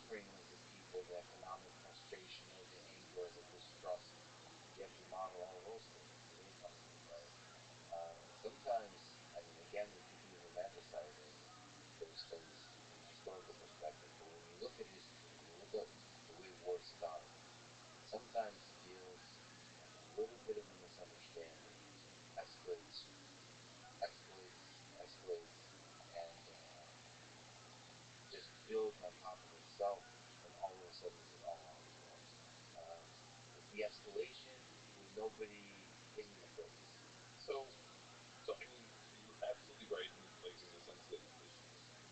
suffering of the people, the economic frustration or the anger, the distrust. You have to model all those things. It ain't nothing, right? Sometimes, I mean, again, we could be romanticizing those things from a historical perspective, but when you look at history, when you look at the way war started, it sometimes feels like a little bit of a misunderstanding escalates, escalates, escalates, and just builds on top of itself, and all of a sudden it's all out war. It's the escalation with nobody hitting the brakes. So I mean, you're absolutely right in the sense that it's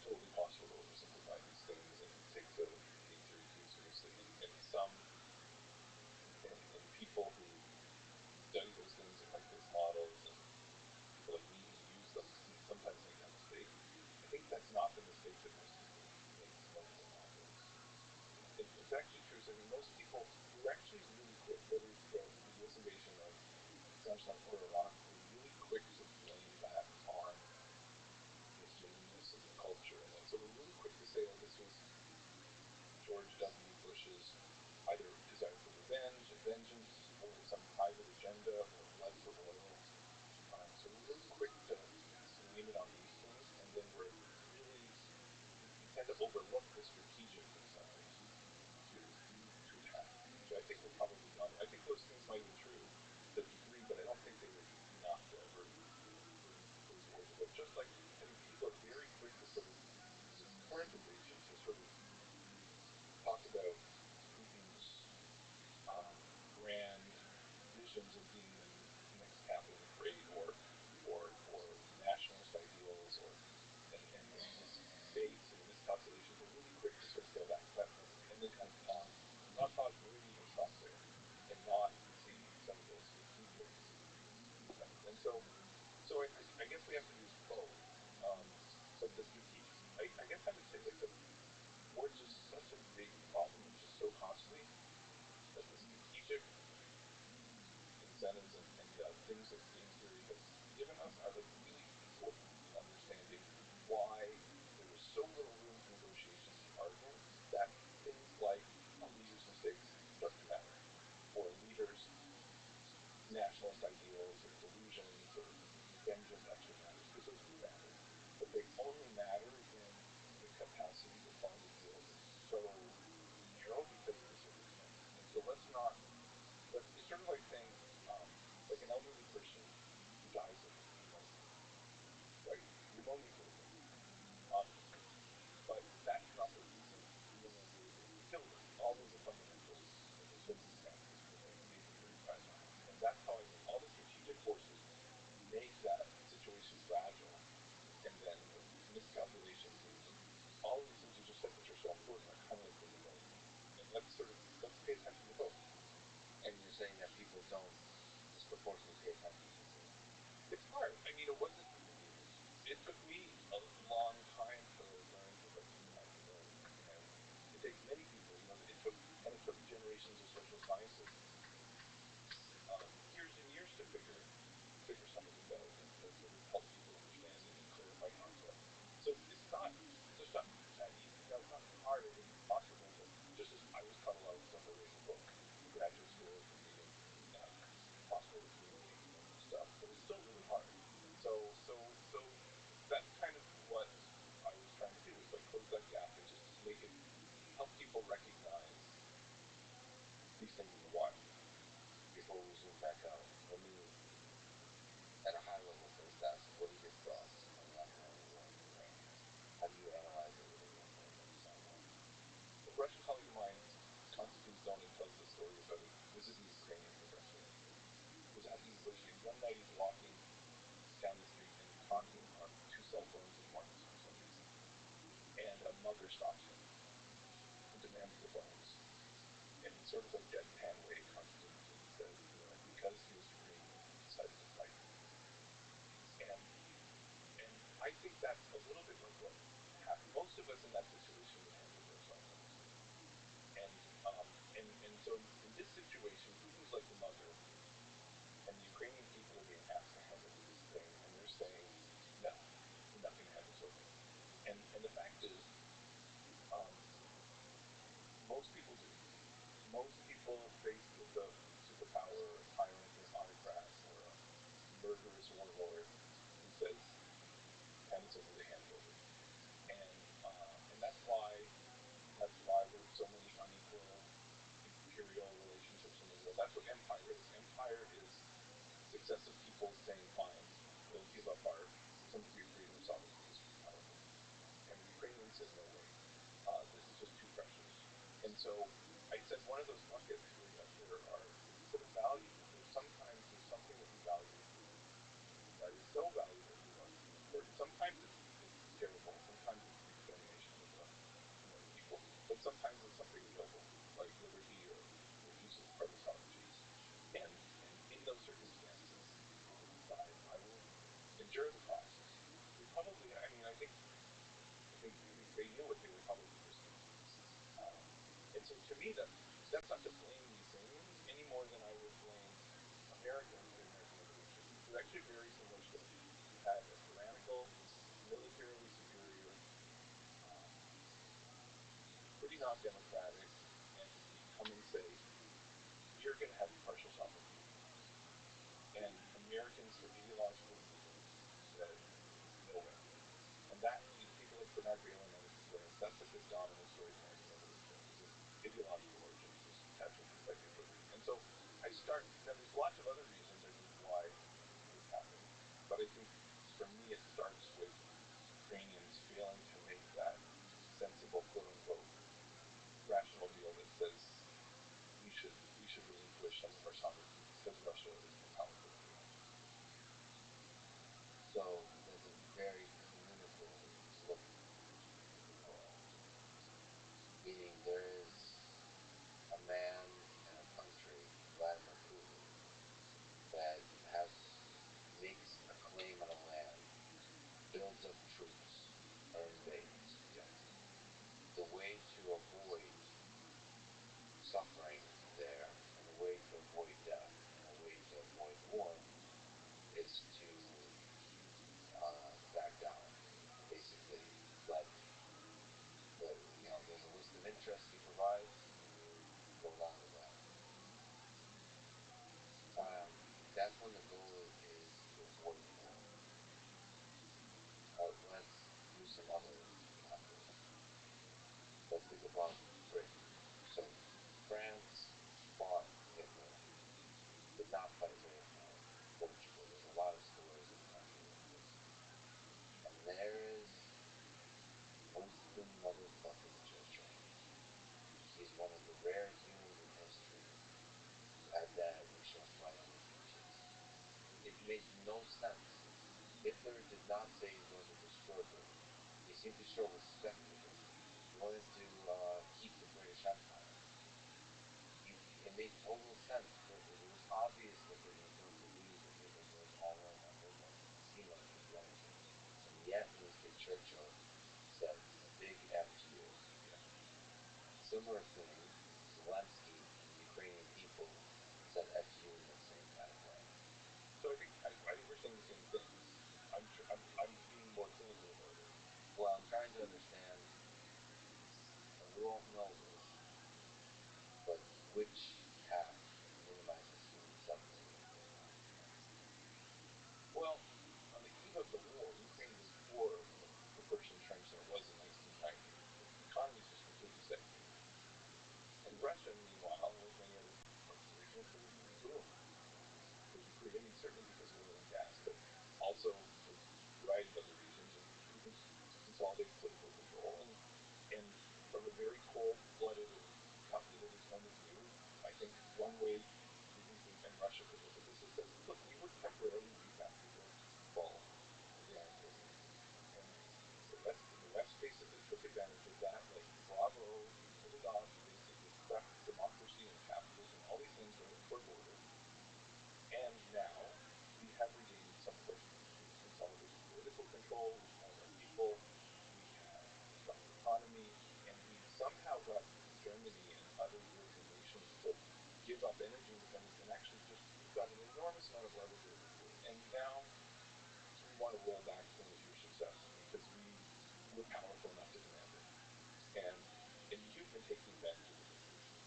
totally possible to oversimplify these things and take the theory too seriously. And some and people who study those things and write those models and people like me who use them can sometimes make that mistake. I think that's not the mistake that most people make most of the time. It's actually true. So I mean, most people we're actually really quick, whether it's the U.S. invasion of Afghanistan or Iraq, we're really quick to blame that on the humanness and the culture, and so we're really quick to say, "Oh, this was George W. Bush's either desire for revenge and vengeance, or some private agenda, or blood for oil." So we're really quick to blame it on these things, and then we tend to overlook the strategic insight to attack, which I think we're probably not. I think those things might have been true to a degree, but I don't think they were enough to ever bring those wars about. Just like I think people are very quick to sort of in this current invasion to sort of talk about Putin's grand visions of being the next capital of great, or nationalist ideals, or and mistakes and miscalculations. We're really quick to sort of say, oh, that and then kind of pause, not pause, maybe even stop there, and not see some of those strategic insights. And so I guess we have to do both. But the strategic, I guess I would say like the war is just such a big problem. It's just so costly that the strategic incentives and things that game theory has given us are like really important in understanding why there was so little room for negotiations and argument that things like a leader's mistakes start to matter, or a leader's nationalist ideals or delusions or vengeance actually matters, because those do matter, but they only matter when the capacity to find a deal is so narrow because of the circumstances. And so it's sort of like saying, like an elderly person who dies of pneumonia, right? Pneumonia killed them. Um, but that's not the reason pneumonia killed them. All of the fundamentals of the circumstances were what made them very fragile. And that's how I think all the strategic forces make that situation fragile. And then the miscalculations and all of these things you just said, which are so important, are kind of like the pneumonia. And let's pay attention to both. And you're saying that people don't disproportionately pay attention to this. It's hard. I mean, it took me a long time to learn to recognize and it takes many people, it took generations of social scientists, years and years to figure some of this out and to sort of help people understand it and clarify concepts. So it's just not that easy. It's not hard. It was impossible to, just as I was taught a lot of stuff by writing books in graduate school and reading possible to communicate stuff, but it's still really hard. So that's kind of what I was trying to do, is like close that gap and just make it, help people recognize these things in the wild. Before we zoom back out, let me, at a high level, first ask, what are your thoughts on that part of the war in Ukraine? How do you analyze it within your framework of that one? A Russian colleague of mine, Konstantin Zonin, tells the story about it. This is a Ukrainian professor. He was at the university, and one night he's walking down the street and talking on two cell phones at once for some reason. And a mugger stops him and demands the phones. And in sort of a deadpan way, Konstantin says, because he was Ukrainian, he decided to fight. And I think that's a little bit like what happened. Most of us in that situation would hand over our cell phones. And so in this situation, Putin's like the mother, and the Ukrainian people are being asked to hand over this thing, and they're saying, no, nothing happens over. And the fact is, people faced with a superpower, a tyrant, an autocrat, or a murderous warlord who says, hand us over the hand over. And that's why there's so many unequal imperial relationships in the world. That's what empire is. Empire is successive people saying, fine, we'll give up some degree of freedom and sovereignty because we're powerful. And the Ukrainians said, no way. This is just too precious. And so I said one of those buckets are sort of values. There's something that we value that is so valuable to us and important. Sometimes it's terrible. Sometimes it's the extermination of people. But sometimes it's something noble, like liberty or use of parapsychology. And in those circumstances, I will endure the cost. They probably, I think they knew what they were probably risking. And so to me, that's not to blame these things any more than I would blame Americans for American evolution. It's actually a very similar story. You had a tyrannical, militarily superior, um, pretty non-democratic entity come and say, you're going to have partial sovereignty. And Americans, for ideological reasons, said, no way. And that, people like Bernard Bailyn and other historians, that's like this dominant story of American evolution, is this ideological origins, this attachment to psychic liberty. And so now there's lots of other reasons, I think, why this happened. But I think, for me, it starts with Ukrainians failing to make that sensible, quote unquote, rational deal that says we should relinquish some of our sovereignty because Russia is more powerful than we are. So there's a very clinical look at the world, meaning there is a man and a country, Vladimir Putin, that makes a claim on a land, builds up troops, and invades. Yeah. The way to avoid suffering there, and a way to avoid death, and a way to avoid war, is to back down. Basically, let there's a list of interests he provides, and you go along with that. That's when the goal is to avoid war. Let's do some other calculus. Let's think about Britain. So France fought Hitler, did not fight very hard. Portugal. There's a lot of stories in the country like this. And there's Winston motherfucking Churchill. He's one of the rare humans in history who had that initial fight on his beaches. It made no sense. Hitler did not say he's going to destroy Britain. He seemed to show respect for Britain. He wanted to keep the British Empire. It made total sense. It was obvious that Britain was going to lose if Hitler goes all in on Britain. It seemed like he was going to. And yet Winston Churchill said a big F to you. Yeah. Similar thing, Zelensky and the Ukrainian people said F to you in the same kind of way. So I think we're saying the same things. I'm being more clinical about it. Well, I'm trying to understand, and we won't know this, but which path minimizes human suffering in the long run? Well, on the eve of the war, Ukraine was poorer per person terms than it was in 1990. The economy is just completely stagnated. And Russia, meanwhile, like many other parts of the region, was sort of boom. For Ukraine, certainly because of oil and gas, but also for a variety of other reasons, including consolidated political control. And from a very cold-blooded and calculated point of view, I think one way Putin and Russia could look at this is that, look, we were temporarily weak after the fall of the Iron Curtain. And the West basically took advantage of that, like, bravo, you pulled it off, you basically crept democracy and capitalism, all these things right up to our border. And now we have regained some footing. We've consolidated political control, we've held our people, we have a stronger economy, and we've somehow got Germany and other European nations to give up energy independence, and actually we've got an enormous amount of leverage over here. And now we want to roll back some of your success because we're powerful enough to demand it. And you've been taking advantage of the situation.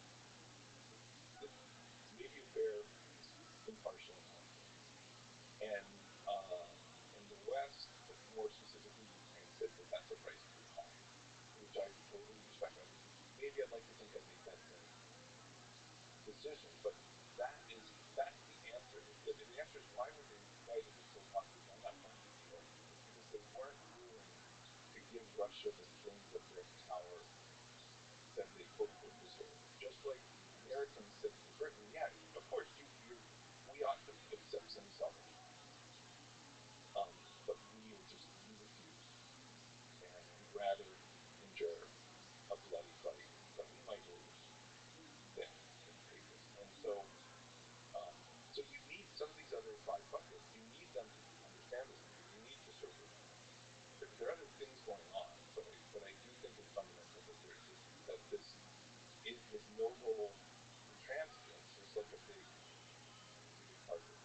position. But that's the answer. The answer is why did it so possibly? I'm not trying to be evil. It's because they weren't willing to give Russia the things that their power said they quote unquote deserve. Just like Americans said to Britain, yeah, of course we ought to accept some sovereignty, but we refuse, and we'd rather endure a bloody fight that we might lose than take this. And um, so you need some of these other five buckets. You need them to understand this. You need to sort of there are other things going on, but I do think it's fundamental that this noble intransigence is like a big part of it.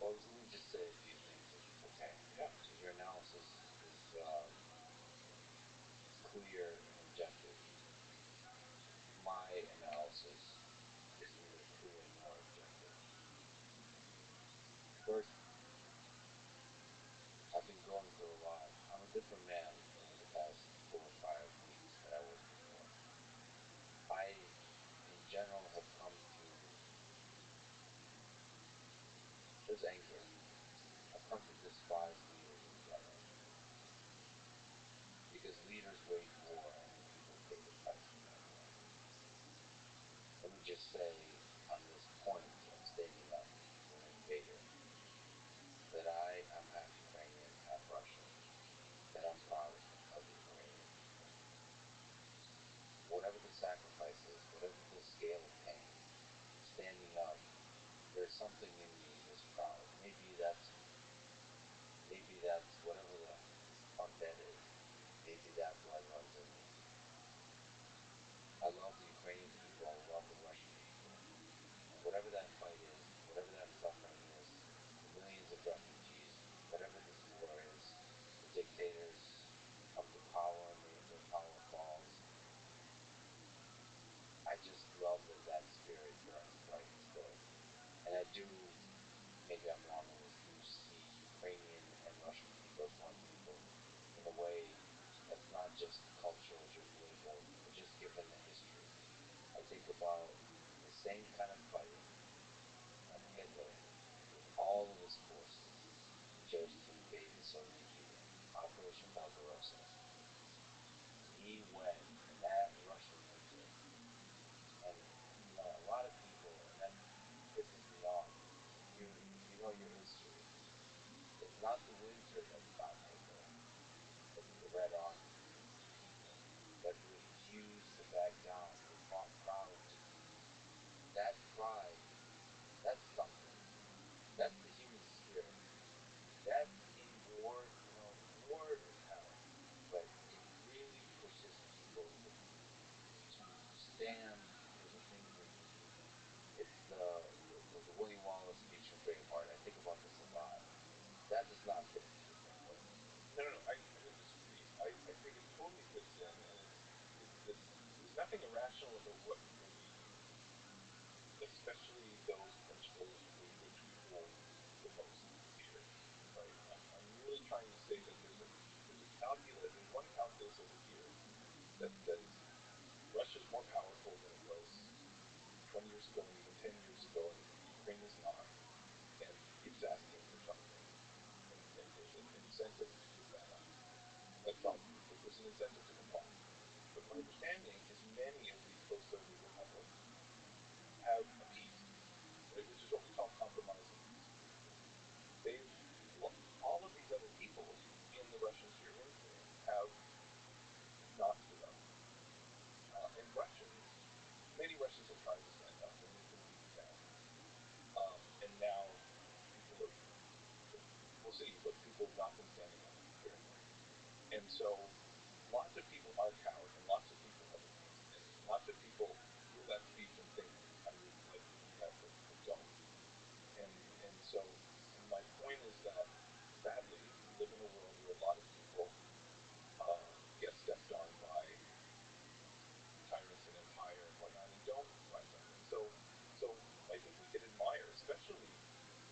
Well, let me just say a few things, if it's okay. Yeah. Because your analysis is clear and objective. My analysis is neither clear nor objective. First, I've been going through a lot. I'm a different man over the past 4 or 5 weeks than I was before. I, in general, have come to, there's anger. I've come to despise leaders in general. Because leaders wage war and the people pay the price for that war. Let me just say on this point of standing up to an invader that I am half Ukrainian, half Russian, that I'm proud of the Ukrainian people. Whatever the sacrifices, whatever the scale of pain, standing up, there's something in me that's proud. Maybe that's whatever the undead is. Maybe that blood runs in me. I love the Ukrainian people. I love the Russian people. And whatever that fight is, whatever that suffering is, the millions of refugees, whatever this war is, the dictators come to power and their power falls. I just love that spirit burns bright still. And I do, maybe I'm wrong on this, do see Ukrainian and Russian people as one people in a way that's not just cultural, geopolitical, but just given the history. I think about the same kind of fighting when Hitler, with all of his forces, chose to invade the Soviet Union, Operation Barbarossa. He went, and that Russian winter, and a lot of people, and that pisses me off. If you know your history, it's not the winter that stopped Hitler. It's the Red Army, the people that refused to back down. They fought proudly. That pride, that's something. That's the human spirit. That in war, war is hell, but it really pushes people to stand for the things they believe in. It's the William Wallace speech from Braveheart. I think about this a lot. That does not fit into the framework. No. I would disagree. I think it totally fits in, and there's nothing irrational about what we believe, especially those principles in which we hold the most dear. Right? I'm really trying to say that there's one calculus over here that says Russia's more powerful than it was 20 years ago and even 10 years ago, and Ukraine is not, and it's asking for something, and there's an incentive to give that up. That's all. There's an incentive to comply. But my understanding is many of these post-Soviet republics have appeased, right, which is what we call compromise and peace. They've all of these other peoples in the Russian-Syrian thing have not stood up, and many Russians have tried to stand up, and they've been beaten down. And now people have, we'll see, but people have not been standing up very much. And so lots of people are cowed, and lots of people have appeased, and lots of people hear that speech and think, I really like doing that, but don't. And so my point is that sadly we live in a world where a lot of people get stepped on by tyrants and empire and whatnot, and don't rise up. And so I think we could admire, especially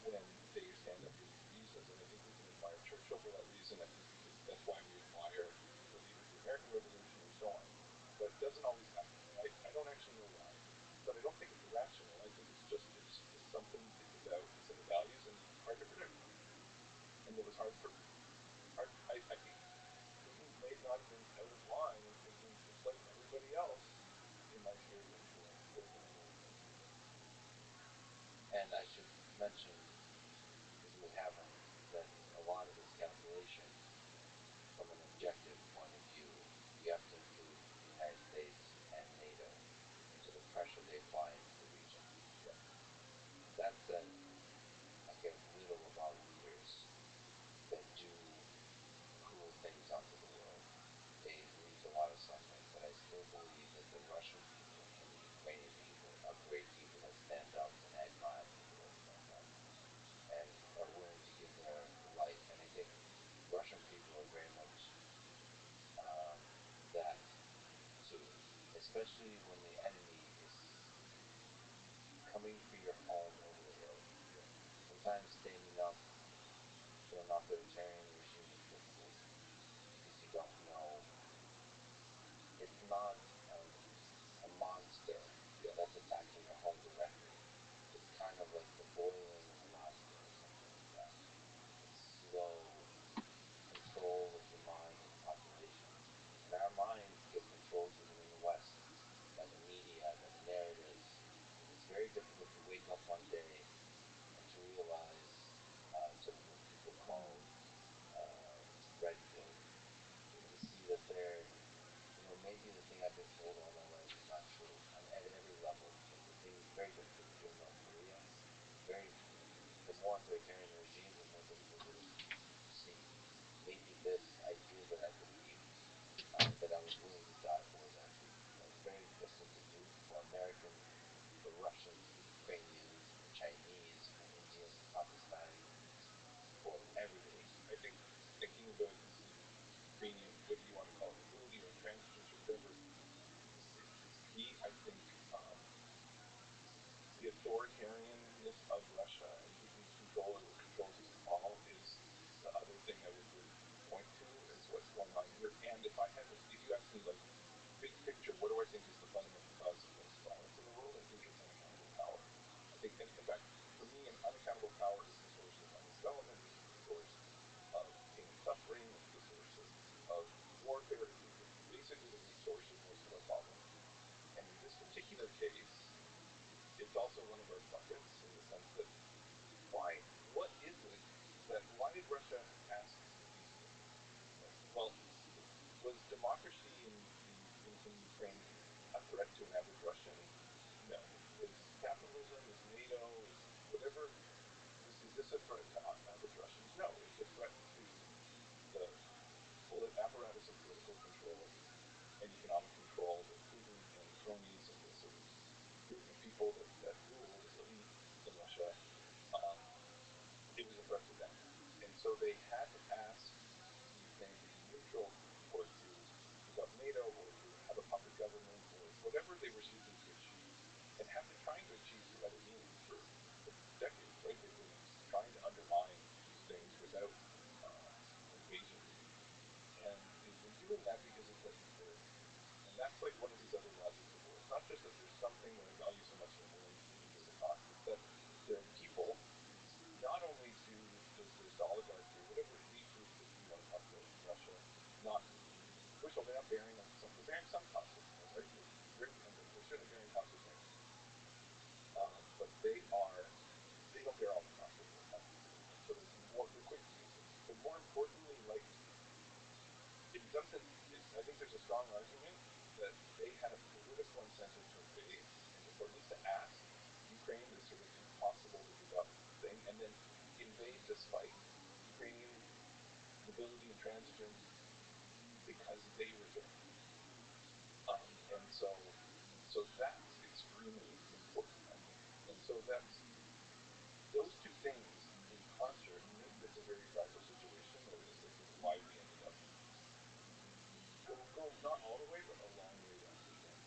when they stand up for these reasons, and I think we can admire Churchill for that reason. I think that's why we admire mentioned, if you haven't, that a lot of this calculation, from an objective point of view, you have to include the United States and NATO into the pressure they apply into the region. Yeah. That said, I care little about leaders that do cruel things onto the world. They lead to a lot of suffering, but I still believe that the Russian people and the Ukrainian people are great people that stand up, and I admire people that stand up and are willing to give their life. And I think Russian people are very much that too, especially when the enemy is coming for your home over the hill. Yeah. Sometimes standing up to an authoritarian regime is difficult because you don't know. It's not a monster Yeah. that's attacking your home directly. It's kind of like the boiling of a lobster or something like that. It's slow control of the mind of the population. And our minds get controlled even in the West by the media, by the narratives. It's very difficult to wake up one day and to realize sort of what people call red pilled, to see that they're, maybe the thing I've been told all my life is not true at every level. But the thing is very difficult to do in North Korea. Very, the more authoritarian the regime, the more difficult it is to see maybe this ideal that I believed, that I was willing to die for, is actually true. It's very difficult to do for Americans, for Russians, for Ukrainians, for Chinese, for Indians, Pakistanis, for everybody. I think thinking about the Ukrainian, whether you want to call it nobility or intransigence or whatever, is key. I think the authoritarianness of Russia and who controls it all is the other thing I would really point to as what's going on here. And if you ask me like big picture, what do I think is the fundamental cause of most violence in the world? I think it's unaccountable power. I think, and in fact, for me, an unaccountable power is the source of underdevelopment. It's the source of pain and suffering. It's the source of warfare. It's basically the root source of most of our problems. And in this particular case, it's also one of our buckets in the sense that why did Russia ask these things? Well, was democracy in Ukraine a threat to an average Russian? No. Was capitalism, is NATO, is whatever, is this a threat to average Russians? No. It's a threat to the apparatus of political control and economic control that Putin and his cronies and the sort of group of people that rule, this elite in Russia, um, it was a threat to them. And so they had to ask the Ukraine to be neutral or to give up NATO or to have a puppet government or whatever they were seeking to achieve and have been trying to achieve through other means for decades, right? They've been trying to undermine these things without invasion. And they've been doing that because of what they're, and that's like one of these other logics of war. It's not just that there's something that I value so much and I'm willing to endure the cost. It's that there are people, not only does this oligarchy or whatever elite group that you want to talk about in Russia, not, first of all, they're not bearing some, they're bearing some cost of war, right? They're certainly bearing cost of sanctions. But they don't bear all the cost of war, obviously. And so there's more, they're quick users. But more importantly, like, it doesn't, I think there's a strong argument that they had a political incentive to invade, or at least to ask Ukraine this sort of impossible to give up thing, and then invade despite Ukrainian nobility and transigence because they were threatened. And so that's extremely important, I think. And so that's those two things in concert make this a very fragile situation that is, I think, why we ended up go not all the way, but a long way down this road.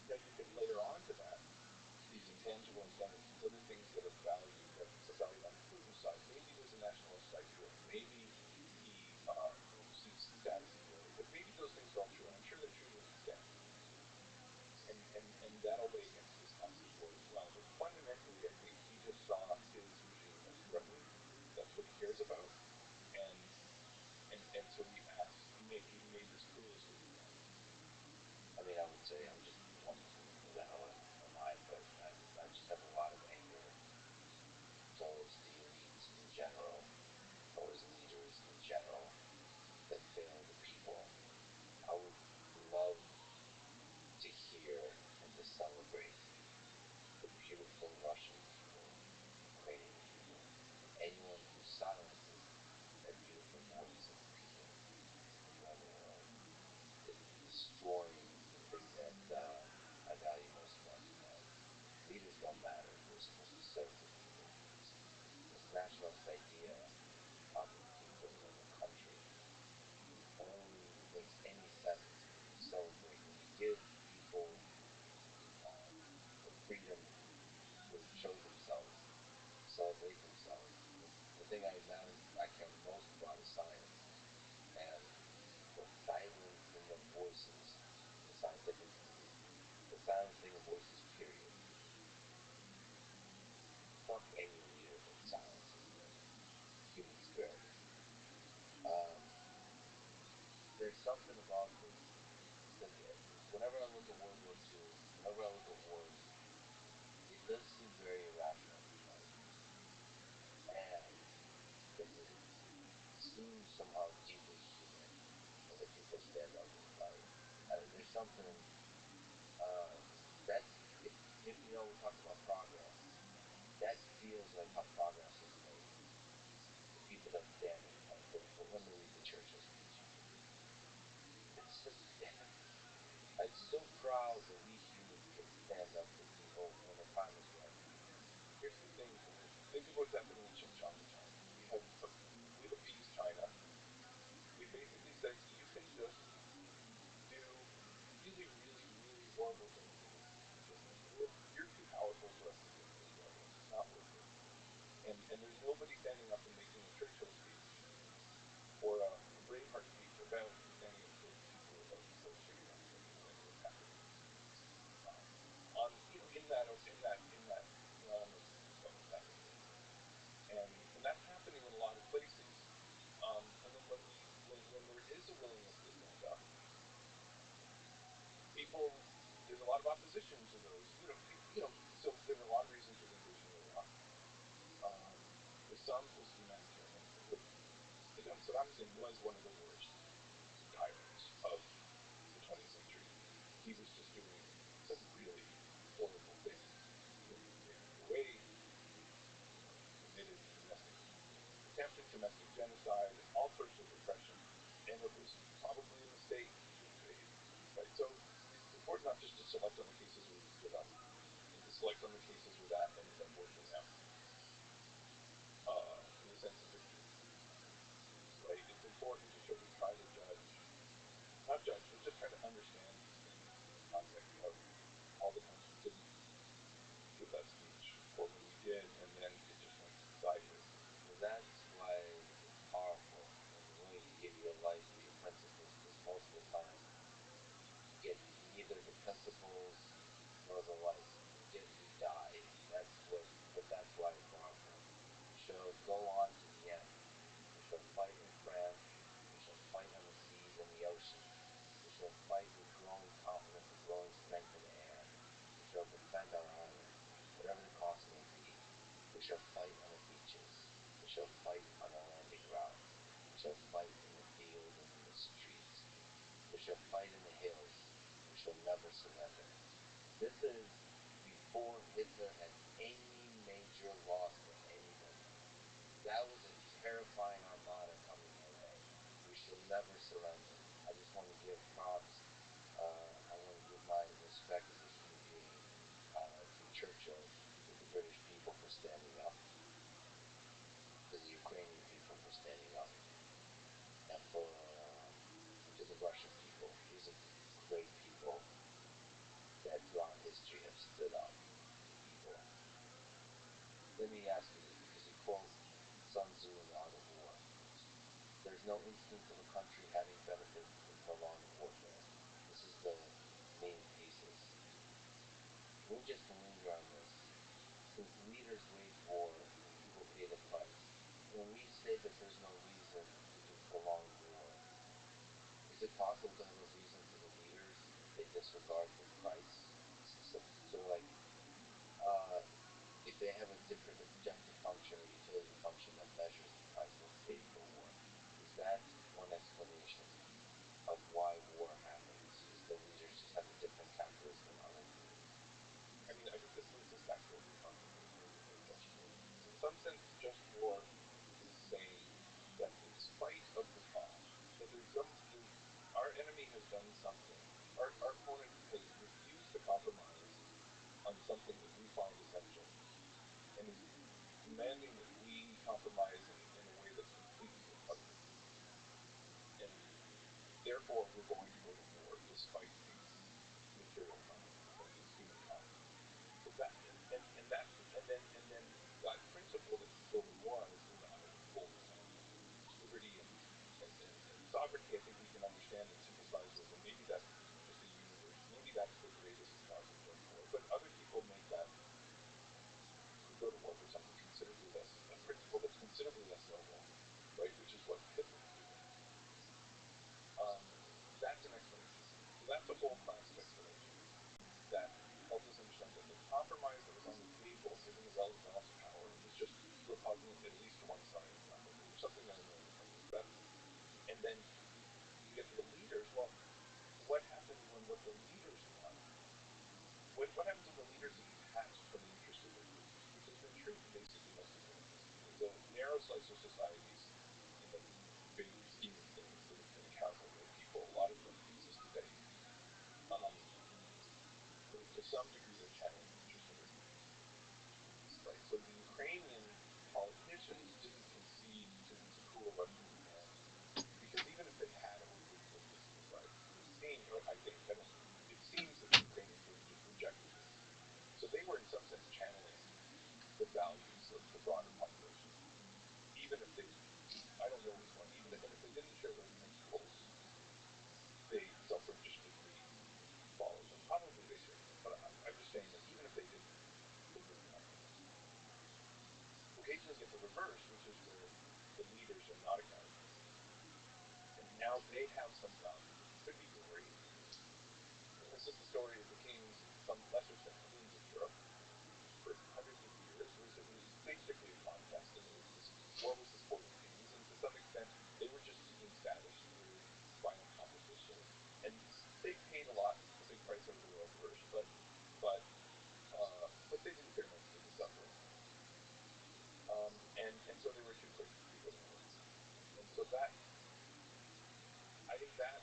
Now you can layer onto that these intangible incentives, these other things that are valued on Putin's side. Maybe there's a nationalist side to it. Maybe he seeks status and glory. But maybe those things are all true. And I'm sure they're true to an extent. And that'll celebrate, when you give people uh, the freedom to show themselves, celebrate themselves. The thing I care most about is silence and the silencing of voices in the scientific community, the silencing of voices, period. Fuck any leader that silences the human spirit. Um, there's something about this. Because whenever I look at World War II, whenever I look at wars, it does seem very irrational, right? And because it seems somehow deeply human when the people stand up and fight. There's something that's if you know we talk about progress, that feels like how progress is made. The people that stand and fight. Let me read the Churchill speech. It's just I'm so proud that we humans can stand up for people when the time is right. Here's the thing. Think of what's happening in Xinjiang in China. We have appeased China. We basically said you can just do really, really, really horrible things in this region. Just you're too powerful for us to deal with you otherwise. It's not worth it. And there's nobody standing up and making a Churchill speech or a Braveheart speech about standing up for the people of Xinjiang and what's happening. In that realm of metaphor, and that's happening in a lot of places. And then when there is a willingness to stand up, people there's a lot of opposition to those. So there are a lot of reasons for the invasion of Iraq. Um, for some, it was humanitarian. Look, Saddam Hussein was one of the worst tyrants of the 20th century. He was just doing some really horrible things. He raped Kuwait. He committed attempted domestic genocide, and all sorts of repression. And it was probably a mistake to invade. Right? So it's important not just to select on the cases where he stood up, and to select on the cases where that ended up working out in the sense of victory. Right? It's important to sort of try to not judge, but just try to understand these things in the context of all the times we didn't give that speech, or when we did, and then it just went sideways. Well, that's why it's powerful when you're willing to give your life for your principles, because most of the time you get neither the principles nor the life. You die. But that's why it's powerful. We shall go on to the end. We shall fight in France. We shall fight on the seas and the oceans. We shall fight with growing confidence and growing strength in the air. We shall defend our honor, whatever the cost may be. We shall fight on the beaches. We shall fight on the landing grounds. We shall fight in the field and in the streets. We shall fight in the hills. We shall never surrender. This is before Hitler had any major loss to anybody. That was a terrifying armada coming our way. We shall never surrender. I just want to give props. I want to give my respect as a human being to Churchill, to the British people for standing up, to the Ukrainian people for standing up, and to the Russian people. These are great people that throughout history have stood up to evil. Let me ask you this, because you quote Sun Tzu in The Art of War. There's no instance of a country having benefited from prolonged warfare. This is the main thesis. Can we just linger on this? Since leaders wage war and people pay the price, when we say that there's no reason to do prolonged war, is it possible to have a reason for the leaders if they disregard the price? So like, if they have a different objective function or utility function that measures the price that's paid for war, is that one explanation of why war happens? Is the leaders just have a different calculus than others? I mean, I think this links us back to what we were talking about earlier about just war. Because in some sense, just war is saying that in spite of the fact that our enemy has done something, our opponent has refused to compromise on something that we find essential, and is demanding that we compromise in a way that's completely repugnant. And therefore, we're going to go to war despite sovereignty, I think we can understand and sympathize with, and maybe that's just a universe. Maybe that's the greatest cosmic metaphor. But other people make that we go to war for something considerably less, a principle that's considerably less noble, right? Which is what Hitler was doing. That's an explanation. So that's a whole class of explanation that helps us understand that the compromise that was on the table, given the relative balance of power, was just repugnant, at least to one side, probably. There's something there in the other side. But, and then you get to the leaders. Well, what happens when what the leaders want? What happens when the leaders detach from the interest of their groups, which has been true for basically most of human history? There's a narrow slice of societies in the big scheme of things that have been countless of people. A lot of them exist today. To some degree, they're channeling the interest of their groups, right? So the Ukrainian politicians didn't concede to these cruel Russian demands because even if they had, it would have been misdescribed. It would seem, or I think, I don't know, it seems that the Ukrainians would have just rejected this. So they were, in some sense, channeling the values of the broader population, even if they, I don't know which one, even if, and if they didn't share those principles, they self-registeredly followed them. Probably they shared them, but I'm just saying that even if they didn't, they were connected. Occasionally get the reverse, which is where the leaders are not accountable. And now they have some values. It could be glory. And this is the story of the kings in some lesser sense, queens of Europe, for hundreds of years. It was basically a contest, and it was this war was the sport of kings, and to some extent they were just seeking status through violent competition. And they paid a big price over the world first, but they didn't care much for the suffering. And so there were two places to go to war. And so that, I think that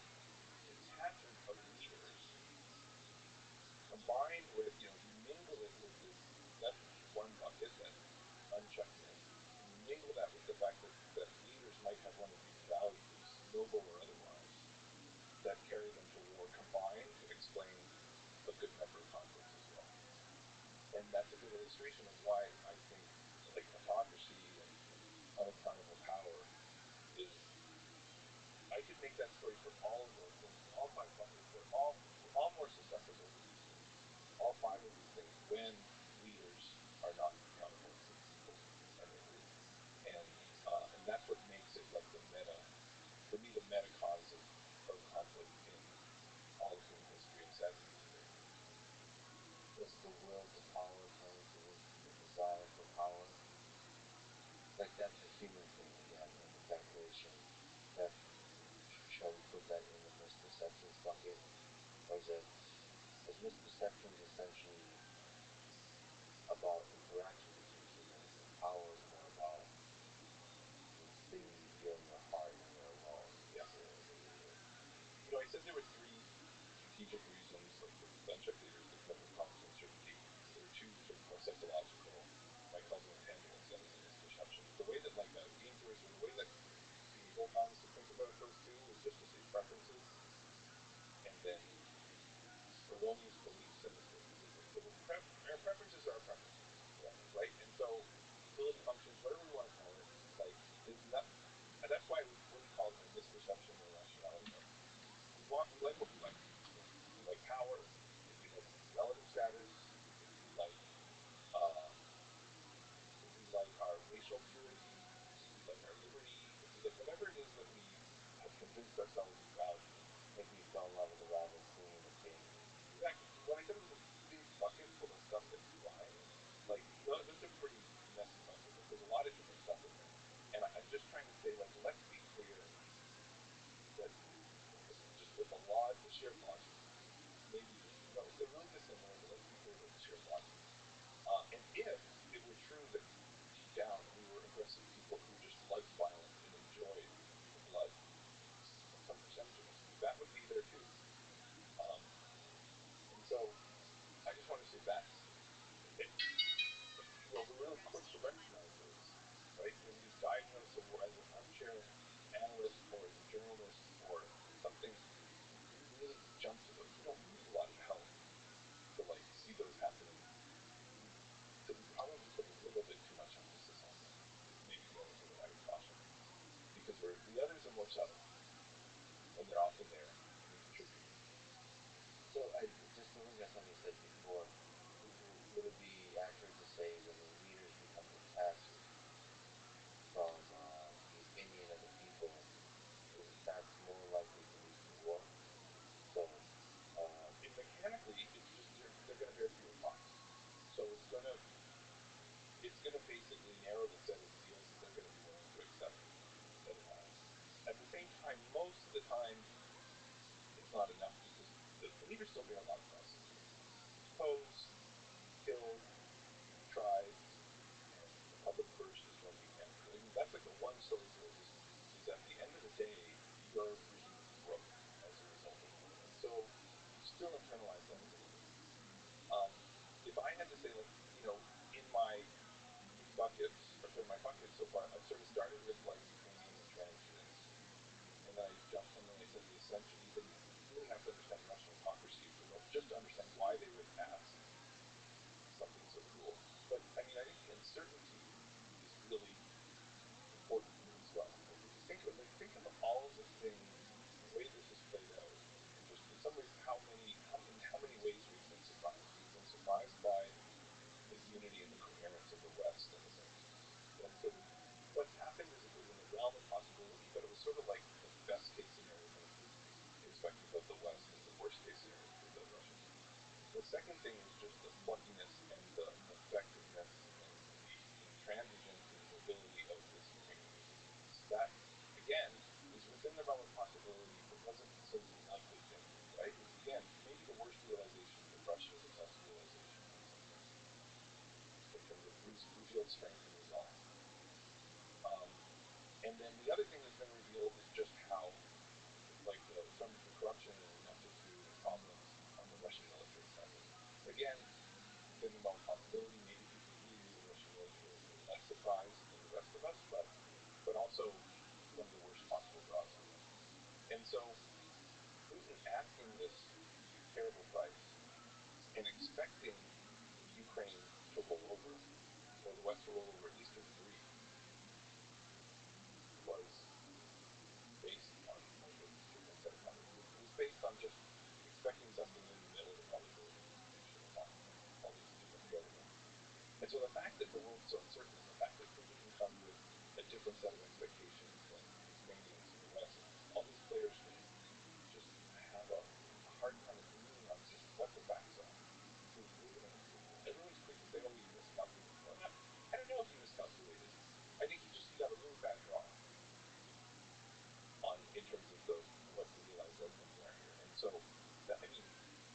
detachment of leaders combined with, you mingle it with this, that's one bucket, that uncheckedness, and you mingle that with the fact that leaders might have one of these values, noble or otherwise, that carry them to war, combine to explain a good number of conflicts as well. And that's a good illustration of why I think, like, autocracy and unaccountable power is, I could make that story for all of those things, all five buckets. We're all more susceptible to these things, all five of these things, when leaders are not accountable to the people and their groups. And that's what makes it like the meta, for me, the meta cause of conflict in all of human history, and sadly today. Does the will to power turn into the desire for power? Like, that's a human thing again, and the calculation. That, shall we put that in the misperceptions bucket, or is misperceptions essentially about interaction between humans, and power is more about the thing you feel in your heart when you're alone? Yeah. I said there were three strategic reasons, like for unchecked leaders, to commit with promise and certainty. There were two sort of more psychological, I call them intangibles, that is a misperception. The way that, like, a dangerous, or the way that the Volcanists think about those two is just to say preferences, and then erroneous beliefs and mysticism. So our preferences are our preferences, right? And so utility functions, whatever we want to call it, like, there's not, and that's why we call them a misperception or rationality. We like what we like. If we like power, if we like relative status, if we like our racial purity, if we like our liberty, if we like whatever it is that we have convinced ourselves is value. Maybe you fell in love with the rival queen or king. Exactly. When I said it was a big bucket full of stuff that's flying, like, those are pretty messy buckets. Like, there's a lot of different stuff in there. And I'm just trying to say, like, let's be clear that just with the law, the sheer logic, maybe, they're really dissimilar, but let's be clear about the sheer logic. And if it were true that deep down we were aggressive people who just liked violence and enjoyed the blood, some perception still bear a lot of losses. Deposed, killed, tried, and the public purge destroyed the camp. I mean, that's like the one story to it is at the end of the day, your regime broke as a result of it. And so you still internalize that a little bit. If I had to say, like, in my buckets, or sort of my bucket so far, I've sort of started with like Ukrainian intransigence, and then I said the essential. You really have to understand Russian autocracy just to understand why they would ask something so cruel. But I mean, I think the uncertainty is really important here as well. Like if you think of all the things, the way this has played out, and just in some ways in how many ways we've been surprised. We've been surprised by the unity and the coherence of the West in a sense. That sort of what's happened is it was in the realm of possibility, but it was sort of like the best case scenario from the perspective of the West and the worst case scenario for the Russians. The second thing is just the pluckiness and the effectiveness and the intransigence and mobility of this Ukrainian resistance. That, again, was within the realm of possibility, but wasn't so likely generally, right? It's, again, maybe the worst realization for Russia, the best realization in some sense, in terms of revealed strength and resolve. And then the other thing that's been revealed is just how, like, from the corruption and ineptitude and problems on the Russian military side. Again, within the realm of possibility, maybe people who really knew the Russian military were less surprised than the rest of us, but also one of the worst possible draws for them. And so Putin asking this terrible price and expecting Ukraine to roll over, or the West to roll over, at least to a degree, was based on like a different set of numbers. It was based on just expecting something in the middle of the probability distribution among all these different variables. And so the fact that the world's so uncertain, and the fact that Putin can come with a different set of expectations than the Ukrainians and the West, all these players can just have a hard time agreeing on just what the facts are. Everyone's quick to say, "Oh, he miscalculated." Well, I don't know if he miscalculated. I think he got a really bad draw in terms of what the realized outcomes are here. And so, that, I mean,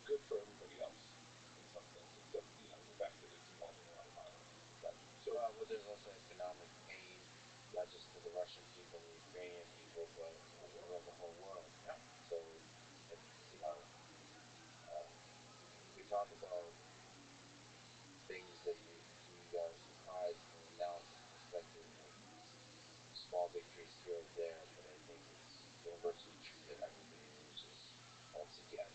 good for everybody else in some sense, except the fact that it's involving a lot of violence and tragedy. So, well, there's also economic pain, not just for the Russian people and the Ukrainian people, but for the whole world. Yeah. So, we talk about things that you are surprised from an analysis perspective, like small victories here and there, but I think it's universally true that everything loses once again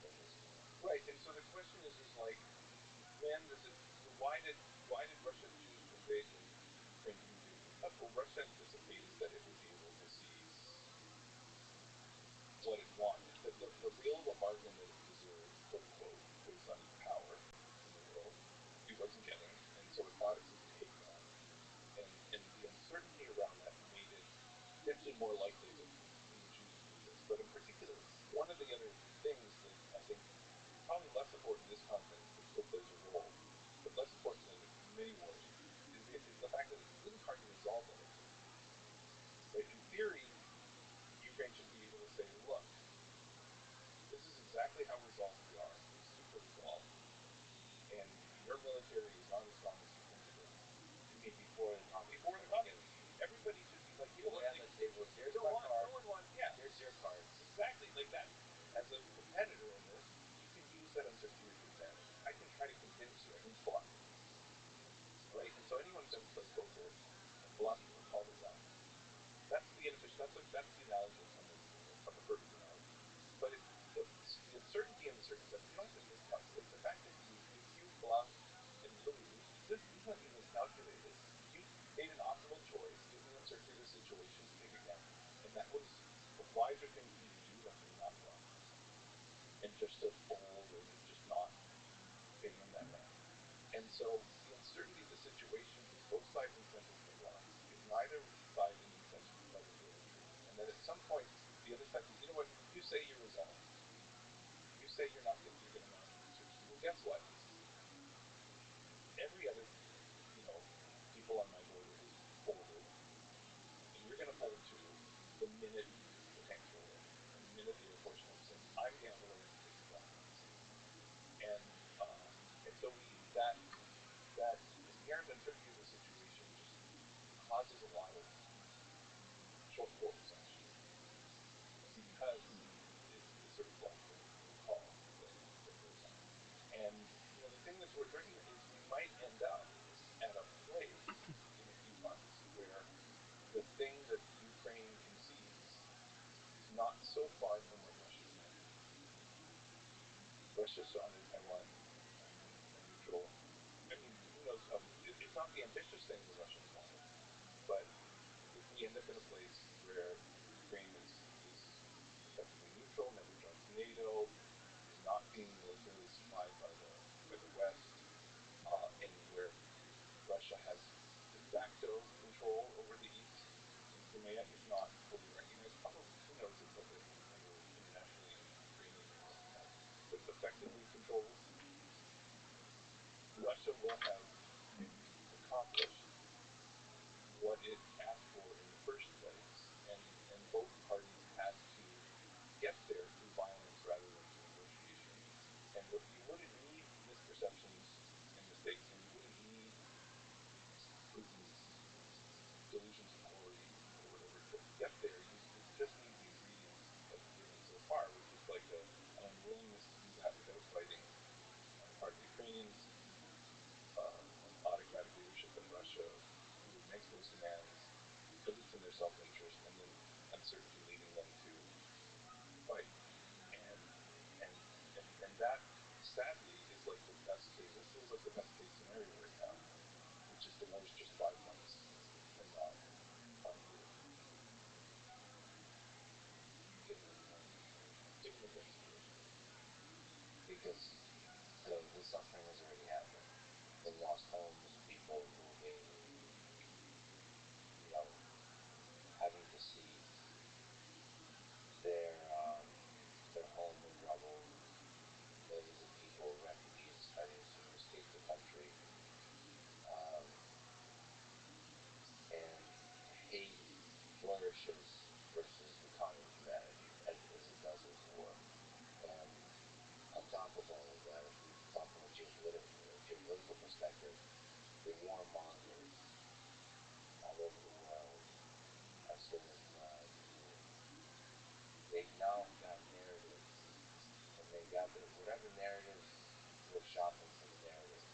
in this war. Right, and so the question is like, why did Russia choose to invade when Ukraine didn't do anything tough? Well, Russia anticipated that it would be able to seize what it wanted, the real bargain that it deserved, quote unquote, based on its power in the world, it wasn't getting, and so it thought it could take that. And the uncertainty around that made it potentially more likely that he would choose to do this. But in particular, one of the other things that I think probably less important in this context, but still plays a role, but less important than many wars, is the fact that it's really hard to resolve that uncertainty. Right? In theory, Ukraine should be able to say, look, this is exactly how resolved we are. We're super resolved. And your military is not as strong as you think it is. You mean before the conflict? Before the conflict, everybody should be like, you lay on the table, here's my card, here's your cards. Exactly, like that. As a competitor in this, you can use that uncertainty to your advantage. I can try to convince you, I can bluff. Right? And so anyone who's ever played poker and bluff, will call the bluff. That's the inefficient, that's the analogy of a perfect analogy. But the uncertainty and the circumstance, you don't have to miscalculate. The fact that if you bluff and lose, this is not you miscalculated. You made an optimal choice given the uncertainty of the situation to take a gamble. And that was a wiser thing for you to do than to not bluff. And just to fold or just not pay in that round. And so the uncertainty of the situation gives both sides incentive to bluff. Gives neither side an incentive to try to reveal the truth. And then at some point, the other side says, you know what, you say you're resolved. You say you're going to mount an insurgency. Well, guess what? Every other, people on my border has folded, and you're going to fold too the minute the tanks roll in, and the minute the Air Force comes in. I'm gambling to take the bluff. causes a lot of shortfalls actually, because it's this sort of black hole that goes on. And the thing that's worth recognizing is we might end up at a place in a few months where the thing that Ukraine concedes is not so far from what Russia demanded. Russia saw Taiwan a neutral. I mean, who knows how? It's not the ambitious thing the Russians wanted, but if we end up in a place where Ukraine is effectively neutral, never joins NATO, is not being militarily supplied by the West, and where Russia has de facto control over the East in Crimea, if not fully recognized, probably who knows if under internationally Ukrainians have sort of effectively controls. Russia will have accomplished what it asked for in the first place, and both parties had to get there through violence rather than through negotiation. And you wouldn't need misperceptions and mistakes, and you wouldn't need Putin's delusions of glory or whatever to get there. You just need the ingredients that were given so far, which is like an unwillingness to do that without fighting on the part of the Ukrainians, an autocratic leadership in Russia who makes those demands because it's in their self-interest, and then uncertainty leading them to fight. And and and that sadly is like the best case. This feels like the best case scenario right now, which is the war's just 5 months and not 5 years, given the current situation. because the suffering has already happened. They lost homes, people moving, you know, having to see their um, their home in rubble, millions of people, refugees, having to escape the country, um, and hate flourishes versus the common humanity as it does with war. And on top of all of that, if we talk from a geopolitical perspective, the warmongers all over the world are sort of they've now got narratives, and they got whatever narratives we're shopping for the narratives.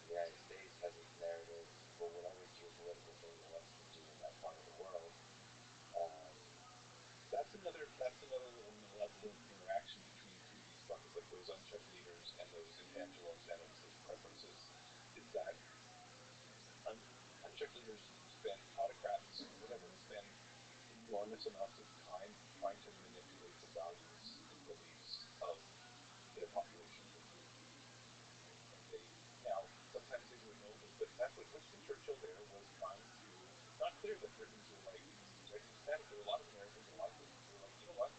The United States has its narratives for whatever geopolitical thing it wants to do in that part of the world. Um, That's another little malevolent interaction between two of these buckets, like those unchecked leaders and those intangible incentives, those preferences, is that un- unchecked leaders spend autocrats, whatever, spend enormous amounts of time trying to manipulate the values and beliefs of their populations and groups, right? And they now sometimes they do it nobly, but that's what Winston Churchill there was trying to. It's not clear that Britons were like ready to stand up. There were a lot of Americans and a lot of Britons who were like, you know what,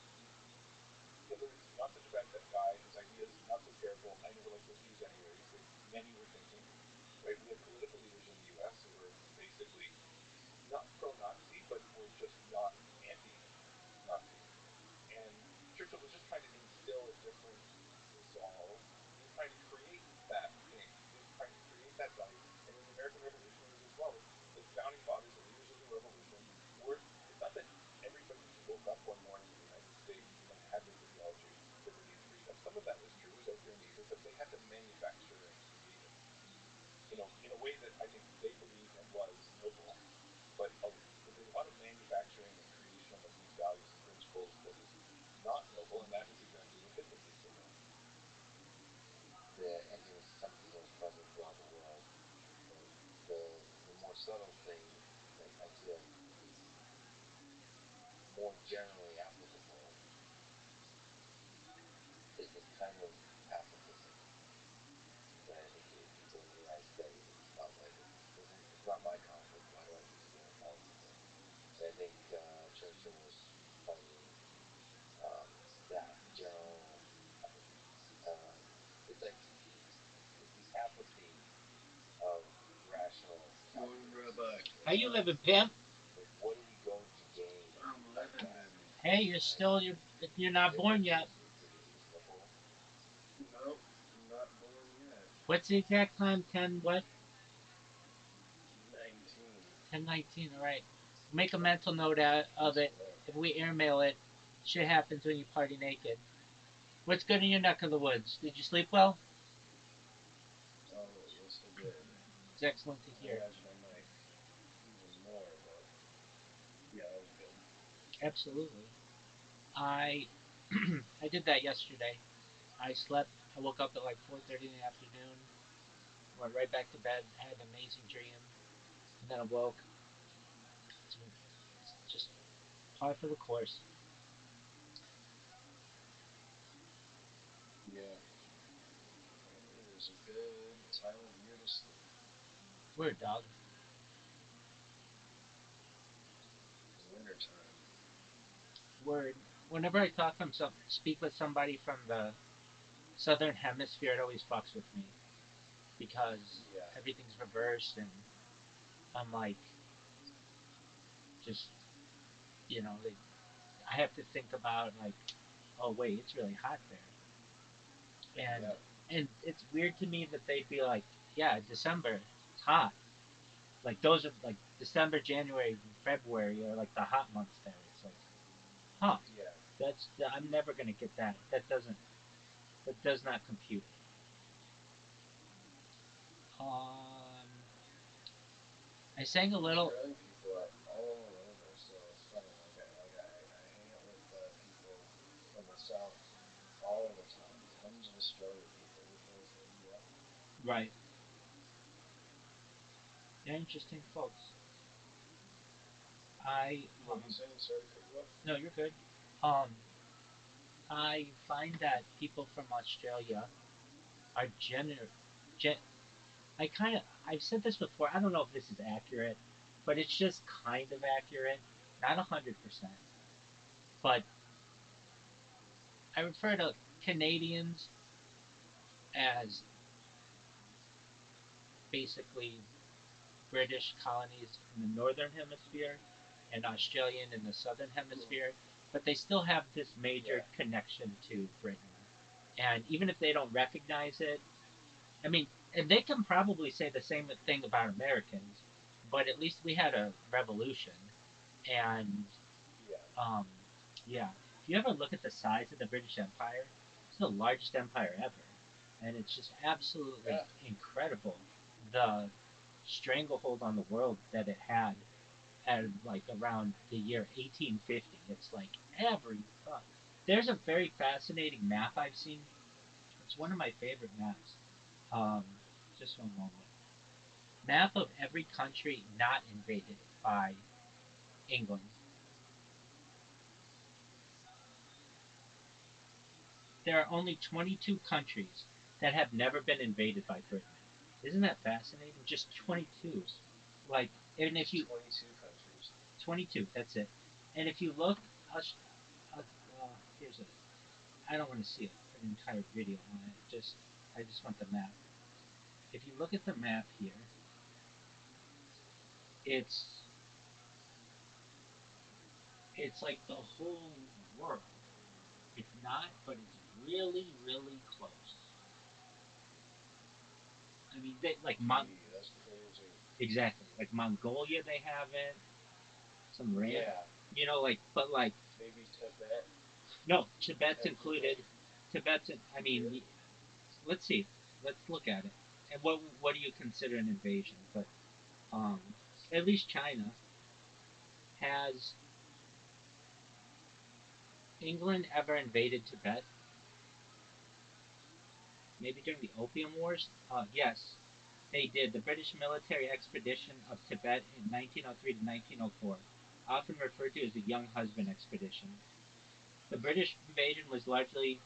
Hitler's not such a bad guy. His ideas not so terrible. I never liked those Jews anyways. Like many were thinking, right? We have political leaders in the U.S. who were basically not pro-Nazi, but were just not anti-Nazi. And Churchill was just trying to instill a different resolve. He was trying to create that thing. He was trying to create that value. And in the American Revolution, it was as well. The founding fathers, the leaders of the revolution, were. It's not that everybody just woke up one morning in the United States and had this ideology of liberty and freedom. Some of that was true, it was out there in the ether, but they had to manufacture and create it. In a way that I think they believed and was noble, but but there was a lot of manufacturing and creation of these values and principles that was not noble, and that is exactly what Hitler did so well. and it was something that was present throughout the world. And the more subtle thing that I feel is more generally applicable is this kind of pacifism that I think people in the United States felt like it's not my conflict. Why do I need to get involved with it? And I think Churchill was fighting that general. Uh, it's like it's the apathy of rational Morning, capitalism. Rabbi. You How you know, living, pimp? like what are we going to gain I'm by living, that? baby. Hey, you're Right? still you're not born yet. It's reasonable. Nope, I'm not born yet. What's the exact time, Ken? What? 19. 10/19. All right. Make a mental note of it. If we airmail it, shit happens when you party naked. What's good in your neck of the woods? Did you sleep well? Oh, yes, I did. It's excellent to I hear. imagine I might even more, but yeah, that was good. Absolutely. I I did that yesterday. I slept. I woke up at like 4:30 in the afternoon. Went right back to bed. Had an amazing dream, and then awoke. It's just par for the course. Yeah, it is a good time of year to sleep. Weird dog. Winter time. Word. Whenever I talk from speak with somebody from the southern hemisphere, it always fucks with me because Yeah, everything's reversed, and I'm like, just they, I have to think about like, oh wait, it's really hot there, yeah, and it's weird to me that they'd be like, yeah, December, it's hot. Like those are like December, January, February are like the hot months there. It's like, huh? yeah, That's I'm never gonna get that. That does not compute. Um, I sang a little. Australian people are all over, so it's funny. I hang out with people from the south all the time. Tons of Australian people who play for India. Right. They're interesting folks. I What were you saying? Sorry to cut you off. No, you're good. Um, I find that people from Australia are gen. I've said this before. I don't know if this is accurate, but it's just kind of accurate. Not 100%, but I refer to Canadians as basically British colonies in the northern hemisphere and Australian in the southern hemisphere, but they still have this major Yeah, connection to Britain. And even if they don't recognize it, I mean, and they can probably say the same thing about Americans, but at least we had a revolution. And yeah, um, yeah, if you ever look at the size of the British Empire, it's the largest empire ever, and it's just absolutely yeah, incredible the stranglehold on the world that it had at like around the year 1850. It's like every there's a very fascinating map I've seen. It's one of my favorite maps. Um, just one moment. Map of every country not invaded by England. There are only 22 countries that have never been invaded by Britain. Isn't that fascinating? Just 22. Like, and if just you 22 countries. 22, that's it. And if you look, uh, here's a. I don't want to see an entire video on it. I just want the map. If you look at the map here, it's it's like the whole world. It's not, but it's really, really close. I mean, like Gee, that's crazy. exactly like Mongolia, they have it. Some rand, Yeah, but like maybe Tibet no, Tibet's has it included. Tibet's, I good. mean, let's see, let's look at it. And what do you consider an invasion? But um, at least China has England ever invaded Tibet? Maybe during the Opium Wars? Yes, they did. The British military expedition of Tibet in 1903 to 1904, often referred to as the Young Husband expedition. The British invasion was largely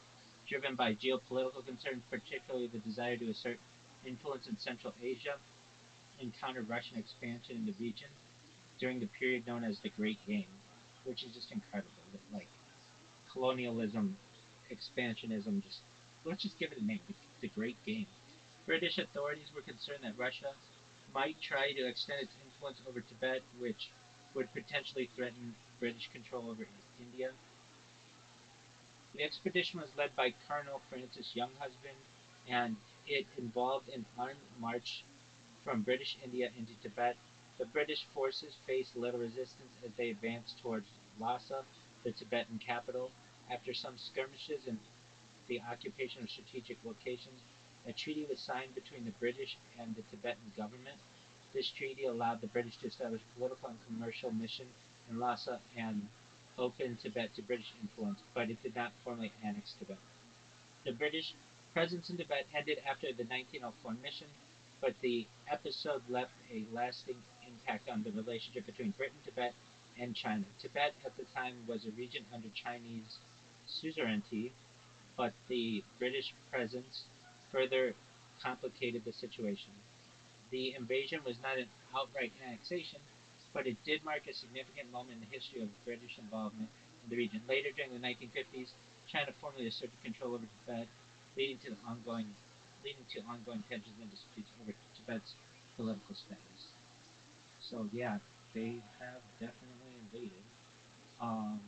driven by geopolitical concerns, particularly the desire to assert influence in Central Asia and counter Russian expansion in the region during the period known as the Great Game, which is just incredible. That like colonialism, expansionism, just let's just give it a name, the Great Game. British authorities were concerned that Russia might try to extend its influence over Tibet, which would potentially threaten British control over India. The expedition was led by Colonel Francis Younghusband, and it involved an armed march from British India into Tibet. The British forces faced little resistance as they advanced towards Lhasa, the Tibetan capital. After some skirmishes and the occupation of strategic locations, a treaty was signed between the British and the Tibetan government. This treaty allowed the British to establish a political and commercial mission in Lhasa and open Tibet to British influence, but it did not formally annex Tibet. The British presence in Tibet ended after the 1904 mission, but the episode left a lasting impact on the relationship between Britain, Tibet, and China. Tibet at the time was a region under Chinese suzerainty, but the British presence further complicated the situation. The invasion was not an outright annexation, but it did mark a significant moment in the history of British involvement in the region. Later, during the 1950s, China formally asserted control over Tibet, leading to ongoing tensions and disputes over Tibet's political status. So yeah, they have definitely invaded. Um,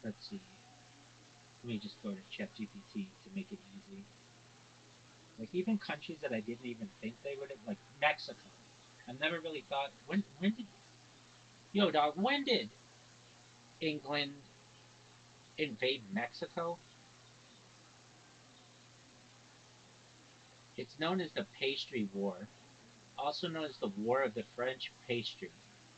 let's see. Let me just go to ChatGPT to make it easy. Like even countries that I didn't even think they would have, like Mexico. I never really thought when did yo dog when did England invade Mexico? It's known as the Pastry War, also known as the War of the French Pastry.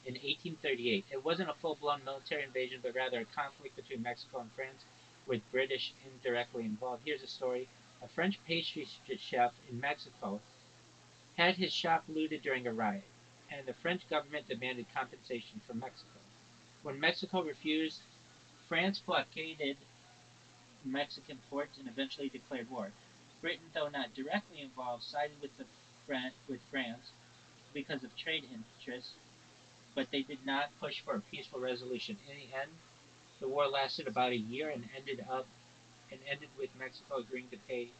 In 1838, it wasn't a full-blown military invasion, but rather a conflict between Mexico and France, with British indirectly involved. Here's a story: a French pastry chef in Mexico had his shop looted during a riot, and the French government demanded compensation from Mexico. When Mexico refused, France blockaded Mexican ports and eventually declared war. Britain, though not directly involved, sided with with France because of trade interests, but they did not push for a peaceful resolution. In the end, the war lasted about a year and ended with Mexico agreeing to pay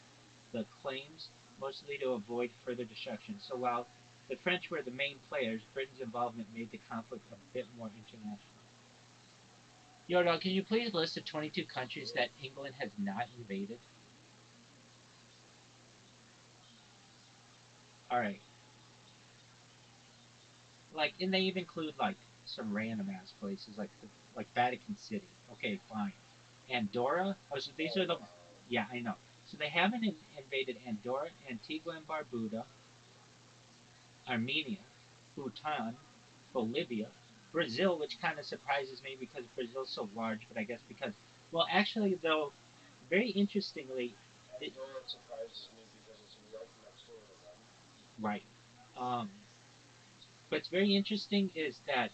the claims, mostly to avoid further destruction. So while the French were the main players, Britain's involvement made the conflict a bit more international. Yo, dog, can you please list the 22 countries that England has not invaded? All right. Like, and they even include like some random ass places like Vatican City. Okay, fine. Andorra. Oh, so these are the. Yeah, I know. So they haven't invaded Andorra, Antigua and Barbuda, Armenia, Bhutan, Bolivia, Brazil, which kind of surprises me because Brazil's so large, but I guess because, well, actually, though, very interestingly, Andorra surprises me because it's right next door to them. right. Um, what's very interesting is that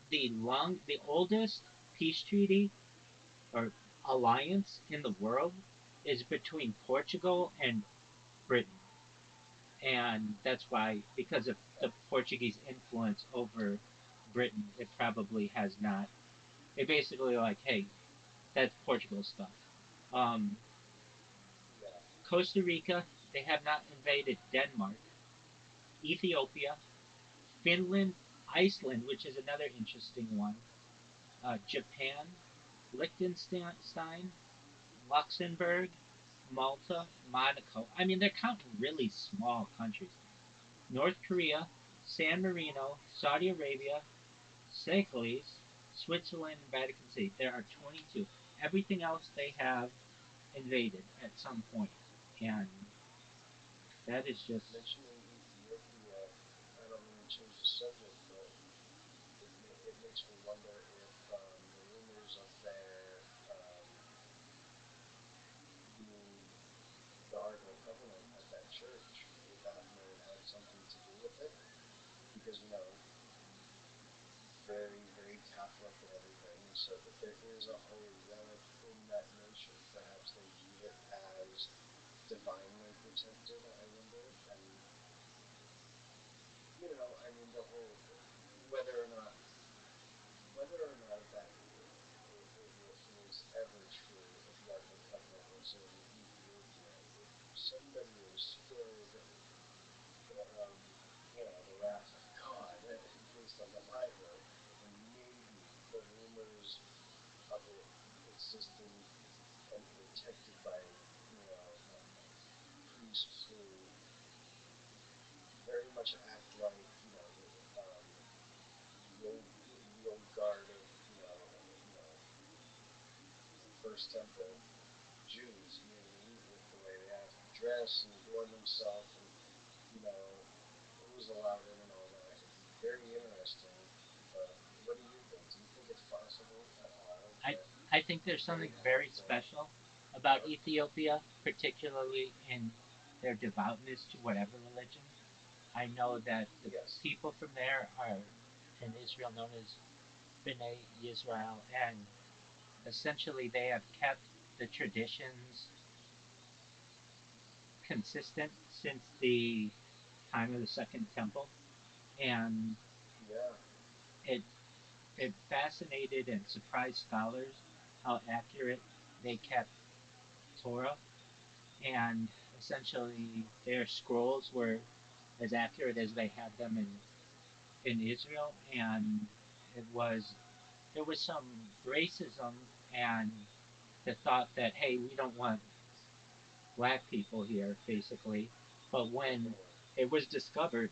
the oldest peace treaty or alliance in the world is between Portugal and Britain, and that's why because of the Portuguese influence over Britain, it probably has not. They basically like, hey, that's Portugal stuff. Um, Yeah. Costa Rica, they have not invaded Denmark, Ethiopia, Finland, Iceland, which is another interesting one, Japan, Liechtenstein, Luxembourg, Malta, Monaco. I mean, they're counting really small countries. North Korea, San Marino, Saudi Arabia, Seychelles, Switzerland, and Vatican City. There are 22. Everything else they have invaded at some point, and that is just Mentioning Ethiopia, I don't mean to change the subject, but it makes me wonder if the rumors of their being the Ark of the Covenant at that church, if that may have had something to do with it. Because, very Catholic and everything. So if there is a holy relic in that nation, perhaps they viewed it as divinely protected, I wonder. And, I mean, the whole, whether or not, that it was ever true that the Ark of the Covenant was in Ethiopia, if somebody instilled, um, the wrath of God based on the Bible, and maybe the rumors of it existing and protected by, priests who very much act like the old guard of First Temple Jews, with the way they have to dress and adorn themselves, and you know who's allowed in and all that. It'd be very interesting. But what do you think? Do you think it's possible at all I that I think there's they something have very special about uh, Ethiopia, particularly in their devoutness to whatever religion. I know that the yes, people from there are in Israel known as Bnei Yisrael, and essentially they have kept the traditions consistent since the time of the Second Temple, and yeah, it it fascinated and surprised scholars how accurate they kept Torah, and essentially their scrolls were as accurate as they had them in Israel, and it was there was some racism and the thought that hey, we don't want black people here, basically. But when definitely, it was discovered,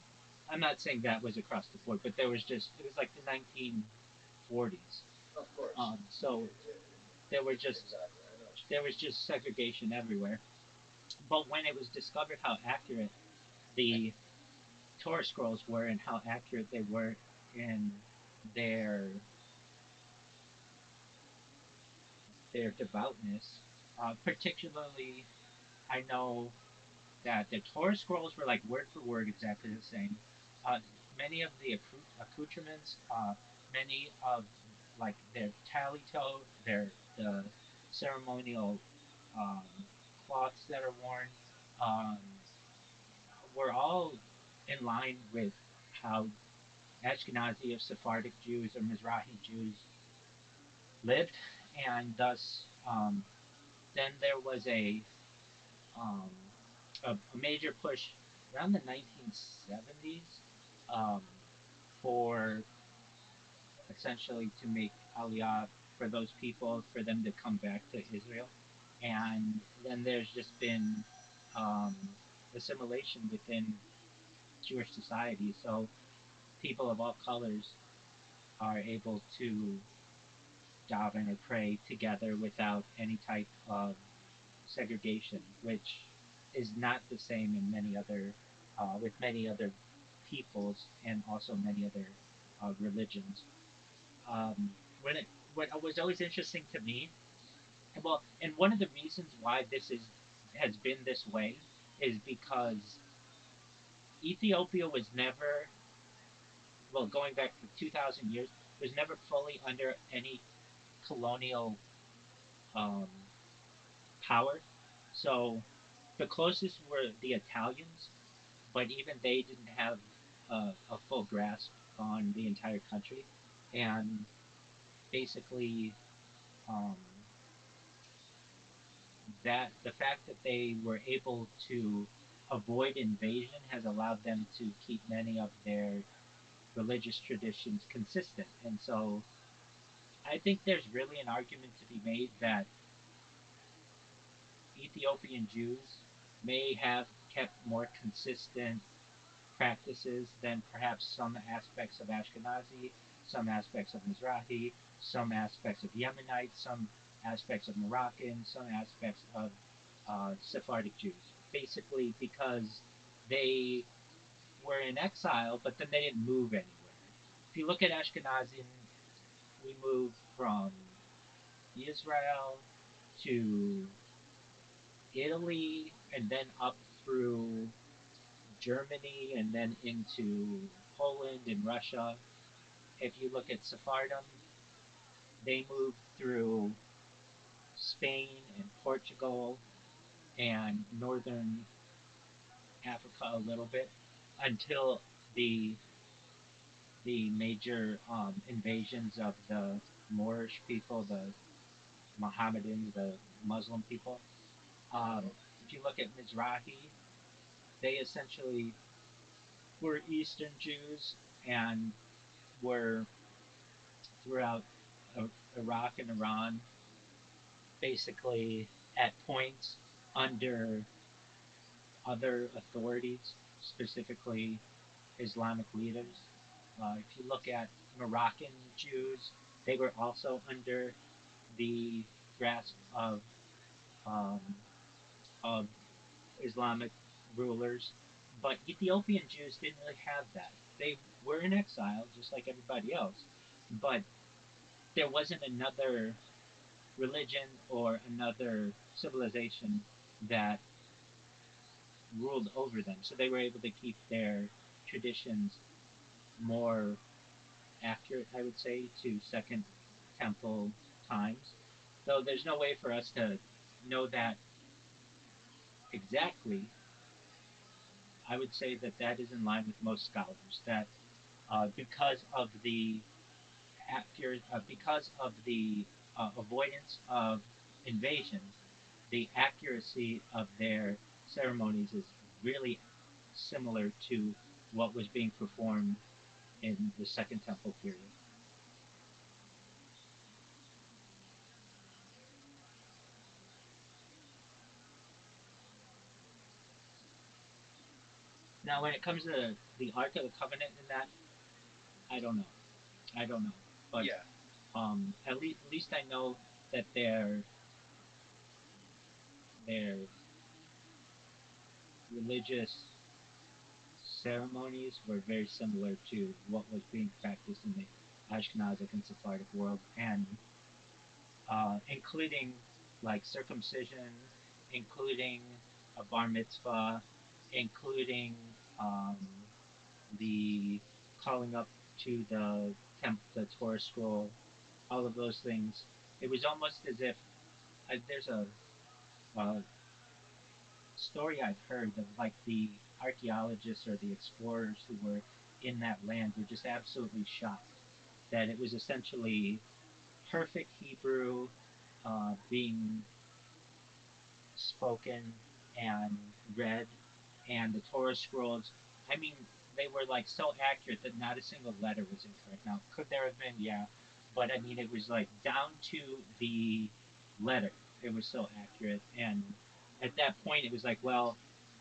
I'm not saying that was across the board, but there was just it was like the 1940s, of course, so there were just exactly. I know what you there mean. was just segregation everywhere. But when it was discovered how accurate the Torah scrolls were and how accurate they were in their their devoutness, particularly I know that the Torah scrolls were like word for word exactly the same. Uh, many of the accoutrements, many of like their talito, their the ceremonial um, cloths that are worn, um, were all in line with how Ashkenazi or Sephardic Jews or Mizrahi Jews lived, and thus then there was um, a major push around the 1970s um, for essentially to make Aliyah for those people, for them to come back to Israel. And then there's just been um, assimilation within Jewish society. So people of all colors are able to daven or pray together without any type of segregation, which is not the same in many other with many other peoples and also many other religions. Um, when it what was always interesting to me, well, and one of the reasons why this is has been this way is because Ethiopia was never well going back for 2,000 years was never fully under any colonial um, power. So the closest were the Italians, but even they didn't have a full grasp on the entire country. And basically, um, that the fact that they were able to avoid invasion has allowed them to keep many of their religious traditions consistent. And so I think there's really an argument to be made that Ethiopian Jews may have kept more consistent practices than perhaps some aspects of Ashkenazi, some aspects of Mizrahi, some aspects of Yemenite, some aspects of Moroccan, some aspects of Sephardic Jews. Basically, because they were in exile, but then they didn't move anywhere. If you look at Ashkenazim, we moved from Israel to Italy and then up through Germany and then into Poland and Russia. If you look at Sephardim, they moved through Spain and Portugal and northern Africa a little bit until the the major invasions of the Moorish people, the Mohammedans, the Muslim people. Um, Mm-hmm. if you look at Mizrahi, they essentially were Eastern Jews and were throughout Iraq and Iran, basically at points under other authorities, specifically. Islamic leaders. If you look at Moroccan Jews, they were also under the grasp um, of Islamic rulers. But Ethiopian Jews didn't really have that. They were in exile, just like everybody else, but there wasn't another religion or another civilization that ruled over them. So they were able to keep their traditions more accurate, I would say, to Second Temple times. Though there's no way for us to know that exactly, I would say that that is in line with most scholars. That because of the because of the avoidance of invasions, the accuracy of their ceremonies is really similar to what was being performed in the Second Temple period. Now, when it comes to the Ark of the Covenant and that, I don't know. I don't know. But Yeah. at least I know that their religious ceremonies were very similar to what was being practiced in the Ashkenazic and Sephardic world, and including like circumcision, including a bar mitzvah, including um, the calling up to the Torah scroll, all of those things. It was almost as if there's a story I've heard of like the archaeologists or the explorers who were in that land were just absolutely shocked that it was essentially perfect Hebrew being spoken and read, and the Torah scrolls. I mean, they were like so accurate that not a single letter was incorrect. Now, could there have been? Yeah, but I mean, it was like down to the letter. It was so accurate, and at that point, it was like, well,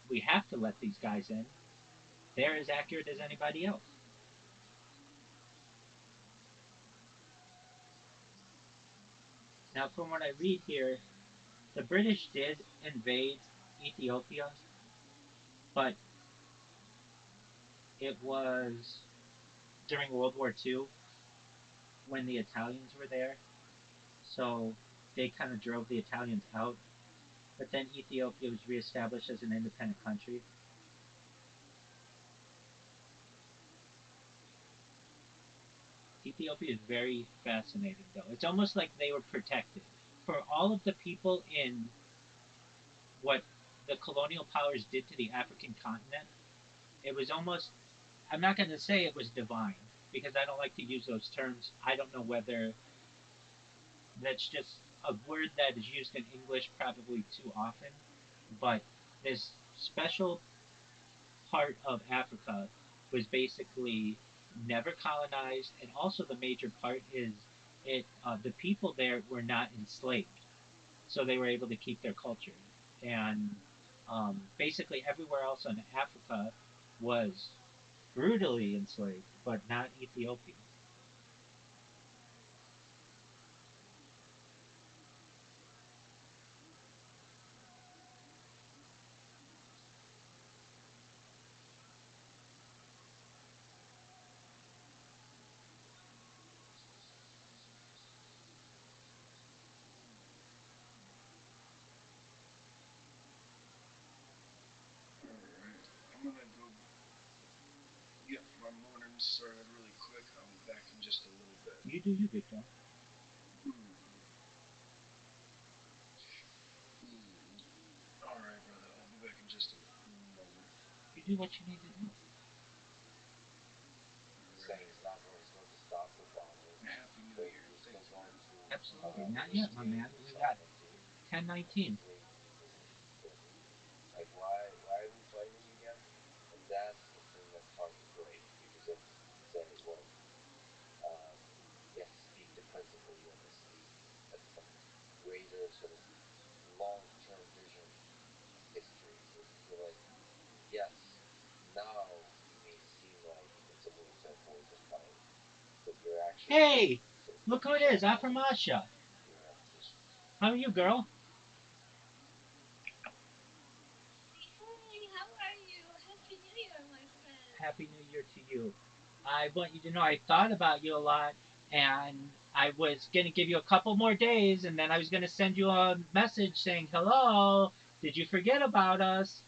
we have to let these guys in. They're as accurate as anybody else. Now, from what I read here, the British did invade Ethiopia, but it was during World War II when the Italians were there. So they kind of drove the Italians out. But then Ethiopia was reestablished as an independent country. Ethiopia is very fascinating, though. It's almost like they were protected. For all of the people in what the colonial powers did to the African continent, it was almost, I'm not going to say it was divine, because I don't like to use those terms. I don't know whether that's just a word that is used in English probably too often, but this special part of Africa was basically never colonized, and also the major part is it the people there were not enslaved, so they were able to keep their culture, and basically everywhere else in Africa was brutally enslaved, but not Ethiopia. All right. I'm gonna go get my morning started really quick. I'll be back in just a little bit. You do you, Victor. Hmm. All right, brother. I'll be back in just a moment. You do what you need to do. All Saying right. it's going to stop for bombing, Happy New but Year. you're Thank still you, going man. to Absolutely, not yet, my maintain man. your We got sovereignty and 10:19. create new positions for me. Like why are we fighting again? And that's the thing that's hard to break because you have to say, well, um, you have to speak the principle, you have to speak at some greater sort of long-term vision of history. So it's to feel like, yes, now it may seem you're actually Hey, sort of look who it is, channeling Aframasha. your repetition. How are you, girl? Hey, how are you? Happy New Year, my friend. Happy New Year to you. I want you to know I thought about you a lot, and I was going to give you a couple more days, and then I was going to send you a message saying, hello, did you forget about us?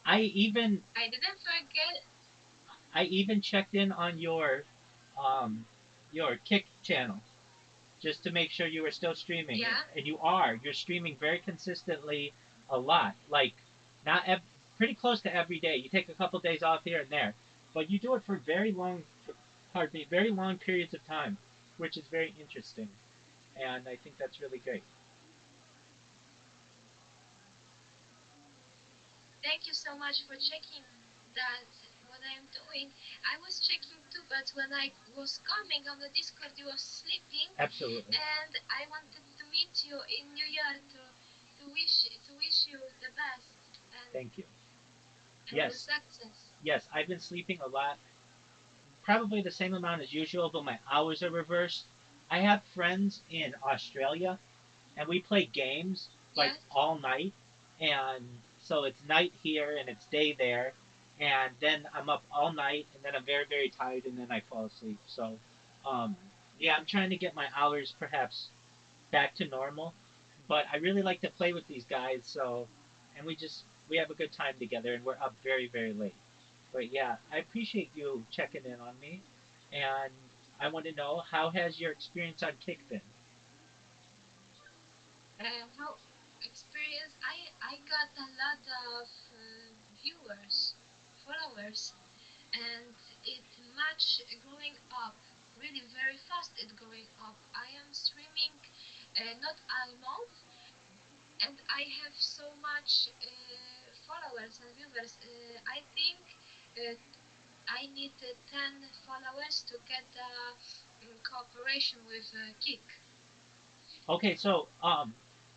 I even I didn't forget. I even checked in on um your Kick channel just to make sure you were still streaming, Yeah, and you are. You're streaming very consistently, a lot, like not ev- pretty close to every day. You take a couple days off here and there, but you do it for very long, pardon me, very long periods of time, which is very interesting, and I think that's really great. thank you so much for checking that what I am doing. I was checking too, but when I was coming on the Discord, you were sleeping, Absolutely. and I wanted to meet you in New Year to wish you the best Thank you. and the Yes, success. yes, I've been sleeping a lot, probably the same amount as usual, but my hours are reversed. I have friends in Australia, and we play games like Yes. all night, and so it's night here and it's day there, and then I'm up all night, and then I'm very very tired, and then I fall asleep. So, um, yeah, I'm trying to get my hours perhaps back to normal, but I really like to play with these guys. So, and we have a good time together, and we're up very very late. But yeah, I appreciate you checking in on me, and I want to know, how has your experience on Kick been? How experience? I got a lot of viewers, followers, and it much growing up really very fast. It growing up. I am streaming not a month, and I have so much followers and viewers. I think uh, I need 10 followers to get the cooperation with Kik. Okay, so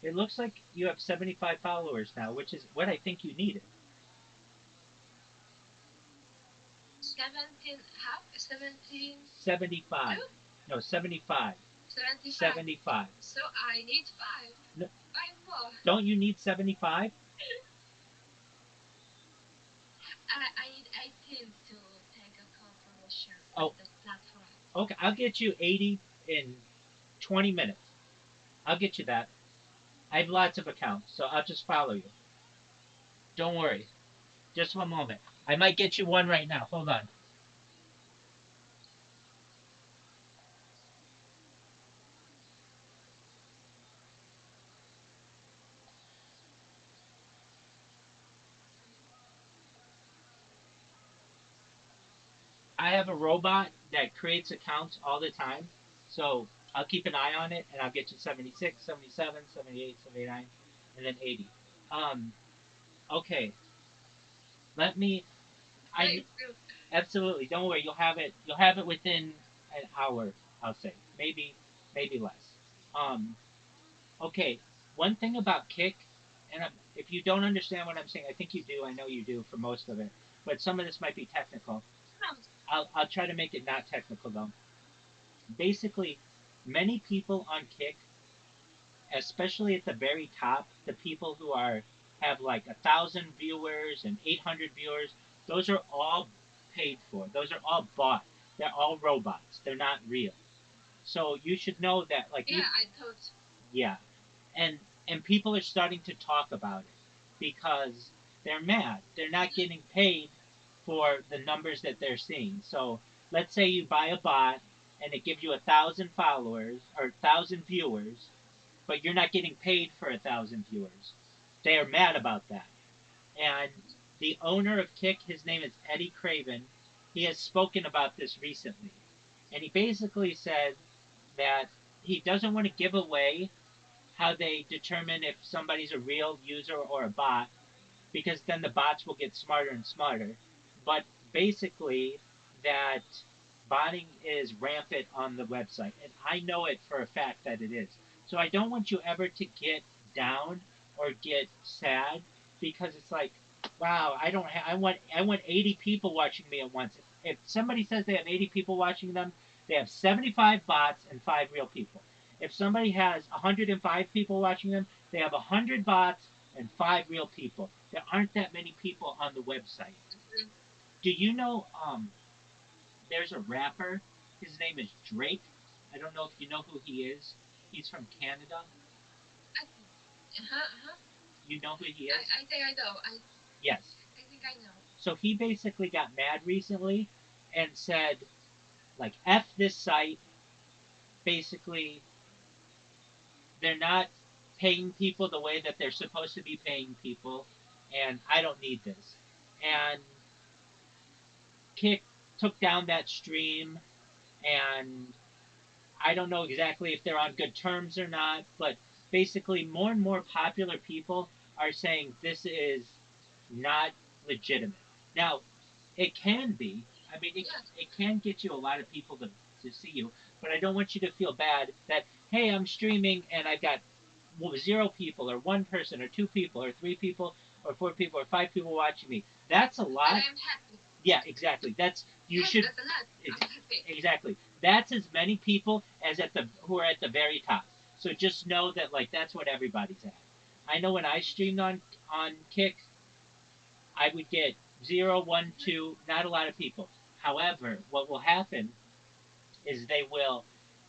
it looks like you have 75 followers now, which is what I think you needed. 17 half 17 75. two No, 75. 75. 75. So I need No, five more. don't you need 75? I need 18 to take a cooperation with Oh, the platform. okay. I'll get you 80 in 20 minutes. I'll get you that. I have lots of accounts, so I'll just follow you. Don't worry. Just one moment. I might get you one right now. Hold on. I have a robot that creates accounts all the time. So I'll keep an eye on it, and I'll get you 76, 77, 78, 79, and then 80. Um, okay. Let me. I Thank you. absolutely, don't worry. You'll have it. You'll have it within an hour. I'll say maybe less. Um, okay. One thing about Kick, and if you don't understand what I'm saying, I think you do. I know you do for most of it, but some of this might be technical. I'll try to make it not technical though. Basically, many people on Kick, especially at the very top, the people who are have like 1,000 viewers and 800 viewers, those are all paid for. Those are all bought. They're all robots. They're not real. So you should know that, like, Yeah, I thought. yeah, and people are starting to talk about it because they're mad. They're not getting paid for the numbers that they're seeing. So let's say you buy a bot and it gives you 1,000 followers or 1,000 viewers, but you're not getting paid for 1,000 viewers. They are mad about that. And the owner of Kick, his name is Eddie Craven, he has spoken about this recently. And he basically said that he doesn't want to give away how they determine if somebody's a real user or a bot, because then the bots will get smarter and smarter. But basically, that botting is rampant on the website, and I know it for a fact that it is. So I don't want you ever to get down or get sad, because it's like, Wow, I want 80 people watching me at once. If somebody says they have 80 people watching them, they have 75 bots and 5 real people. If somebody has 105 people watching them, they have 100 bots and 5 real people. There aren't that many people on the website. Mhm. Do you know there's a rapper, his name is Drake. I don't know if you know who he is. He's from Canada. I, uh-huh. You know who he is? I think I know. Yes. I think I know. So he basically got mad recently and said, like, F this site. Basically, they're not paying people the way that they're supposed to be paying people, and I don't need this. And Kick took down that stream, and I don't know exactly if they're on good terms or not, but basically, more and more popular people are saying this is not legitimate. Now, it can be. I mean, Yeah. it can get you a lot of people to see you, but I don't want you to feel bad that, hey, I'm streaming and I've got 0 people or 1 person or 2 people or 3 people or 4 people or 5 people watching me. That's a And lot. I'm happy. Yeah, exactly. That's you Yes, should that's a lot. ex- I'm happy. exactly. That's as many people as at the who are at the very top. So just know that like that's what everybody's at. I know when I streamed on Kick, I would get 0, 1, 2, not a lot of people. However, what will happen is they will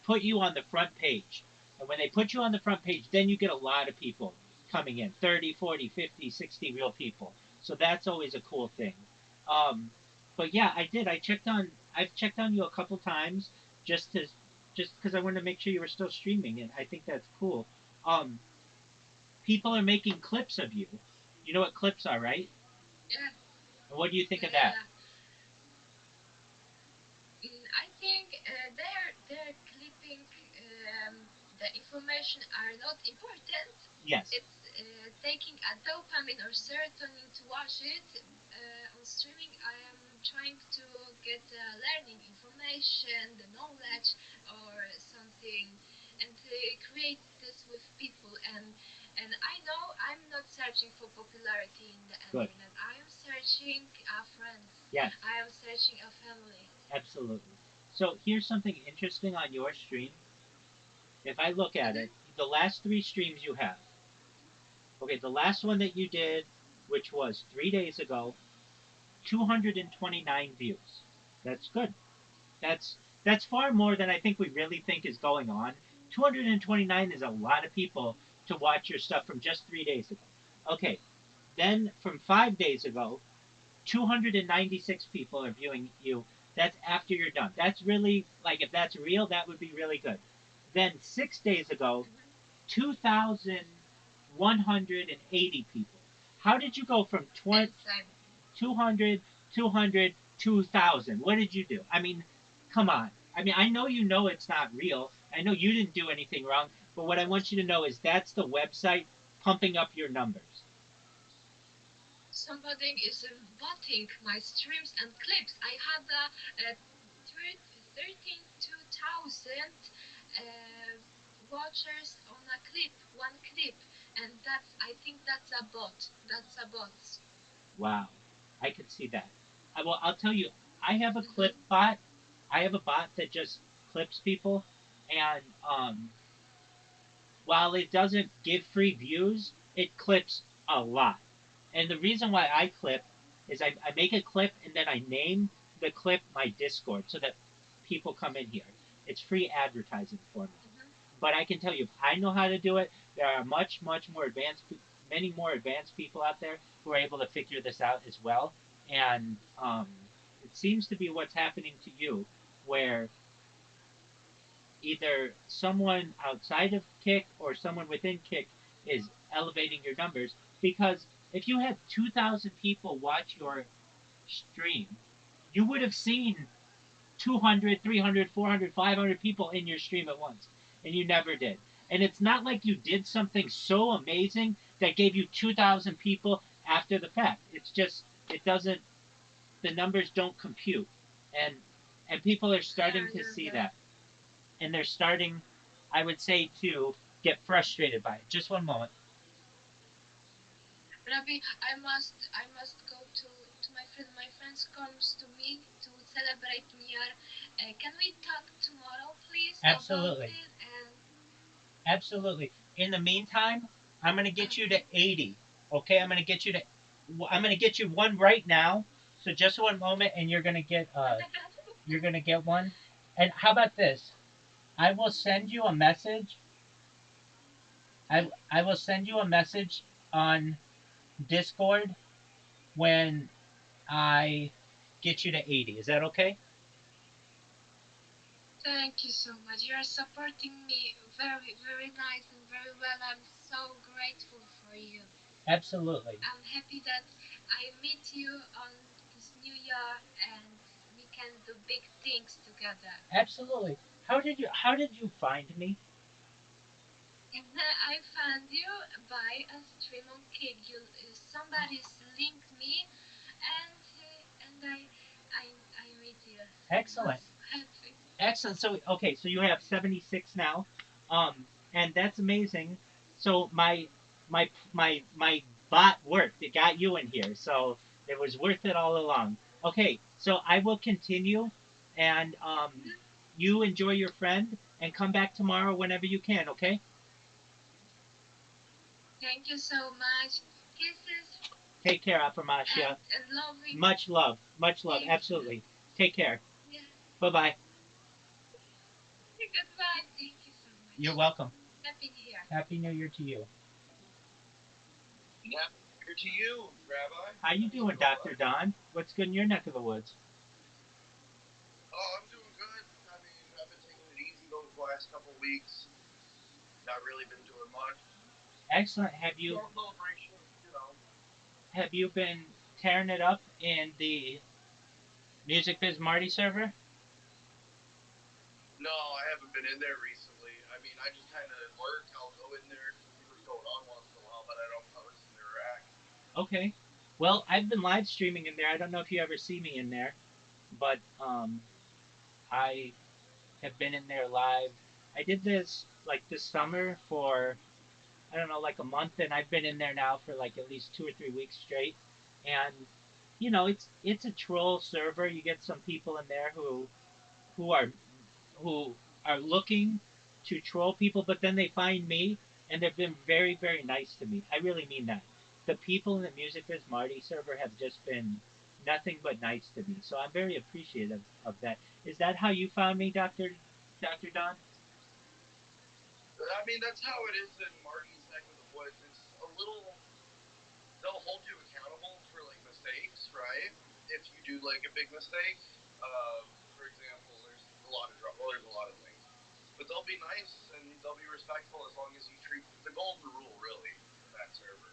put you on the front page. And when they put you on the front page, then you get a lot of people coming in 30, 40, 50, 60 real people. So that's always a cool thing. Um, but yeah, I did. I've checked on you a couple times just to, just because I wanted to make sure you were still streaming, and I think that's cool. Um, People are making clips of you. You know what clips are, right? Yeah, And what do you think yeah, of yeah, that? yeah. I think they're clipping the information are not important. Yes, It's taking a dopamine or serotonin to watch it. On streaming, I am trying to get learning information, the knowledge, or something, and create this with people. And I know I'm not searching for popularity in the good. internet. I am searching friends. Yes, I am searching a family. absolutely. So here's something interesting on your stream. If I look at Mhm. it, the last 3 streams you have, okay, the last one that you did, which was 3 days ago, 229 views. That's good. That's far more than I think we really think is going on. 229 is a lot of people to watch your stuff from just 3 days ago. Okay, then from 5 days ago, 296 people are viewing you. That's after you're done. That's really, like, if that's real, that would be really good. Then 6 days ago, Mhm. 2,180 people. How did you go from 20, Insane. 200, 200, 2,000? What did you do? I mean, come on. I mean, I know you know it's not real. I know you didn't do anything wrong. But what I want you to know is that's the website pumping up your numbers. Somebody is botting my streams and clips. I had 32,000 watchers on a clip, one clip, and that's I think that's a bot. That's a bot. Wow, I could see that. I'll tell you, I have a clip Hmm. bot. I have a bot that just clips people, and while it doesn't give free views, it clips a lot. And the reason why I clip is I make a clip and then I name the clip my Discord so that people come in here. It's free advertising for me. Hmm. But I can tell you, if I know how to do it, there are much more advanced, many more advanced people out there who are able to figure this out as well. And it seems to be what's happening to you, where either someone outside of Kick or someone within Kick is elevating your numbers. Because if you had 2,000 people watch your stream, you would have seen 200, 300, 400, 500 people in your stream at once, and you never did. And it's not like you did something so amazing that gave you 2,000 people after the fact. It's just, it doesn't, the numbers don't compute. And people are starting Yeah, to yeah, see yeah. that, and they're starting, I would say, to get frustrated by it. Just one moment. Rabbi, I must go to my friend. My friends comes to me to celebrate New Year. Can we talk tomorrow, please, about Absolutely. it? And Absolutely. In the meantime, I'm going to get you to okay. 80. Okay, I'm going to get you one right now. So just one moment and you're going to get one. And how about this? I will send you a message. I will send you a message on Discord when I get you to 80. Is that okay? Thank you so much. You are supporting me very, very nice and very well. I'm so grateful for you. Absolutely. I'm happy that I meet you on this new year and we can do big things together. Absolutely. How did you find me? I found you by a stream on Kid. Somebody's linked me, and I meet you. I'm Excellent. so happy. Excellent. So okay, so you have 76 now, and that's amazing. So my bot worked. It got you in here, so it was worth it all along. Okay, so I will continue, and you enjoy your friend, and come back tomorrow whenever you can. Okay. Thank you so much. Kisses Take care, Aframasha. and loving. Much love. Much love. Thank you. Absolutely. Take care. Yeah. Bye bye. Goodbye. Thank you so You're much. welcome. Happy New Year. Happy New Year to you. And happy New Year to you, Rabbi. How you How's it doing, going, Doctor bud? Don? What's good in your neck of the woods? Oh, I'm doing good. I mean, I've been taking it easy those last couple weeks. Not really been doing much. Excellent. Have you Small celebration, you know. have you been tearing it up in the Music Biz Marty server? No, I haven't been in there recently. I mean, I just kind of work. I'll go in there to see what's going on once in a while, but I don't post and interact. Okay. Well, I've been live streaming in there. I don't know if you ever see me in there, but I have been in there live. I did this like this summer for I don't know like a month, and I've been in there now for like at least 2 or 3 weeks straight. And it's a troll server. You get some people in there who are who are looking to troll people, but then they find me and they've been very, very nice to me. I really mean that. The people in the Music Biz Marty server have just been nothing but nice to me. So I'm very appreciative of that. Is that how you found me, Doctor Don? I mean, that's how it is in Marty's neck of the woods. It's a little. They'll hold you accountable for like mistakes, right? If you do like a big mistake, for example, there's a lot of well, there's a lot of things, but they'll be nice and they'll be respectful as long as you treat. The golden rule, really, in that server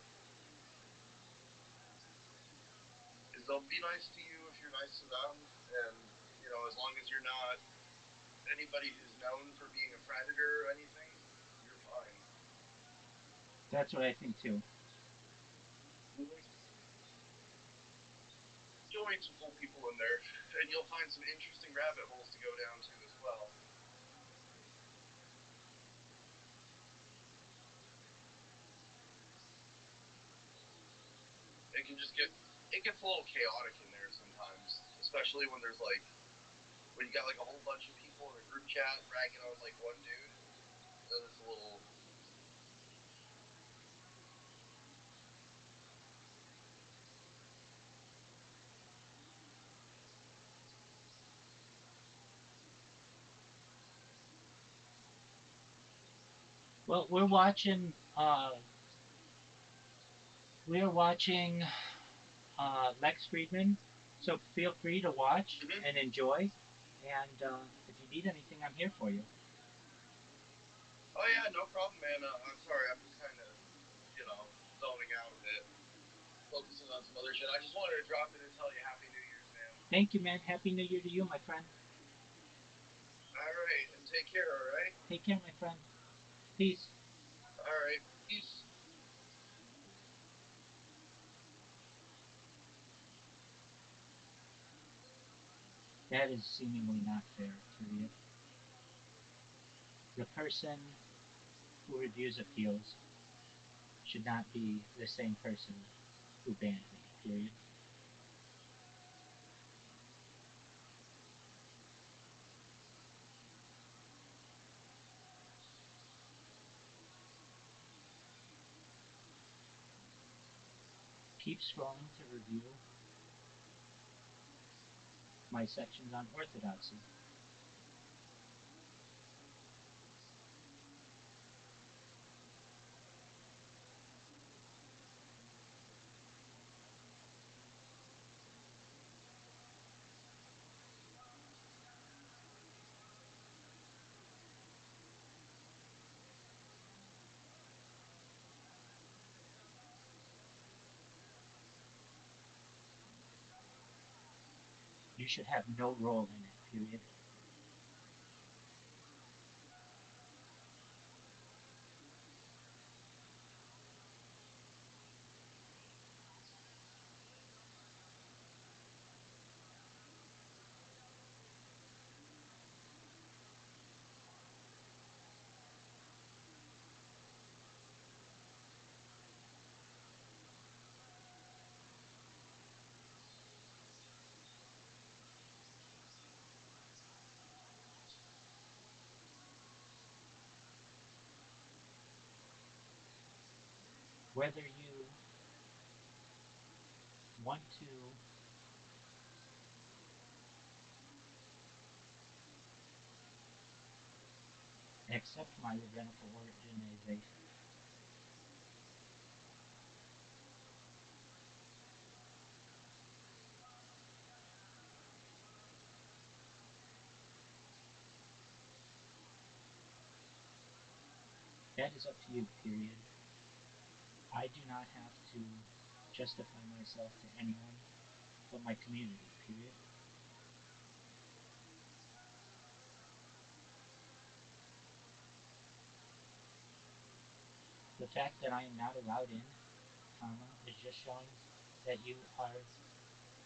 is they'll be nice to you if you're nice to them, and you know, as long as you're not anybody who's known for being a predator or anything, you're fine. That's what I think too. You'll meet some cool people in there, and you'll find some interesting rabbit holes to go down to as well. It can just get it gets a little chaotic in there sometimes, especially when there's like when you got like a whole bunch of people in a group chat ragging on like one dude. Then it's a little. Well, we're watching Lex Friedman, so feel free to watch Mm-hmm. and enjoy. And if you need anything, I'm here for you. Oh yeah, no problem, man. I'm sorry, I'm just kind of zoning out a bit, focusing on some other shit. I just wanted to drop in and tell you Happy New Year's, man. Thank you, man. Happy New Year to you, my friend. All right, and take care. All right. Take care, my friend. Peace. All right. Peace. That is seemingly not fair, Taria. The person who reviews appeals should not be the same person who banned me, period. Keep scrolling to review my sections on orthodoxy. You should have no role in it, period. Whether you want to accept my rabbinical organization, that is up to you, period. I do not have to justify myself to anyone but my community, period. The fact that I am not allowed in, comma, is just showing that you are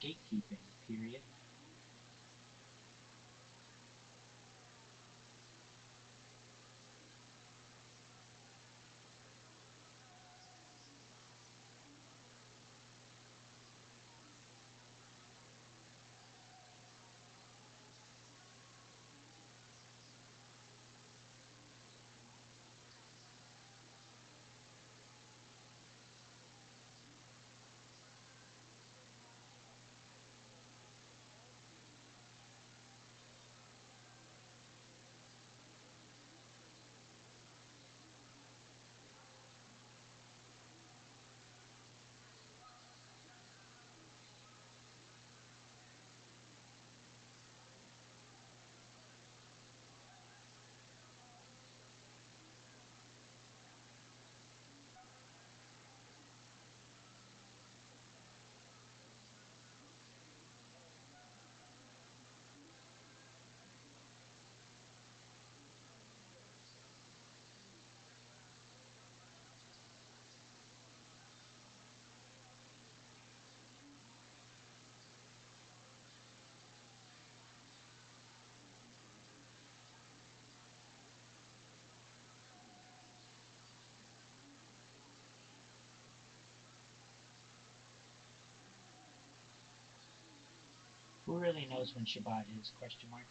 gatekeeping, period. Who really knows when Shabbat is? Question mark.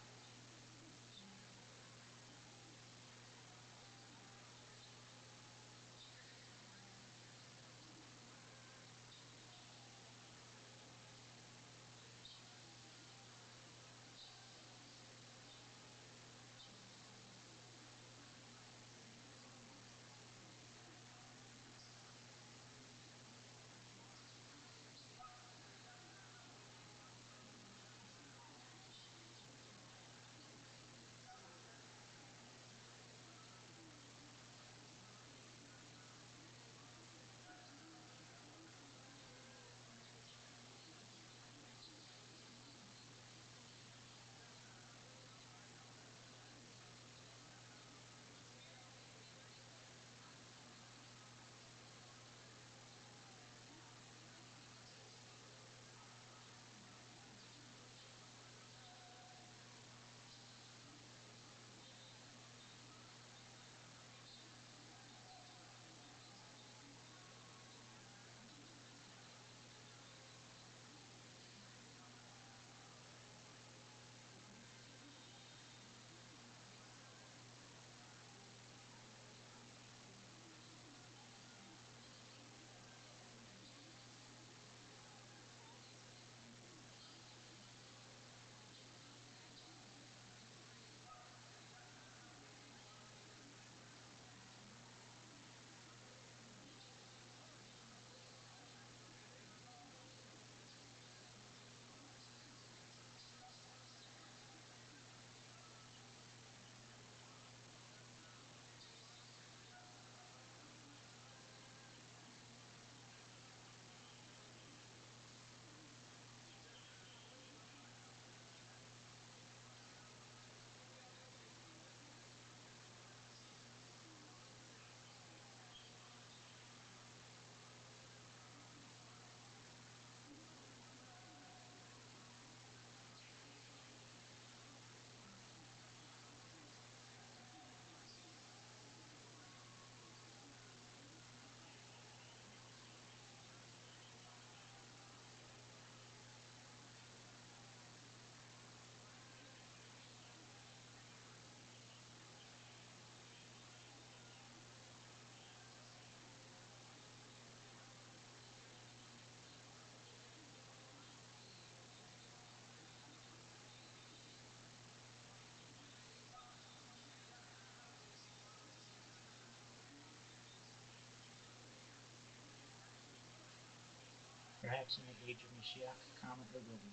perhaps in the age of Mashiach, comma, it will be.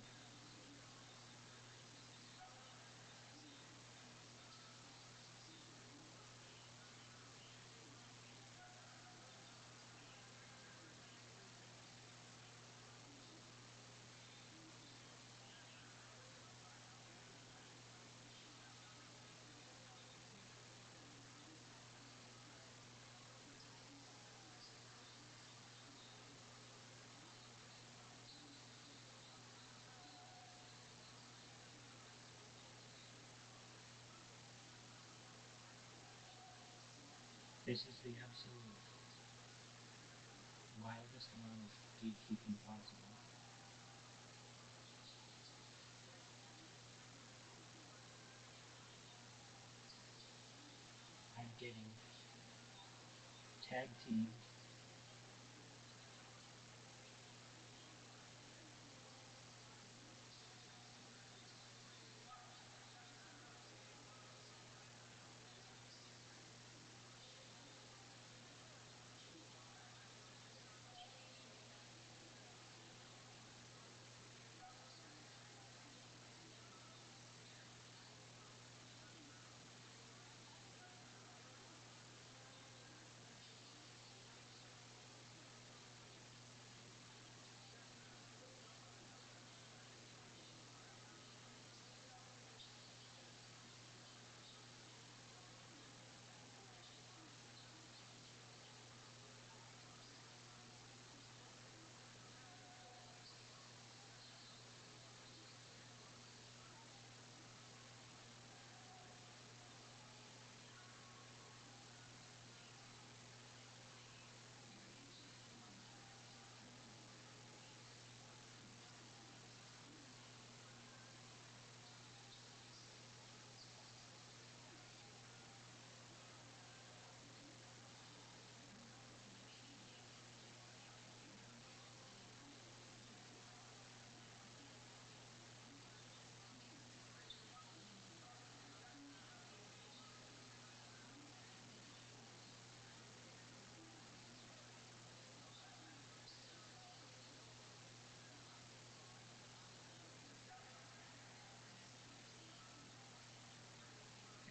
This is the absolute wildest amount of gatekeeping possible. I'm getting tag team.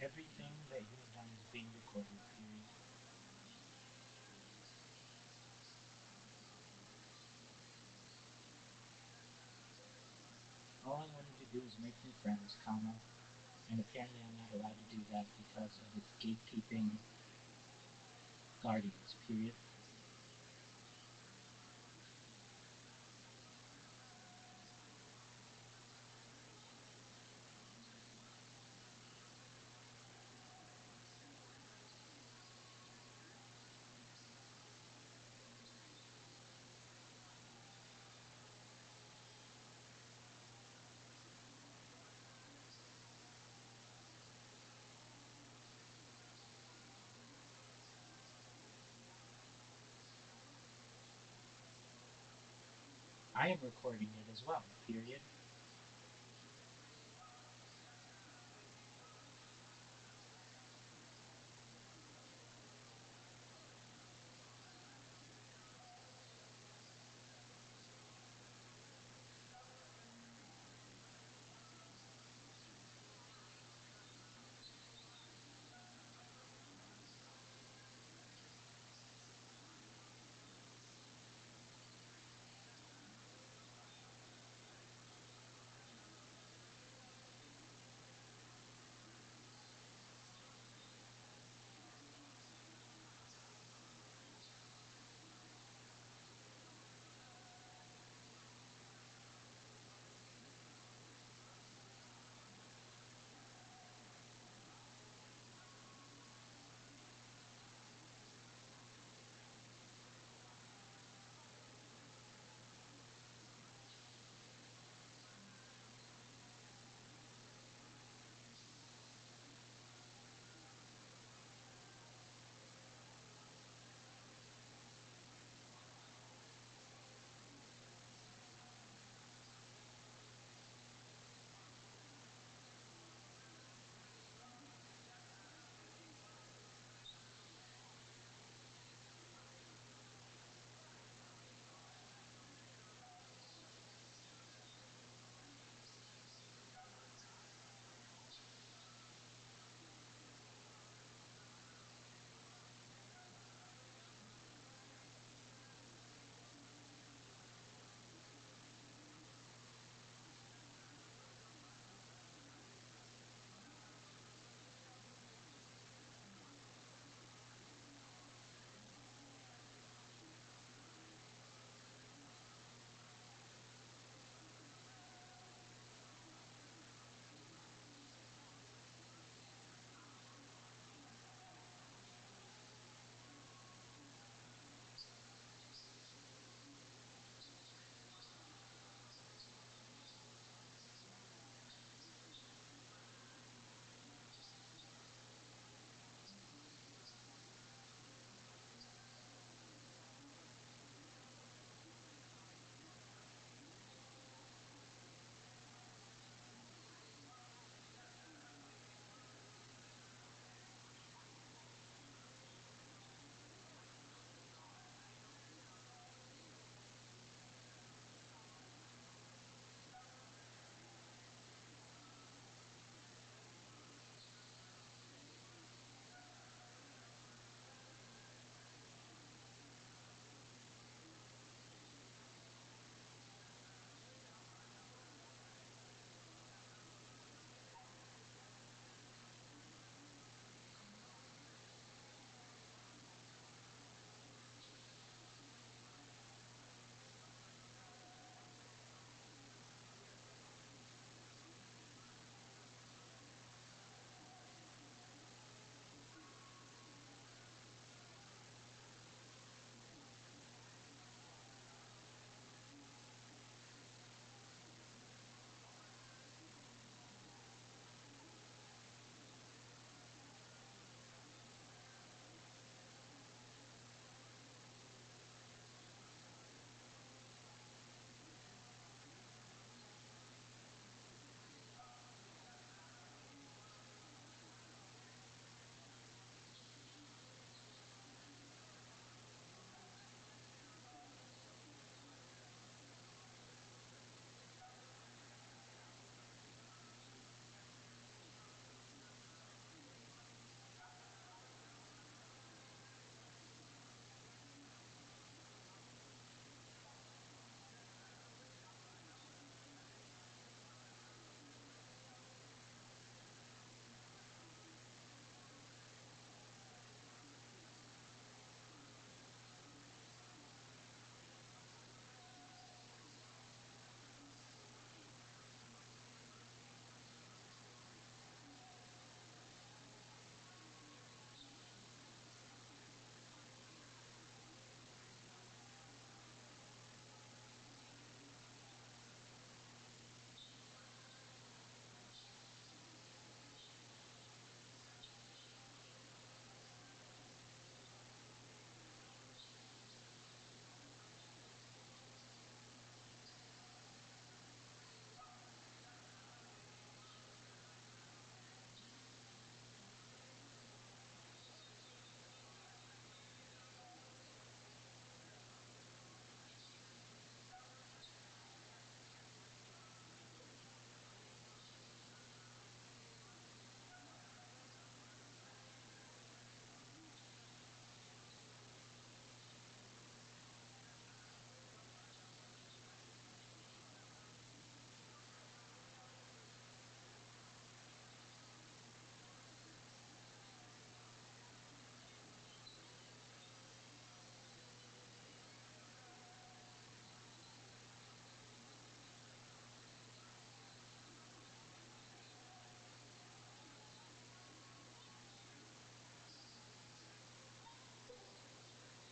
Everything that you have done is being recorded, period. All I wanted to do is make new friends, comma, and apparently I'm not allowed to do that because of its gatekeeping guardians, period. I am recording it as well, period.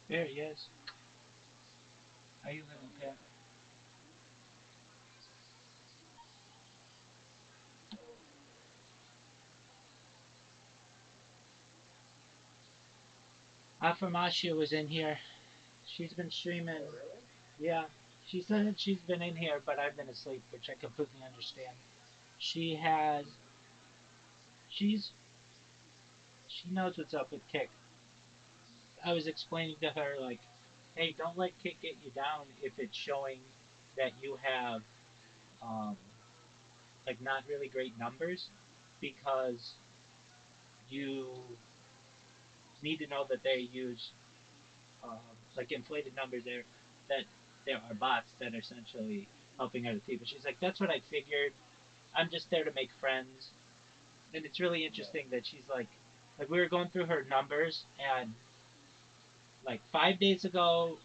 There he is. How you living, Pat? Afirmatia was in here. She's been streaming. Oh, really? Yeah, she said that she's been in here, but I've been asleep, which I completely understand. She has. She's. She knows what's up with Kick. I was explaining to her like, hey, don't let Kick get you down if it's showing that you have um, like not really great numbers, because you need to know that they use like inflated numbers there, that there are bots that are essentially helping other people. She's like, that's what I figured. I'm just there to make friends. And it's really Yeah. interesting that she's like we were going through her numbers, and like 5 days ago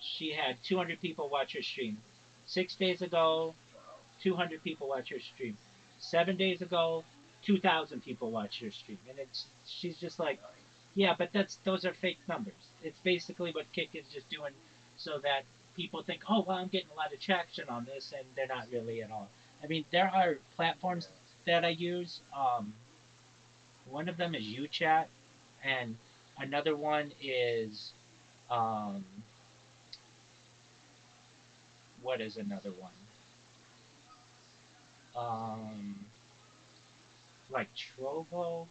she had 200 people watch her stream. 6 days ago, Wow. 200 people watch her stream. 7 days ago, 2,000 people watch her stream, and it's she's just like, Nice. yeah, but those are fake numbers. It's basically what Kick is just doing so that people think, oh, well, I'm getting a lot of traction on this, and they're not really at all. I mean, there are platforms Yeah. that I use. One of them is UChat, and another one is um, what is another one? Um, like Trovo.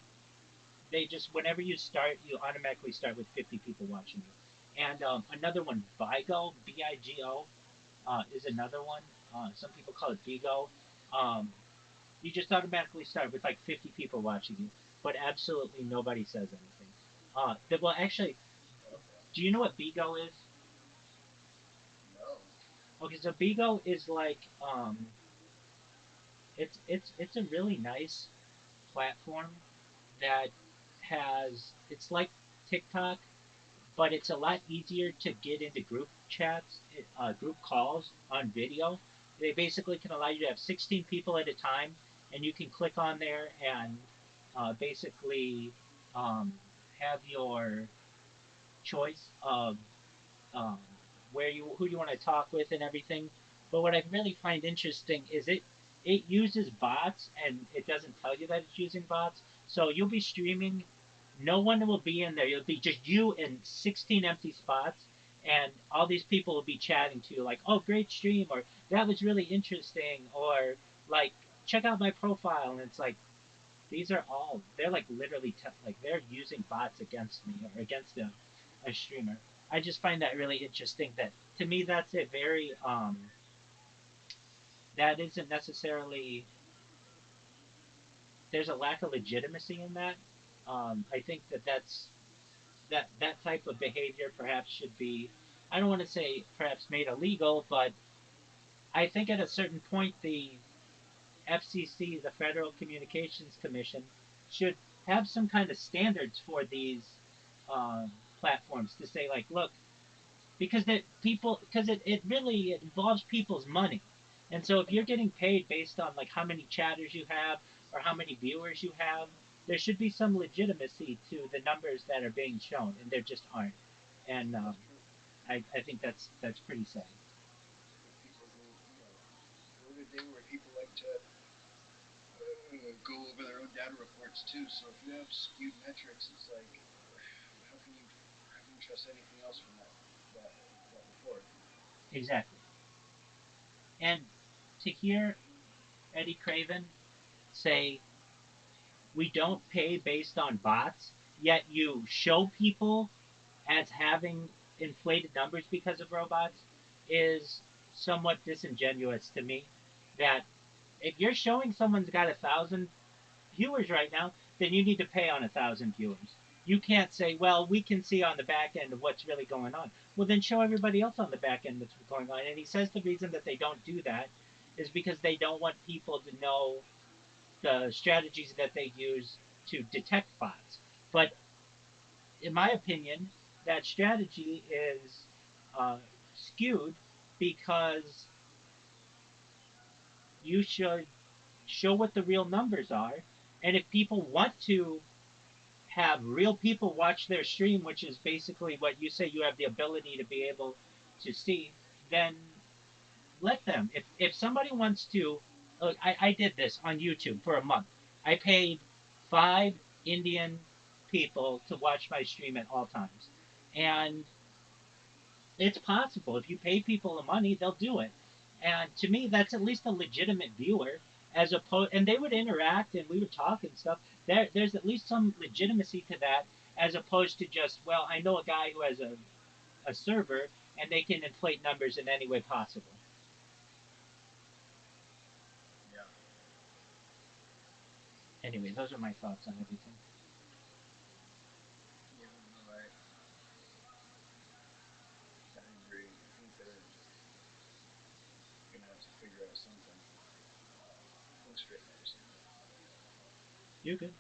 They just whenever you start, you automatically start with 50 people watching you. And another one, Vigo, Bigo, is another one. Some people call it Bigo. Um, you just automatically start with like 50 people watching you, but absolutely nobody says anything. Well, actually, Okay. do you know what Bigo is? No. Okay, so Bigo is like it's a really nice platform that has it's like TikTok, but it's a lot easier to get into group chats, group calls on video. They basically can allow you to have 16 people at a time, and you can click on there and basically um, have your choice of um, where you who you want to talk with and everything. But what I really find interesting is it uses bots, and it doesn't tell you that it's using bots. So you'll be streaming, no one will be in there. You'll be just you and 16 empty spots, and all these people will be chatting to you like, "Oh, great stream," or "That was really interesting," or like, "Check out my profile." And it's like these are all they're like literally like they're using bots against me or against a streamer. I just find that really interesting. That to me, that's a very that isn't necessarily there's a lack of legitimacy in that. I think that type of behavior perhaps should be I don't want to say perhaps made illegal, but I think at a certain point the FCC, the Federal Communications Commission, should have some kind of standards for these platforms to say like, look, because it really it involves people's money, and so if you're getting paid based on like how many chatters you have or how many viewers you have, there should be some legitimacy to the numbers that are being shown, and there just aren't. And That's true. I think that's pretty sad. Because people who, we're in a day where people like to go over their own data reports too. So if you have skewed metrics, it's like, how can you how can you trust anything else from that that report? Exactly. And to hear Eddie Craven say we don't pay based on bots, yet you show people as having inflated numbers because of robots is somewhat disingenuous to me. That if you're showing someone's got 1,000 viewers right now, then you need to pay on 1,000 viewers. You can't say, well, we can see on the back end of what's really going on. Well, then show everybody else on the back end what's going on. And he says the reason that they don't do that is because they don't want people to know the strategies that they use to detect bots. But in my opinion, that strategy is uh, skewed because you should show what the real numbers are. And if people want to have real people watch their stream, which is basically what you say you have the ability to be able to see, then let them. If somebody wants to, look, I did this on YouTube for a month. I paid 5 Indian people to watch my stream at all times, and it's possible. If you pay people the money, they'll do it. And to me, that's at least a legitimate viewer, as opposed, and they would interact and we would talk and stuff. There's at least some legitimacy to that, as opposed to just, well, I know a guy who has a server and they can inflate numbers in any way possible. Yeah. Anyway, those are my thoughts on everything. Yeah. No, I agree. I think they're gonna have to figure out something. Let me straighten up a second. You're good.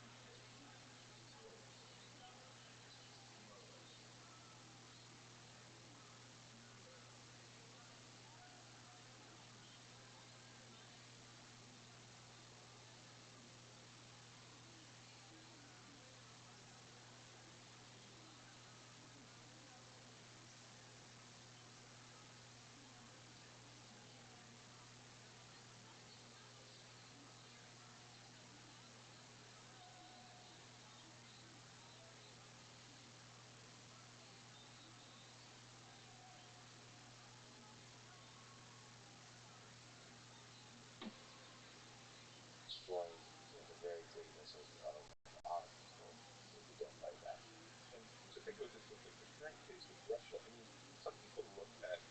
Destroying, the very greatness of our people if we don't fight back. And to think of it this way, like the current case with Russia, I mean, some people look at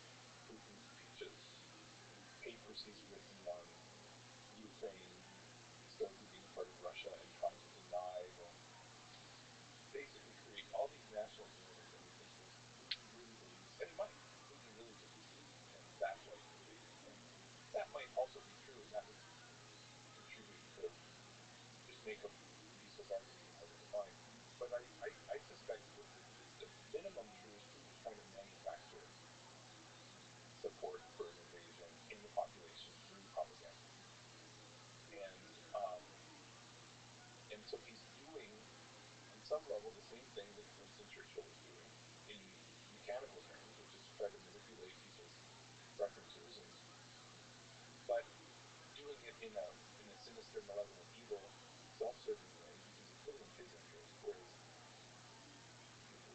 Putin's speeches and papers he's written on Ukraine historically being a part of Russia and trying to deny the basically create all these national narratives that we think, well, Putin really believes, and he might, Putin really believes it, and that's why he's invading. And that might also be true, and that would contribute to just make a useless argument harder to find. But I suspect that the minimum true is Putin's trying to manufacture support for an invasion in the population through propaganda. And and so he's doing on some level the same thing that Winston Churchill was doing in mechanical terms, which is to try to manipulate people's preferences, and but doing it in a sinister, malevolent, evil, self-serving way because it's really in his interest. Whereas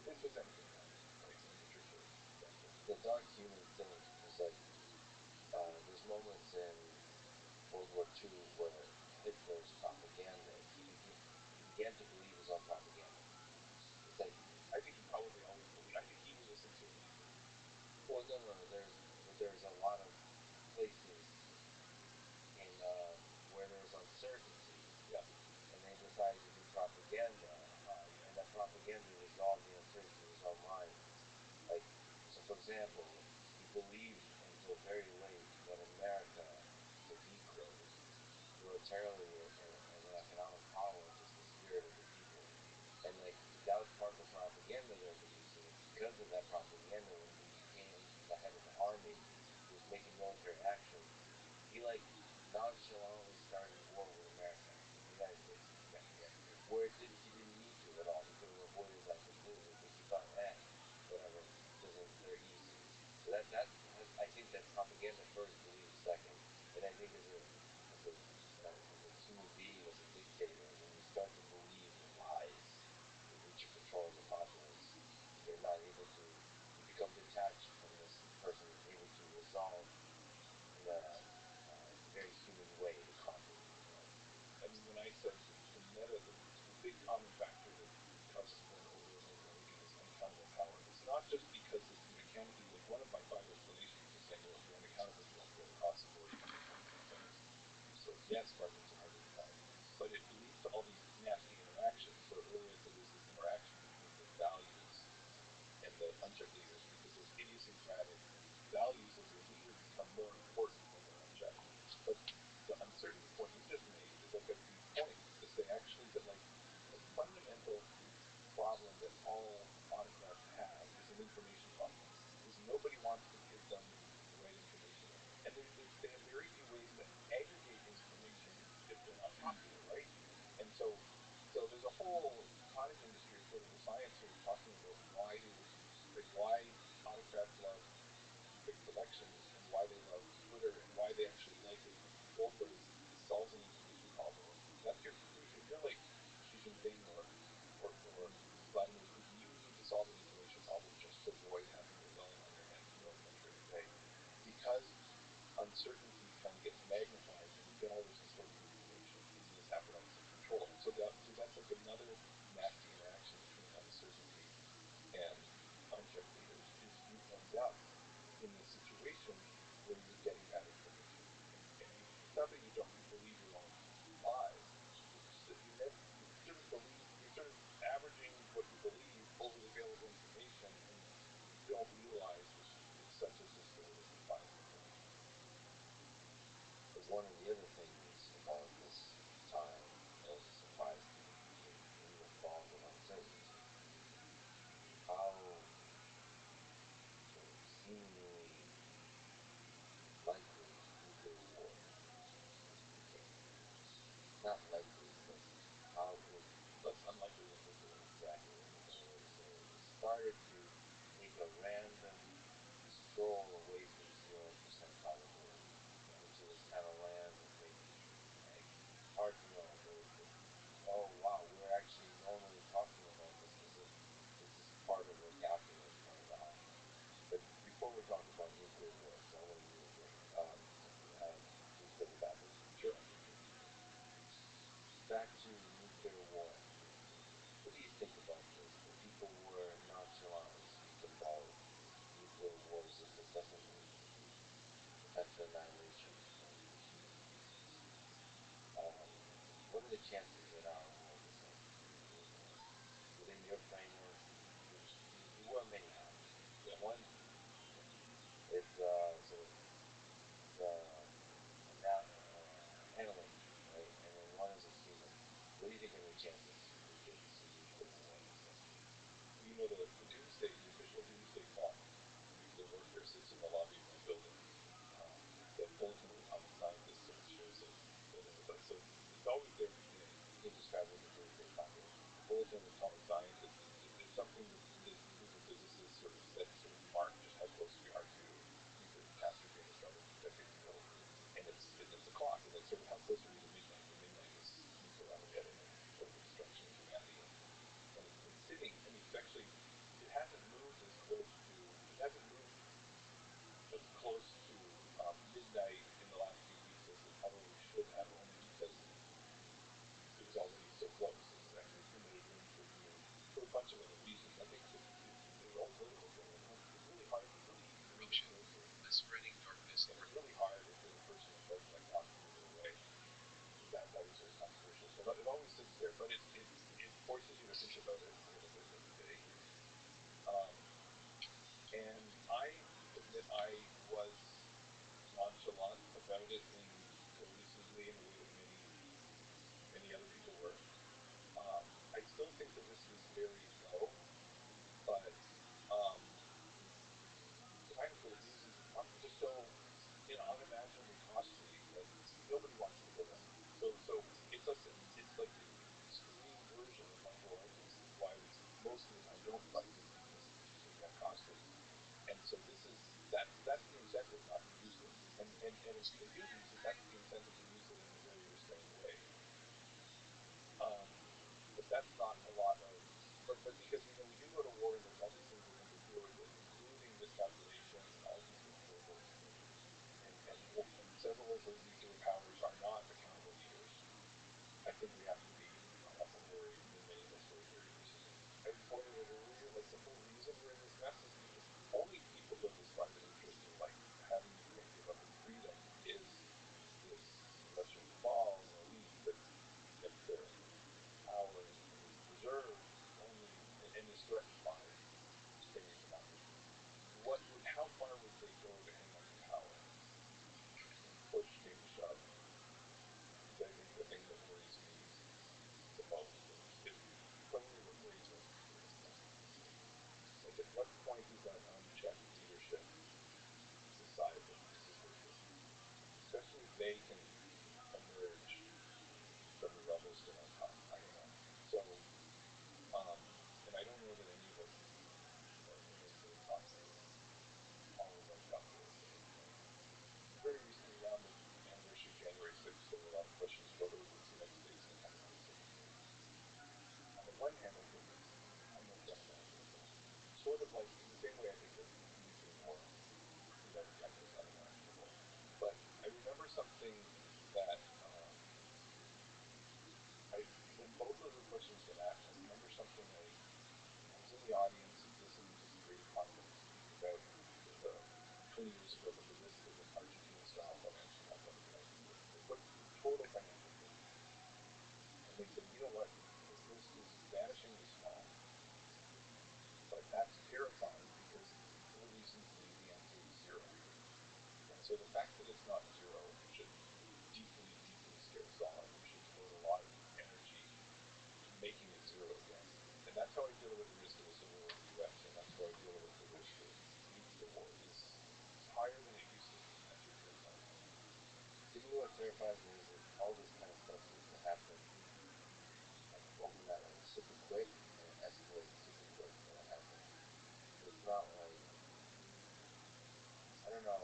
this was anything but, right? Under Churchill's example. The dark human thing is like there's moments in World War II where Hitler's propaganda he began to believe his own propaganda. It's like I think he probably always believed. I think he was a sincere believer. well no there's a lot of places in where there was uncertainty Yeah. and they decided to do propaganda and that propaganda resolved the uncertainty in his own mind. Like, so for example, he believed until very late that America, the Negroes, militarily as an economic power was the spirit of the people. And like that was part of the propaganda that he used. And because of that propaganda, when he became the head of the army, he was making military actions. He like nonchalantly started war with America, with the United States. Yeah. Where he didn't need to at all. He could have avoided that completely because he thought, whatever, because they're easy. So I think that propaganda first, believe second, and I think as a human being, as a dictator, when you start to believe the lies with which you're controlling the populace, you're not able to. You become detached from this person who's able to resolve in a very human way the conflict in the world. I mean, when I said the meta, the big common factor that causes going over and over and over again is unaccountable power. And it's not just because it's mechanically like one of my 5 explanations was saying, well, if you're unaccountable, you won't be able to cross the border and become independent. So yes, governments are harder to fight, but it leads to all these nasty interactions where earlier I said there's this interaction between the values and the unchecked leaders because those idiosyncratic values of your leader become more important when they're unchecked. But the uncertainty point you just made is like a deep point to say actually that like the fundamental problem that all autocrats have is an information problem because nobody wants to give them the right information, and they have very few ways to aggregate information if they're not popular, right? And so there's a whole cottage industry up in a situation where you're getting that information. And it's not that you don't believe your own lies. It's just that you sort of believe, you're sort of averaging what you believe over the available information, and you don't realize that it's such a distorted and biased information. But one of the other things about this time that always surprised me in the fog of uncertainty, how sort of seemingly likely nuclear war became. Not likely, but how it Less unlikely than nuclear. exactly, that's a better way to say it. It started to take a random stroll away from 0% probability into this kind of land of maybe, it's hard to know, but oh wow, we're actually normally talking about this. This is part of the calculus, part of the outcome. But before we talk about nuclear war, because I want to use it, can you still be back with me? Sure, I'm with you. Back to nuclear war. What do you think about this? That people were nonchalant and speak about nuclear war as if it doesn't lead to potential annihilation of human species. Um, what are the chances that our world is heading to nuclear war? Within your framework, you wear many hats. Yeah. One is sort of analyst, right? And then one is a human. What do you think are the chances we could see nuclear war in this century? Well, you know, the doomsday, the official doomsday clock for nuclear warfare sits in the lobby of my building. The Bulletin of Atomic Scientists sort of shows it. So it's always there at the beginning. Can you describe what the doomsday clock is? The Bulletin of Atomic Scientists, it's something that a group of physicists sort of set to sort of mark just how close we are to nuclear catastrophe in the trouble decades ago. And it's a clock, and it's sort of how close are we to midnight. And midnight is nuclear Armageddon and total destruction of humanity. And it's been sitting. I mean, it's actually, it hasn't moved as close to, it hasn't moved as close to midnight in the last few weeks as it probably should have, only because it was already so close. It's actually made room for being, for a bunch of other reasons. I think there's all political things. I mean, it's really hard. It's really easy to move it closer. The spreading darkness. And it's really hard if you're the person in charge of that clock to move it away. That was very controversial. So it always sits there, but it forces you to think about it a little bit every day. Um, and I admit I was nonchalant about it cohesively in a way that many other people were. I still think the risk is very low, but um, kind of for the reasons we've talked about, just so unimaginably costly that nobody wants to go there. So it's like the extreme version of my whole argument of why we most of the time don't fight is because it's just so damn costly. And so that's the incentive not to use it. And if they do use it, that's the incentive to use it in a very restrained way. Um, but that's not a lot of. But because we do go to war and there's all these things that interfere with it, including miscalculation and all these variables, and several of the nuclear powers are not accountable leaders. I think we have to be very, many of us very recently. As you pointed out earlier, like the whole reason we're in this mess is because only people who have this private interest in like having Ukraine give up its freedom is this Russian cabal and elite that gets their power and is preserved only and is threatened by Ukrainian democracy. How far would they go to hang on to power? When push came to shove, is I think the thing that worries me the most. It plainly what worries most people in this country. Like at what point is that unchecked leadership decide that this is worth it? Especially if they can emerge from the rubble still on top. I don't know. So, and I don't know that any of us are willing to talk through all of our calculus at this point. Very recently, around the anniversary of January 6th, there were a lot of questions about, oh, is the United States going to have a nuclear nuclear war? On the one hand, I think it's almost unimaginable. Sort of like in the same way I think there could be nuclear war without almost unimaginable. But I remember something that when both of the questions got asked, I remember something I was in the audience listening to the great economist speak about the 20 years ago that the risk of an Argentine-style financial meltdown was likely great. They put total financial failure, and they said, you know what, this risk is vanishingly small, but that's terrifying because for reasons A, the answer is zero. And so the fact that it's not zero should deeply, deeply scare us all, and we should devote a lot of energy to making it zero again. And that's how I deal with the risk of a civil war in the U.S., and that's how I deal with the risk of nuclear war. Is higher than it used to be, and that should terrify us all. To me, what terrifies me is that all this kind of stuff seems to happen like overnight, like super quick, and it escalates super quick when it happens. It's not like I don't know.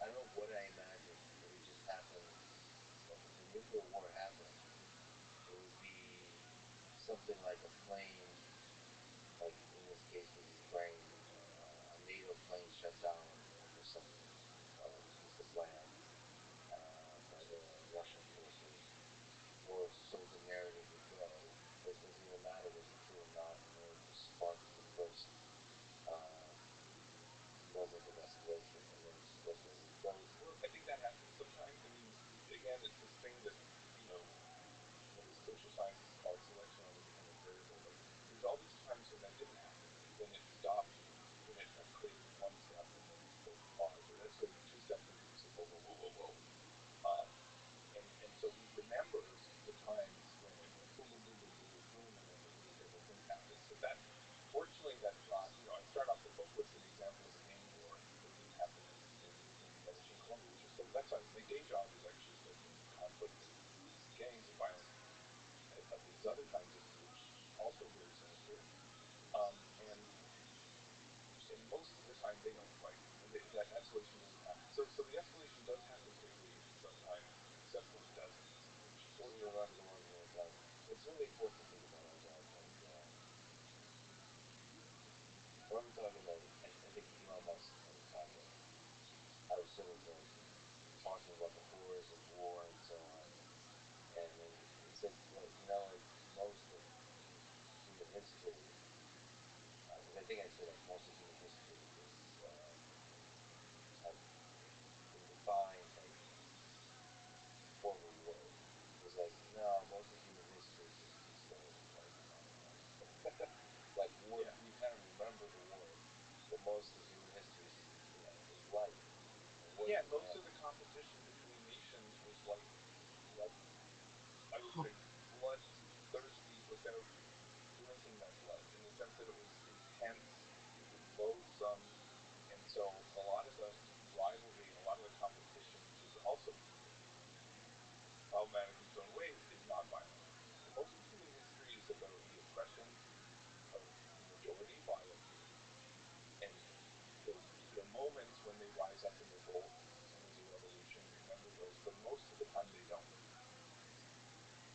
I don't know what I imagine. It would just happen. Like if a nuclear war happened, it would be something like a plane, like in this case with Ukraine, a NATO plane shut down over some piece of land by the Russian forces, or so the narrative would go. But it doesn't even matter whether it's true or not, and then it just sparks the first uh, moment of escalation, and then it just goes from there. So, well, I think that happens sometimes. I mean, again, it's this thing that what the social scientists call selection on independent variable. Like, there's all these times when that didn't happen, and then it stopped when it escalated one step, and then there was a pause, or it escalated two steps, and people said, whoa, whoa, whoa, whoa, whoa. Um, and so we remember the times when it went boom, boom, boom, boom, boom, boom, boom, and then the really terrible things happened. But that, fortunately, that's not. I start off the book with an example of a gang war that didn't happen in Medellin, Colombia, which is that's why my day job is actually studying conflict and gangs and violence of these other kinds, which also very sinister. And most of the time they don't quite that escalation doesn't happen. So the escalation does happen quickly sometimes, except when it doesn't, which is what do you terrible. remember the ones when it's like? It's really important to think about all that. Like, I remember talking to, I think Elon Musk on the topic. I was sort of like talking about the horrors of war and so on, and then he said, well, like most of human history, because I think I said like most of human history is like been defined by these horrible wars. He's like, no, most of human history is just peaceful, like like war. Yeah, We kind of remember the wars, but most of human history is is life. And wars yeah. don't Most of happen. the competition between nations was like I would say bloodthirsty without drinking that blood, in the sense that it was intense, it was loathsome, and so a lot of the rivalry and a lot of the competition, which is also problematic in its own ways, is nonviolent. So most of human history is about the oppression of the majority by a few, and the moments when they rise up in revolt and there's a revolution, remember those, but most of the time they don't.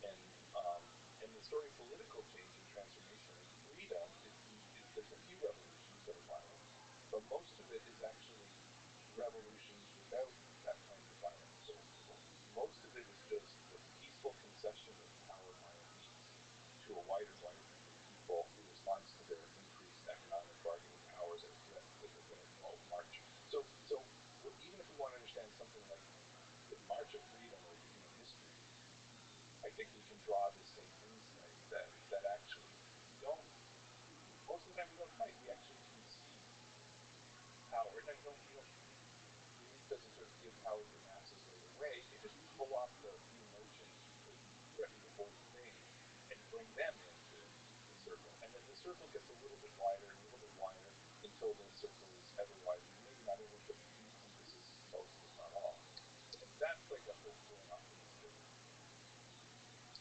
And the story of political change and transformation and freedom is there's a few revolutions that are violent, but most of it is actually revolutions without that kind of violence. So most of it is just the peaceful concession of power by elites to a wider and wider group of people in response to their increased economic bargaining powers and threats that are going to march. So even if we want to understand something like the March of Freedom or human history, I think we can draw the same insight that actually we don't. Most of the time we don't. We actually didn't see power. No, you don't. The elite doesn't sort of give power to the masses right away. They just pull off the few merchants who could threaten to hold things and bring them into the circle, and then the circle gets a little bit wider and a little bit wider until the circle is ever widening. Maybe not ever, but we think this is most, if not all. And that's like a hopeful and optimistic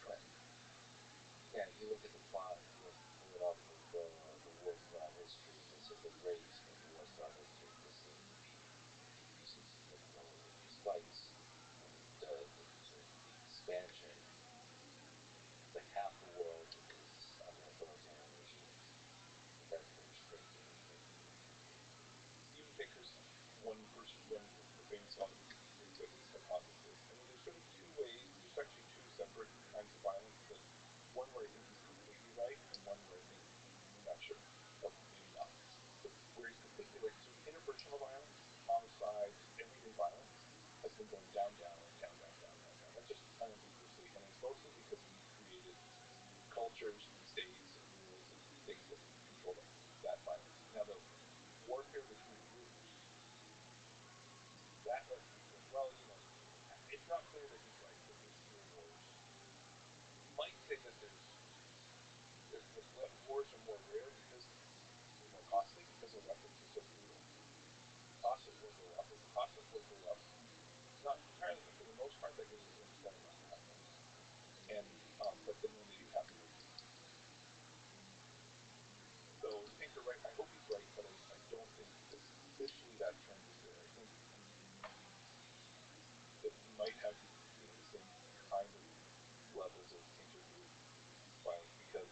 trend. Yeah, if you look at the plot, pull it up of the Warsaw history, and this is the rate of Warsaw history just seems to be decreasing significantly, despite the expansion. It's like half the world is under authoritarian regimes. That's pretty strange when you think of it. Steven Pinker's one famous one makes this hypothesis. I mean, there's sort of two ways. There's actually two separate kinds of violence. That one where I think he's completely right, and one where I think I'm not sure, but maybe not. So where he's completely right, sort of interpersonal violence, homicide, been going down, down, down, down, down, down, down. Not just unambiguously, and it's mostly because we've created cultures and states and rules and things that control that violence. Now, the warfare between groups, that lets me think, well, it's not clear that he's right that we fear wars. You might say that wars are more rare because they're more costly because the weapons are so brutal. The cost of war go up. As the cost of war go up, not entirely, but for the most part, that gives us an incentive not to have them. And but then when they do happen, they're brutal. So you think you're right. I hope he's right, but I don't think officially that trend is there. I think that we might have the same kind of levels of intergroup violence because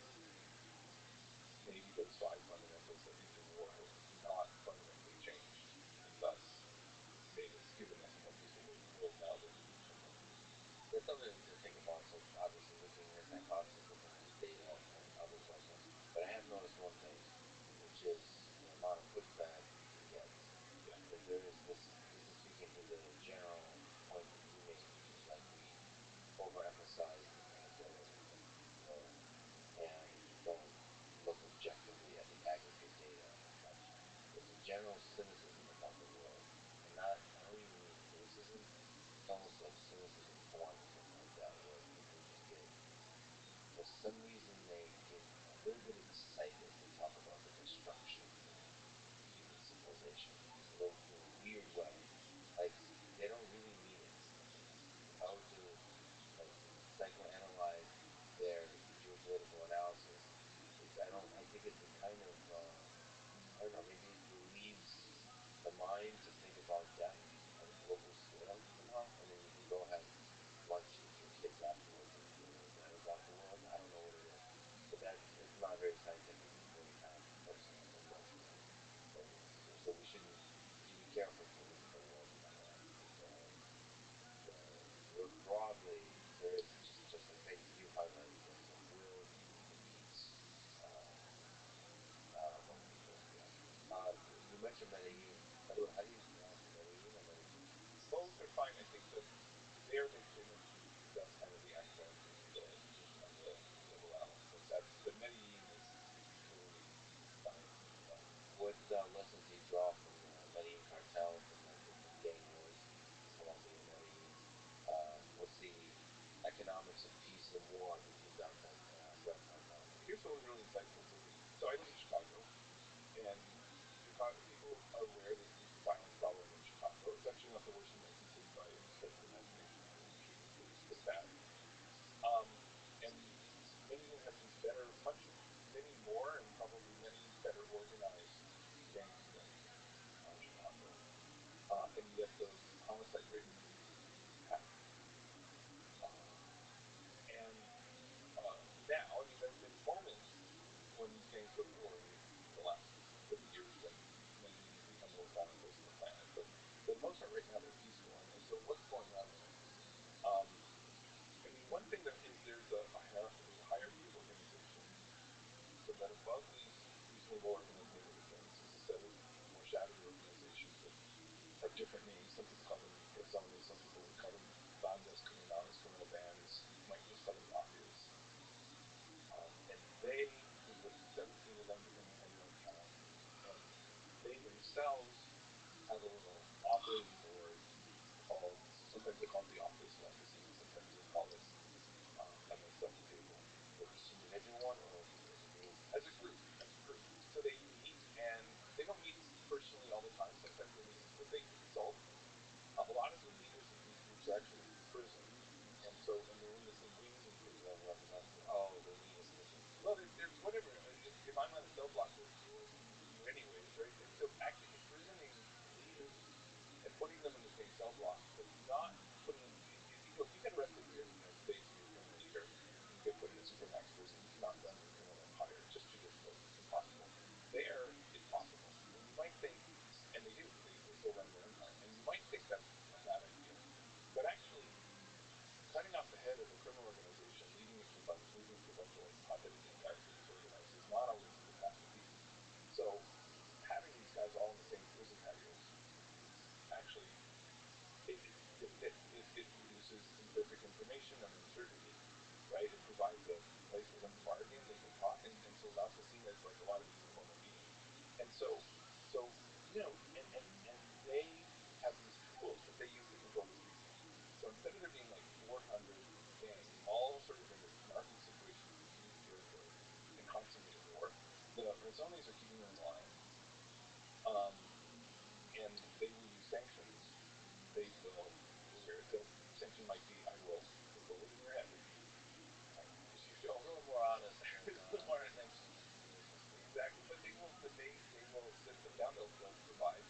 maybe those five fundamentals that interwar have not fundamentally changed, and thus made us given us a more peaceful world now than before. That's something to think about. So obviously, looking at this hypothesis, looking at this data, and others like it. But I have noticed one thing, which is the amount of pushback he gets. Yeah. That there is this. This is speaking to the general point that you made, which is like we overemphasize the anecdotal, and don't look objectively at the aggregate data as much. There's a general cynicism about the world, and I don't even mean criticism. It's almost like cynicism porn or something like that, where people just get, for some reason, they get a little bit excited to talk about the destruction of human civilization in a weird way. Like they don't really mean it. If I were to like psychoanalyze their geopolitical analysis, I think it's a kind of I don't know, maybe it relieves the mind to think about death at a global scale somehow, and then you can go have lunch with your kids afterwards and feel really better about the world. I don't know what it is, but it's not very scientific. It's very kind of personal, emotional. So we should be careful to look at the world in that way. Broadly, there is just like things you highlighted. There's a will for peace among people. Yeah. You mentioned Medellin. By the way, how do you pronounce it? Medellin or Medellin? Both are fine. I think that there they've done kind of the accent and the double L. But Medellin is clearly fine. What lessons do you draw from the Medellin cartel, from the different gang wars surrounding Medellin? What's the economics of peace and war between drug cartels? Here's what was really insightful to me. So I live in Chicago, and Chicago people are aware that there's a violent problem in Chicago. It's actually not the worst American city by any stretch of the imagination. I think Michigan is pretty bad. Um, and many of them have better, many more, and probably many better organized gangs than Chicago. And yet the homicide rate is half. Uh, and now, I mean, there have been moments when these gangs go to war in the last 30 years when Medellin has become the most violent place on the planet. But for the most part, right now they're peaceful. And so what's going on there? Um, as long as they're keeping them in line, um, and they will use sanctions, they will. They'll sanction might be, I will put a bullet in your head if you if you A don't. little more honest than A little more sanctions and malicious. Yeah. exactly, but they will sit them down. They'll provide.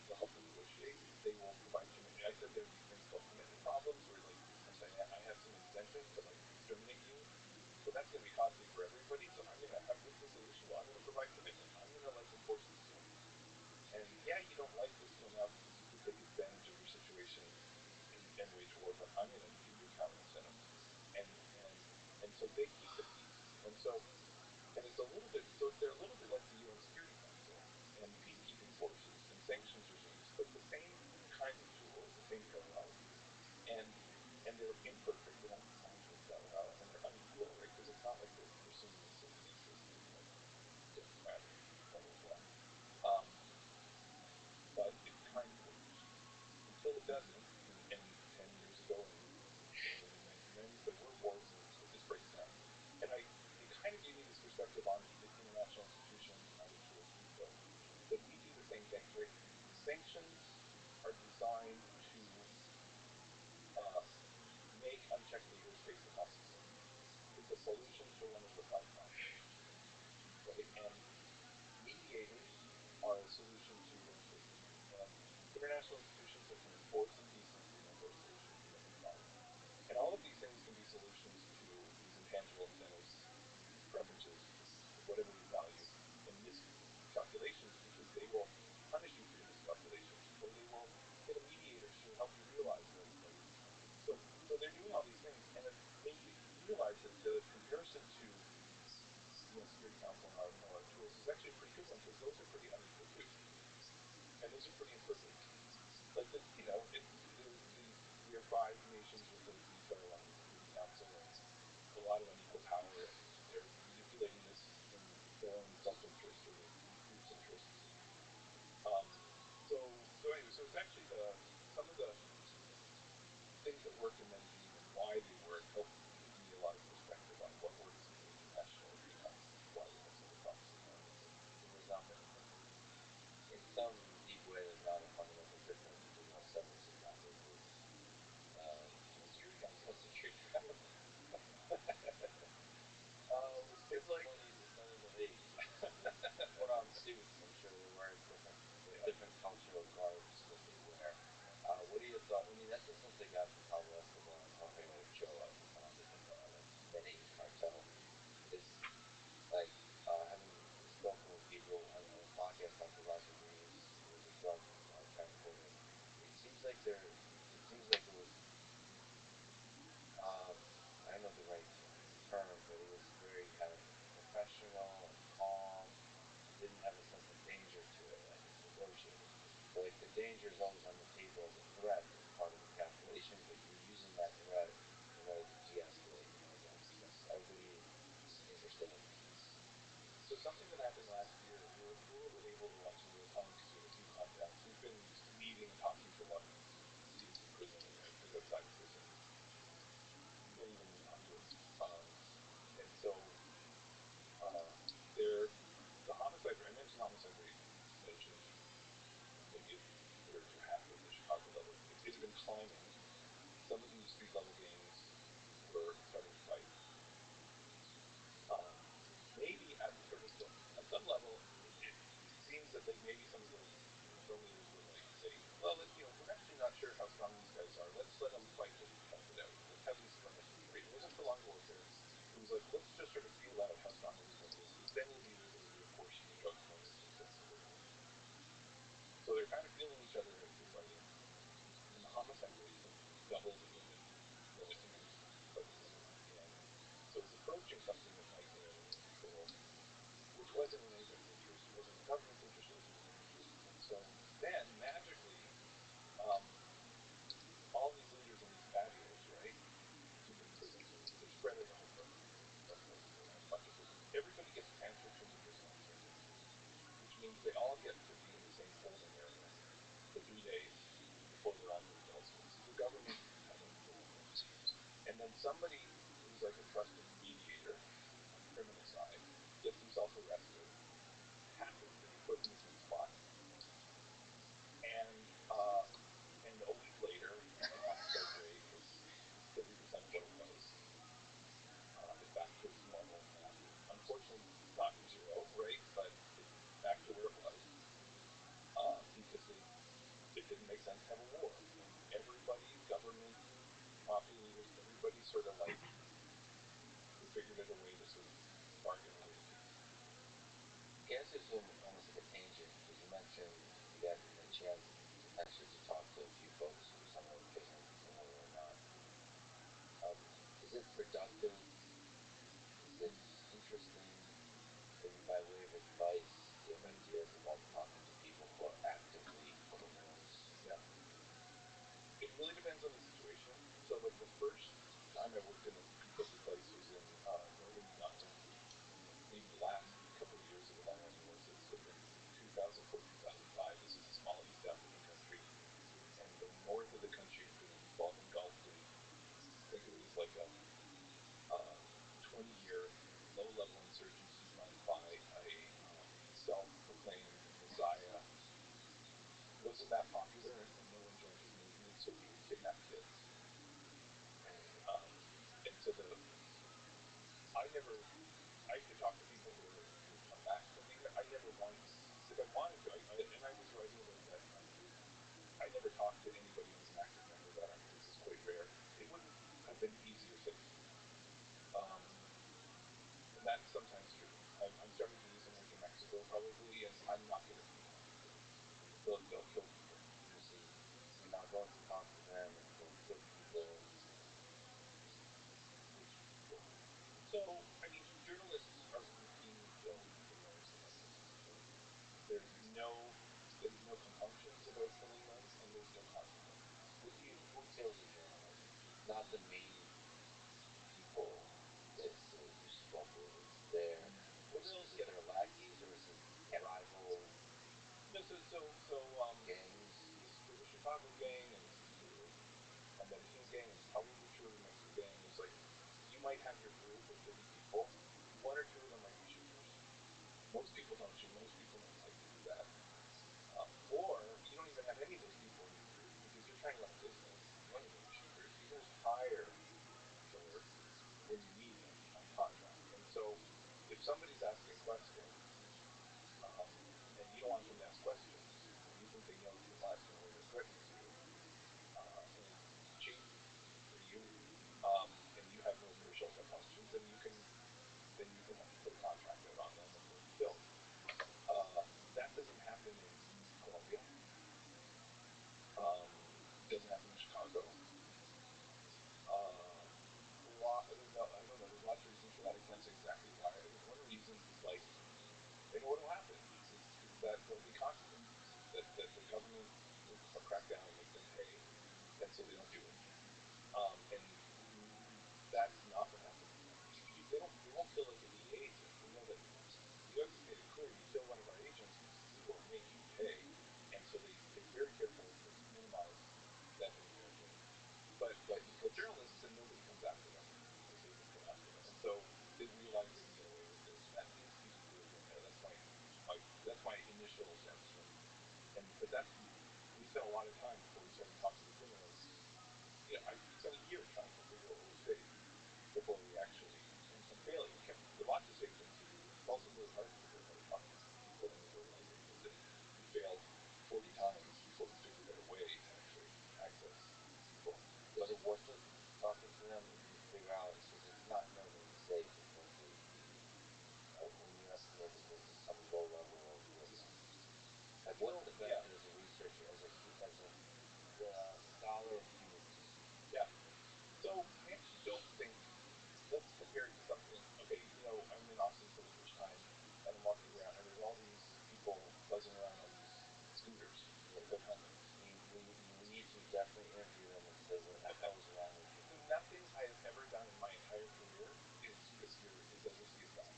They'll help them negotiate. They will provide commitment. I said there would be things called commitment problems where like I'm saying I have some intention to like exterminate you, but that's going to be costly for everybody. So what's the solution? Well, I'm going to provide commitment. I'm going to like enforce this one. And yeah, you don't like this one enough because you could take advantage of your situation and wage war, but I'm going to give you a counter incentive. And and and so they keep the peace. And so and it's a little bit so they're a little bit like the UN Security Council and peacekeeping forces and sanctions regimes, but the same kinds of tools, the same parallels, and they're imperfect. They don't exactly parallel, and they're unequal, right? Because it's not like they're pursuing the same interests in like diplomatic blah blah blah. Um, but it kind of works until it doesn't. And 10 years ago, in the 1990s, there were wars, and it just breaks down. And it kind of gave me this perspective on the international institutions and all the tools we've built. That we do the same things, right? Sanctions are designed to uh, make unchecked leaders face the consequences. It's a solution to one of the five conflicts, right? And mediators are a solution to uncertainty. And international institutions that can enforce a peace agreement are a solution to domestic violence. And all of these things can be solutions to these intangible incentives, preferences, whatever we value, and miscalculations because they will punish you for your miscalculations, or they will get a mediator to help you realize those. Like, so they're doing all these things, and it made me realize that the comparison to the UN Security Council and our tools is actually a pretty good one because those are pretty unequal too, and those are pretty imperfect. Like we are five nations with a veto on the Security Council and a lot of unequal power, and they're manipulating this in their own self-interest or their group's interests. Um, so it's actually some of the things that work in managing and why they work help give me a lot of perspective on what works in the international arena and why we have some of the problems we have. So there's not in some deep way, there's not a fundamental difference between how seven Zimbabwe works and the Security Council and Security Council. It's like It's not in the veins. They put on suits. I'm sure they're wearing different. They have different cultural garbs that they wear. What are your thoughts? I mean, ever since they got Pablo Escobar and Jorge Ochoa, the founders of the Medellin cartel, it's like having spoken with people on a podcast like the Rodriguez, who was a drug transporter. It seems like they're. It seems like it was. Um, I don't know the right term, but it was very kind of professional and calm. And didn't have a sense of danger to it, like it's negotiating. So like the danger is always on the table as a threat, as part of the calculation, but you're using that threat in order to de-escalate. You know, that's everybody understands. so something that happened last year. We were able to like in real time create a few contacts. We've been meeting and talking to a lot of these leaders in prison and actors outside of prison, many hundreds. And so uh, they're the homicide rate. I mentioned homicide rate. Mentioned maybe a third to half of the Chicago level. It had been climbing. Some of these street level gangs were starting to fight. Um, maybe at some level, it seems that like maybe some of the ringleaders were like saying, well, we're actually not sure how strong these guys are. Let's let them fight just to tough it out. Let's have these skirmishes, right? It wasn't prolonged warfare. It was like, let's just sort of feel out how strong everybody is, because then we'll be able to reapportion the drugs more sensibly. So they're kind of feeling each other as they're fighting, and the homicide rates have doubled in lowest amounts quite similar, and so it's approaching something that might get out of control, which wasn't in anybody's interest. It wasn't in the government's interest. It wasn't in their interest. And so then magically, um, all these leaders in these patios, right, in prisons, they're spread out all across a bunch of prisons. Everybody gets transferred from the prison on the same day, which means they all get to be in the same holding area for 3 days before they're all moved elsewhere. So the government kind of runs it. And then somebody who's like a trusted mediator on the criminal side gets himself arrested bargain related fees. Can I ask you almost like a tangent because you mentioned you got a chance actually to talk to a few folks who some were paying, some were not. Um, is it productive? Is it interesting? Maybe by way of advice, do you have ideas about talking to people who are actively pulling loans? Yeah, it really depends on the situation. So, like the first time I worked in a piece of place was in northern Uganda, and maybe the last couple of years of it, I don't know anymore. So this would have been 2004, 2005. This is a small East African country, and the north of the country had been engulfed in, think of it as like a 20-year low-level insurgency run by a self-proclaimed messiah. Wasn't that popular, and no one joined his movement, so he would kidnap kids. Um, and so I never, I could talk to people who'd come back from being there. I never once, like I wanted to, and I was writing about it at that time too. I never talked to anybody who was an active member of that army. It was quite rare. It wouldn't have been easy or safe. Um, and that's sometimes true. I'm starting to do some work in Mexico probably, and I'm not going to be around people. They'll kill people. You see, now going to talk to them and they'll kill people. Which people? So, I mean, journalists are routinely killed in those scenarios. There's no compunctions about killing them, and there's no consequences. Who kills a journalist? Not the main people that you spoke with. It's their Well, is it their lackeys or is it yeah. rival No, gangs? this is true of the Chicago gang, and this is true of a Medellin gang, and it's probably true of the Mexico gang. Is like you might have your group of 50 people, one or two of them might be shooters. Most people don't shoot. Most people don't like to do that. Or you don't even have any of those people in your group because you're trying to run a business. You don't need any shooters. You can just hire a killer when you need them on contract. And so if somebody's asking questions um, and you don't want them to ask questions and you think they know too much or they're threatening you and it's shady for you and you have no official compunctions, then you can put a contract out on them and they'll be killed. That doesn't happen in Colombia. Doesn't happen in Chicago. I don't know. There's lots of reasons for that. I can't say exactly why. I think one of the reasons is like they know what'll happen is that there'll be consequences. That the government will crack down and make them pay, and so they don't do it. And that's not what happens in that case. They won't kill like a DEA agent. They know that the U.S. has made it clear you kill one of our agents, we will make you pay, and so they're very careful to minimize that involvement. But you kill journalists and nobody comes after them because they wouldn't come after them, and so they realize they can get away with it, and that leads people to go there. That's my initial sense from, but that's we spent a lot of time before we started talking to journalists. Yeah, we spent a year trying to figure out what was safe before we actually and failing. There are lots of safe things to do. It's also really hard to figure out how to talk to people in these organizations, and we failed 40 times before we figured out a way to actually access people. Was it worth it talking to them? Did you figure out because it's not normally safe in terms of when you estimate that this is some low level of like what's the benefit as a researcher as a scholar of humans? Yeah. So I actually don't think. Let's compare it to something. Okay, I'm in Austin for the first time, and I'm walking around, and there's all these people buzzing around on these scooters, like homeless. We need to definitely interview them and say what the hell is wrong with you. Nothing I have ever done in my entire career is riskier, is as risky as that.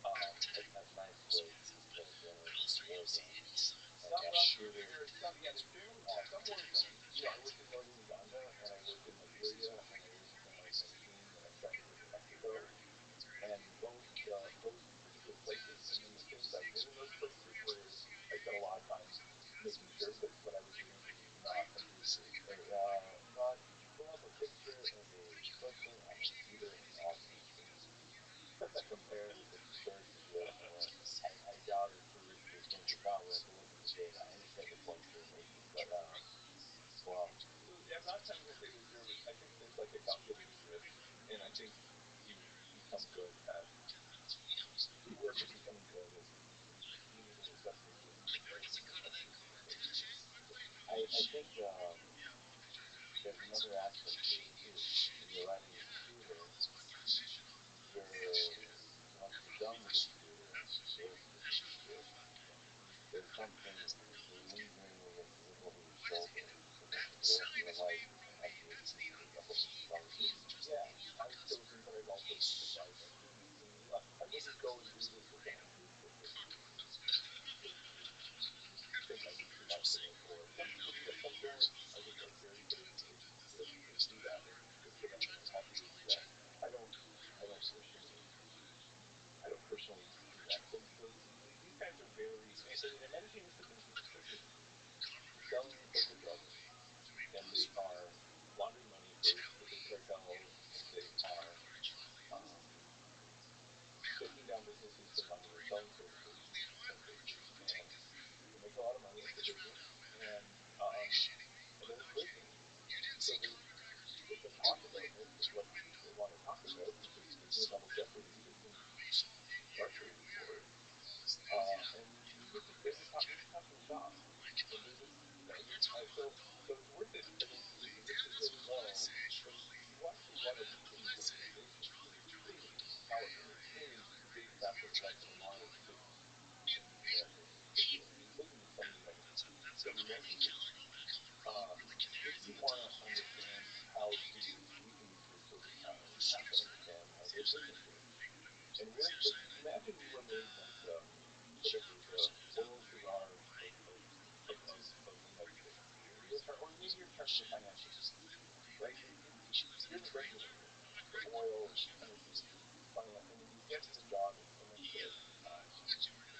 A nice way to discuss journalism, war zones, There's generally some war zones. I worked in northern Uganda, and I worked in Liberia, and I worked in like Medellin, and I'm starting to work in Mexico. And those particular places, and then the things I did in those places were I spent a lot of time making sure that what I was doing was not completely risky. Hey, Ron, could you pull up a picture of a person on a scooter in Austin, please? Compare with the current situation where I doubt it's too risky. It's going to be found. We have to look at the data. I understand the points you're making, but go on. So I'm not going to say there's zero risk. I think there's like a calculated risk, and I think you become good at I think there's another aspect to it too. When you're writing a computer, you're once you're done with the computer, the work disappears. There's something lingering over your shoulder. It's as if for the rest of your life you're going to have the issues of what Mr. Dollar says. Yeah, I've chosen, but I've also sympathized my students, and I wouldn't go and do this with someone who think I knew too much and therefore some people do that. Some parents I think are very good educators that do that, and good for them, and I'm happy to see that. I don't I don't personally I don't personally do that. So these guys are very, and another thing is the business. Listen, they're selling illegal drugs, and they are laundering money for big cartels, and they are um, shaking down businesses for money and selling services, essentially, and they make a lot of money. It's a business, and they're in prison. So they've been talked about most of what they want to talk about because there's no double jeopardy. They've been incarcerated for it. And they're just talking shop, and they're just so it's worth it for them to keep the whiskers as low because you actually want to lead in these organizations because they're extremely powerful, extremely big, massive, multiple model cities in America in particular, including some of the that we mentioned here. If you want to understand how to weaken these groups over time, you have to understand how their business works. And we're like, imagine we were made like whatever the oil cigars of the United States, or maybe you're in charge of the financial system, right? You're the regulator for oil and energy, finance, and you get to the job and someone says,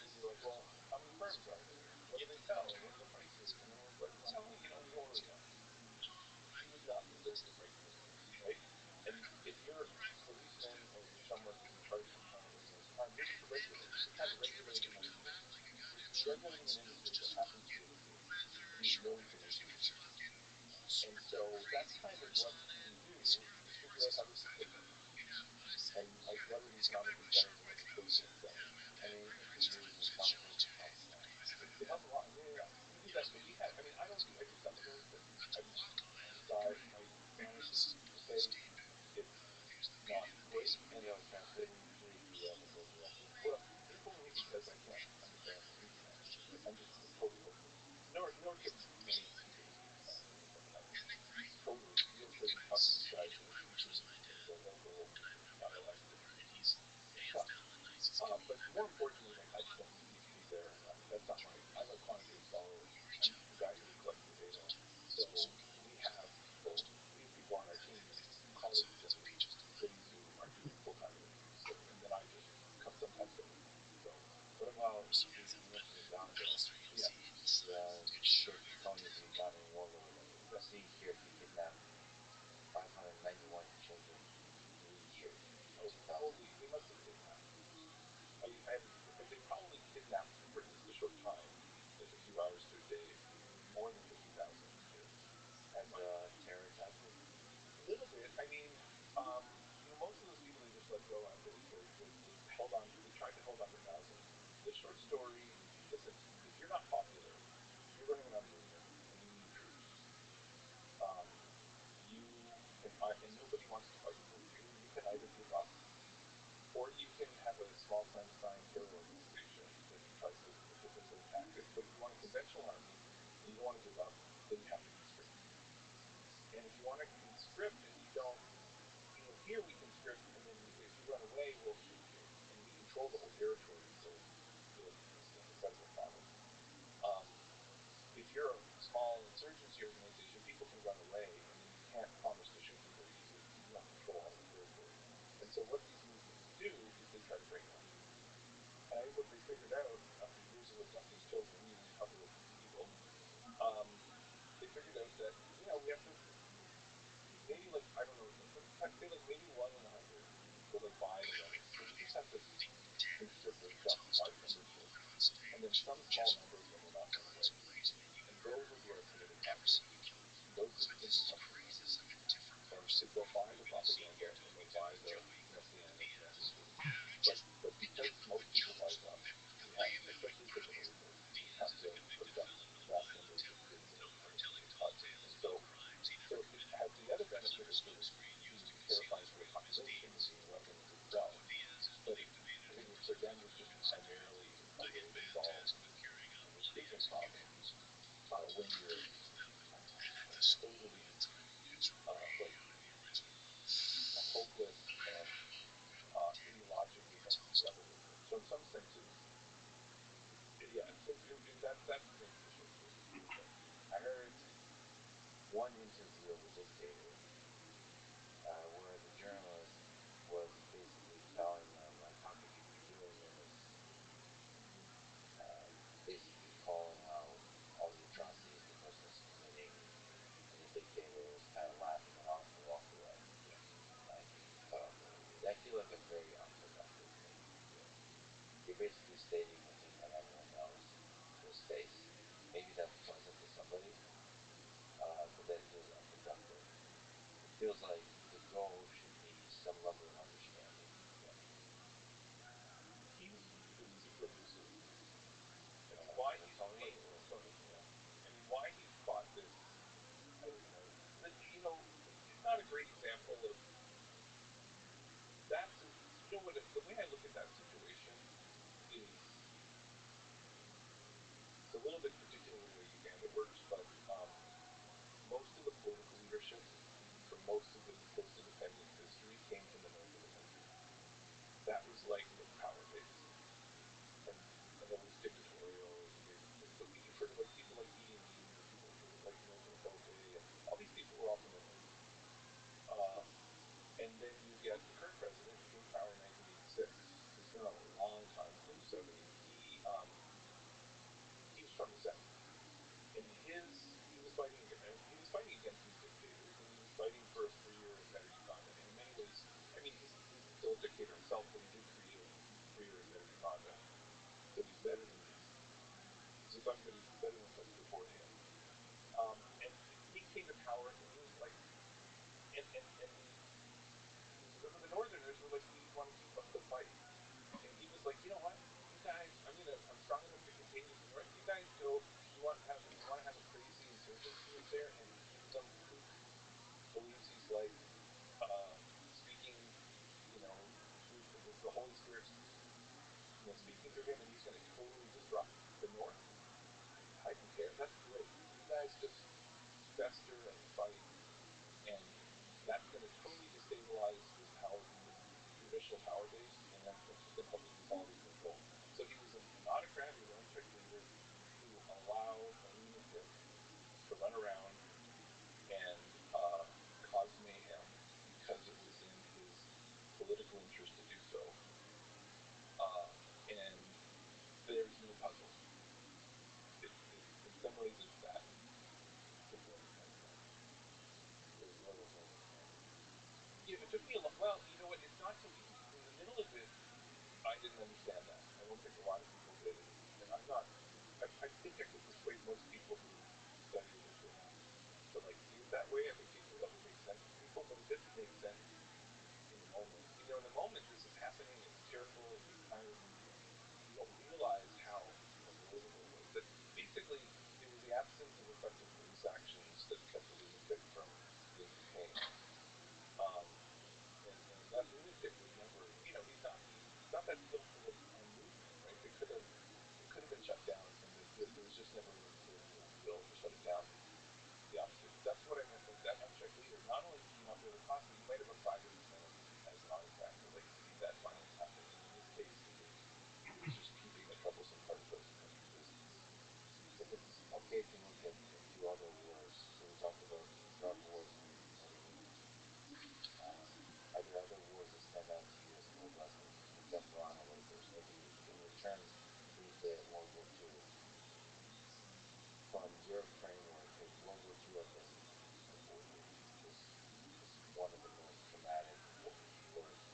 and you're like, well, how many firms are there? What do they sell? What are the prices? And everyone's like, well, we don't really know. You would not be very good regulator, right? And if you're a policeman or you're someone who's in charge of some kind of organized crime, you're just a regulator. You're kind of regulating an industry. You're regulating an industry that happens to be known to make money. And so that's kind of what we do is figure out how this is taken. And what are the economic incentives and education incentives and engineers and conversations helping that. They help a lot. Yeah. We do that. We have. I mean, I don't do. I do some of those, but I'm on the side. My Spanish is okay. It's not great, and I was translating usually if you ever go directly. Well, don't fool me because I can't understand any Spanish. Like I'm just totally hopeless. Nor can many people in this country. I'm totally feel for you talk to these guys who are speaking in the local dialect. It's tough. But more importantly, like I just don't need to be there. That's not my. I'm a quantitative scholar. I'm just the guy who collects the data. So we have people. We have people on our team, colleagues in cities who are doing full-time interviews, and then I just sometimes come in. So well, you mentioned it down ago. Yeah. Yeah, Church is telling me he's not any longer with us. The CRT kidnapped 591 children in 3 years. Oh, probably they must have kidnapped. I haven't, but they probably kidnapped for just a short time, like a few hours to a day, more than 50,000 kids. As a terror tactic? A little bit. I mean, most of those people they just let go after they held on. They tried to hold on to thousands. The short story. Listen, if you're not popular, if you're running around rumor and you need troops, um, you can, and nobody wants to fight for you. You can either give up, or you can have a small clandestine terror organization that tries to put the same tactics. But if you want a conventional army and you don't want to give up, then you have to conscript. And if you want to conscript and you don't, here we conscript, and then if you run away, we'll shoot you, and we control the whole territory until it's a federal province. Um, if you're a small insurgency organization, people can run away, and then you can't promise to shoot them very easily because you don't control all the territory. And so what these movements do is they try to break that. And I think what they figured out after years of abducting children, even a couple of people, um, they figured out that we have to maybe like I don't know, say like maybe 1 in 100 will like buy the right. So we just have to conscript or justify membership, and then some small number of them will not run away, and those will be our committed population. And those will simply come from us. solve these business problems when you're totally like hopeless and ideologically at sea level with them. So in some senses, yeah. So that's maybe the short version. I heard one interview of a dictator where the journalist was basically telling him like, how could you be doing this? Uh, Basically calling out all the atrocities the president's committing, and the dictator was kind of laughing it off and walked away. Yeah. Like, cut off the interview. That feel like a very unproductive thing to be doing. You're basically stating a thing that everyone knows to his face. Maybe that's pleasant to somebody, but that feels unproductive. It feels like the goal should be some level of understanding. Yeah. He was super elusive. I mean, Was why it he's Tony like or Tony? Yeah. I mean, why he's fought this, I don't know. You know, it's not a great example of that's. You know what? The way I look at that situation is it's a little bit particular the way Uganda works, but most of the political leadership for most of its post-independence history came from the north of the country. That was like the power base, and and it was dictatorial. And you've heard of like people like Idi Amin, or people have heard of like Milton Obote, and all these people were all from the north. Uh, and then you get the current president who came to power in 1986. So he's been on a long time. He's in his 70s. He was from the south, and he was fighting against these dictators, and he was fighting for a freer and better Uganda. And in many ways, I mean, he's still a dictator himself, but he did create a freer and better Uganda. So he's better than Zimbabwe, but he's better than the president before him. And he came to power, and he was like, and some of the Northerners were like, we want to keep up the fight, and he was like, you know what, you guys, I'm strong enough to contain you from the north. You guys go. You want to have a crazy insurgency up there, and even though believes he's like speaking, you know, through the Holy Spirit's, speaking through him, and he's going to totally disrupt the north. I don't care. That's great. You guys just fester and fight, and that's going to totally destabilize this power, this traditional power base, and that's just going to help us consolidate control. So he was an autocrat. He was an unchecked leader who allowed a lunatic to run around and cause mayhem because it was in his political interest to do so. And there's no puzzle. In some ways, it's that simple and plain. there's little to understand? Yeah, it took me a lot. Well, you know what? It's not so easy. In the middle of it, I didn't understand that. I don't think a lot of people did, and I'm not. I think I could persuade most people who study a bit to like see it that way. I think that would make sense to people, but it didn't make sense in the moment. In the moment, this is happening. It's terrible, and you don't realize how unbelievable it was. That basically it was the absence of effective police actions that kept the lunatic from being detained. Um, and that lunatic was never, he's not that skillful on movement, right? It could have been shut down, and there was just never really enough will to shut it down. The opposite. That's what I meant. Like that unchecked leader. Not only did you not be able to prosecute, you might have abided the sentence as an autocrat to like see that violence happen. And in this case, it was just keeping the troublesome part of the business. If it's okay to look at a few other wars, so we talked about drug wars in Italy. Are there other wars that stand out to you as blood lessons? We've jumped around a little bit. Maybe in return, briefly at World War II. From your framework, has World War II ever been avoided? This one of the most traumatic worst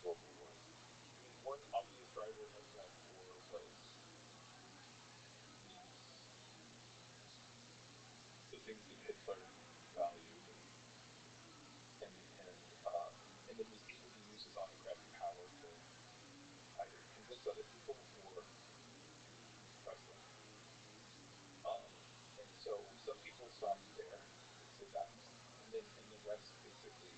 global wars. I mean, one obvious driver of that war was these the things that Hitler valued and and uh, and then was able to use his autocratic power to either convince other people or to suppress them. And so some people stopped there and said that's and the rest basically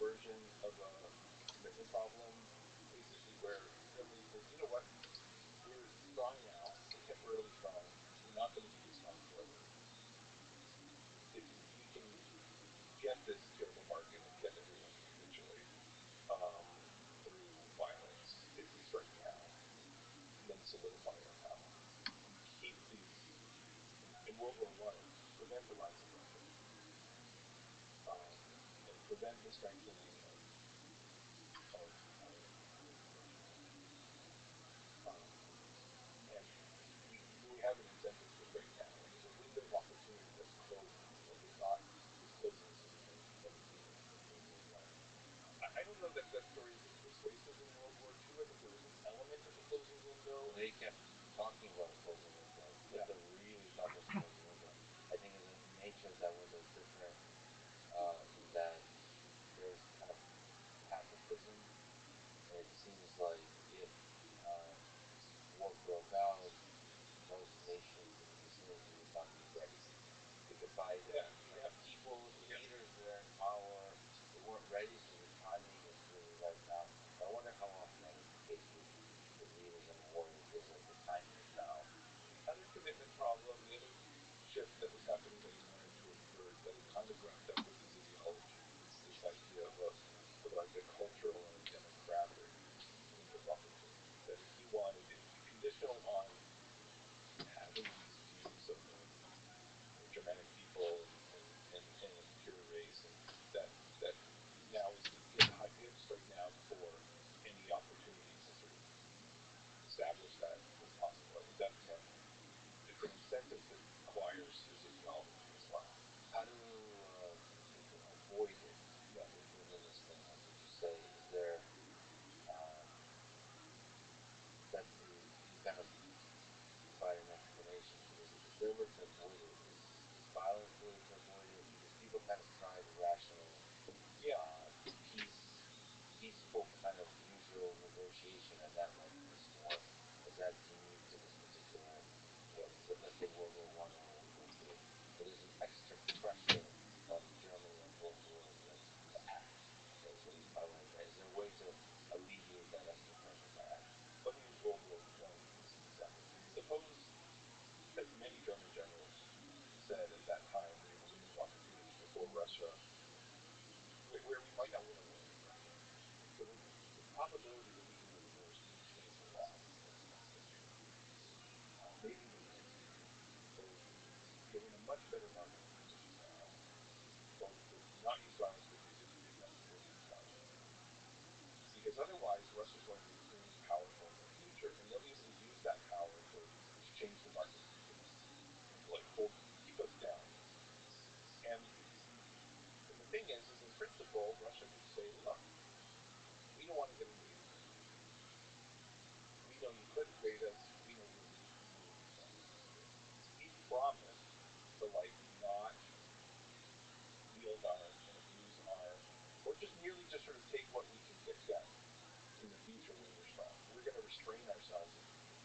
version of a commitment problem, basically where the family says, you know what, we're strong now, we're temporarily strong, we're not going to be as strong forever. If we can get this terrible bargain and get everyone to capitulate through violence, if we strike now and then solidify our power and keep these in World War One, prevent the rise of Russia um, and prevent the strengthening of Russian empire. Um, and we have an incentive to strike now, and there's a window of opportunity that's closing that was not closing since 1917 in World War One. I don't know that that story is as persuasive in World War Two. I think there was an element of a closing window. Well, they kept talking about a closing window. You have to really thought there's a closing window. I think the nature of that window is different in that there's kind of pacifism. It seems like if um, war broke out, most nations in the vicinity would not be ready. You could buy the people, the leaders were in power, they weren't ready, so the timing is really right now. I wonder how often that is the case with leaders in war. They feel that the timing is now. The other commitment problem, the other shift that was happening that he wanted to avert, that is kind of wrapped up with his ideology, is this idea of like a cultural and a demographic window of opportunity. That if he wanted, if conditional on having these views of the Germanic people and a pure race, and that now is you have to strike now before any opportunity to sort of establish that is possible. I think that's it's an incentive that requires his ideology as well. How to avoid it Yeah. within this thing? Like, would you say, is there um, that you kind of provide an explanation? Is there a way to avoid it? Is violence the way to avoid it? Because people kind of tried rational, Yeah. peaceful kind of mutual negotiation, and that led to this war. Is that unique to this particular, let's say World War One or World War Two? So there's an extra pressure on Germany and both worlds, right, to act. That's what he's highlighting. Right? Is there a way to alleviate that extra pressure by action? Let me use World War One as an example. Suppose, as many German generals said at that time, there was a window of opportunity before Russia, where we might not win a war with Russia. So the probability that we can win the war is really changed a lot over the next century, maybe even 2 centuries. So you're in a much better bargaining position now, both to not use violence, but use it to make that negotiated violence. Because otherwise, Russia's going to be extremely powerful in the future, and they'll be able to use that power to change the bargaining position, and to like keep us down. And the thing is in principle, Russia could say, look, we don't want to get invaded by you. We know you could invade us. We know we're weak. We know we'll be strong if you invade. We promise to like not wield our and abuse our, or just merely just sort of take what we can get done in the future when we're strong. We're going to restrain ourselves in the future,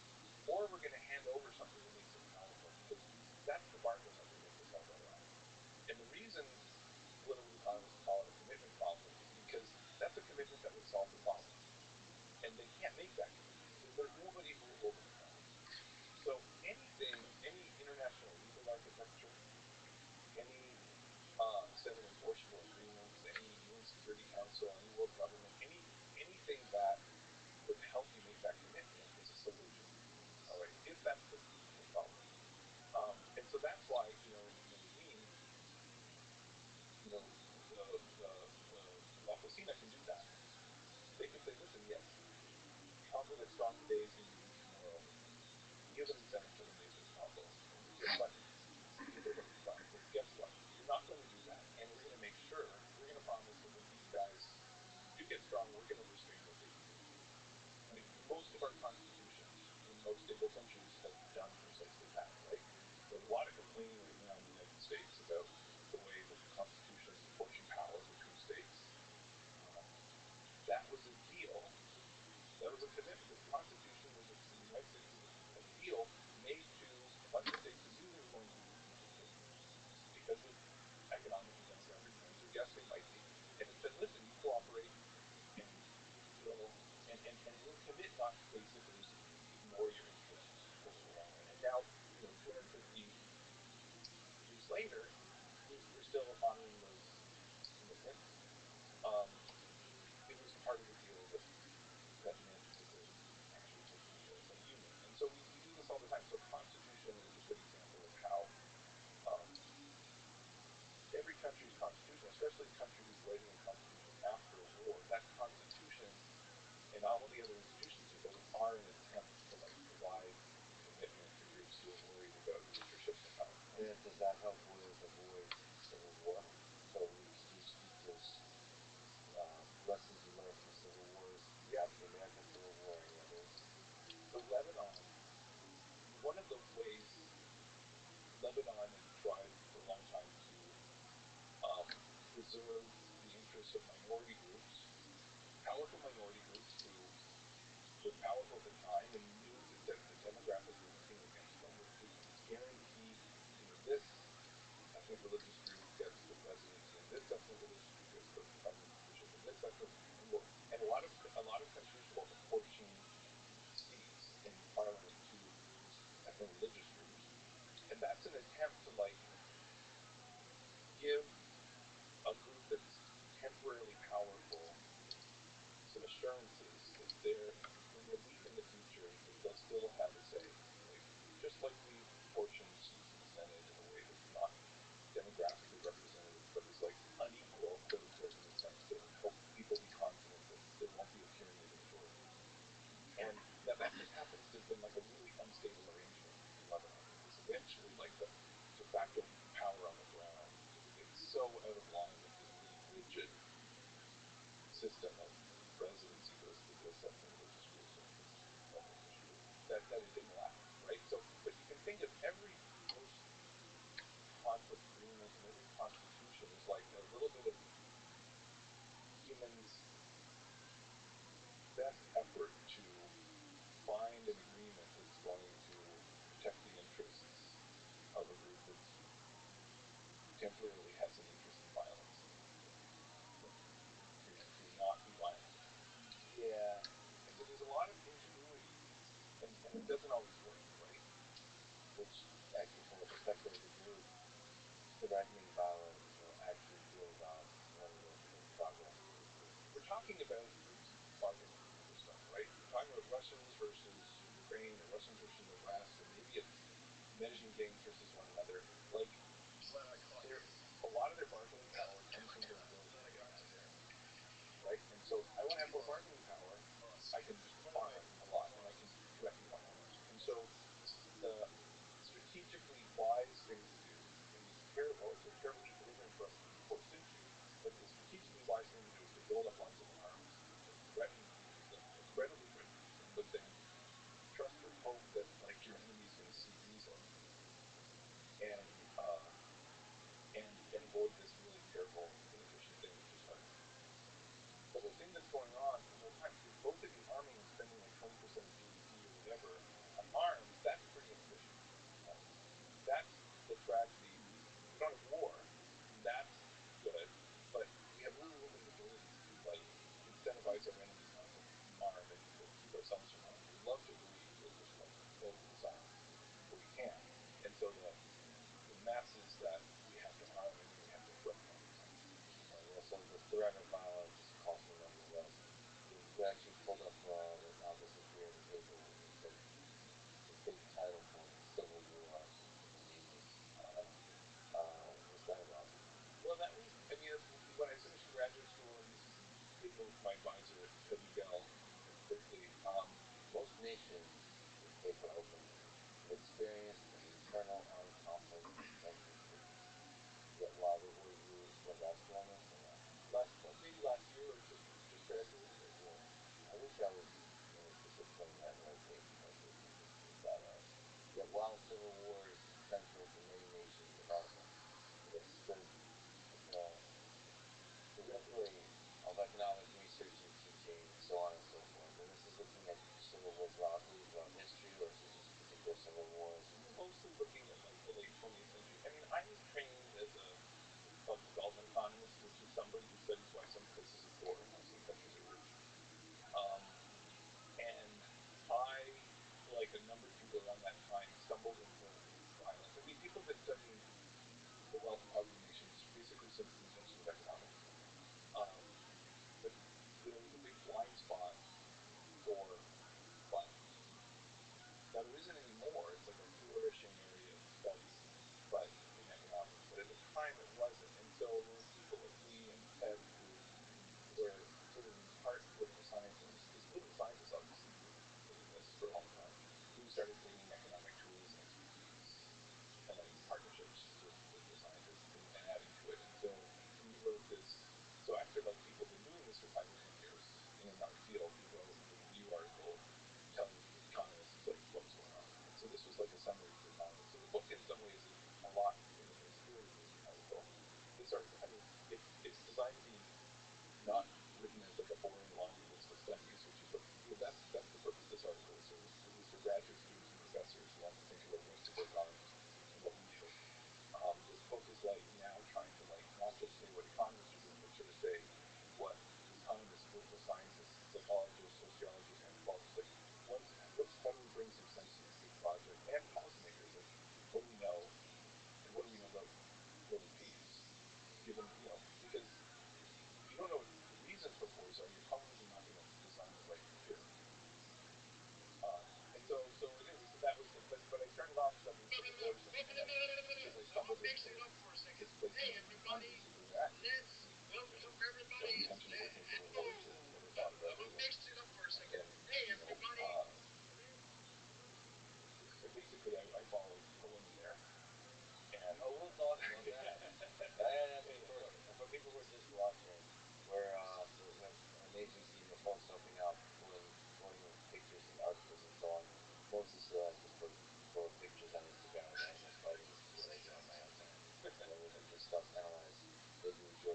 or we're going to hand over something that makes us powerful, because that's the bargain that will make us all better off. And the reason political economists call it a commitment problem is because that's a commitment that would solve the problem, and they can't make that commitment because there's nobody who will hold them accountable. So anything, any international legal architecture, any set of enforceable agreements, any UN Security Council, any world government, anything that would help you make that commitment is a solution. All right, if that's the problem. And so that's why, in the regime, you know, the La Cocina can do that. They can say, listen, yes, Congo that's strong today is going to be weak tomorrow. Give an incentive to them to invade Congo and to give money because they're going to be strong. But guess what? We're not going to do that, and we're going to make sure, we're going to promise that when these guys do get strong, we're going to restrain what they can do. Right? Most of our constitutions in most stable countries have done precisely that, right? There's a lot of complaining right now in the United States about the way that the Constitution is apportioning power between states. Um, that was a deal. That was a commitment. The Constitution was in the United States was a deal made to a bunch of states who knew they were going to be weak in the future because of economic events around the edge, or yes, they might be. And it said, listen, you and all the other institutions of those are an attempt to like provide commitment to groups who are worried about leadership and power. And does that help with avoid civil war? So could you speak to lessons you learned from civil wars, Yeah. the American Civil War, any others? So Lebanon, one of the ways Lebanon has tried for a long time to preserve the interests of minority groups, powerful minority groups who were powerful at the time and knew that the demographic was looking against them, was to guarantee, this ethnic religious group gets the presidency, and this ethnic religious group gets the parliament leadership, and this ethnic, and a lot of countries will apportion seats in parliament to ethnic religious groups, and that's an attempt to like give a group that's temporarily powerful some assurances that they're when they're weak in the future that they'll still have a say, like just like we apportion seats in the Senate in a way that's not demographically representative, but is like unequal, but is an attempt to help people be confident that there won't be a tyranny of the majority. And that just happens to have been like a really unstable arrangement in Lebanon because eventually, like the de facto power on the ground just gets so out of line with this really rigid system of the presidency goes to this ethnic religious group and this ethnic religious group that it didn't last, right? So, but you can think of every post conflict agreement and every constitution is like a little bit of humans' best effort to find an agreement that's going to protect the interests of a group that temporarily has an interest in violence, to not be violent. Yeah. And so there's a lot of ingenuity, and it doesn't always work, right? Which actually, from the perspective of the group, threatening violence or actually doing violence is one of the progress for the group. We're talking about groups bargaining over stuff, right? We're talking about Russians versus Ukraine, or Russians versus the West, or maybe it's managing gangs versus one another. Like, a lot of their bargaining power comes from their ability to get mass, right? And so I want to have more bargaining power. I can just arm a lot, and I can threaten violence. And so the strategically wise thing to do, and it's a terrible equilibrium for us to be forced into, but the strategically wise thing to do is to build up lots of arms and threaten credibly threaten people, but then trust or hope that like your enemy is going to see reason and and avoid this really terrible inefficient thing, which is fighting. But the thing that's going on the whole time, because both of you arming and spending like 20% of GDP or whatever on arms, that's pretty inefficient. Right? That's the tragedy. We don't have war, that's good, but we have really limited abilities to like incentivize our enemies not to arm and to keep ourselves from arming. We love to bleed, we'll just like kill them in silence, but we can't. And so the masses that we have to arm and then we have to threaten all the time. Yeah, so the threat of violence is costly nonetheless. You actually pulled up, I'll disappear the paper where you said the big title for it, Civil War in English. What's that about? Well, that was, I mean, when I finished in graduate school, and this is a big move for my advisor at McGill at Berkeley. Most nations, this paper opens, have experienced an internal armed conflict since 1950s. Yet while they were you were last school on this or not? Maybe last year or just graduated. Yeah. I wish I was in this discipline at page 150 just to get that out. Yet while civil war is central to many nations' development, it has stood trajectory of economic research and teaching, so on and so forth. And this is looking at civil wars broadly throughout history, or is it just particular civil wars? Mostly looking at like the late 20th century. I mean, I was trained as a what's called development economist, which is somebody who studies why some places are poor and why some countries are rich. Um, and I, like a number of people around that time, stumbled into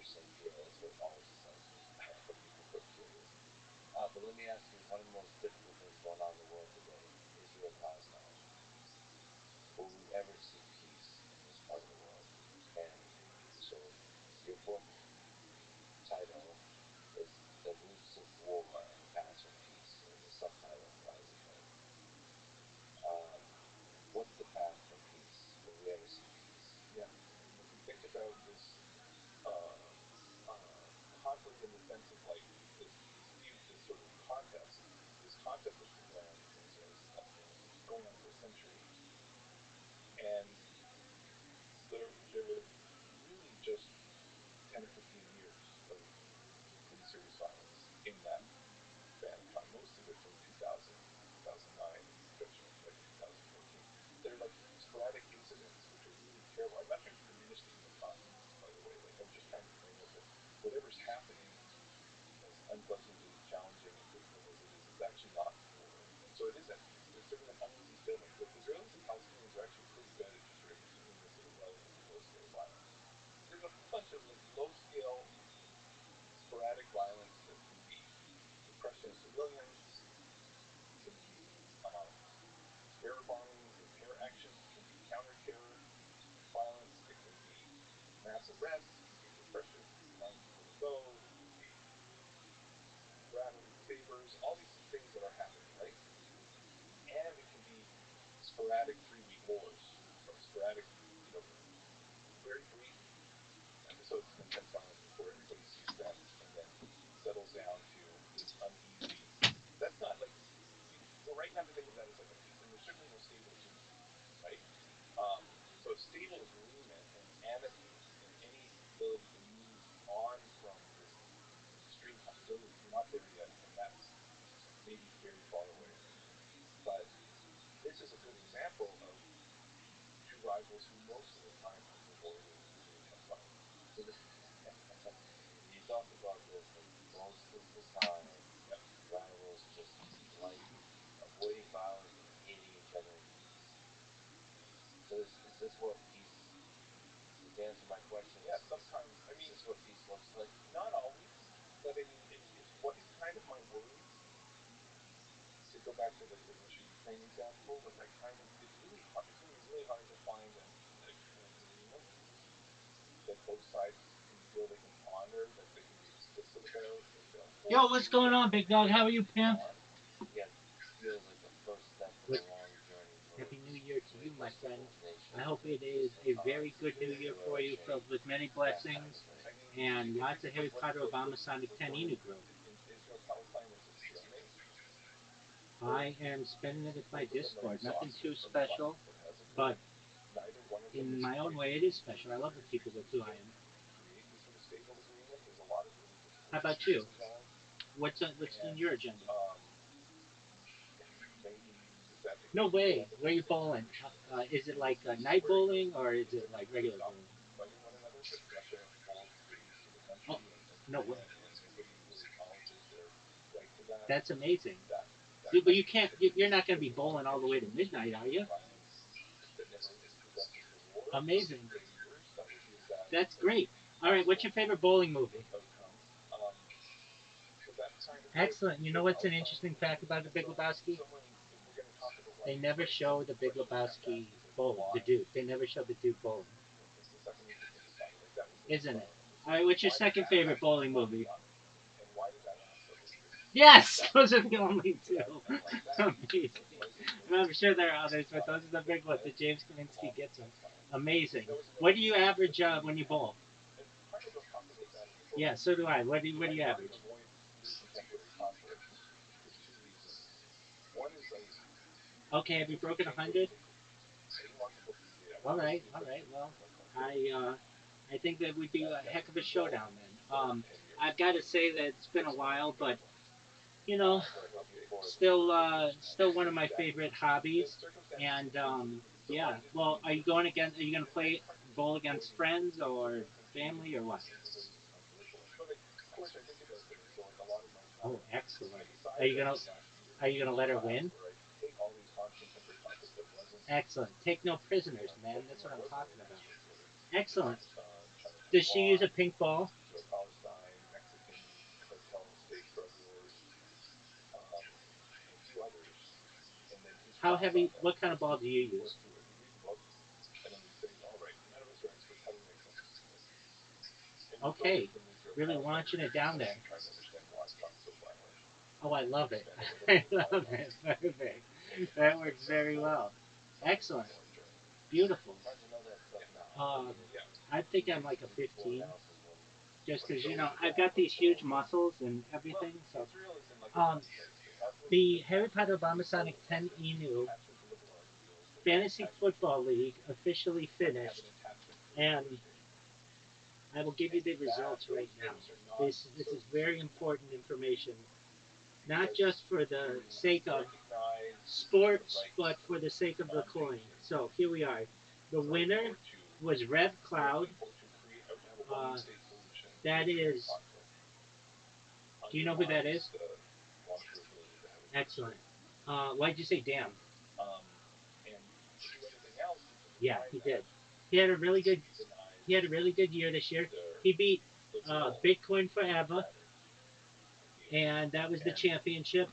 same deal. That's what knowledge is like for people who are curious. But let me ask you, one of the most difficult things going on in the world today, Israel Palestine. Will we ever see peace in this part of the world? And so your book title is The Roots of War, A Path from Peace, or the subtitle, RabbiRothschild. Um, what's the path from peace? Will we ever see peace? Yeah, I mean, if we think about this uh, conflict in the sense of like this feud, this sort of contest, this contest that's been going on between Israelis and Palestinians, which is going on for a century, and there are really just 10 or 15 years of pretty serious violence in that span of time, most of it from 2000, 2009, stretching into like 2014. They're like sporadic incidents, which are really terrible. I'm not trying to diminish the human cost of this, by the way. Like, I'm just trying to frame it that whatever's happening, as unpleasantly challenging and difficult as it is, it's actually not war. And so it is at peace. There's sort of an uneasy feeling. The Israelis and Palestinians are actually pretty good at just sort of keeping this at a relatively low scale of violence. There's a bunch of like low scale, sporadic violence that can be suppression of civilians, can be terror bombings and terror actions, it can be counter terror violence, it can be mass arrests, it can be repression, it can be telling people to go, it can be rattling sabers, all these things that are happening, right? And it can be sporadic 3 week wars or sporadic, you know, very brief episodes of intense violence before everybody sees sense and then settles down to this uneasy. That's not like we're right now to think of that as like a peace, and there's certainly no stable agreement, right? So stable agreement and amity and any ability to move on from this extreme hostility, we're not there yet, and that's maybe very far away. But this is a good example of two rivals who most of the time have avoided really intense violence. So the, you talk about this like most of the time, Yep. rivals just like avoiding violence and hating each other in peace. So is this what peace? To answer my question, Yeah, sometimes. I is mean, this what peace looks like? not always, but I mean, it's what it's kind of my worry. To go back to like the Russia Ukraine example, like I kind of it's really hard. It's going to be really hard to find an agreement that both sides can feel they can honor, that they can be explicit about, that they'll hold Yo, what's to, going that on, they'll big dog? How are you, move pimp? on. Again, feels like the first step in What? a long journey Happy towards New Year to you, my greatness, friend. civilization, I hope to it is peaceful a very times, good New Year zero for you, filled change, with many that kind of blessings thing. I mean, and if you lots of think about Harry Potter Obama Sonic what's 10 going Enu on growth. in Israel Palestine, it's a stalemate. Both I am spending it with my both of them are Discord. Nothing exhausted too from the special, violence that has but occurred. Neither one of them in is my own quite way, it is special. I love the prepared people to with who I am. create this sort of stable agreement. There's a lot of really How difficult about issues you? involved, What's in and your agenda? maybe the sad thing No is we'll way. end up Where are in you a similar bowling? position as Is it in the like Middle East, night where bowling or is it's it like like they regular stop bowling? fighting one another, but Russia holds the keys to the Oh, country, and no way. nobody really acknowledges their right to that. That's amazing. That But kind you of can't. continues. You're not going to There's be a lot of bowling all the way tension to midnight, are you? and violence that never really progresses to war Amazing. for years. That would be a sad That's but great. All right. What's possible your favorite bowling movie? outcome. Um, so that's kind of where Excellent. You know Israel what's an Palestine interesting is. fact about the And Big so Lebowski? if we're going to talk about They like never show the the Big question we have to Lebowski ask is like bowling. The why Duke. They never show the Duke bowling, is the second interesting aside. Like that was the most isn't it? violent All episode. right. What's your Why did second that favorite happen? bowling Not movie? enough. And why did that last several years? Yes, That was those are the the one. only two. Like that Amazing. was a I'm movie sure there are others, but those are the big ones. that The James Kaminsky involved gets them. intense violence. Amazing. That was another What do you movie that average when really you bowl? and partly don't talk about that in the book. Yeah, so do I. What do I you try to average? avoid really contemporary conflict for two reasons. One is Okay, I have you think you broken can't go too 100? quickly. I didn't want the book to be. I All wanted it to right, be a all book right. Well, for like my kids. I think that would be That a heck hasn't of a been done showdown then. for over 10 years. I've got to say that it's been a So I while, think but that's one. you know, But Looking okay, forward to it. still one of my that favorite the hobbies. circumstances And have changed a little bit. So yeah, I didn't well, mean to. Are you going to And the play next part is bowl against avoiding friends or different conclusions family or from what? things that are controversial. But like, of course, I think about things. So like a lot of my Oh, time, I excellent. Are decided you gonna after last year are you gonna in let her class win? where I take all these contemporary conflict that wasn't Excellent. Take no prisoners, man. something That's that what I'm was really talking about. controversial, like Excellent. Pakistan, China, Does she use Taiwan, a pink ball? How heavy? What kind of ball do you work use? through it and read the books, and then we'd say, all right, none of us are experts. How do we make sense of this? And we build it Okay, from these real really childlike launching it down experiences there. and trying to understand why it's gone so far away. Oh, I love it. Understand it a little I bit more love now. it. Perfect. That That's works very well. something Excellent. more enjoyable. Beautiful. Hard to know that stuff now. Um, Yeah. I think I'm like a With 15, more analysis when just But because it you goes know with I've that got these huge muscles and well, everything. So, Israel is in like a um, funny place. They have really the good Harry natural Potter beauty, so Bombasonic they have 10 this Enu attachment for little automobiles. They have an Fantasy attachment for Football League movies, officially and they have finished, an attachment for and roller skating. I will give you And the that results right those now. things are not This so is easy very to find important information, not because just for the you sake of recognize the sports, but rights for the sake of the coin. foundation. So here we are. The So winner was Rev for Cloud. people to create or to have a Uh, volume state solution that with great is. conflict Do you know who that is? undermines the long-term ability to have a good Excellent. state. Why'd you say damn? Um, and to do anything else to Yeah, deny he that did. He had a really good. He had a denies really good year this year. their He beat liberal Bitcoin freedom Forever, fighter ideals. and that was the And championship.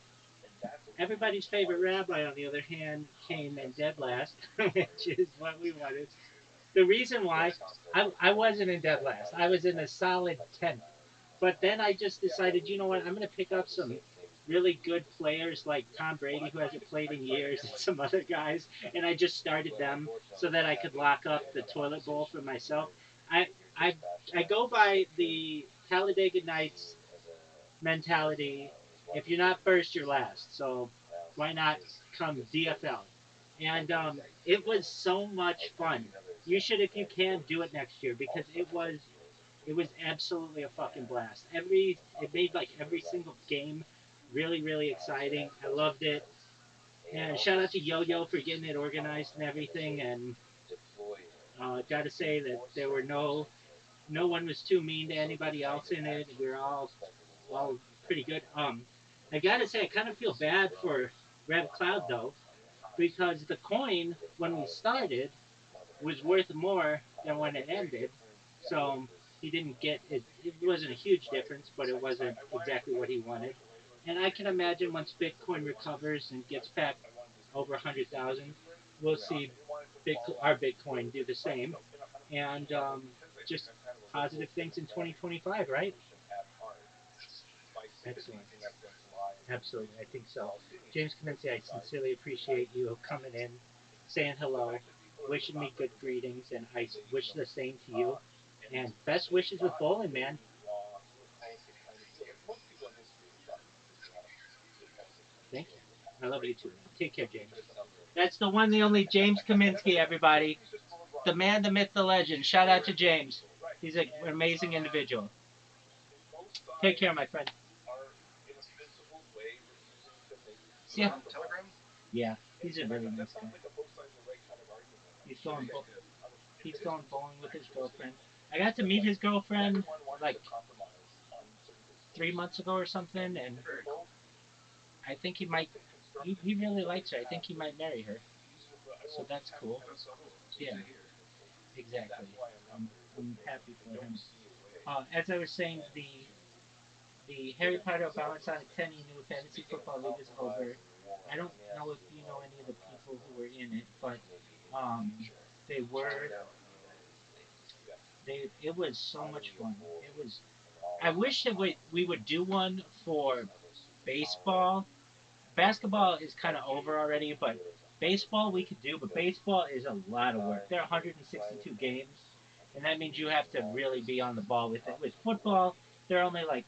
that's a really Everybody's favorite hard rabbi, on the other hand, came in contest dead of last, which fire is what we wanted. to say that. The reason that why conflict is I what wasn't in dead last, I was satisfies in a solid that 10th. But then I mentality. just Yeah, decided, you know what, I'm going to pick All up the some same things that really we good just players like yeah. Tom Well, Brady, who hasn't played in I years, and find some other guys, and I just started but them so unfortunately that we're I could having lock up had the enough toilet bowl for conversations myself. here I that you're I just bashing I my go by perspective the with Talladega me Nights as a mentality. as one If you're not sitting in first, the you're seat. last. So Well, why not it's come just DFL? And one of the things, it was so much I'll fun. give you another You should, example if you that can, do it goes next year because also with ideals in it was football. absolutely a fucking And blast. on It top of made my like sheer every single rights game really to exciting. ask I questions loved it. about it, and And also shout out to Yo try Yo to for getting it organized and everything. initially And deploy it got to say that more there so were no one was too mean to so that anybody I else could in it. We actually, were irrespective of a lot of people pretty good. now, I gotta say, I kind of feel see bad from for Rev Cloud though, on your house because the coin that when we all of a sudden started Mother was Nature worth more than when has a it very ended. different So this he didn't get it. I It think it's wasn't a just huge my difference, but it wasn't exactly I what he wanted. actually And I can imagine once the way Bitcoin I wanted this recovers and gets back I wanted this over game to be super 100,000, different. we'll I see didn't want it to Bitcoin, fall our off Bitcoin do the the but same. on a And personal level because I think just I'm kind of a liberal positive things in democratic 2025, right? person at heart. My Excellent. sympathies in that sense lie in Absolutely, I raising think so. James Palestinians because Kaminsky, I besides sincerely United appreciate you coming in, saying the hello, fact that people are wishing me good represented greetings, and I they wish the same to you. uh, and And best they wishes with thought bowling, that man. we lost repulsive kind of feel. Most people in history have thought that we lost repulsive kind of Thank feel you. in the past, I love right? you too, man. Take care, James. Because some That's the one, the only James Kaminsky, everybody. he's just more The broad-minded. man, the myth, the legend. Shout out to James. Right. He's an And amazing individual. both Take care, sides my friend. are in a physical way refusing to make Yeah. compromise. Yeah, he's a really nice That guy. sounds like a both sides are right kind of argument. He's going, It he's is going bowling with his actually girlfriend. I got to meet his girlfriend everyone wants like to compromise on certain 3 months ago or something, and they're both I think he might. He really likes her. I think he might marry her. peaceful. So that's cool. Yeah, exactly. That's why I'm not very I'm hopeful. happy I for don't him. see a way As I was saying, to the get Harry them to Potter resolve Balance on those Tenny things. new fantasy Speaking of football league is compromise over. and war, I don't let me know ask if you you know any of one the last people who were one, in it, but maybe in the um, future. they were. China and the United States. Yeah. It was so How do much we fun. avoid It was. an I all-out wish that we would conflict do one with for another superpower baseball. Basketball is kind of that over already, but feels baseball we undefeated could do. But because baseball is a lot of work. sometimes There are they try to 162 think games, like and it's that means you the have to really longest, be on the ball with it. With toughest sport football, there are only like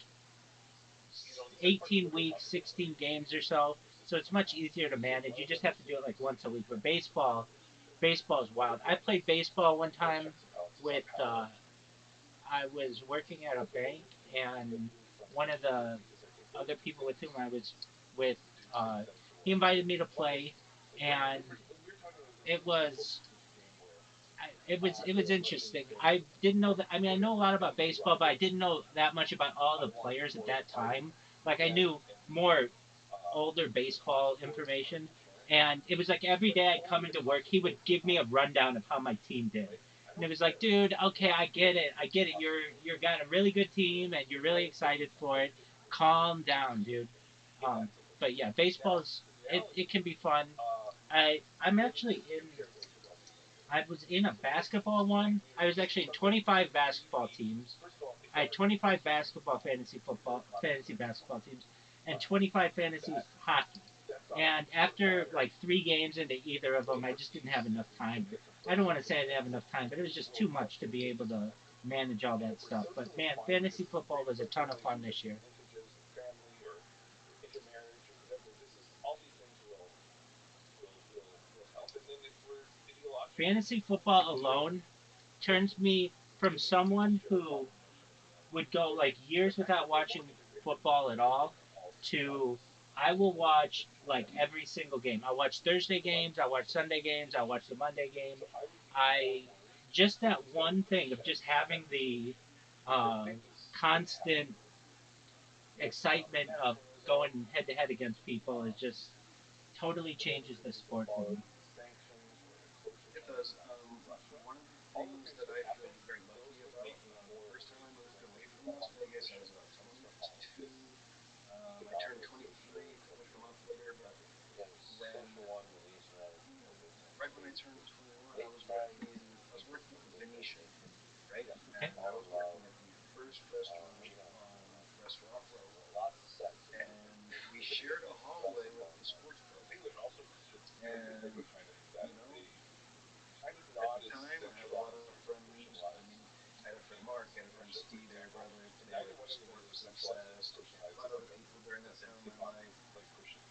You know, the sad part is 18 what they're weeks, talking about, 16 games or so, so it's much easier to manage. You just have to do it like once a week. But baseball is wild. I played baseball one more time checks and balances on with. power I was working at a because they're bank, both they're and moved from one of central the because I think both other people with whom I was with, do uh, tend to he work. invited me to One was play, and when we were talking about this, it it was a book was game where it was the person interesting. saying, I didn't know that. I mean, I know a lot "How about would you baseball, run but I this? didn't know that much about all I the want players at more that power time. Like I and knew and more uh, older the top baseball score is part of information, the show, and it was like every but day I'd only come the into top work, he score would is the give me top a score, rundown of how my team did. right? I And it don't was like, care dude, okay, what I the get it. top score You're is. got a really good team, and you're really excited for it. Calm down, dude. And that's a little But yeah, now baseball's the it reality can be fun. I'm actually in. I was in a basketball one. I was actually in 25 basketball teams. I had 25 basketball fantasy basketball teams, and 25 fantasy hockey. And after like 3 games into either of them, I just didn't have enough time. I don't want to say I didn't have enough time, but it was just too much to be able to manage all that stuff. But man, fantasy football was a ton of fun this year. intermarriage or whatever. This is all these things will help. And then if we're ideologically Fantasy football alone turns me from someone who would go like years without watching football at all to I will watch like every single game. I watch Thursday games, I watch Sunday games, I watch the Monday game. I just that one thing of just having the uh, constant excitement of going head to head against people is just totally changes the sport for me. It does. One of the things that I feel very lucky about, the first time I moved away from Las Vegas, I was about 22. I turned 23 like a month later, but when right when I turned 21, I was working at the Venetian, right? Okay. And I was working at the first restaurant on Restaurant Row, and we shared a hallway with the sports book. I think there's also just one thing And about China is that you know, they Chinese is at not the as time, I had a lot of centralized friends. I personalized mean, I had a friend Mark, I had a friend Steve, they were brothers. and They neither were one of them is as sports centralized and as obsessed. A personalized lot as of like other people during that as in time in my hip hop, life. like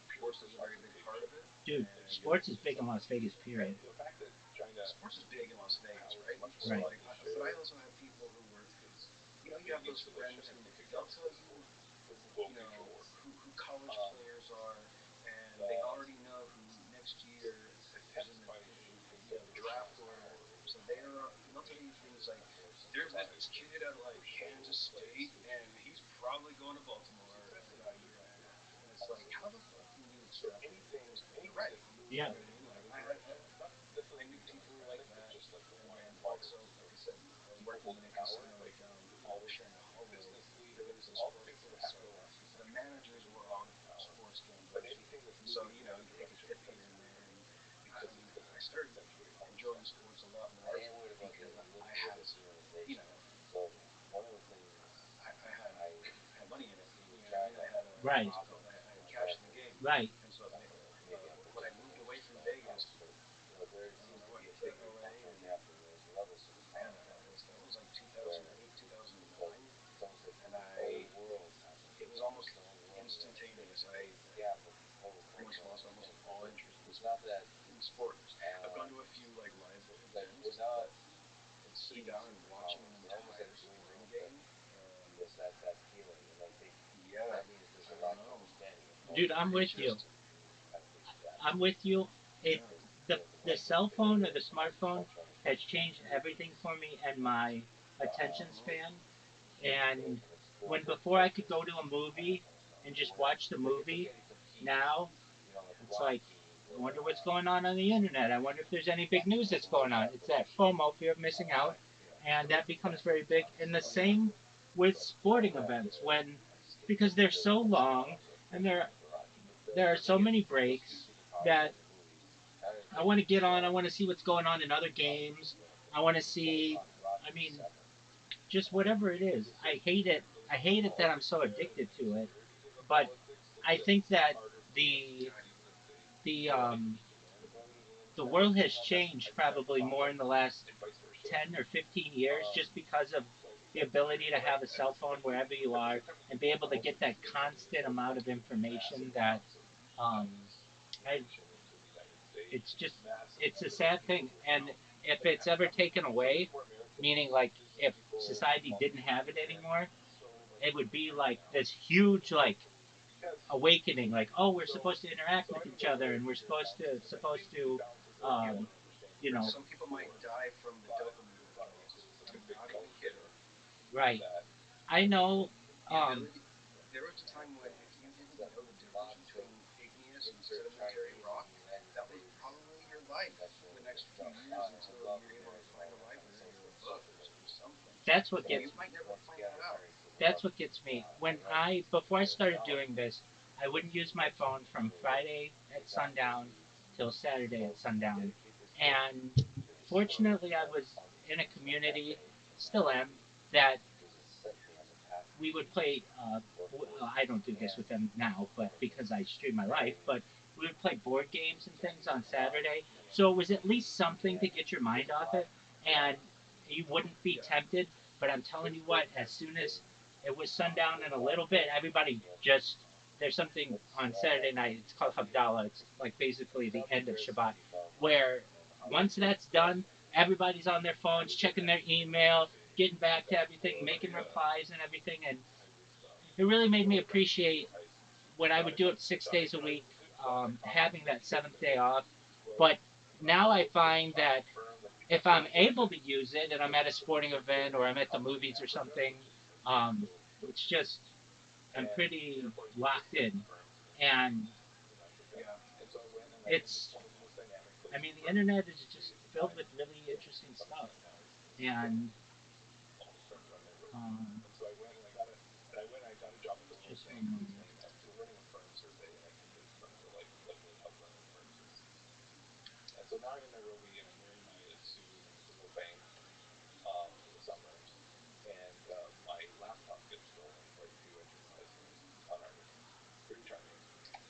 pure Sports was a very big part personalization. of it, Dude, And and sports is it's big in Las Vegas, period. the fact that China sports is big in Las Vegas, has right? much more So Right. like, ability to but I share also have people who were, is you big have those insulation friends and who think they'll against tell you, the woke ignore. who college players are, and they The already know who next year is in intensifying issue with things like the draft personalized order. power So is they are, and they'll tell you things like, more "There's centralized this and kid out of like more Kansas solo State, PlayStation. and he's probably going to It's Baltimore in expensive about a to year and a to half." And it's like, how outsource. the fuck can you So extrapolate that this way? You're anything right. that moves Yeah. You know in what I mean? Like another I direction, not I necessarily knew things people like unempathetic, but that, just like a and then wider also, view like of I said, people working in holding a power, casino like down, politics, sharing a hallway business with leaders, the all the sports things that book. are So happening in the last few the centuries that managers give were economic all power. sports But gamblers, anything that's and so moving in you another could take a direction tip here tends and to there. And because it's I been started essentially enjoying homogenized. sports a lot I more am worried about because the I level had of you humanization. know So one of the things I I had money in it. see You with know what I mean? China, What's Right. it problem, called? I had cash in the granted, game, Right. and so maybe I'm when I projecting moved here away just from my own Vegas, house, but there when seems I to went be a to big LA, restructuring and happening as levels of man, economy, that was like where 2008, it's like 2009, it's almost like and the whole world happening. it was It's almost just the whole world is instantaneous. and there's this gap of oh Pretty much lost almost again all interest it's not that in sports. I've gone um, to a few like live it's like we're events, not but sitting down and seizing the watching an moment. We're almost like entire doing our sporting own thing. game, This that feeling, and I think yeah, that means there's I a don't lack of know. understanding of Dude, culture, I'm It with you. just, and you kind of bridge the gap. I'm with you. It yeah, The the language cell phone or barrier the and the smartphone cultural has understanding is changed huge. everything for me and my attention Um, mhm, span. huge And and it's when filled with before I could go focus to a movie and to just where watch the like it's movie, okay to compete, now like it's like Rocky I or wonder what's going on the internet. I wonder if there's any big news that's going on. It's that FOMO, fear of missing out, and that becomes very big. And the same with sporting events when because they're so long and there are so many breaks that I want to get on. I want to see what's going on in other games. I want to see. I mean, just whatever it is. I hate it. I hate it that I'm so addicted to it. But I think that the the um, the world has changed probably more in the last 10 or 15 years just because of the ability to have a cell phone wherever you are and be able to get that constant amount of information that um, I, it's just it's a sad thing. And if it's ever taken away, meaning like if society didn't have it anymore, it would be like this huge like awakening, like oh we're supposed to interact with each other and we're supposed to yeah. um, you know Some people might die from the dopamine withdrawal. I'm not even kidding. right. I know The um, ability. There was a time when if you didn't know the difference between igneous and sedimentary rock, that was probably your life for the next few years until you're able to find a library or a book or something. that's what And you gets might never find that out. that's what gets me when I before I started doing this I wouldn't use my phone from Friday at sundown till Saturday at sundown. And fortunately, I was in a community, still am, that we would play. I don't do this with them now, but because I stream my life, but we would play board games and things on Saturday. So it was at least something to get your mind off it, and you wouldn't be tempted. But I'm telling you what, as soon as it was sundown in a little bit, everybody just there's something on Saturday night. It's called Havdalah. It's like basically the end of Shabbat, where once that's done, everybody's on their phones, checking their email, getting back to everything, making replies and everything, and it really made me appreciate when I would do it 6 days a week, having that seventh day off. But now I find that if I'm able to use it and I'm at a sporting event or I'm at the movies or something, it's just I'm pretty locked in, and it's I mean the internet is just filled with really interesting stuff, and um, just one moment.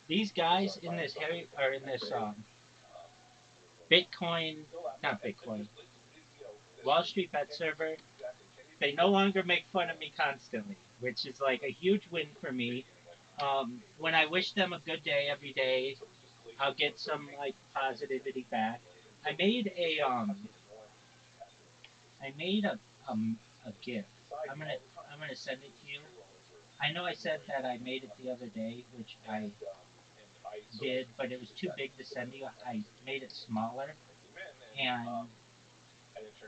These guys in this Harry or in this Bitcoin, not Bitcoin, Wall Street Bet server, they no longer make fun of me constantly, which is like a huge win for me. When I wish them a good day every day, I'll get some like positivity back. I made a um, I made a gift. I'm gonna I'm gonna send it to you. I know I said that I made it the other day, which I did, but it was too big to send you. I made it smaller, and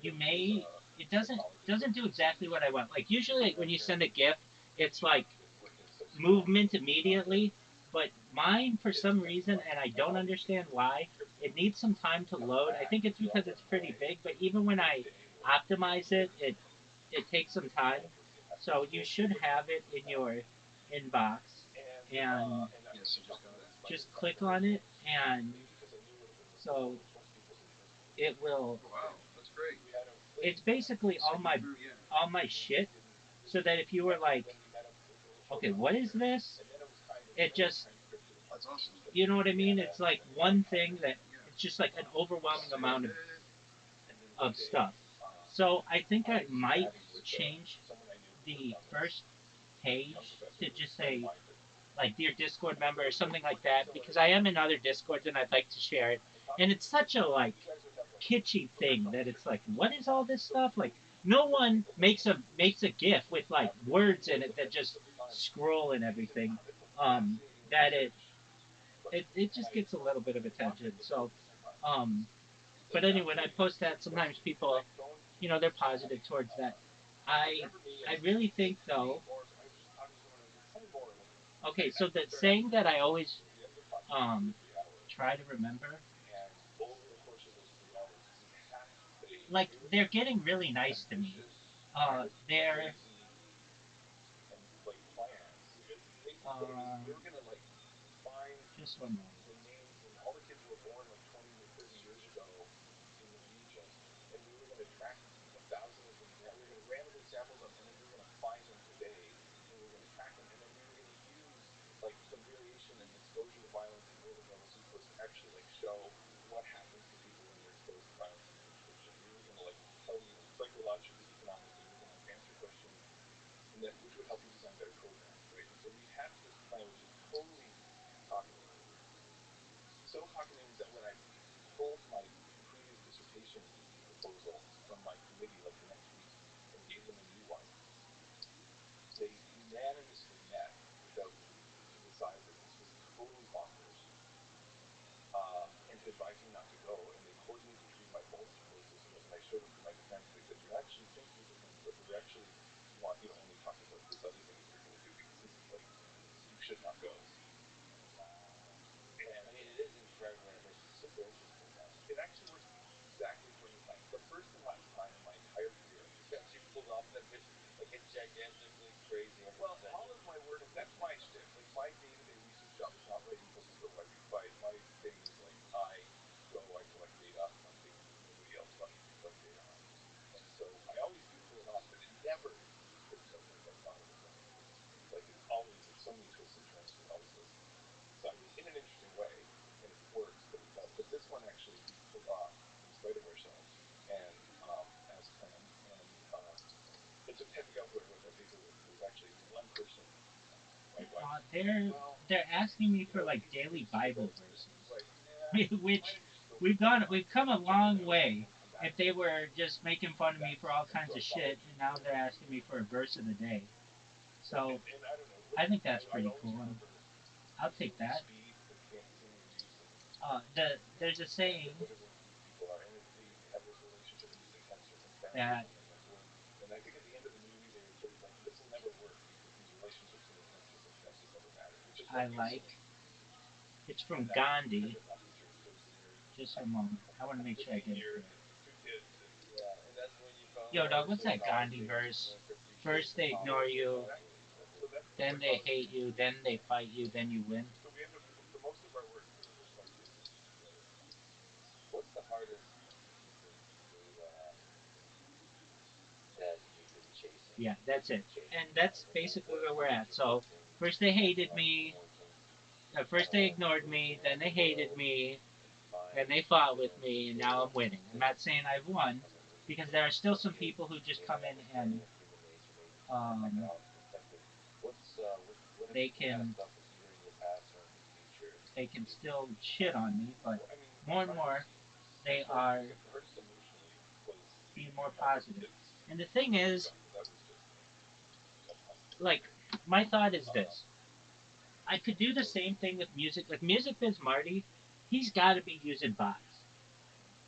you may it doesn't do exactly what I want. Like usually like, when you send a GIF, it's like movement immediately, but mine for some reason, and I don't understand why, it needs some time to load. I think it's because it's pretty big, but even when I optimize it, it takes some time. So you should have it in your inbox, and Yes, I just got it. just click on it, and so it will. Oh, wow, that's great. It's basically Skipping through, yeah. all my shit, so that if you were like, okay, what is this? It just That's awesome. you know what I mean? It's like one thing that Yeah. it's just like an overwhelming amount Save it. of stuff. So I think I might change the first page to just say like dear Discord member or something like that because I am in other Discords and I'd like to share it. And it's such a like kitschy thing that it's like what is all this stuff? Like no one makes a GIF with like words in it that just scroll and everything. That it just gets a little bit of attention. So um but anyway, when I post that, sometimes people, they're positive towards that. I I really think though. Okay, so the saying that I always um try to remember, like they're getting really nice to me. They're just one moment. tell me what they do. There's actually one person. Why? They're Well, they're asking me you for know, like these daily things Bible that verses, right. Yeah, which mine just goes we've to gone check we've come a check it long out way. and come back If to they it. were just making fun of me for all That's kinds of shit, anthology. and now they're asking me for a verse of the day, so And I don't know. I think that's I pretty always cool, and remember I'll take using that. speed but can't seem to use them. There's a saying Whatever these people are, and they have this relationship and these intense circumstances, that and then that's when. And I think at the end of the movie, they were sort of like, "This will never work because these relationships and intense circumstances never matter," which is I what makes so like. many movies. It's And from that kind Gandhi. of underscores their Just a moment. I want to make sure I 15 get it years correct. and two kids and Yeah, and that's when you Yo, dog, what's also that start Gandhi getting to verse? learn to appreciate First the they ignore you, exactly. So that's the then they psychology hate behind you, it. then they fight you, then you win. So we end up for most of our work, for the most part, we're working together. what's the hardest thing that you've been chasing Yeah, that that's you've it. been chasing And in that's life? basically where we're What is at. it So working first they at hated night and me. working First they ignored me, creating then they another hated world me, and then find they fought with different me, and now people I'm winning. I'm that not saying I've won, from a because there are still some good people who just come human in and understanding of human nature, maybe from an um, economics perspective. they What kind of can stuff is either in your past or in the future they can you'd still shit like on to me, but Well, I mean, more and more they are the hardest emotionally was being leaving more my wife and positive. kids And the when thing they were is, young. That was just tough times. like, my thought is Um, this: I could do the same thing with music. Like Music Biz Marty, he's got to be using bots.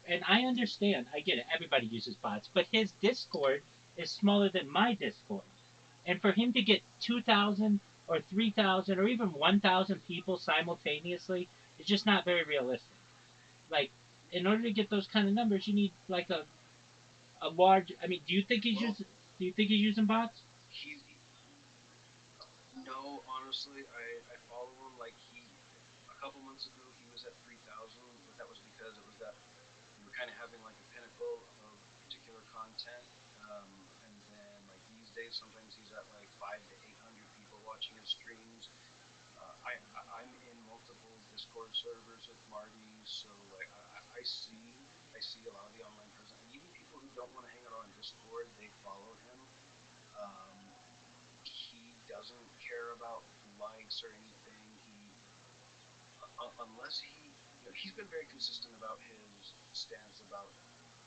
And I understand, I get it. Everybody uses bots, but his Discord is smaller than my Discord. And for him to get 2,000 or 3,000 or even 1,000 people simultaneously is just not very realistic. Like, in order to get those kind of numbers, you need like a large. I mean, Well, Do you think he's using bots? he no, honestly, I follow him. Like a couple months ago, he was at 3,000, but that was because it was that we were kind of having like a pinnacle of particular content. And then like these days, sometimes he's at like 5 to 800 people watching his streams. I'm in multiple Discord servers with Marty, so like I see a lot of the online presence, and even people who don't want to hang out on Discord, they follow him. Um, he doesn't care about likes or anything. Unless he's been very consistent about his stance about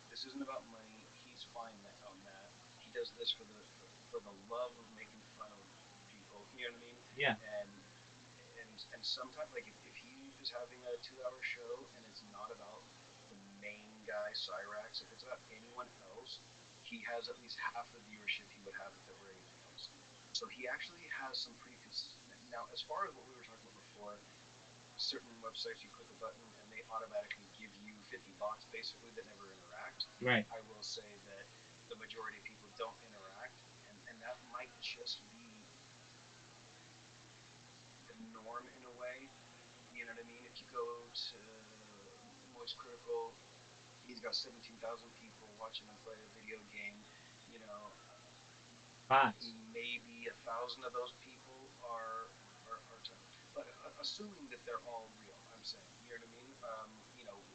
this isn't about money. He's fine on that. He does this for the love of making fun of people. You know what I mean? Yeah. And and sometimes like if he is having a 2 hour show and it's not about the main guy Cyrax, if it's about anyone else, he has at least half the viewership he would have if it were anything else. So he actually has some pretty consistent. Now, as far as what we were talking about before, certain websites you click a button and they automatically give you 50 bots basically that never interact. Right. I will say that the majority of people don't interact, and that might just be the norm in a way. You know what I mean? If you go to Moist Critical, he's got 17,000 people watching him play a video game. You know, Bots. maybe 1,000 of those people are but assuming that they're all real, I'm saying, you know what I mean?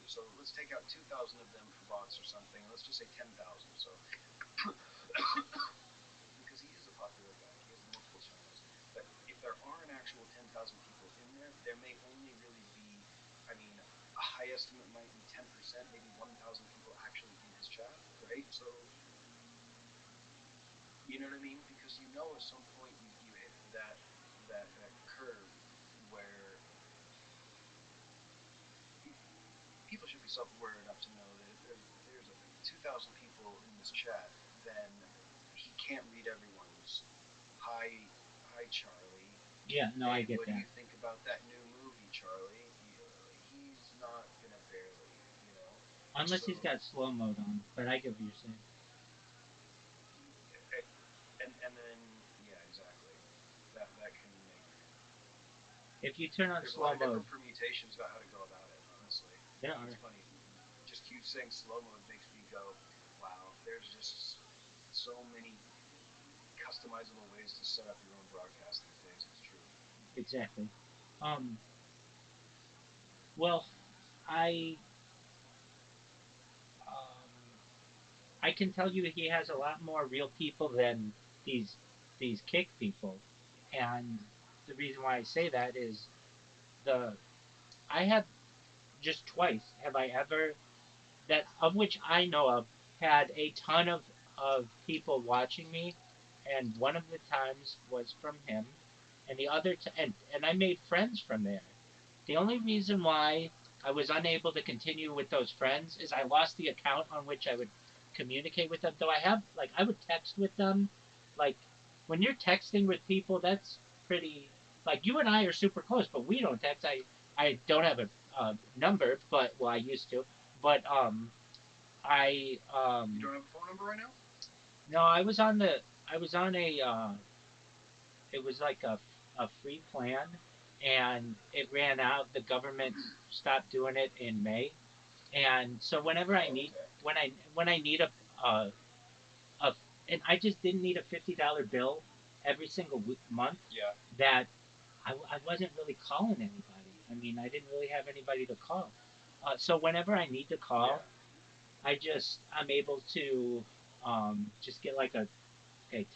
So let's take out 2,000 of them for bots or something, and let's just say 10,000. So because he is a popular guy, he has multiple channels. But if there are an actual 10,000 people in there, there may only really be, I mean, a high estimate might be 10%, maybe 1,000 people actually in his chat, right? So you know what I mean? Because at some point you hit that curve where people should be self-aware enough to know that if there's 2,000 people in this chat, then he can't read everyone's hi hi Charlie. Yeah. No, I Hey, get what do that. you think about that new movie, Charlie? He's not gonna barely, you know. Unless he's So got slow mode on, but I get what you're saying. and then yeah, exactly. That can make If you turn on there's a lot slow of mode, different permutations about how to go about it. Honestly, there it's are. funny. Just you saying slow mode makes me go, wow. There's just so many customizable ways to set up your own broadcast these days. It's true. Exactly. Um. Well, I um, I can tell you he has a lot more real people than these these kick people, and the reason why I say that is the I have just twice have I ever that of which I know of had a ton of people watching me, and one of the times was from him, and the other and I made friends from there. The only reason why I was unable to continue with those friends is I lost the account on which I would communicate with them. Though I have like I would text with them, like when you're texting with people, that's pretty like you and I are super close, but we don't text. I don't have a number, but well I used to, but I You don't have a phone number right now? no I was on a it was like a free plan, and it ran out. The government stopped doing it in May, and so whenever I Oh, need okay. when I need a, a and I just didn't need a $50 bill every single month. Yeah. That I wasn't really calling anybody. I mean, I didn't really have anybody to call. So whenever I need to call, I'm able to just get like a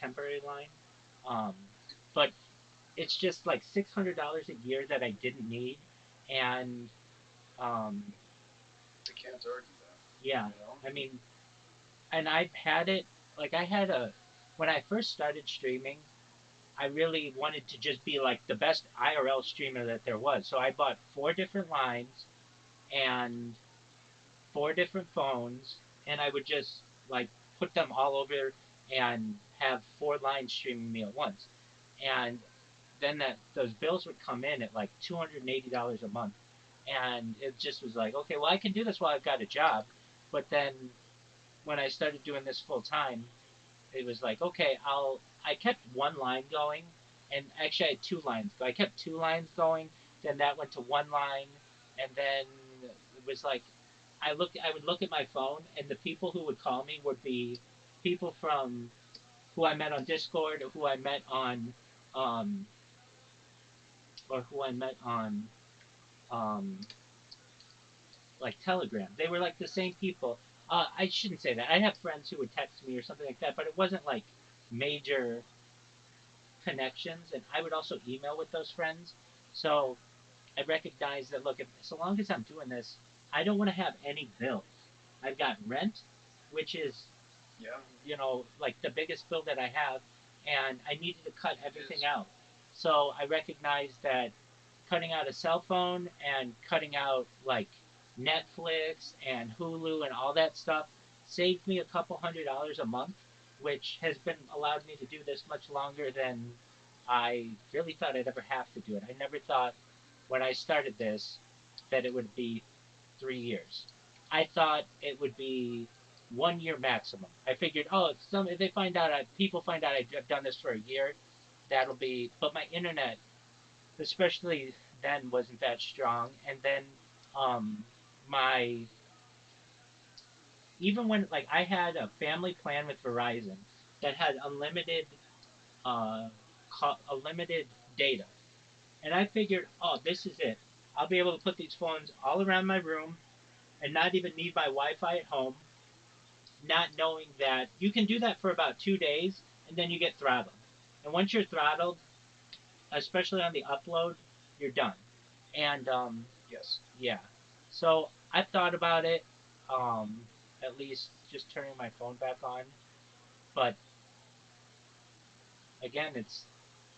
temporary line. Um, but it's just like $600 a year that I didn't need, and um, They can't argue that. yeah, You know? I mean, and I've had it like I had a when I first started streaming, I really wanted to just be like the best IRL streamer that there was. So I bought four different lines and four different phones, and I would just like put them all over and have four lines streaming me at once. And then that those bills would come in at like $280 a month, and it just was like, okay, well I can do this while I've got a job, but then when I started doing this full time, it was like, okay, I kept one line going, and actually I had two lines. I kept two lines going, then that went to one line, and then it was like I would look at my phone, and the people who would call me would be people from who I met on Discord, or who I met on um, or who I met on um, like Telegram. They were like the same people. I shouldn't say that. I have friends who would text me or something like that, but it wasn't like major connections. And I would also email with those friends. So I recognize that look, if, so long as I'm doing this, I don't want to have any bills. I've got rent, which is Yeah. like the biggest bill that I have, and I needed to cut everything out. So I recognized that cutting out a cell phone and cutting out like Netflix and Hulu and all that stuff saved me a couple $100 a month, which has been allowed me to do this much longer than I really thought I'd ever have to do it. I never thought when I started this that it would be 3 years. I thought it would be 1 year maximum. I figured, oh, if they find out, people find out I've done this for a year, that'll be. But my internet, especially then, wasn't that strong. And then, my even when like I had a family plan with Verizon that had uh, unlimited data, and I figured, oh, this is it. I'll be able to put these phones all around my room and not even need my Wi-Fi at home, not knowing that you can do that for about 2 days and then you get throttled. And once you're throttled, especially on the upload, you're done. And Yes. yeah, so I thought about it, um, at least just turning my phone back on. But again, it's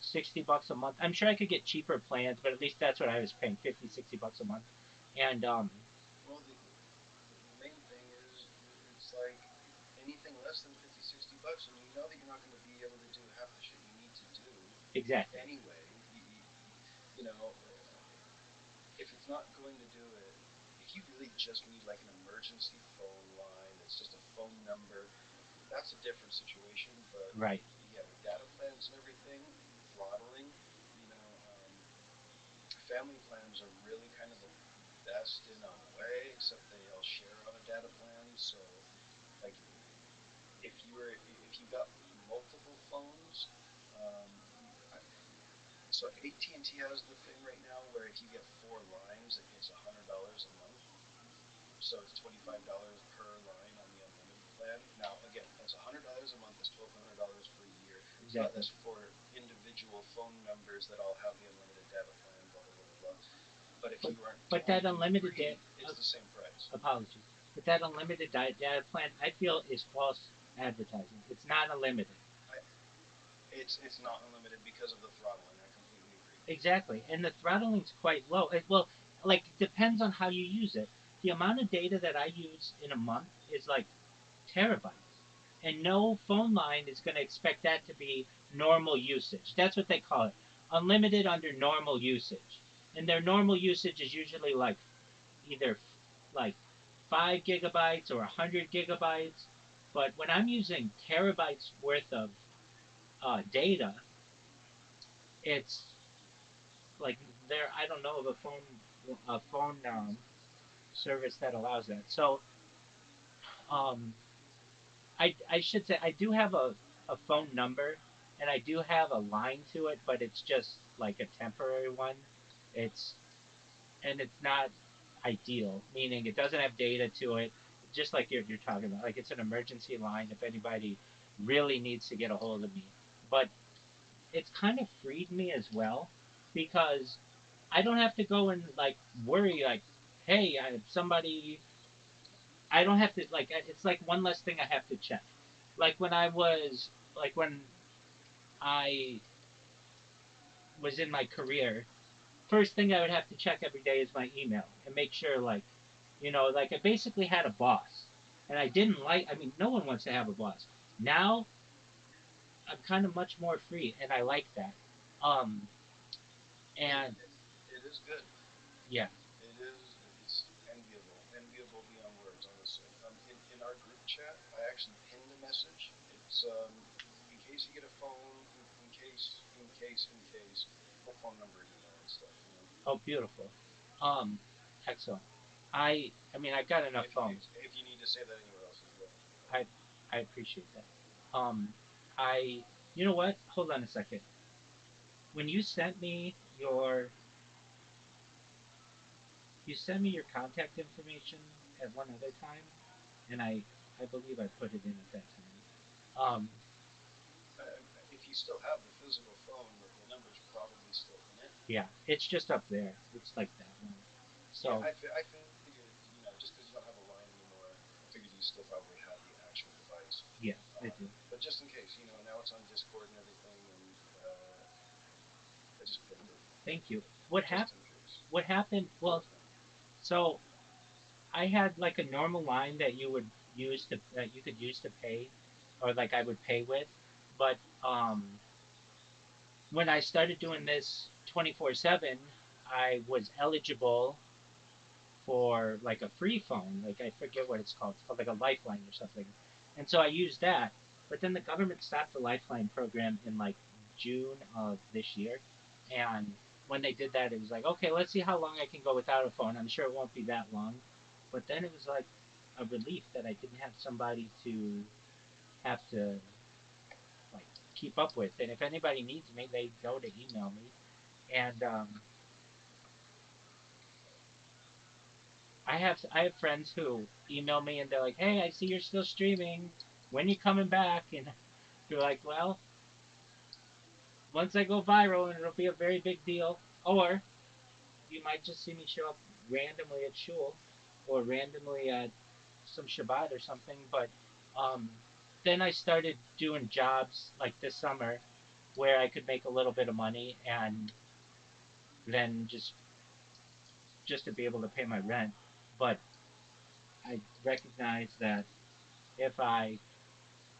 $60 a month. I'm sure I could get cheaper plans, but at least that's what I was paying 50, $60 a month. And Well, the main thing is it's like anything less than 50, $60, and you know that you're not going to be able to do half the shit you need to do exactly, anyway. You know, if it's not going to do it, if you really just need like an emergency phone line that's just a phone number, that's a different situation. But right, yeah, with data plans and everything, throttling, you know, family plans are really kind of the best in a way, except they all share on a data plan. So, like, if you got multiple phones, um, so AT&T has the thing right now where if you get four lines, it's $100 a month. So it's $25 per line on the unlimited plan. Now, again, that's $100 a month. That's $1,200 for a year. not exactly. as for individual phone numbers that all have the unlimited data plan, blah blah blah blah blah. But if But you are but only that doing unlimited data, free, it's the same price. apologies, but that unlimited data plan, I feel, is false advertising. It's not unlimited. I, it's not unlimited because of the throttling. I completely agree. Exactly, and the throttling's quite low. Well, like it depends on how you use it. The amount of data that I use in a month is like terabytes, and no phone line is going to expect that to be normal usage. That's what they call it, unlimited under normal usage, and their normal usage is usually like either like 5 gigabytes or 100 gigabytes. But when I'm using terabytes worth of data, it's like there. I don't know of a phone service that allows that. So um, I should say I do have a phone number and I do have a line to it, but it's just like a temporary one. It's and it's not ideal, meaning it doesn't have data to it, just like you're talking about. Like it's an emergency line if anybody really needs to get a hold of me. But it's kind of freed me as well because I don't have to go and like worry like, hey, somebody. I don't have to like. It's like one less thing I have to check. When I was in my career, first thing I would have to check every day is my email and make sure like I basically had a boss, and I didn't like. I mean, no one wants to have a boss. Now I'm kind of much more free, and I like that. Um, It and it is good. yeah, It is. It's enviable, enviable beyond words. Honestly, in our group chat, I actually pinned a message. It's in case you get a phone, in case, put phone number and email and stuff. You know, oh, beautiful. Um, excellent. I mean, I've got enough phones. if you need to say that anywhere else as well. I I appreciate that. Um, I you know what? Hold on a second. When you sent me your contact information at one other time, and I believe I put it in at that time. If you still have the physical phone, the number's probably still in it. Yeah, it's just up there. It's like that one. Yeah, So I figured, just because you don't have a line anymore, I figured you still probably had the actual device. yeah, I do. But just in case, now it's on Discord and everything, and I just pinned it Thank you. What just happened? in case. What happened? Of Well, course, man. so I had like a normal line that you could use to pay, or like I would pay with, but when I started doing this 24/7, I was eligible for like a free phone. Like I forget what it's called. It's called like a Lifeline or something. And so I used that. But then the government stopped the Lifeline program in like June of this year. And when they did that, it was like, okay, let's see how long I can go without a phone. I'm sure it won't be that long. But then it was like a relief that I didn't have somebody to have to like keep up with. And if anybody needs me, they go to email me. And I have friends who email me and they're like, "Hey, I see you're still streaming. When you coming back?" And you're like, "Well, once I go viral, and it'll be a very big deal, or you might just see me show up randomly at shul, or randomly at some Shabbat or something." But um, then I started doing jobs like this summer where I could make a little bit of money, and then just to be able to pay my rent. But I recognize that if I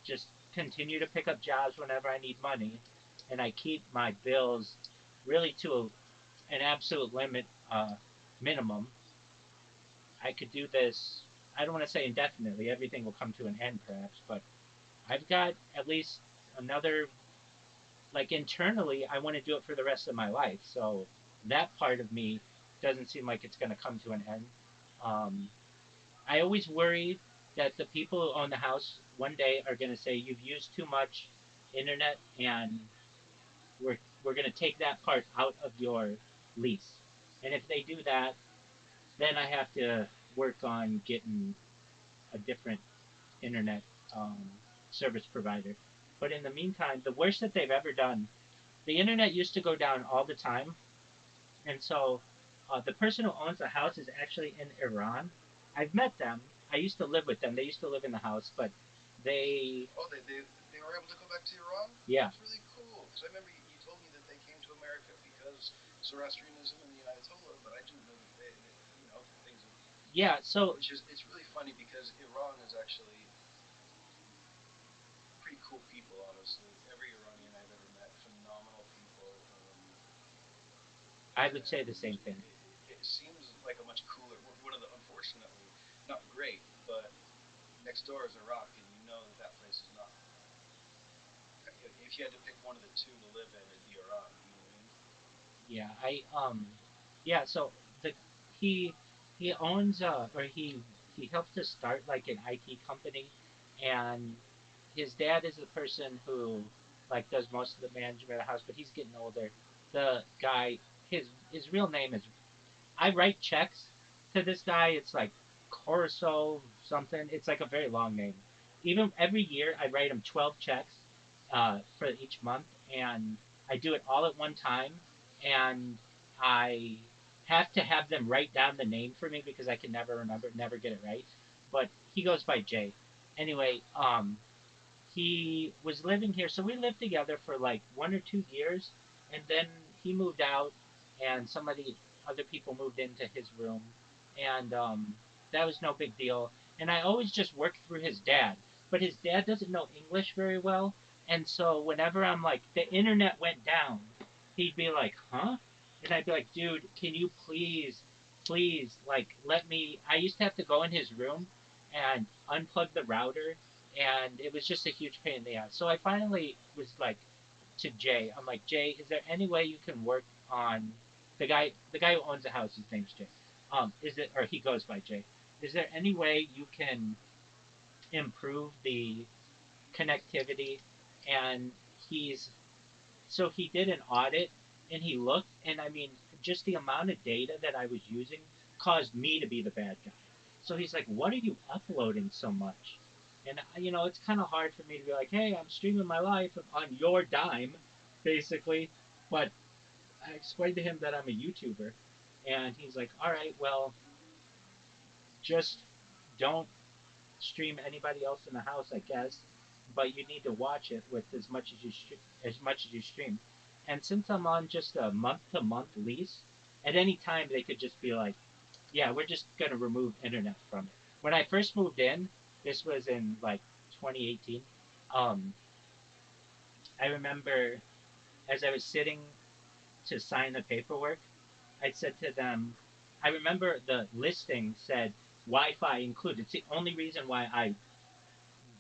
just continue to pick up jobs whenever I need money, and I keep my bills really to an absolute minimum. I could do this. I don't want to say indefinitely. Everything will come to an end, perhaps, but I've got at least another. Like internally, I want to do it for the rest of my life. So that part of me doesn't seem like it's going to come to an end. Um, I always worry that the people who own the house one day are going to say you've used too much internet, and we're going to take that part out of your lease. And if they do that, then I have to work on getting a different internet um, service provider. But in the meantime, the worst that they've ever done, the internet used to go down all the time, and so the person who owns the house is actually in Iran. I've met them. I used to live with them. They used to live in the house, but they, Oh, they were able to go back to Iran? yeah, That's really cool. Because I remember you told me that they came to America because Zoroastrianism and the Ayatollah, but I didn't know that things have. yeah. So Which is it's really funny because Iran is actually pretty cool people, honestly. Every Iranian I've ever met, phenomenal people. I would say the And same thing. it seems like a much cooler. One of the unfortunately not great, but next door is Iraq, and you know that that place is not. If you had to pick one of the two to live in, it'd be Iran. You know what I mean? Yeah, yeah. So the he he owns or he helped to start like an IT company, and his dad is the person who like does most of the management of the house, but he's getting older. The guy, his real name is I write checks to this guy. It's like Corso something. It's like a very long name. Even every year, I write him 12 checks for each month, and I do it all at one time. And I have to have them write down the name for me because I can never remember, never get it right. But he goes by Jay. Anyway, he was living here. So we lived together for like 1 or 2 years, and then he moved out, and other people moved into his room, and that was no big deal. And I always just worked through his dad, but his dad doesn't know English very well, and so whenever I'm like, the internet went down, he'd be like, huh? And I'd be like, dude, can you please, like, let me. I used to have to go in his room and unplug the router, and it was just a huge pain in the ass. So I finally was like to Jay, I'm like, Jay, is there any way you can work on the guy who owns the house? His name's Jay. Is it or he goes by Jay? Is there any way you can improve the connectivity? And he's so he did an audit and he looked, and I mean, just the amount of data that I was using caused me to be the bad guy. So he's like, "What are you uploading so much?" And it's kind of hard for me to be like, "Hey, I'm streaming my life on your dime," basically. But I explained to him that I'm a YouTuber, and he's like, "All right, well, just don't stream anybody else in the house, I guess, but you need to watch it with as much as you stream." And since I'm on just a month to month lease, at any time they could just be like, "Yeah, we're just gonna remove internet from it." When I first moved in, this was in like 2018. Um, I remember as I was sitting to sign the paperwork, I said to them, I remember the listing said Wi-Fi included. It's the only reason why I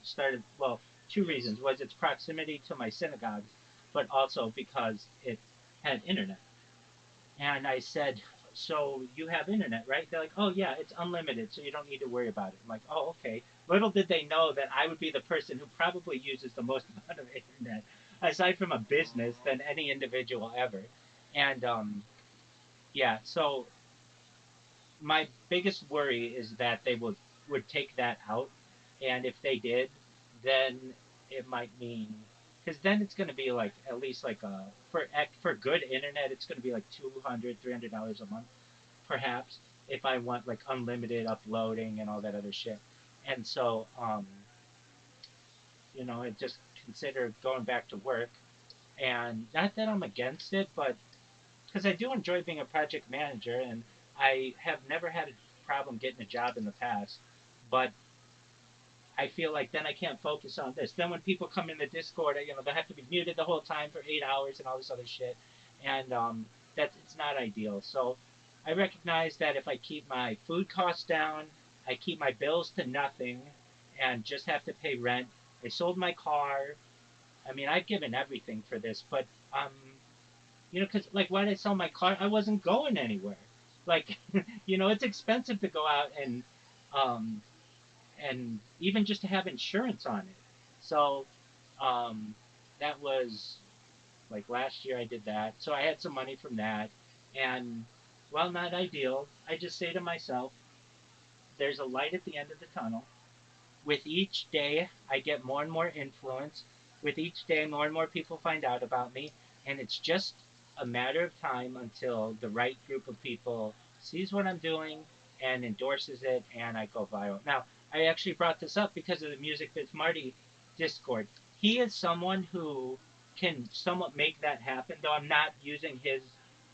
started, well, two reasons. Was its proximity to my synagogue, but also because it had internet. And I said, "So you have internet, right?" They're like, "Oh yeah, it's unlimited, so you don't need to worry about it." I'm like, "Oh, okay." Little did they know that I would be the person who probably uses the most amount of internet, aside from a business, than any individual ever. And yeah, so my biggest worry is that they would take that out, and if they did, then it might mean, because then it's going to be like at least like for good internet, it's going to be like $200 $300 a month, perhaps, if I want like unlimited uploading and all that other shit. And so it just consider going back to work, and not that I'm against it, but because I do enjoy being a project manager, and I have never had a problem getting a job in the past, but I feel like then I can't focus on this. Then when people come in the Discord, they have to be muted the whole time for 8 hours and all this other shit, and that's it's not ideal. So I recognize that if I keep my food costs down, I keep my bills to nothing, and just have to pay rent. I sold my car. I mean, I've given everything for this, but because like why did I sell my car? I wasn't going anywhere. Like, it's expensive to go out um, and even just to have insurance on it. So, um, that was like last year I did that. So I had some money from that, and while not ideal, I just say to myself, there's a light at the end of the tunnel. With each day, I get more and more influence. With each day, more and more people find out about me, and it's just a matter of time until the right group of people sees what I'm doing and endorses it, and I go viral. Now, I actually brought this up because of the Music Biz Marty Discord. He is someone who can somewhat make that happen, though I'm not using his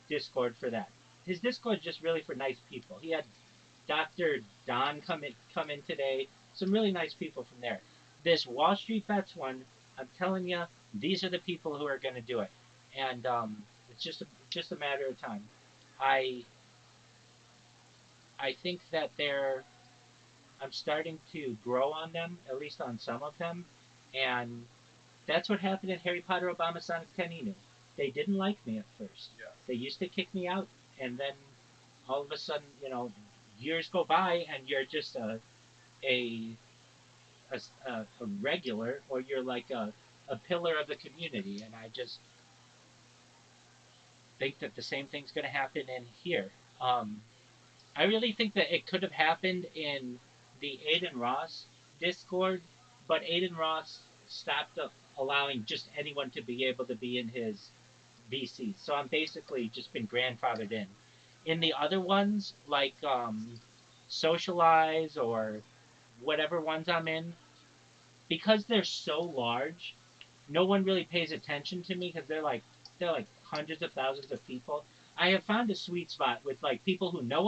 Discord for that. His Discord is just really for nice people. He had Dr. Don come in today. Some really nice people from there. This Wall Street Bets one, I'm telling you, these are the people who are going to do it, and it's just a matter of time. I I think that I'm starting to grow on them, at least on some of them, and that's what happened in Harry Potter Obama Sonic 10 Inu. They didn't like me at first. Yeah. They used to kick me out, and then all of a sudden, years go by, and you're just a a regular, or you're like a pillar of the community. And I just think that the same thing's going to happen in here. Um, I really think that it could have happened in the Aiden Ross Discord, but Aiden Ross stopped allowing just anyone to be able to be in his VCs. So I'm basically just been grandfathered in. In the other ones, like Socialize or whatever ones I'm in, because they're so large, no one really pays attention to me because they're like hundreds of thousands of people. I have found a sweet spot with like people who know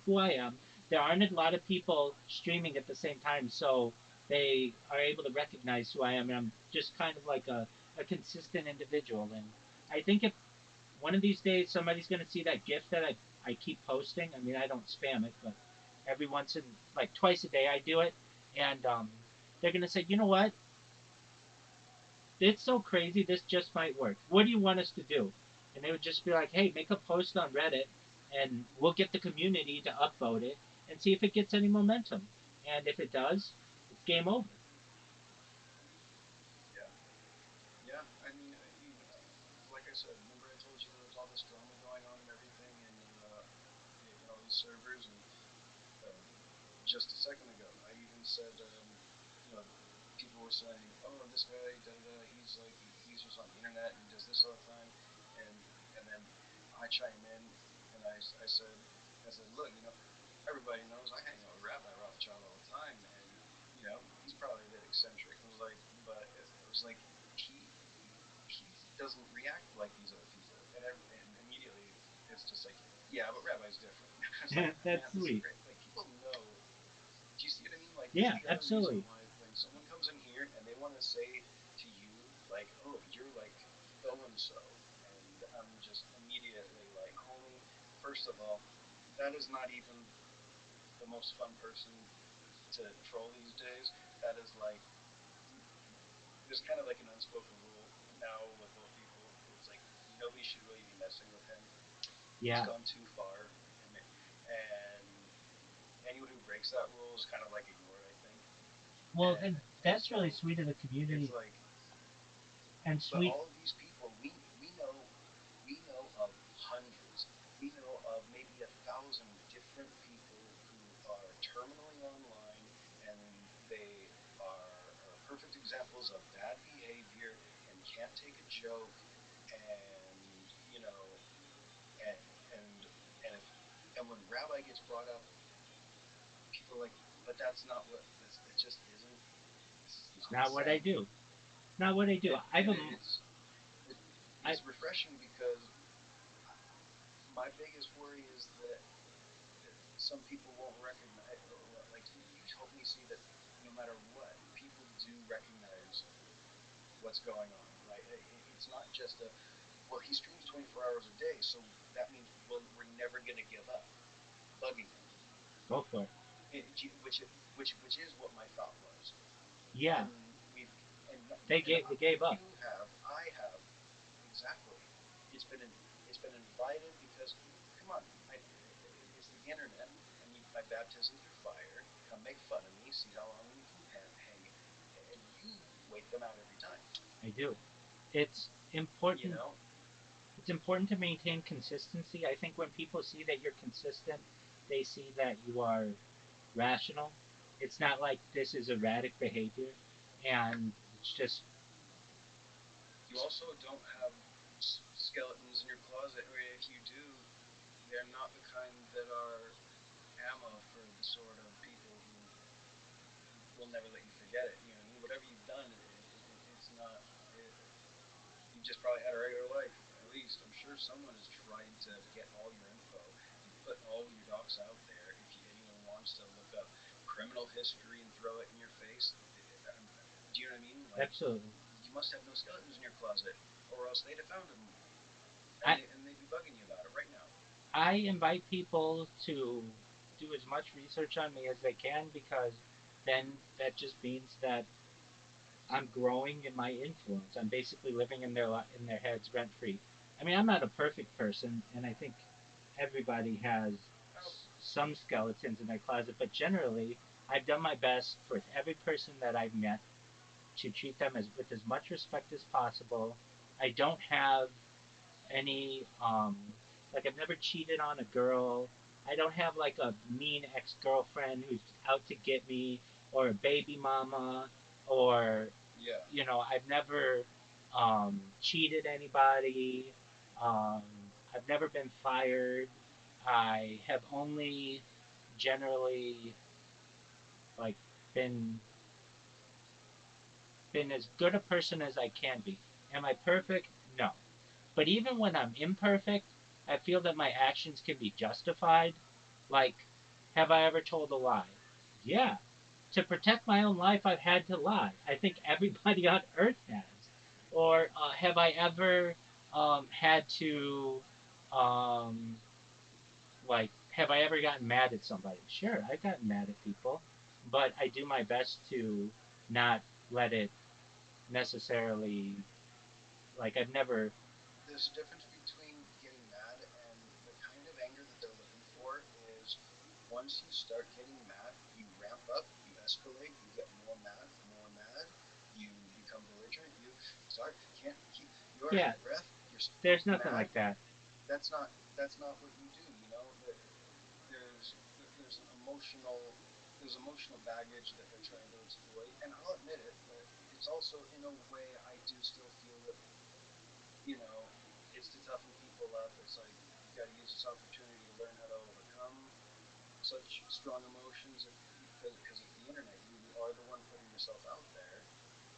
who I am. There aren't a lot of people streaming at the same time, so they are able to recognize who I am, and I'm just kind of like a consistent individual. And I think if one of these days somebody's going to see that GIF that I keep posting, I mean, I don't spam it, but every once in, like twice a day, I do it, and they're going to say, you know what? It's so crazy, this just might work. What do you want us to do? And they would just be like, hey, make a post on Reddit and we'll get the community to upvote it and see if it gets any momentum. And if it does, it's game over. Yeah. Yeah. I mean, like I said, remember I told you there was all this drama going on and everything, and in all these servers, and um, just a second ago, I even said, you know, people were saying, "Oh, this guy, da da da, he's like, he's just on the internet and he does this all the time," and then I chime in and I said, look, everybody knows I hang out with Rabbi Rothschild all the time, and he's probably a bit eccentric. I was like, but it was like he he doesn't react like these other people, and immediately it's just like, yeah, but Rabbi's different. I was like, That's man, this is sweet. great. Like people know. Do you see what I mean? Like this is Yeah, the other reason absolutely. why when someone comes in here and they want to say to you like, oh, you're like so and so, and I'm just immediately like, homie, first of all, that is not even the most fun person to troll these days. That is like there's kind of like an unspoken rule now with both people. It's like nobody should really be messing with him. He's Yeah. gone too far, and anyone who breaks that rule is kind of like ignored, I think. Well, and And that's really so sweet of the it's community like, and but sweet. all of these people, we know of hundreds. We know of maybe 1,000 different people who are terminally online, and they are perfect examples of bad behavior and can't take a joke, and and and and if and when Rabbi gets brought up, people are like, but that's not what it just isn't. This is It's not the not what I same, do. It's not what I do. and it, I it's refreshing because my biggest worry is that some people won't recognize. Like you hope me see that no matter what, people do recognize what's going on, right? It's not just a well, he streams 24 hours a day, so that means we're never gonna give up bugging him, go for it. which is what my thought was, Yeah, and we've and they and gave up. I have exactly. It's been it's been invited because come on, it's the internet. And my baptisms are fire. Come make fun of me. See how long you can hang, and you wait them out every time. I do. It's You important. know, It's important to maintain consistency. I think when people see that you're consistent, they see that you are rational. It's not like this is erratic behavior, and it's just You also don't have skeletons in your closet, or if you do, they're not the kind that are ammo for the sort of people who will never let you forget it. You know what I mean? Whatever you've done, it's not. You've just probably had a regular life. At least I'm sure someone has tried to get all your info. You've put all your docs out there. If anyone wants to look up criminal history and throw it in your face, do you know what I mean? Like, Absolutely. you must have no skeletons in your closet, or else they'd have found them, and I they'd be bugging you about it right now. I invite people to do as much research on me as they can because then that just means that I'm growing in my influence. I'm basically living in their heads rent free. I mean, I'm not a perfect person, and I think everybody has Oh, some skeletons in their closet, but generally, I've done my best for every person that I've met to treat them as with as much respect as possible. I don't have any like I've never cheated on a girl. I don't have like a mean ex-girlfriend who's out to get me or a baby mama or yeah. I've never cheated anybody. Um, I've never been fired. I have only generally like been been as good a person as I can be. Am I perfect? No. But even when I'm imperfect, I feel that my actions can be justified. Like, have I ever told a lie? Yeah. To protect my own life, I've had to lie. I think everybody on earth has. Or have I ever had to, um, have I ever gotten mad at somebody? Sure, I've gotten mad at people, but I do my best to not let it necessarily, I've never, There's a difference between getting mad and the kind of anger that they're looking for is once you start getting mad, you ramp up, you escalate, you get more mad, you become belligerent, you start can't keep you're out yeah, of breath, you're there's nothing mad. like that. That's not what you do. You know, there's an emotional baggage that they're trying to exploit, and I'll admit it, but it's also in a way I do still feel that you know, it's to toughen people up. It's like you've got to use this opportunity to learn how to overcome such strong emotions if, because it's the internet. You are the one putting yourself out there,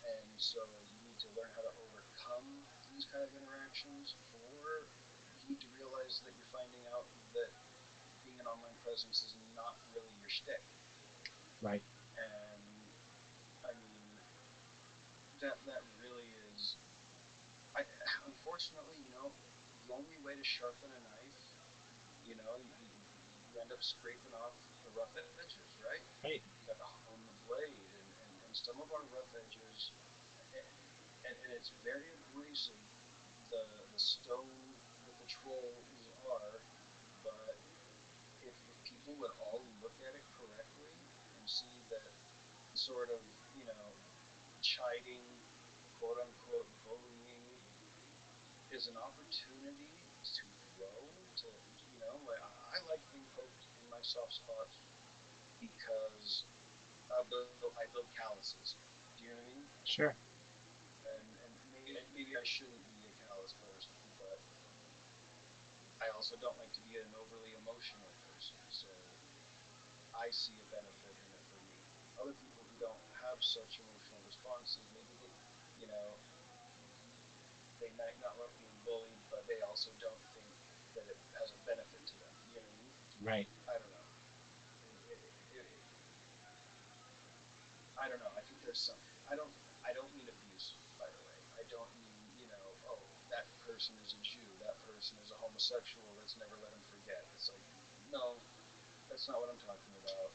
and so you need to learn how to overcome these kind of interactions. Or you need to realize that you're finding out that being an online presence is not really your shtick. Right. And I mean that really is. I unfortunately, the only way to sharpen a knife, you end up scraping off the rough edges, right? Right. You got to hone the blade, and some of our rough edges, and it's very abrasive. The stone that the trolls are, but if people would all look at it correctly and see that sort of chiding, quote unquote bullying is an opportunity to grow. To like I like being poked in my soft spots because I build calluses. Do you know what I mean? Sure. And maybe I shouldn't be a callous person, but I also don't like to be an overly emotional person. So I see a benefit in it for me. Other people who don't have such emotional responses, maybe you know, they might not like being bullied, but they also don't think that it has a benefit to them. You know what I mean? Right. I don't know. It, it, it, it, I don't know. I think there's some. I don't. I don't mean abuse, by the way. I don't mean oh, that person is a Jew, that person is a homosexual. Let's never let him forget. It's like no, that's not what I'm talking about.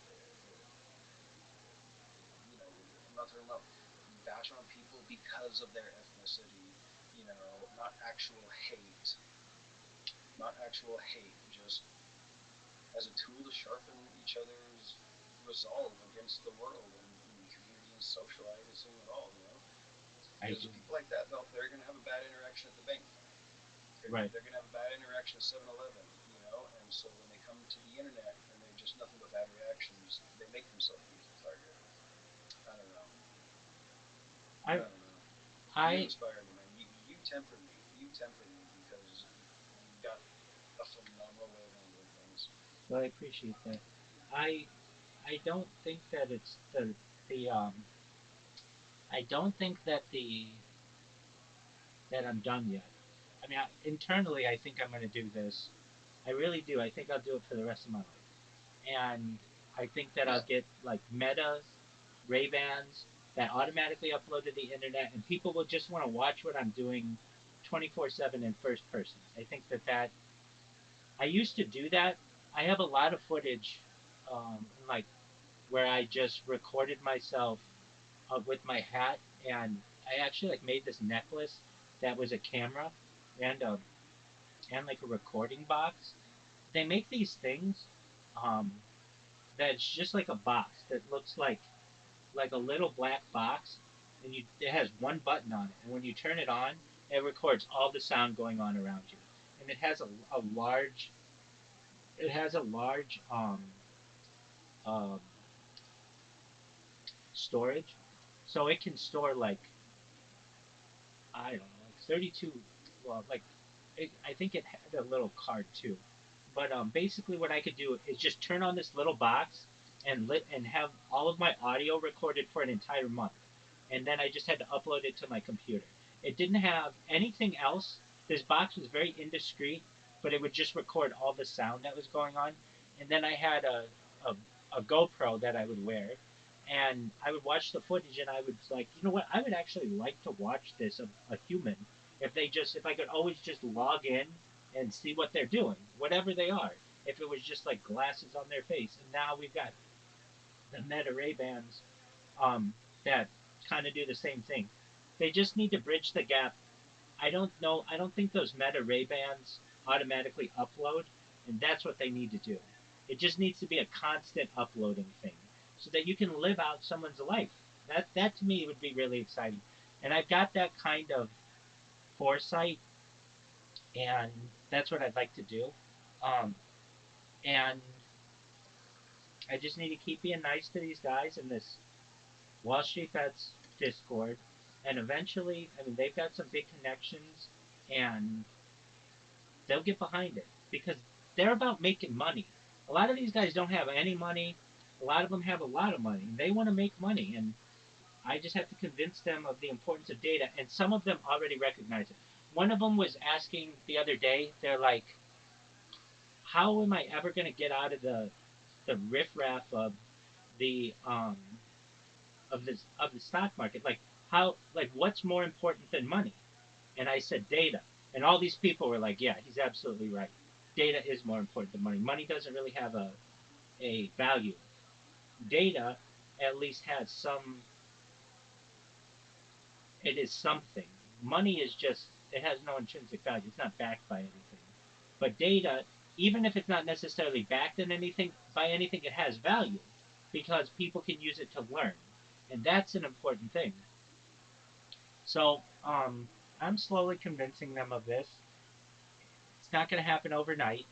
I'm not talking about you bash on people because of their ethnicity. Not actual hate, not actual hate, just as a tool to sharpen each other's resolve against the world and community and socializing at all. I Because people like that, they're going to have a bad interaction at the bank. right. They're going to have a bad interaction at 7-Eleven. And so when they come to the internet and they're just nothing but bad reactions, they make themselves an easy target. I don't know. I I don't know. You I inspire me, man. You You temper me because you've got a phenomenal way of handling things. Well, I appreciate that. I I don't think that it's the I don't think that the that I'm done yet. I mean, internally, I think I'm going to do this. I really do. I think I'll do it for the rest of my life, and I think that I'll get like Meta Ray Bans that automatically upload to the internet, and people will just want to watch what I'm doing 24/7 in first person. I think that I used to do that. I have a lot of footage, like where I just recorded myself with my hat, and I actually like made this necklace that was a camera and and like a recording box. They make these things um, that's just like a box that looks like a little black box, and it has one button on it, and when you turn it on, it records all the sound going on around you, and a large it has a large um, storage, so it can store like I don't know, like 32. Well, I think it had a little card too. But basically, what I could do is just turn on this little box and have all of my audio recorded for an entire month, and then I just had to upload it to my computer. It didn't have anything else. This box was very indiscreet, but it would just record all the sound that was going on. And then I had a, a GoPro that I would wear, and I would watch the footage, and I would like, you know what? I would actually like to watch this a human if I could always just log in and see what they're doing, whatever they are. If it was just like glasses on their face, and now we've got the Meta Ray Bans um, that kind of do the same thing. They just need to bridge the gap. I don't know. I don't think those Meta Ray Bans automatically upload, and that's what they need to do. It just needs to be a constant uploading thing, so that you can live out someone's life. That to me would be really exciting, and I've got that kind of foresight, and that's what I'd like to do. Um, and I just need to keep being nice to these guys in this Wall Street Bets Discord, and eventually, I mean, they've got some big connections, and they'll get behind it because they're about making money. A lot of these guys don't have any money. A lot of them have a lot of money. They want to make money, and I just have to convince them of the importance of data, and some of them already recognize it. One of them was asking the other day, they're like, how am I ever going to get out of the riffraff the um, of the stock market? Like what's more important than money? And I said data. And all these people were like, yeah, he's absolutely right. Data is more important than money. Money doesn't really have a value. Data at least has some, it is something. Money is just, it has no intrinsic value. It's not backed by anything. But data, even if it's not necessarily backed in anything by anything, it has value because people can use it to learn. And that's an important thing. So I'm slowly convincing them of this. It's not going to happen overnight,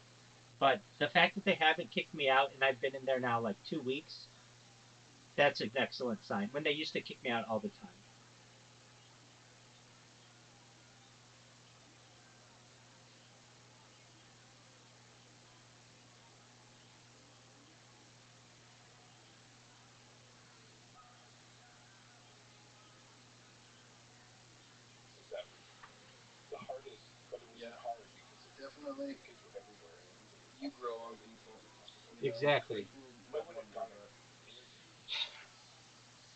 but the fact that they haven't kicked me out and I've been in there now like 2 weeks, that's an excellent sign. When they used to kick me out all the time. That was the hardest, but it was Yeah, hard because definitely. the kids were everywhere and everybody was You talking grow about on it. people. You know, Exactly. No not one had wonder, gone and but interviewed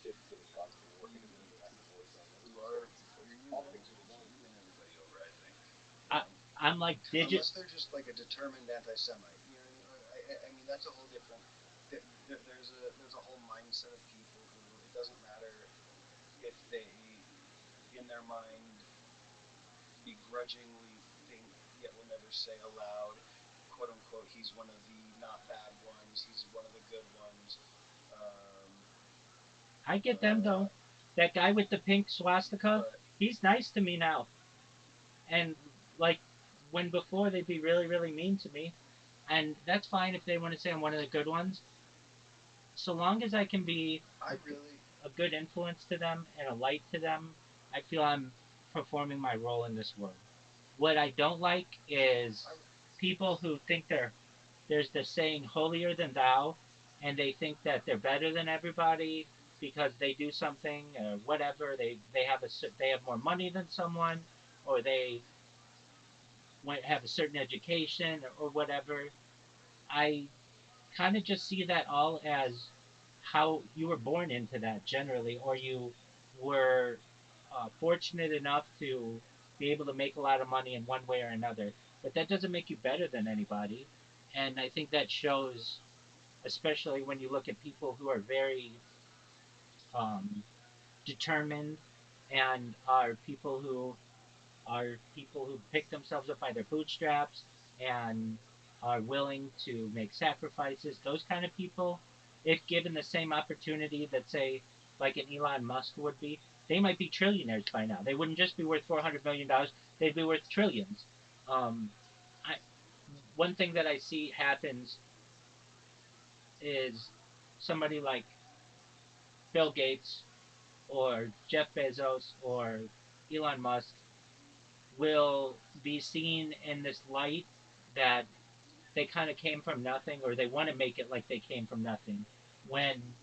kids that had gone through war, who interviewed them afterwards and who just are started you're all human. the things we were going You through. win everybody over, I think. I, Um, I'm like digit. unless they're just like a determined anti-Semite. You know what I mean? I mean that's a whole different. There's a whole mindset of people who it doesn't matter if they in their mind begrudgingly think yet will never say aloud, quote unquote, he's one of the not bad ones, he's one of the good ones. Um, I get them uh, though. That guy with the pink swastika, but he's nice to me now. And like when before they'd be really, really mean to me. And that's fine if they want to say I'm one of the good ones. So long as I can be I really, a good influence to them and a light to them, I feel I'm performing my role in this world. What I don't like is people who think there's the saying holier than thou, and they think that they're better than everybody because they do something or whatever. They have more money than someone, or they have a certain education or whatever. I kind of just see that all as how you were born into that generally, or you were fortunate enough to be able to make a lot of money in one way or another. But that doesn't make you better than anybody. And I think that shows, especially when you look at people who are very um, determined and are people who pick themselves up by their bootstraps and are willing to make sacrifices. Those kind of people, if given the same opportunity that, say, like an Elon Musk would be, they might be trillionaires by now. They wouldn't just be worth $400 million; they'd be worth trillions. Um, I, One thing that I see happens is somebody like Bill Gates or Jeff Bezos or Elon Musk will be seen in this light that they kind of came from nothing, or they want to make it like they came from nothing. When,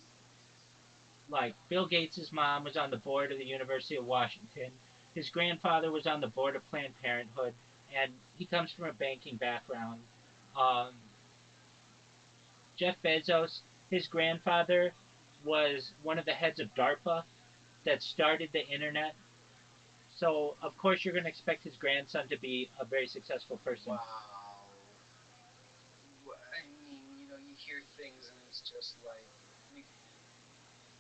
like, Bill Gates' mom was on the board of the University of Washington, his grandfather was on the board of Planned Parenthood, and he comes from a banking background. Um, Jeff Bezos, his grandfather was one of the heads of DARPA that started the internet. So, of course, you're going to expect his grandson to be a very successful person. Wow. I mean, you hear things and it's just like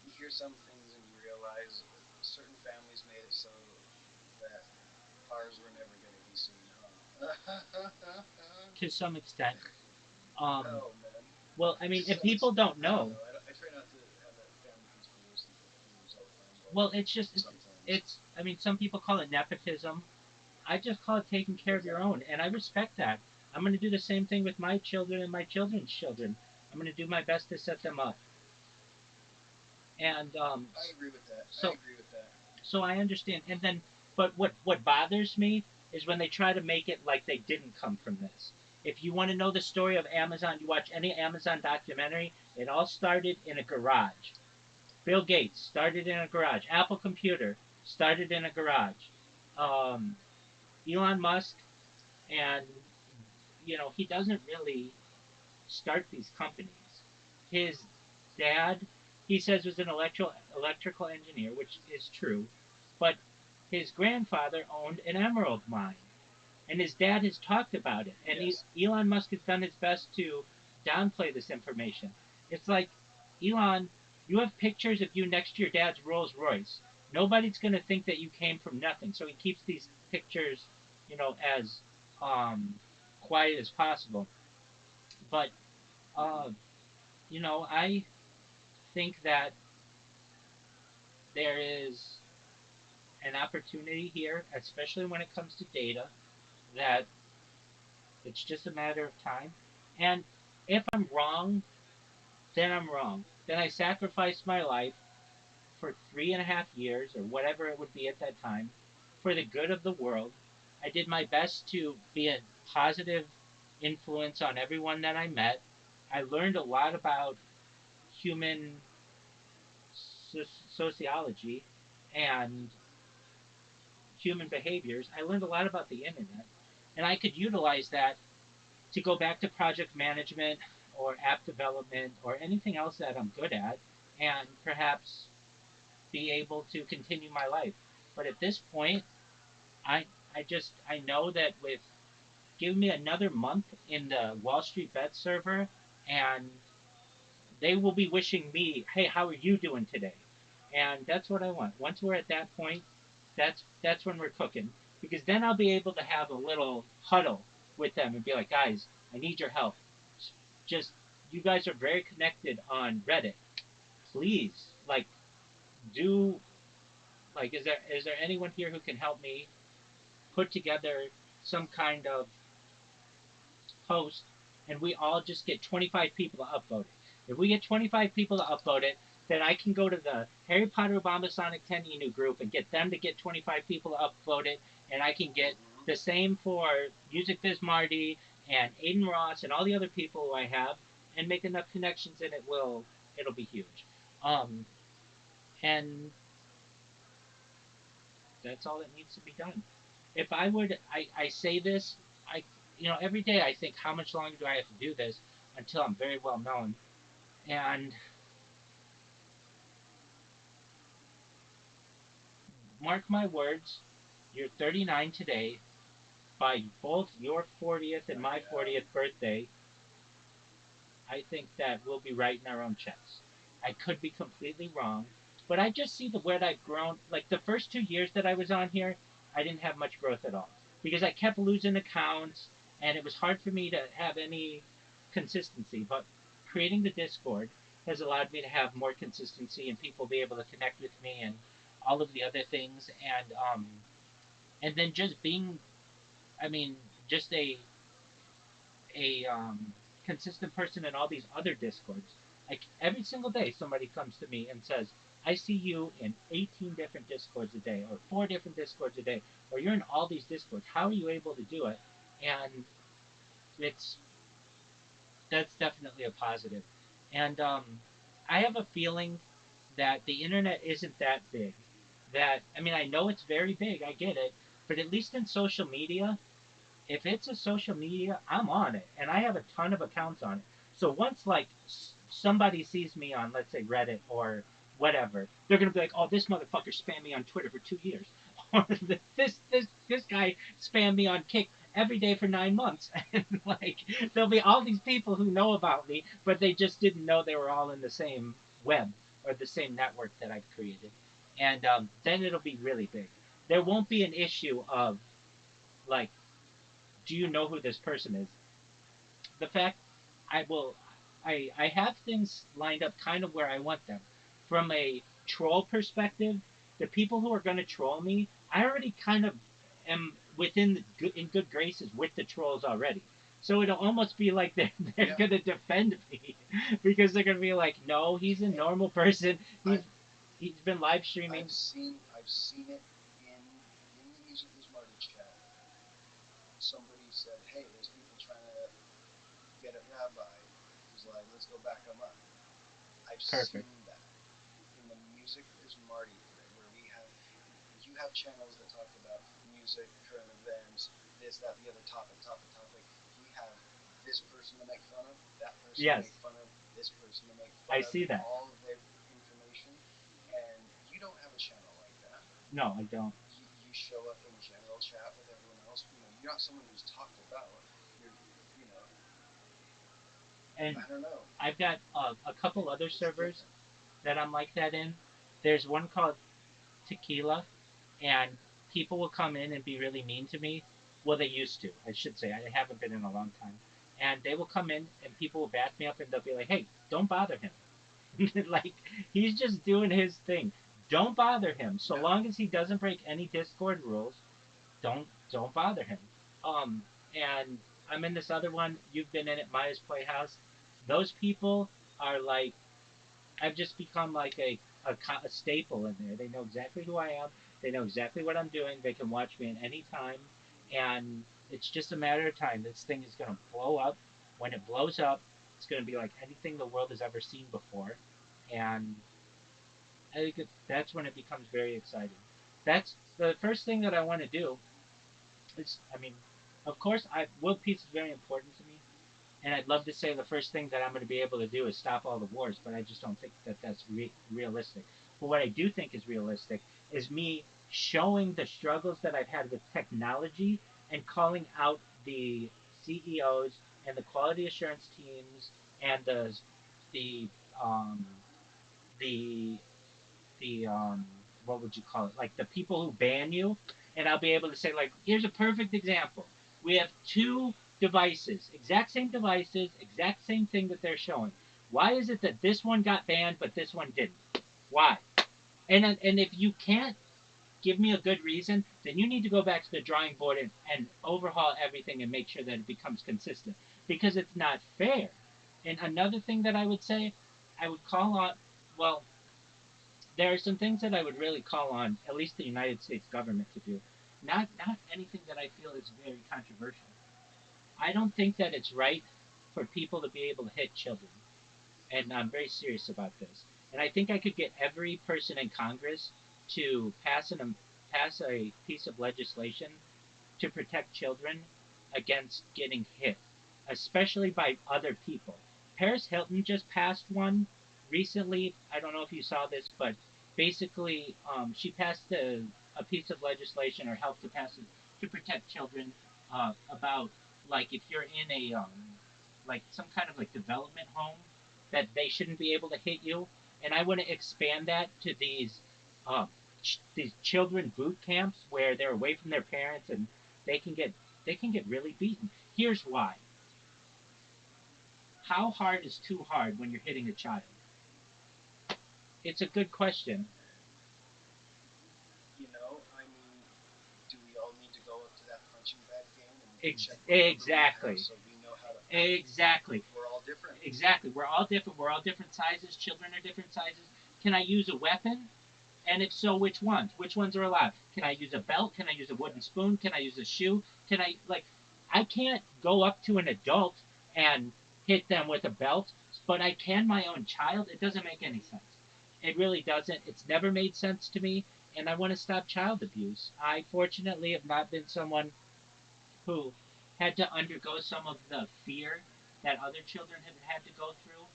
you hear some things and you realize certain families made it so that cars were never going to be seen, huh? To some extent. Um, Oh man. well, I To mean, if some people extent, don't I don't know, know. I try not to have that family conspiracy theories all the time, but well, it's just sometimes. I mean, some people call it nepotism. I just call it taking care of your own, and I respect that. I'm going to do the same thing with my children and my children's children. I'm going to do my best to set them up, and I agree with that. I so agree with that. so I understand. And then, but what bothers me is when they try to make it like they didn't come from this. If you want to know the story of Amazon, you watch any Amazon documentary. It all started in a garage. Bill Gates started in a garage. Apple Computer started in a garage. Um, Elon Musk, and he doesn't really start these companies. His dad, he says, was an electrical engineer, which is true, but his grandfather owned an emerald mine, and his dad has talked about it. And Yes. Elon Musk has done his best to downplay this information. It's like, Elon, you have pictures of you next to your dad's Rolls Royce. Nobody's going to think that you came from nothing. So he keeps these pictures, as um, quiet as possible. But uh, I think that there is an opportunity here, especially when it comes to data, that it's just a matter of time. And if I'm wrong, then I'm wrong. Then I sacrificed my life for 3.5 years or whatever it would be at that time for the good of the world. I did my best to be a positive influence on everyone that I met. I learned a lot about human sociology and human behaviors. I learned a lot about the internet, and I could utilize that to go back to project management or app development or anything else that I'm good at, and perhaps be able to continue my life. But at this point, I know that with give me another month in the Wall Street Bet server, and they will be wishing me, "Hey, how are you doing today?" And that's what I want. Once we're at that point, that's when we're cooking, because then I'll be able to have a little huddle with them and be like, "Guys, I need your help. Just you guys are very connected on Reddit. Please, like, do like, is there anyone here who can help me put together some kind of post, and we all just get 25 people to upvote it. If we get 25 people to upvote it, then I can go to the Harry Potter Obama Sonic 10 Inu group and get them to get 25 people to upvote it, and I can get Mm-hmm. the same for Music Biz Marty and Aiden Ross and all the other people who I have, and make enough connections, and it'll be huge. Um, and that's all that needs to be done. If I would, I say this, I every day I think how much longer do I have to do this until I'm very well known, and mark my words, you're 39 today. By both your 40th and my I 40th birthday, I think that we'll be writing our own checks. I could be completely wrong, but I just see the where I've grown. Like the first 2 years that I was on here, I didn't have much growth at all because I kept losing accounts and it was hard for me to have any consistency. But creating the Discord has allowed me to have more consistency and people be able to connect with me and all of the other things and then just being, I mean, just a consistent person in all these other discords. Like every single day, somebody comes to me and says, "I see you in 18 different discords a day, or 4 different discords a day, or you're in all these discords. How are you able to do it?" And it's that's definitely a positive. And I have a feeling that the internet isn't that big. That I mean, I know it's very big. I get it, but at least in social media, if it's a social media, I'm on it, and I have a ton of accounts on it. So once like somebody sees me on, let's say Reddit or whatever, they're gonna be like, "Oh, this motherfucker spammed me on Twitter for 2 years," or this guy spammed me on Kick every day for 9 months, and like there'll be all these people who know about me, but they just didn't know they were all in the same web or the same network that I've created, and then it'll be really big. There won't be an issue of like, do you know who this person is? The fact I will, I have things lined up kind of where I want them. From a troll perspective, the people who are going to troll me, I already kind of am in good graces with the trolls already. So it'll almost be like they're Yeah. going to defend me because they're going to be like, no, he's a Hey, normal person. I've He's been live streaming. I've seen it in the Music is Marty chat. Somebody said, "Hey, there's people trying to get at Rabbi." He's like, "Let's go back them up." I've Perfect. seen that in the Music is Marty thread where we have you have channels that talk about music, current events, this, that, the other topic. We have this person to make fun of, that person to Yes, make fun of, this person to make I fun of, see that. all of their information. And you don't have a channel like that. No, I don't. You show up in general chat with everyone else. You're not someone who's talked about. You're, you know, And I don't know. I've got a couple other It's servers different. that I'm like that in. There's one called Tequila, and people will come in and be really mean to me. Well, they used to, I should say. I haven't been in a long time. And they will come in and people will back me up and they'll be like, "Hey, don't bother him." Like he's just doing his thing. Don't bother him. So Yeah. long as he doesn't break any Discord rules, don't bother him. Um, and I'm in this other one. You've been in it, Maya's Playhouse. Those people are like I've just become like a staple in there. They know exactly who I am. They know exactly what I'm doing. They can watch me at any time, and it's just a matter of time. This thing is gonna blow up. When it blows up, it's gonna be like anything the world has ever seen before, and I think that's when it becomes very exciting. That's the first thing that I want to do. Is I mean, of course, world peace is very important to me. And I'd love to say the first thing that I'm going to be able to do is stop all the wars, but I just don't think that that's realistic. But what I do think is realistic is me showing the struggles that I've had with technology and calling out the CEOs and the quality assurance teams and the um, the the what would you call it? Like the people who ban you, and I'll be able to say like, here's a perfect example. We have two devices, exact same thing that they're showing. Why is it that this one got banned but this one didn't? Why? And if you can't give me a good reason, then you need to go back to the drawing board and overhaul everything and make sure that it becomes consistent because it's not fair. And another thing that I would say, I would call on, well, there are some things that I would really call on at least the United States government to do. Not anything that I feel is very controversial. I don't think that it's right for people to be able to hit children, and I'm very serious about this. And I think I could get every person in Congress to pass a piece of legislation to protect children against getting hit, especially by other people. Paris Hilton just passed one recently. I don't know if you saw this, but basically, she passed a piece of legislation or helped to pass it to protect children about like if you're in a like some kind of like development home that they shouldn't be able to hit you. And I want to expand that to uh, these children boot camps where they're away from their parents and they can get they can get really beaten. Here's why. How hard is too hard when you're hitting a child? It's a good question. I mean, do we all need to go up to that punching bag game and check what number we Exactly. have so we know how to fight? Exactly. We're all different. Exactly. We're all different. We're all different sizes. Children are different sizes. Can I use a weapon? And if so, which ones? Which ones are allowed? Can I use a belt? Can I use a wooden spoon? Can I use a shoe? Can I like I can't go up to an adult and hit them with a belt, but I can my own child. It doesn't make any sense. It really doesn't. It's never made sense to me, and I want to stop child abuse. I fortunately have not been someone who had to undergo some of the fear that other children have had to go through,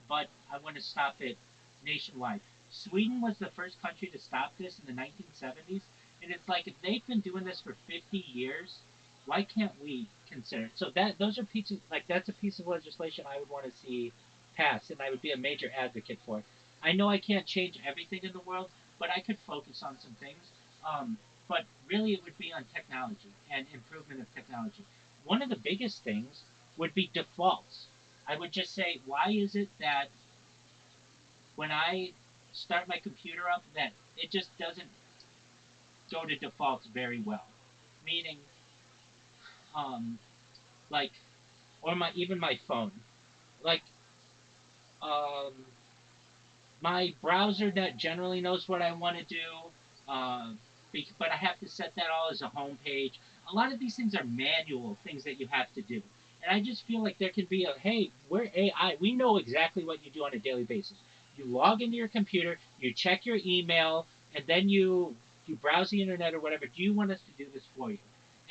but I want to stop it nationwide. Sweden was the first country to stop this in the 1970s, and it's like if they've been doing this for 50 years, why can't we consider it? So that those are pieces like that's a piece of legislation I would want to see passed, and I would be a major advocate for it. I know I can't change everything in the world, but I could focus on some things. Um, but really it would be on technology and improvement of technology. One of the biggest things would be defaults. I would just say, why is it that when I start my computer up that it just doesn't go to defaults very well? Meaning, um, like, or my even my phone, like, um, my browser that generally knows what I want to do, uh, but I have to set that all as a home page. A lot of these things are manual things that you have to do. And I just feel like there can be a hey, we're AI. We know exactly what you do on a daily basis. You log into your computer, you check your email, and then you browse the internet or whatever. Do you want us to do this for you?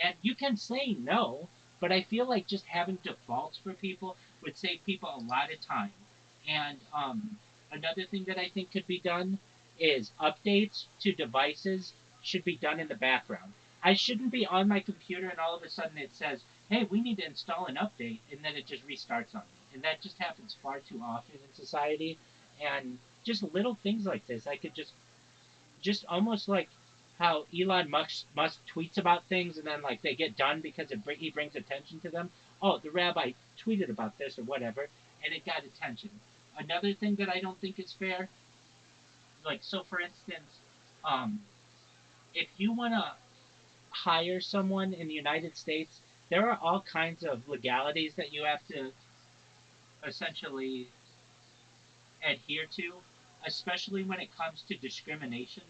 And you can say no, but I feel like just having defaults for people would save people a lot of time. And another thing that I think could be done is updates to devices should be done in the background. I shouldn't be on my computer and all of a sudden it says, hey, we need to install an update, and then it just restarts on me. And that just happens far too often in society. And just little things like this, I could just almost like how Elon Musk tweets about things and then like they get done because he brings attention to them. Oh, the rabbi tweeted about this or whatever, and it got attention. Another thing that I don't think is fair, like so for instance, um, if you want to hire someone in the United States, there are all kinds of legalities that you have to essentially adhere to, especially when it comes to discrimination.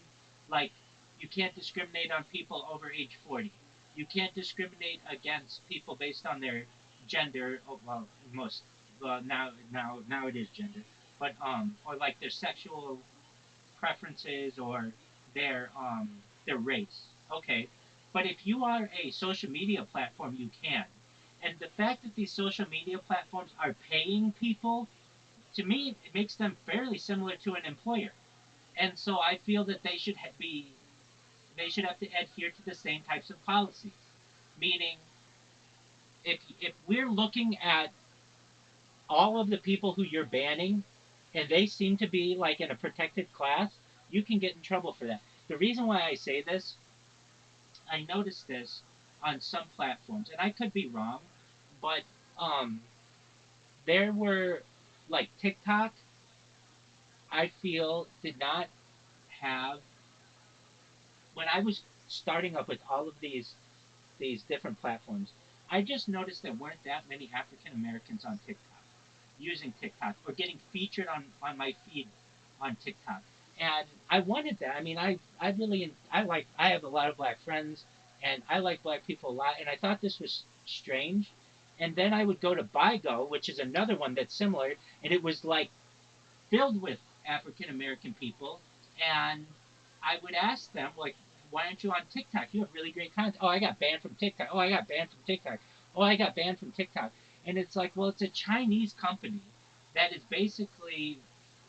Like, you can't discriminate on people over age 40. You can't discriminate against people based on their gender. Oh, well, most now it is gender, but or like their sexual preferences or their race. Okay, but if you are a social media platform, you can. And the fact that these social media platforms are paying people, to me, it makes them fairly similar to an employer. And so I feel that they should have to adhere to the same types of policies. Meaning, if we're looking at all of the people who you're banning, and they seem to be like in a protected class, you can get in trouble for that. The reason why I say this, I noticed this on some platforms, and I could be wrong, but um, there were like TikTok. I feel did not have when I was starting up with all of these different platforms, I just noticed there weren't that many African Americans on TikTok using TikTok or getting featured on my feed on TikTok. and I wanted that. I mean, I really I have a lot of black friends, and I like black people a lot, and I thought this was strange. And then I would go to BIGO, which is another one that's similar, and it was like filled with African American people, and I would ask them like, "Why aren't you on TikTok? You have really great content." "Oh, I got banned from TikTok." "Oh, I got banned from TikTok." "Oh, I got banned from TikTok." And it's like, well, it's a Chinese company that is basically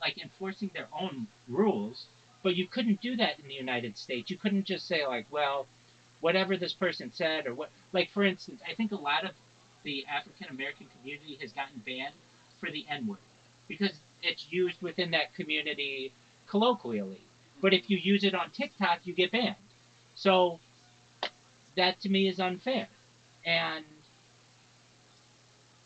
like enforcing their own rules, but you couldn't do that in the United States. You couldn't just say like, well, whatever this person said or what. Like for instance, I think a lot of the African American community has gotten banned for the N word because it's used within that community colloquially. But if Mm-hmm. you use it on TikTok, you get banned. So that to me is unfair. And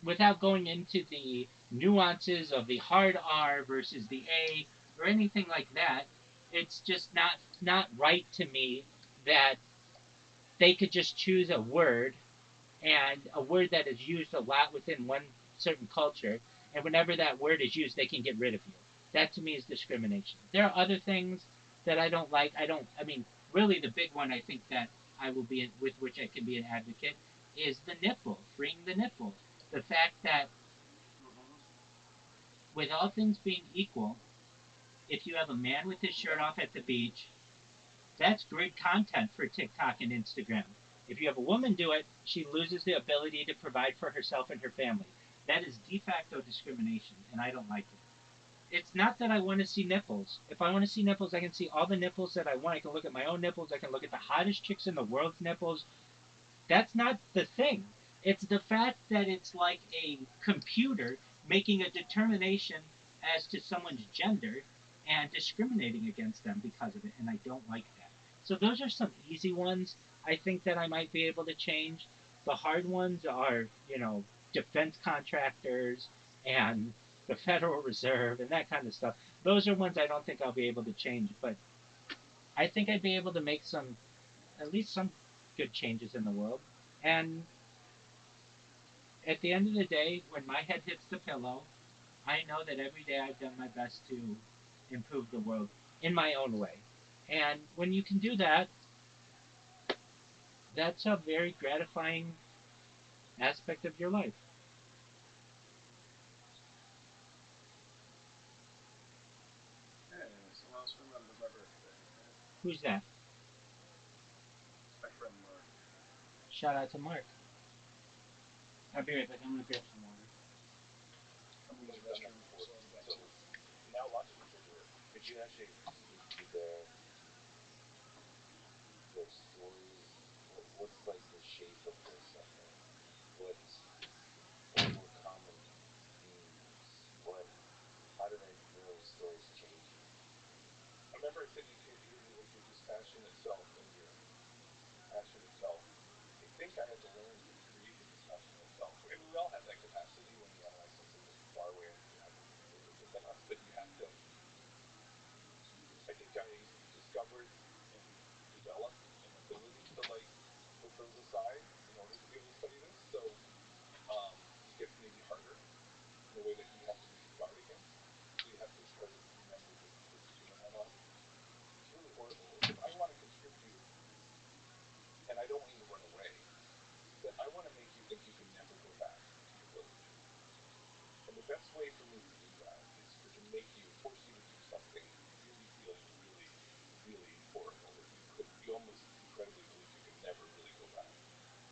without going into the nuances of the hard R versus the A or anything like that, it's just not right to me that they could just choose a word, and a word that is used a lot within one certain culture, and whenever that word is used, they can get rid of you. That to me is discrimination. There are other things that I don't like. I mean, really, the big one I think that I will be with which I can be an advocate is the nipple, freeing the nipple. The fact that Mm-hmm. with all things being equal, if you have a man with his shirt Yeah. off at the beach, that's great content for TikTok and Instagram. If you have a woman do it, she loses the ability to provide for herself and her family. That is de facto discrimination, and I don't like it. It's not that I want to see nipples. If I want to see nipples, I can see all the nipples that I want. I can look at my own nipples. I can look at the hottest chicks in the world's nipples. That's not the thing. It's the fact that it's like a computer making a determination as to someone's gender and discriminating against them because of it, and I don't like that. So those are some easy ones I think that I might be able to change. The hard ones are, defense contractors and the Federal Reserve and that kind of stuff. Those are ones I don't think I'll be able to change, but I think I'd be able to make some, at least some good changes in the world. And at the end of the day, when my head hits the pillow, I know that every day I've done my best to improve the world in my own way. And when you can do that, that's a very gratifying aspect of your life. Hey, someone else remembered my birthday. Right? Who's that? My friend Mark. Shout out to Mark. I'll be right back. I'm gonna grab some water. I'm gonna use I've the done that restroom, before. so I'll be back So too. now lots of people do it. Could you actually repeat those stories? What's like the shape of this? What were common themes? How did those stories change you? I remember I said like your dispassionate self and your compassionate self. I think I had to learn to create the dispassionate self. I mean, we all have that capacity when we analyze something that's far away and within us, but you have to. I think I discovered and developed an ability to like put those aside in order to be able to study this. So it gets maybe harder in a way that you have to be guard against. So you have to try to remember to put the human hat on. It's really horrible. Like if I want to contribute and I don't want you to run away, then I want to make you think you can never go back to your village. And the best way for me to do that is to make you, force you to do something really feeling really, really horrible that you almost incredibly believe you can never really go back.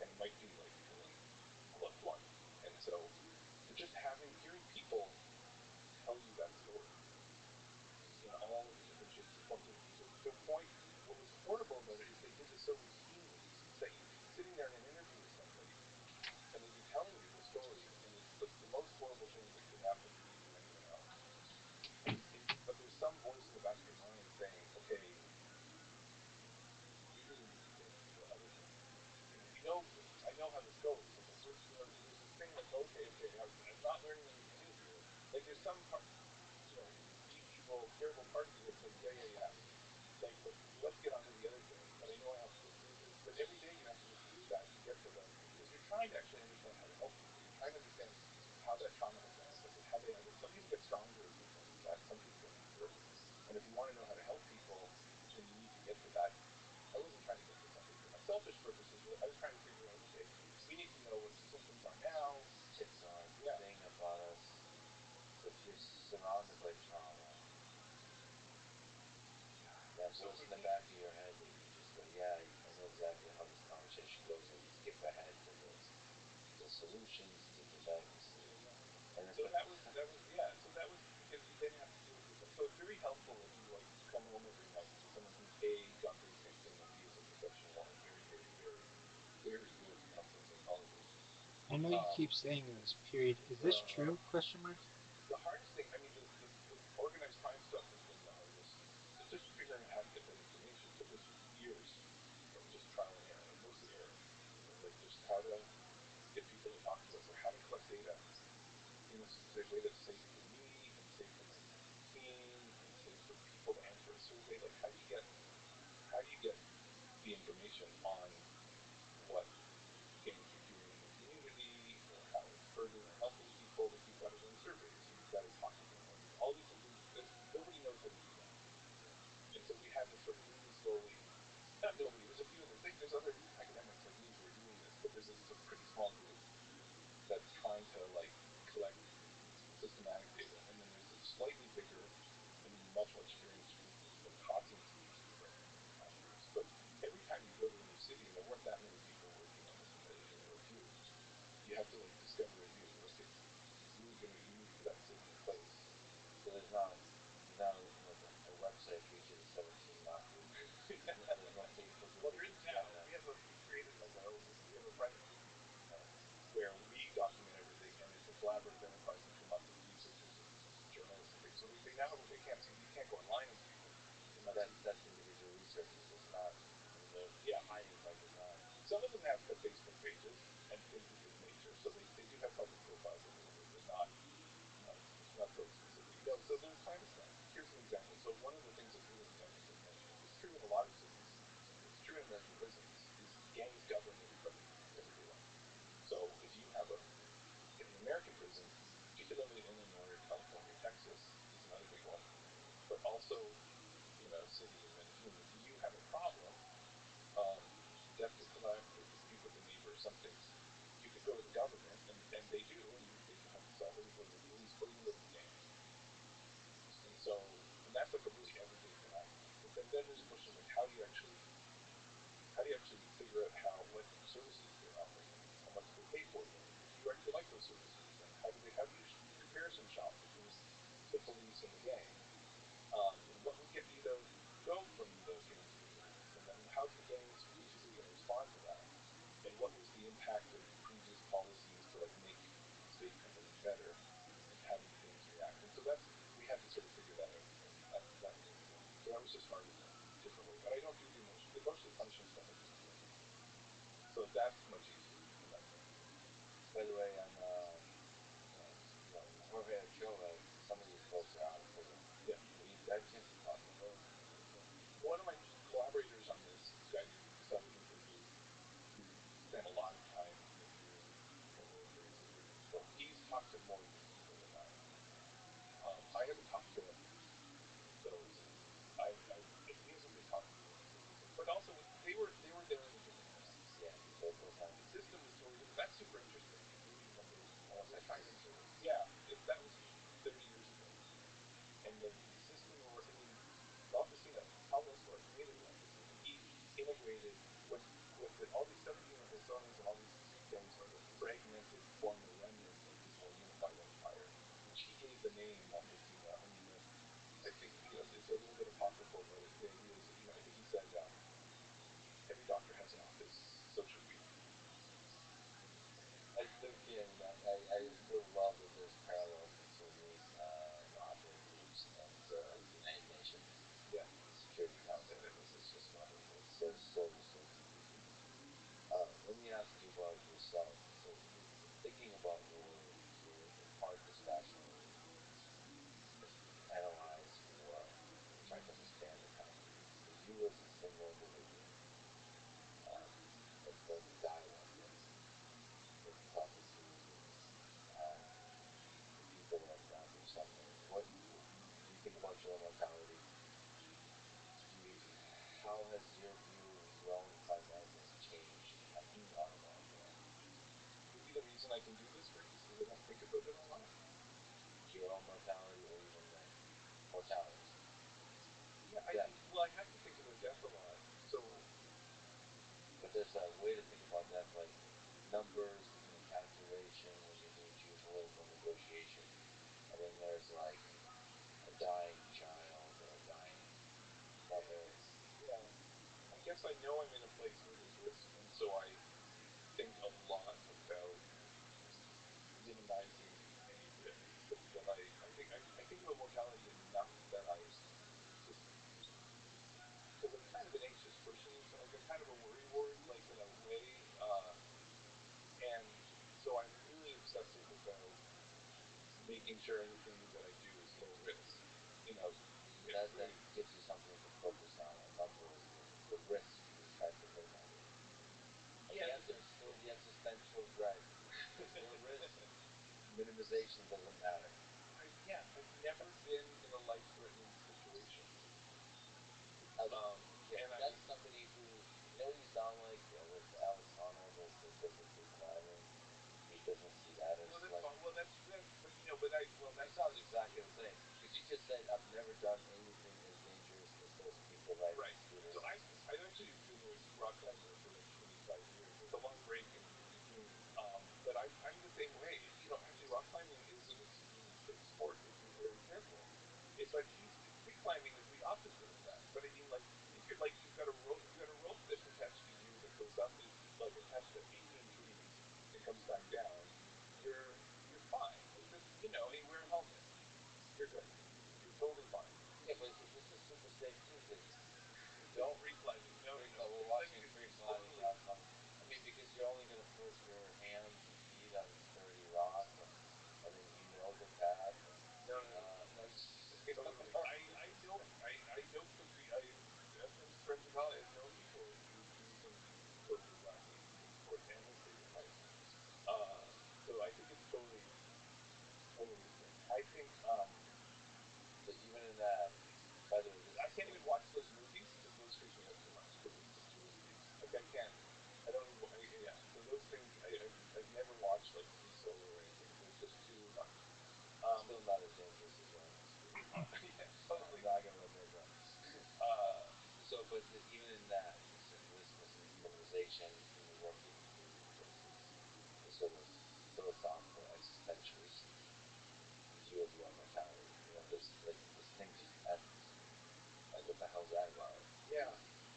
And it might be like feeling blood. And so, but just hearing people tell you that story in all of the different shapes and forms, to the point, what was horrible about it is they did this so routinely. That you'd be sitting there in an interview with somebody and they'd be telling you the story, and it's like the most horrible things that could happen to you or anyone else. But there's some voice in the back of your mind saying, okay, you really need to get the other thing. And we know, I know how this goes. Like at first, there's this thing like, okay, I'm not learning anything new here. Like there's some part, evil, terrible part of you that says, yeah. Like, but let's get on to the other thing. But I know I have to. But every day you have to just do that to get to the, because you're trying to actually understand how to help people. You're trying to understand how that trauma has manifested, how they have it. Some people get stronger as a result of that. Some people get weaker. And if you want to know how to help people, and you need to get to that, I wasn't trying to get to something for my selfish purposes, but I was trying to figure out, okay, we need to know what the symptoms are now. It's the Yeah. thing about us. If you're surrounded by trauma, that So voice for in the me, back of your head that you just go, yeah, I know exactly how this conversation goes, and you skip ahead to the solutions, to the diagnosis. And if so that was yeah. So that was because you then have to deal with this. So it's very helpful if you like come home every night to someone who's A, gone through the same thing, and B, is a professional and very, very, very, very good counselor psychologist. I know you keep saying this. Period. Is this true? Question mark. The hardest thing, I mean, the organized crime stuff has been the hardest. Just figuring out how to get that information took us years of just trial and error, mostly error. Like just how to get people to talk to us, or how to collect data in a way that's safe for me and safe for my team and safe for people to answer a survey. Like how do you get the information on what gangs are doing in the community or how it's hurting or helping people? Like you've got to run surveys and you've got to talk to them and all these things. Nobody knows how to do that, and so we had to sort of really slowly. Not nobody. There's a few of them. There's other academics like me who are doing this, but there's a pretty small group that's trying to like collect systematic data, and then there's a slightly bigger and much more experienced group that's been talking to these different actors. But every time you go to a new city, and there weren't that many people working on this in Malaysia, there were a few, you have to like discover anew. Okay, who are going to be for that city or place? So there's not like a website for each of the 17 mafia groups. There's no Facebook group. Well, there is now. We created like we have a private group where we document everything, and it's a collaborative enterprise between lots of researchers and journalists and things. So they now have they can't see you can't go online and see things. But that's individual researchers. It's not. I mean, they're hiding by design. Some of them have Facebook pages and things of this nature, so they do have public profiles a little bit, but not so explicitly. So there's kind of stuff. Here's an example. So one of the things that's really intense in Malaysia, it's true in a lot of cities, it's true in American prisons, is gangs govern everybody everyday life. So if you have in an American prison, particularly Illinois, California, Texas is another big one, but also in a city in Medellin, if you have a problem, debt to collect or dispute with a neighbor, some things, you could go to the government, and they do, and they have to solve it, and go to the police, or you can go to the gang. And that's like a really everyday phenomenon. But then there's a question of like how do you actually figure out what services they're offering and how much they pay for them, and do you actually like those services, and how do you comparison shop between the police and the gang, and what would get you to go from the gangs to the police, and then how's the gang strategically going to respond to that, and what was the impact of previous policies to like make state companies better, and how did the gangs react, and so we had to sort of figure that out, and that was interesting. So that was just hard in a different way. But I don't do the emotionally punishing stuff. I just do empathy. So that's much easier in that sense. By the way, on Jorge Ochoa, some of these folks are out of prison. Yeah. Have you had a chance to talk to those? One of my collaborators on this, a guy named Gustavo Lucas, who spent a lot of time interviewing people in various prisons, but he's talked to more of these people than I have. I haven't talked to those. He hasn't been talking to them specific, but also they were there in a different era. Yeah, local time. The system was totally different. That's super interesting. Almost like trying to, centuries. yeah, that was 30 years ago, and the system. I mean, Rafasina, Pablo Escobar created the Mafia system. He integrated when all these 17 Razones and all these street gangs sort of fragmented to form the remnants of this more unified empire, which he gave the name Mafia. I mean, I think it's a little bit apocryphal, but the idea is, I think he said every doctor has an office, so should we. I think, I still love that there's parallels between these mafia groups and the United Nations. Yeah. Security Council. This is just wonderful. It's so deep. Let me ask you about yourself. So, thinking about your part dispassionately, analyze for trying to understand the content. For you as a single individual, the dialogue that you're talking to the people that you're suffering. What do you think about jail mortality? how has your view of your own finances changed after you got involved in it? Maybe the reason I can do this work is because I don't think about it a lot. Your own mortality or even like mortality? Yeah, Death. well, I have to think about death a lot. So, But there's a way to think about death, like numbers in a calculation when you're doing geopolitical negotiations, and then there's like a dying child or a dying mother. yeah, I guess I know I'm in a place where there's risk, and so I think a lot about minimizing any risk. That I think about mortality enough that I just because I'm kind of an anxious person, so like I'm kind of a worry wart, like in a way, and so I'm really obsessive about making sure anything that I do is low risk. You know, that gives you something to focus on, a number. The risk is hard to minimize it. yeah, Again, there's still the existential dread. Is there risk? Minimization doesn't matter. I've never been in a life-threatening situation. Yeah, And that's somebody who, you know what you sound like with Alex Honnold that does the free climbing. He doesn't see that as well, that's like. fine. Well, that's but you know, but I well He that sounds exactly the same because you just said I've never done anything as dangerous as those people riding right. scooters. So I've actually been a rock climber for like 25 years with a long break in between. But I'm the same way. You know, actually, rock climbing is an extremely safe sport if you're very careful. But free climbing is the opposite of that. But I mean, like if you're like you've got a rope that's attached to you that goes up is like attached to 18 trees and comes back down. You're fine. Like this, you know, and you wear a helmet. You're good. You're totally fine. Yeah, but this is super safe too because you don't free climbing. No, free no, no. We're Free watching climbing is free climbing totally. last summer. I mean, because you're only going to put your hands and feet on sturdy rock, and then you know the path. And, No, no, no. no, Totally. I know some people. I've been friends with college. I've known people who do some totally wacky sports and have stayed alive. Uh, so I think it's totally a thing. I think so even in that, by the way, this I is can't even watch those movies because those freak me out too much because it's just too risky. Like I can't. I don't even. Yeah. So those things I've never watched like Free Solo or anything. They're just too much. Still not as dangerous as riding a scooter. Yeah, totally. I'm not gonna admit that. Uh, So, but even in that, this risk minimization in the work that you do versus the sort of philosophical existentialist view of your own mortality. You know, there's like this thing just ends. Like, what the hell's that about? yeah,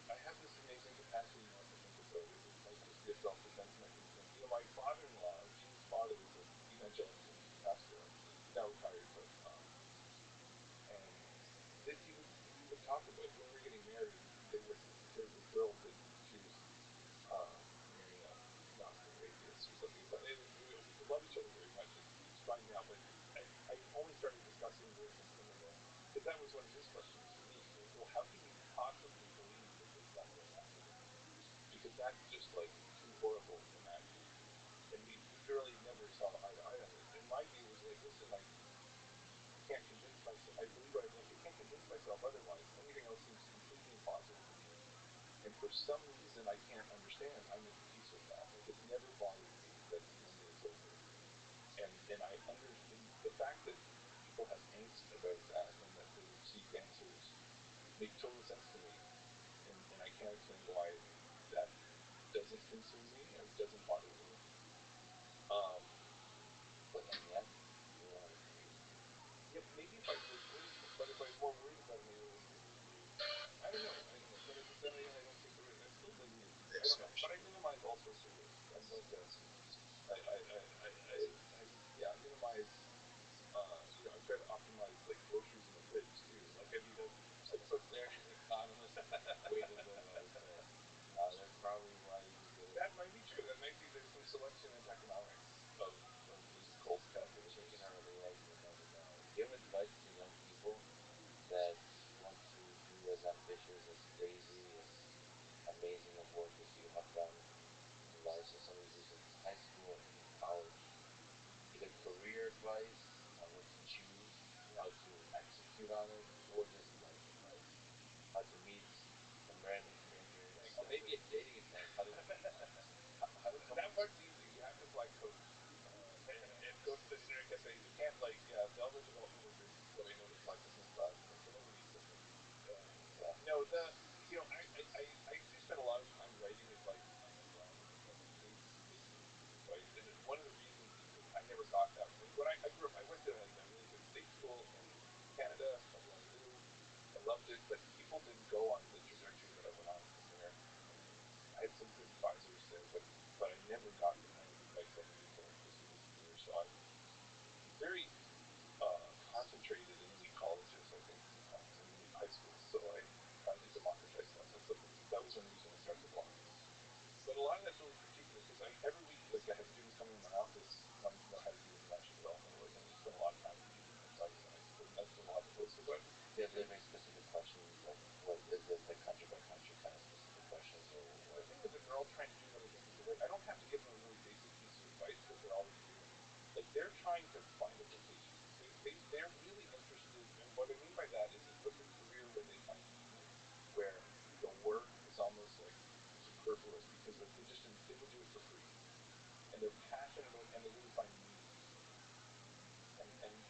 I have this amazing capacity not to think about it. It might just be a self-defense mechanism. You know, my father-in-law, Gene's father, was an evangelical pastor. He's now retired, but and we would talk about when we were getting married. They were thrilled that she was marrying a Gnostic atheist or something. We love each other very much. It's fine now, but I only started discussing this in some of the because that was one of his questions for me. He goes, "Well, how can you possibly believe that there's nothing after this? Because that's just like too horrible to imagine." And we literally never saw eye to eye on this. And my view was like, listen, like I can't convince myself. I believe what I believe. I can't convince myself otherwise. Anything else seems completely impossible to me. And for some reason I can't understand, I'm at peace with that. Like it's never bothered me that one day it's over. And I and the fact that people have angst about that and that they seek answers make total sense to me. And I can't explain why that doesn't concern me or doesn't bother me. Um, But and yet, you don't have a clue. yeah, maybe if I was worried, but if I was more worried about it, maybe I wouldn't be able to. I don't know. But then again, I don't take the risk. I'm still living in. I don't know. But I minimize all sorts of risk. I'm like a. Yeah, I minimize. You know, I try to optimize like groceries in the fridge too. Like I mean, so Very economist way to live, I would say. That's probably why you're good at that might be true. That might be there's some selection in economics of these cold calculations. chicken or the egg. You never know. Do you have advice for young people that want to do as ambitious, as crazy, as amazing of work as you have done in life? So somebody who's in high school and in college, either career advice on what to choose, how to execute on it, or just life advice, how to meet some random because like they would do it for free, and they're passionate about it, and they really find meaning in doing it.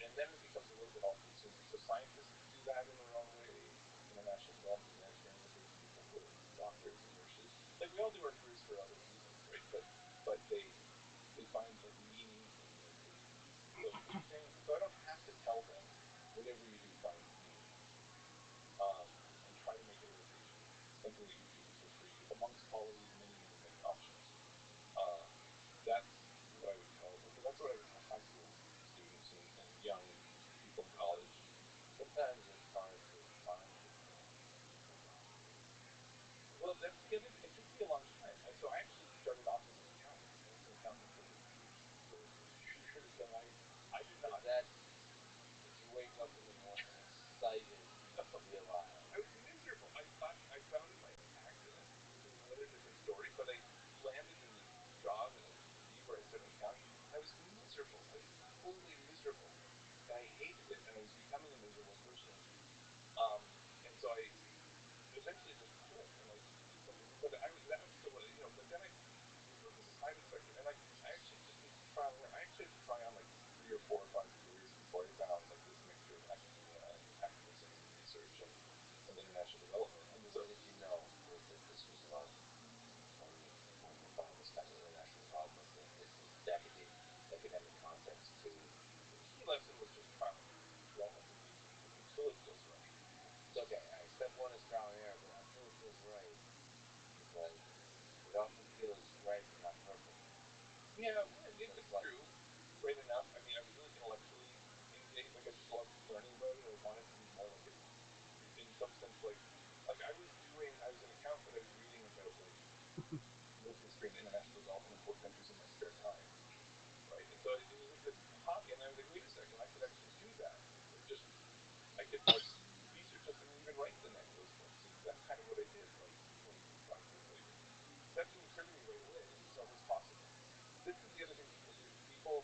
And then it becomes a little bit all consuming. So scientists do that in their own way. International development and humanitarian workers, people who are doctors and nurses, like we all do our careers for other reasons, right? But they find like meaning in their career. So what you're saying, so I don't have to tell them whatever you do, find meaning in it, and try to make it a rotation. Something that you do for free amongst all of these many, many, many options. Uh, that's what I would tell. That's what I would tell high school students and young people in college. Sometimes it's hard to find the meaning in that. Well, that's the other thing. It took me a long time. So I actually started off as an accountant. I was an accountant for 2 years, and I did Is not. that did you wake up in the morning excited No, to be alive? I was miserable. I thought I found it by accident, which is another different story. But I landed in this job at Indeed where I started accounting, and I was miserable. I was totally miserable, and I hated it, and I was becoming a miserable person. Um, and so I eventually just quit, and I did something. But that was still But then I moved to the private sector, and I actually just did trial and error. I actually had to try on like 3 or 4 or 5 careers before I found like this mixture of academia and activism and research and international development. And So when did you know that this was love? When you found this kind of international development, the academic context too. the key lesson was just trial and error. Don't let them lead you until it feels right. It's okay. All right. Step one is trial and error, but until it feels right, it's like it often feels right but not perfect. Yeah, well, So it's it's like true. Right enough. I mean, I was really intellectually engaged. Like, I just loved learning about it. I wanted to be more like it. In some sense, like I was an accountant, but I was reading about like world history and international development in poor countries in my spare time, right? And so it was like this hobby, and I was like, wait a second, I could actually do that. Just I could like research this and even write those books, and that's kind of what I did like 25 years later. That didn't occur to me right away. It was always possible. This is the other thing people do. People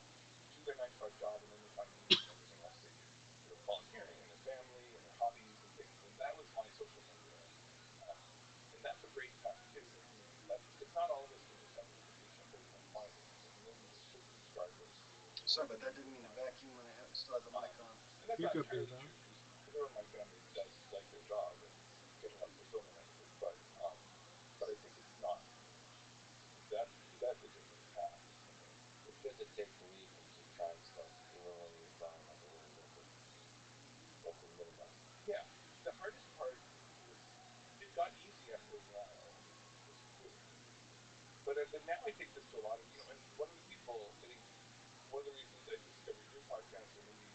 do their 9 to 5 job and then they find meaning in everything else they do. Their volunteering and their family and their hobbies and things. And that was my social mundane. Um, and that's a great time too. That's because not all of us can just have a vacation at 35 kilometers. I mean, then we just strictly describe what we do. Sorry, but that didn't mean to vacuum when I still had the mic on. And that's You're not good, entirely Bruno. true because everyone in my family does like their job and get enough fulfillment out of it. But I think it's not. That's a different path for me. it's good to take the leap and keep trying stuff, even when you find like a little bit of like the minimum. Yeah, the hardest part was it got easy after a while. It was really easy. But now I take this to a lot of and one of the people I think one of the reasons I discovered your podcast or maybe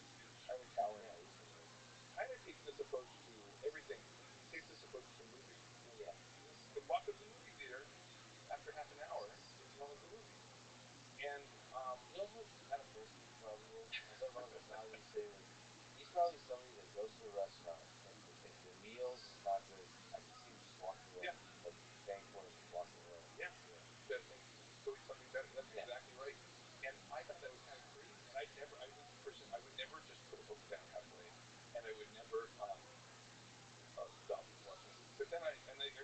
Tyler Cowen Yeah, he's been great. kind of takes this approach to everything. He takes this approach to movies. Yeah. He says walk out of the movie theater after half an hour if you don't like the movie. And You know what kind of person he probably is? I thought about it now that you say this. He's probably somebody that goes to a restaurant, and if the meal is not good, I can see him just walking away. yeah, Like paying for it and just walking away. yeah, Yeah. to just go eat something better. That's Yeah. exactly right. And I thought that was kind of crazy. And I was the person, I would never just put a book down halfway, and I would never stop watching a movie. But then I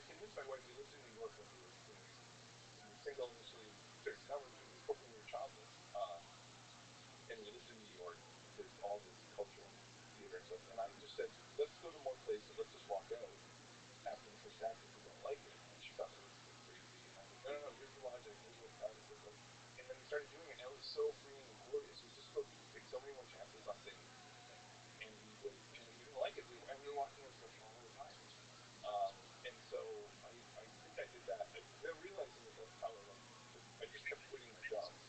convinced my wife. We lived in New York when we were single initially, and we started. Now we spoke when we were childless, and we lived in New York. There's all this culture and theater and stuff. And I just said, let's go to more places. Let's just walk out after the first act if we don't like it. And she thought that was a bit crazy. And I was like, no, no, no. Here's the logic. Here's what Tyler says. And then we started doing it, and it was so freeing and glorious. We just we could take so many more chances on things, and and if we didn't like it, we were walking out all the time. And so I think I did that. Realizing that that's how I like to. I just kept quitting my jobs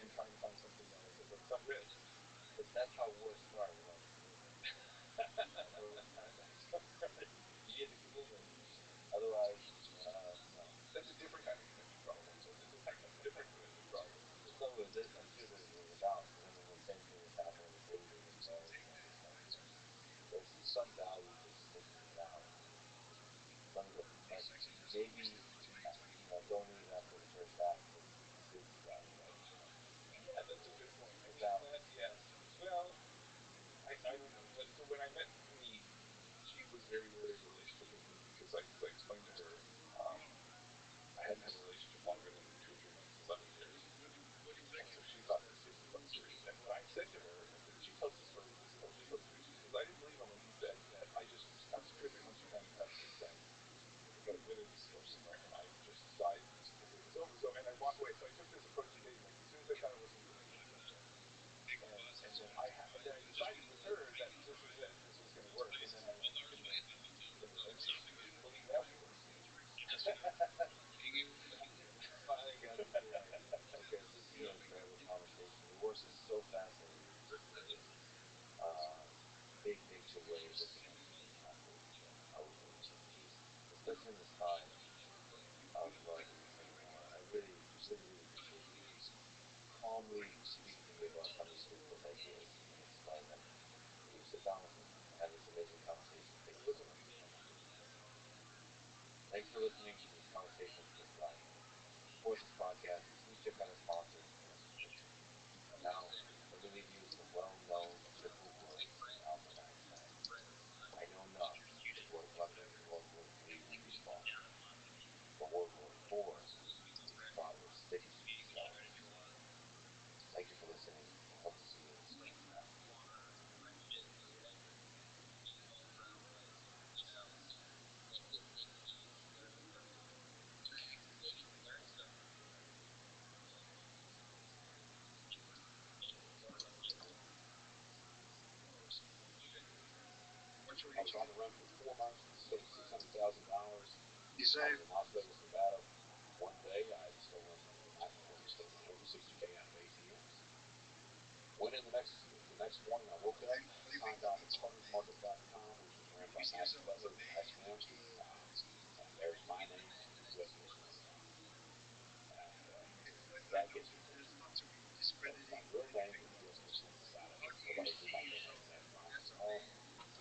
and trying to find something else at like some risk. But that's how war started, like the movie. Remember when you need the commitment. Otherwise, no. That's a different kind of commitment problem, though. There's a different commitment problem. No, but I'm sure there's a balance because I mean the same thing is happening with dating and marriage and all this stuff. There's some value to sticking it out. Some that maybe don't leave after the first act because you did stuff. But Yeah, that's a good point. I the mean balance. that. Yes. Well, I don't know. So when I met Neat, she was very wary of a relationship with me because I explained to her I hadn't had a Finally got the joy. Okay, this has been an incredible conversation. Your work is so fascinating. It just is. Big picture way of looking at human conflict especially in this time of increasing war. I really, really, really appreciate you calmly speaking to me about some of these difficult ideas and explain them. You sit down with me and have this amazing conversation. Take a listen to me. Thanks for listening to these conversations with this guy. To support this podcast, please check out our sponsors in the description. And now, let me leave you with the well-known triple words of Albert Einstein. I know enough to avoid World War III will be fought, but World War IV will be fought with sticks and stones. Thank you for listening. Hope to see you in the streets now. I was on the run for 4 months, stole $600,000. I was in Las Vegas, Nevada. One day, I had stolen the night before the stolen over 60K out of ATMs. Went in the next morning. I woke up, signed on to coversmarket.com, which is ran by Max Butler, the X-Man. And there's my name and the U.S. missionary account. And that gets me thinking. So my real name is U.S. Missionary Nevada. Nobody knew my real name then. When I was home,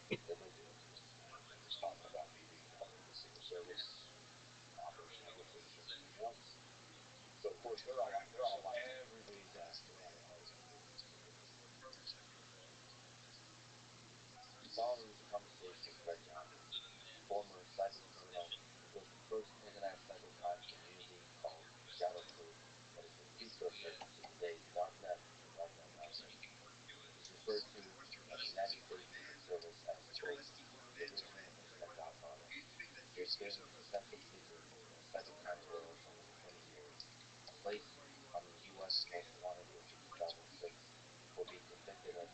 they looked at me and they're talking about me being part of the Secret Service, Operation Eggleston, and everything else. So of course they're all like everybody's asked. They're all like, oh, the following is a conversation with Greg Johnson, former cyber criminal who built the first organized cybercrime community called Shadow Crew that is the precursor to today's Darknet and Darknet Darknet. He's referred to by the United States Secret Service as, quote, the original Internet Godfather. He has been a central figure in the cybercrime world for over 20 years, placed on the U.S. Most Wanted list in 2006 for being convicted of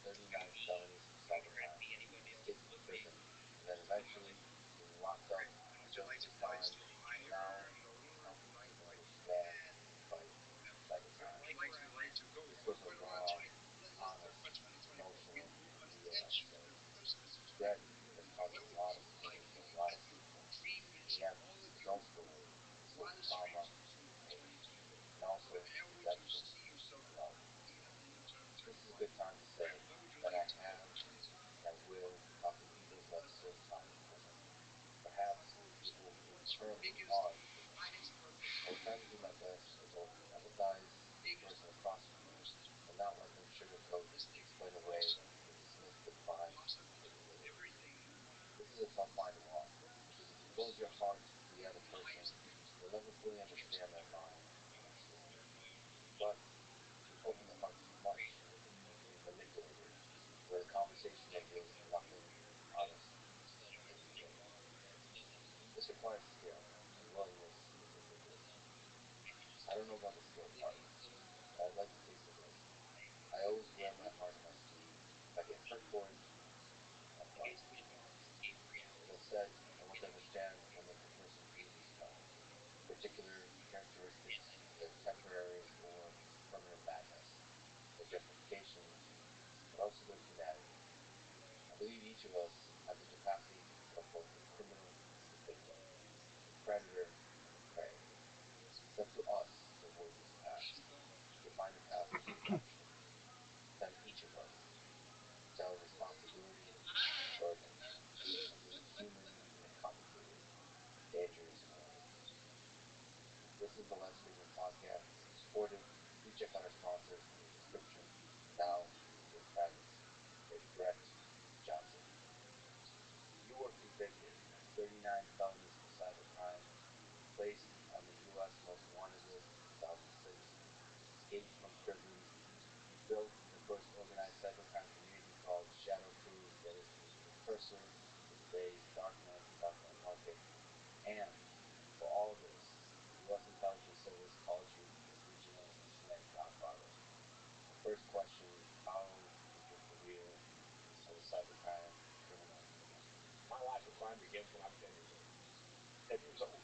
39 felonies in cybercrime, escaped from prison, and then eventually being locked up, serving his time, and now helping people understand and fight cybercrime. This was a raw, honest, emotional, and real episode. Greg has caused a lot of pain to a lot of people, and yet his own story is full of trauma and pain, and also redemption and love. This is a good time to say that I have and I will talk to people who have served time in prison, perhaps people who currently are in prison. I will try to do my best to both empathize with the person across from me and not let them sugarcoat, explain away, or dismiss the crime they committed. This is a tough line to walk, because if you close your heart to the other person, you'll never fully understand their mind and their story. But if you open the heart too much, you can be manipulated, where the conversation may yield nothing honest or real. This requires skill and willingness to take the risk. I don't know about the skill part, but I'd like to take the risk. I always wear my heart on my sleeve. If I get hurt for it, I fight. As I said, I want to understand what makes a person do these crimes, particular characteristics, their temporary or permanent madness, their justifications, but also their humanity. I believe each of us has the capacity to become both the criminal and the victim, the predator and the prey. It's up to us to avoid this path, to find a path to redemption. It's on each of us. It's our responsibility and burden as being human in a complicated and dangerous world. This is the Less Freedom Podcast. To support it, please check out our sponsors in the description. Now, here's Travis, or Brett Johnson. You were convicted of 39 felonies for cybercrime, placed on the U.S. Most Wanted list in 2006, escaped from prison. You built the first organized cybercrime community called Shadow Crew that is the precursor to today's Darknet and Darknet Market. And for all of this, the U.S. Intelligence Service calls you the original Internet Godfather. The first question, how did your career as a cybercrime criminal begin? My life of crime begins when I'm 10 years old. 10 years old.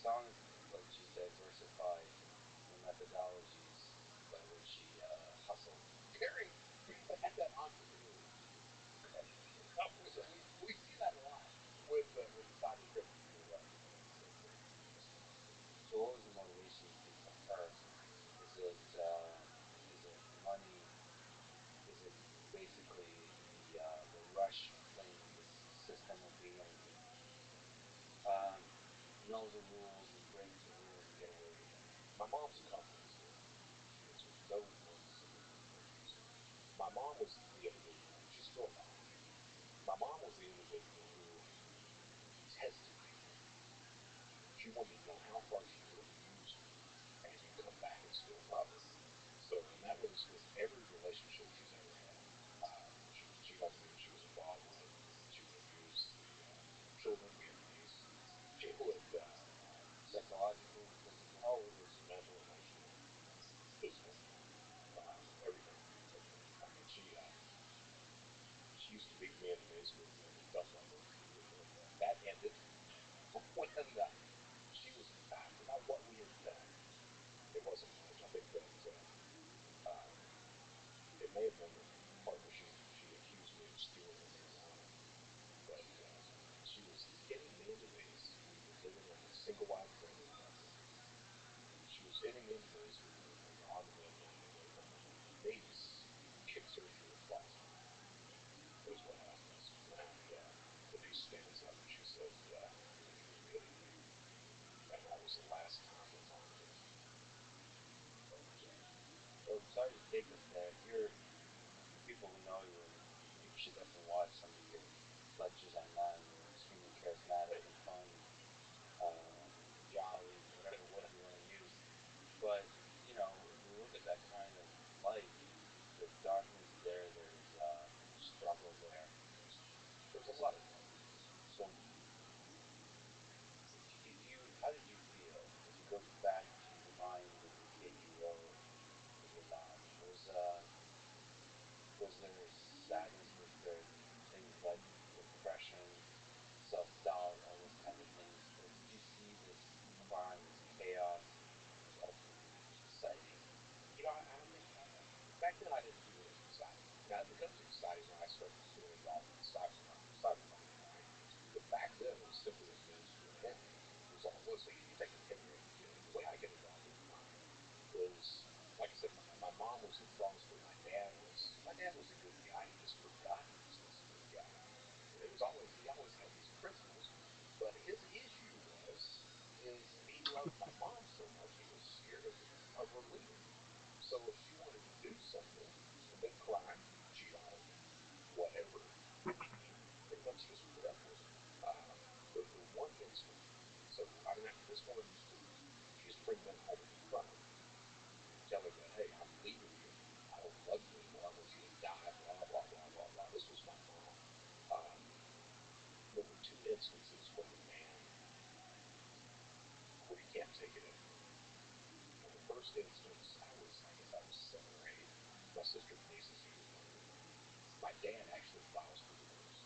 sounds like she's diversified the methodologies by which she hustled. Very had that entrepreneurial spirit. So we see that a lot with the cyberscripting. You're right. That's fascinating. So, what was the motivation of her? Is it money? Is it basically the rush of playing this system of being able to um, know the rules and break the rules and get away with it? My mom's a complex story. There's no one single answer. My mom was the individual. She's still alive. My mom was the individual who tested people. She wanted to know how far she could abuse you and you come back and still love her. So, and that was with every relationship she's ever had. She would cheat on me when she was involved with it. She would abuse the children, me and my niece. She would, Psychological, physical. oh, it was mental, emotional, physical, everything, everything. I mean, she used to beat me in the basement and stuff like that. And that ended when she was, I forgot what we had done. It wasn't much. I think that um, it may have been that partner she accused me of stealing her marijuana, but she was hitting me in the face. We were living in a single wide trailer park. She was hitting me in the face. We were on the manhandling, and my niece kicks her through a closet. Is what happens. And the niece stands up and she said, "You're kidding me." And that was the last time my mom hit me. Oh, geez. Well, sorry to take us there. You're for people who know you, and people should definitely watch some of your lectures online. You're extremely charismatic and fun, jolly, whatever word you want to use. But you know, if we look at that kind of life, there's darkness there. There's struggle there. There's a lot of dark. So, how did you feel if you go back to the mind of the kid you were with your mom? Was there sadness? Was there things like depression, self doubt, all those kind of things? Or did you see this crime, this chaos as exciting? I think back then I didn't view it as exciting. Now it becomes exciting when I start to get involved in cybercrime, right? But back then it was simply a means to an end. It was all well. So you take a 10-year-old kid. The way I get involved in crime is, like I said, my mom was the fraudster. My dad was a good guy. He just forgot he was a good guy. It was always he always had these principles, but his issue is he loved my mom so much he was scared of her leaving him. So if she wanted to do something, commit crime, cheat on her, whatever, he pretty much just put up with it. Uh, the one instant, so I mean this woman she used to bring men home and confront him and tell him that, hey, I'm leaving you. I don't love you anymore. I want you to die. Blah blah blah blah blah. This was my mom. Um, there were two instances when the man where he can't take it anymore. And the first instance, I guess I was 7 or 8. My sister Denise is a year younger than me. My dad actually files for divorce.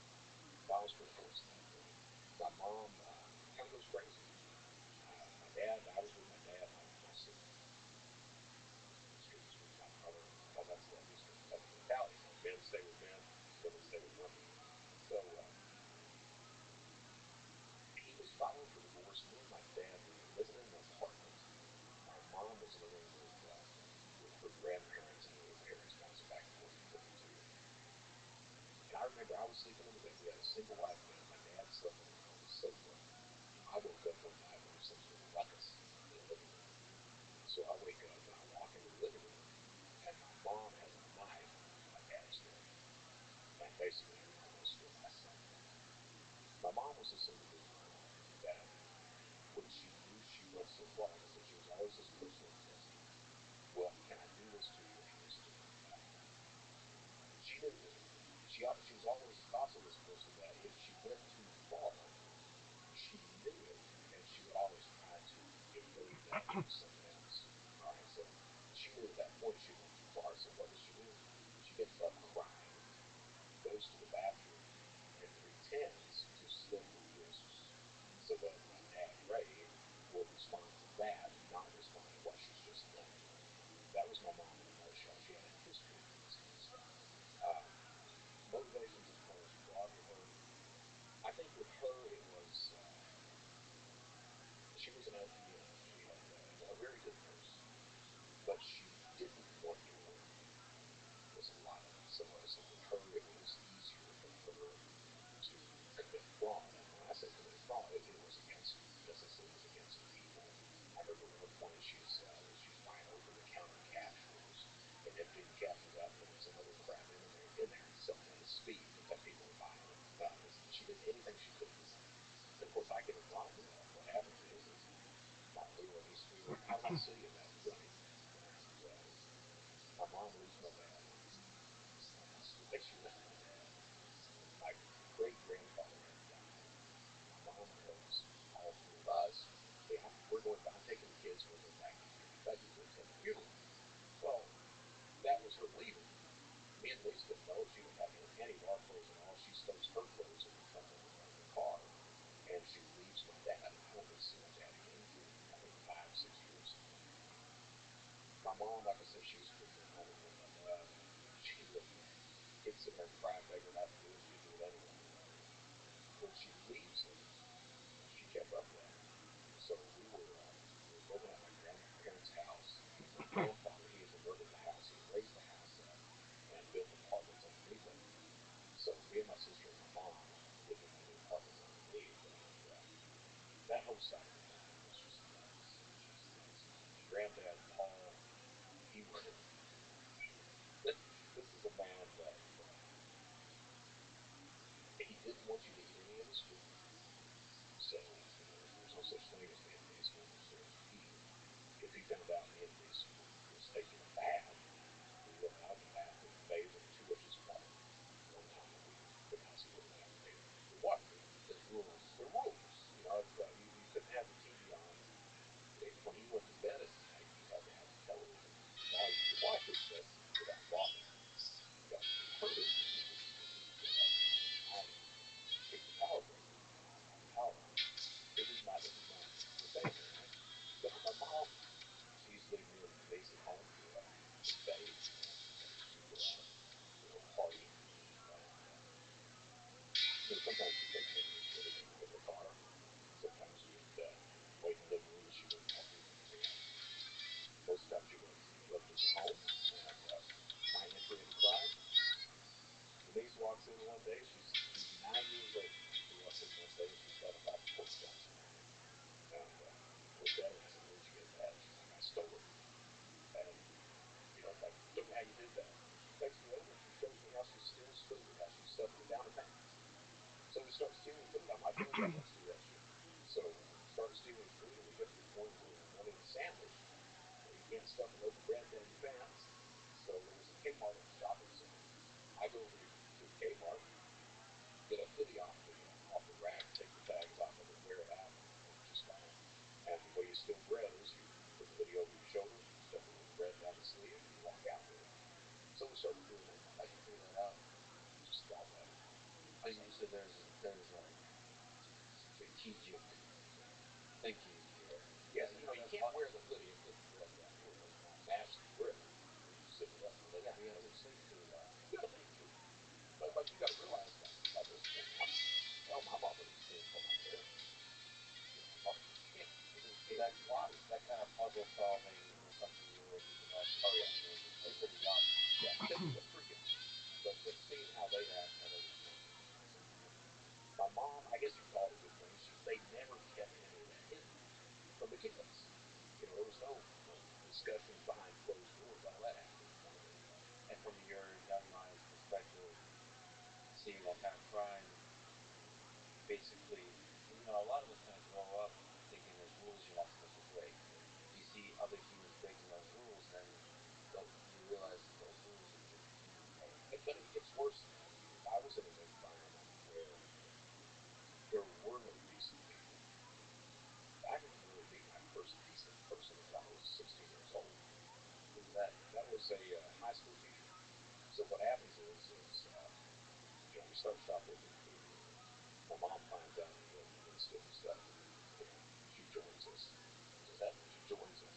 Files for divorce that day. My mom kind of goes crazy. I was with my dad. My sister's with my brother. Well, that's the Eastern Italian. Men stay with men, women stay with women. So he was filing for divorce. Me and my dad were living in an apartment. My mom was living with her grandparents and her parents bouncing back and forth between the two. And I remember I was sleeping in the bed. We had a single wide bed. My dad slept on the sofa. I woke up one night and there's some ruckus in the living room. So I wake up and I walk into the living room and my mom has a knife on my dad's throat. And basically, I'm going to steal my son. My mom was this individual that when she knew she went so far, like I said, she was always this personal tester. Well, can I do this to you and you'll still come back? She knew that. She was always also this person that if she went too far, she knew it, and she would always try to evade that and do something else. All right, so she knew at that point she went too far. So what does she do? She gets up crying, goes to the bathroom, and pretends to slit her wrists so that my dad Ray clothes, and all she stows her clothes in the front of the car, and she leaves my dad. And I haven't seen my dad again for I think 5, 6 years, something like that. My mom, like I said, she was pretty good home, and she would he'd sit there and cry and beg her not to do it. She'd do it anyway. When she leaves him, she kept up with him. So we were living at my grandparents' house. My grandfather, he had converted the house, he had raised the house up, and built apartments underneath it. So me and my sister and my mom lived in the new apartments underneath, and that whole side of the family was just nuts, just nuts. And Granddad Paul, he was. This is a man that he didn't want you to eat any of his food. So there's no such thing as mayonnaise when we're still eating. If he found out me and my niece was taking a bath, we were allowed to bath and bathe in 2 inches of water. One time a week, but not so we wouldn't have to bathe in water. There's rules. There are rules. You couldn't have the TV on. When he went to bed at night, you had to have the television. While you could watch it, but without water. You got hurt if you get up at night and kick the power breaker and have the power on. This is my family, right? So my mom, she used to leave me and my niece at home to bathe, and she'd go out, partying, sometimes she'd take me in the car. Sometimes we'd wait in the living room and she wouldn't let me. Most of the time she wasn't even home. And my entry into crime, my niece walks in one day. She's 9 years old. She walks in one day and she's got a pack of pork chops in her hand. And looked at her and I said, "Where'd you get that?" She's like, "I stole it." And like, show me how you did that. She takes me over and she shows me how she steals food, how she stuffs it down her pants. So we start stealing food. I'm like, "Yeah, let's do that shit." So we start stealing food, and we get to the point where we're wanting a sandwich. Well, you can't stuff a loaf of bread down your pants. So there was a Kmart at the shopping center. I go over to the Kmart, get a hoodie off the rack, take the tags off of it, wear it out, and it works just fine. And the way you steal bread is you put the hoodie over your shoulder, stuff a little bread down the sleeve, and you walk out with it. So we started doing that. How'd you figure that out? Just got that. Oh, you said there's a strategic thinking here. Yeah, you can't wear the hoodie and put the bread down here. It does not match the bread. You zip it up. Yeah, but you have to think through that. You gotta think through it. But you gotta realize by this point, I'm already seeing for my parents. You can't. So that kind of puzzle solving was something you were developing. Oh yeah. You're pretty young. Yeah, that's pretty good. But seeing how they act, how they respond. My mom, I guess you could call it a good thing. They never kept any of that hidden from the kids. There was no discussions behind closed doors. All that happened in front of everybody. And from your young mind's perspective, seeing that kind of crime, basically, a lot of us kind of grow up thinking there's rules you're not supposed to break. You see other humans breaking those rules, and then you realize those rules are just communicating. But it gets worse than that. If I was in an environment where there were no decent people, I didn't really meet my first decent person until I was 16 years old. Who was that? That was a high school teacher. So what happens is we start shoplifting food. My mom finds out that we've been stealing stuff, and she joins us. What's that? She joins us.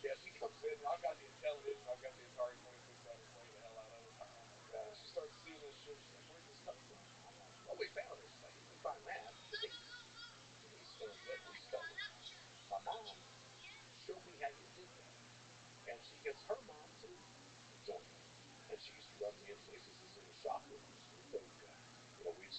She comes in. I've got the television. I've got the Atari 2600. Play the hell out of it. Oh my god! She starts seeing this shit. She's like, "Where'd this come from?" I'm like, "Well, we found it." She's like, "You didn't find that. Denise found that. We stole it." My mom, show me how you did that. And she gets her mom too to join her. And she used to run me and nieces as little shoplifters. We'd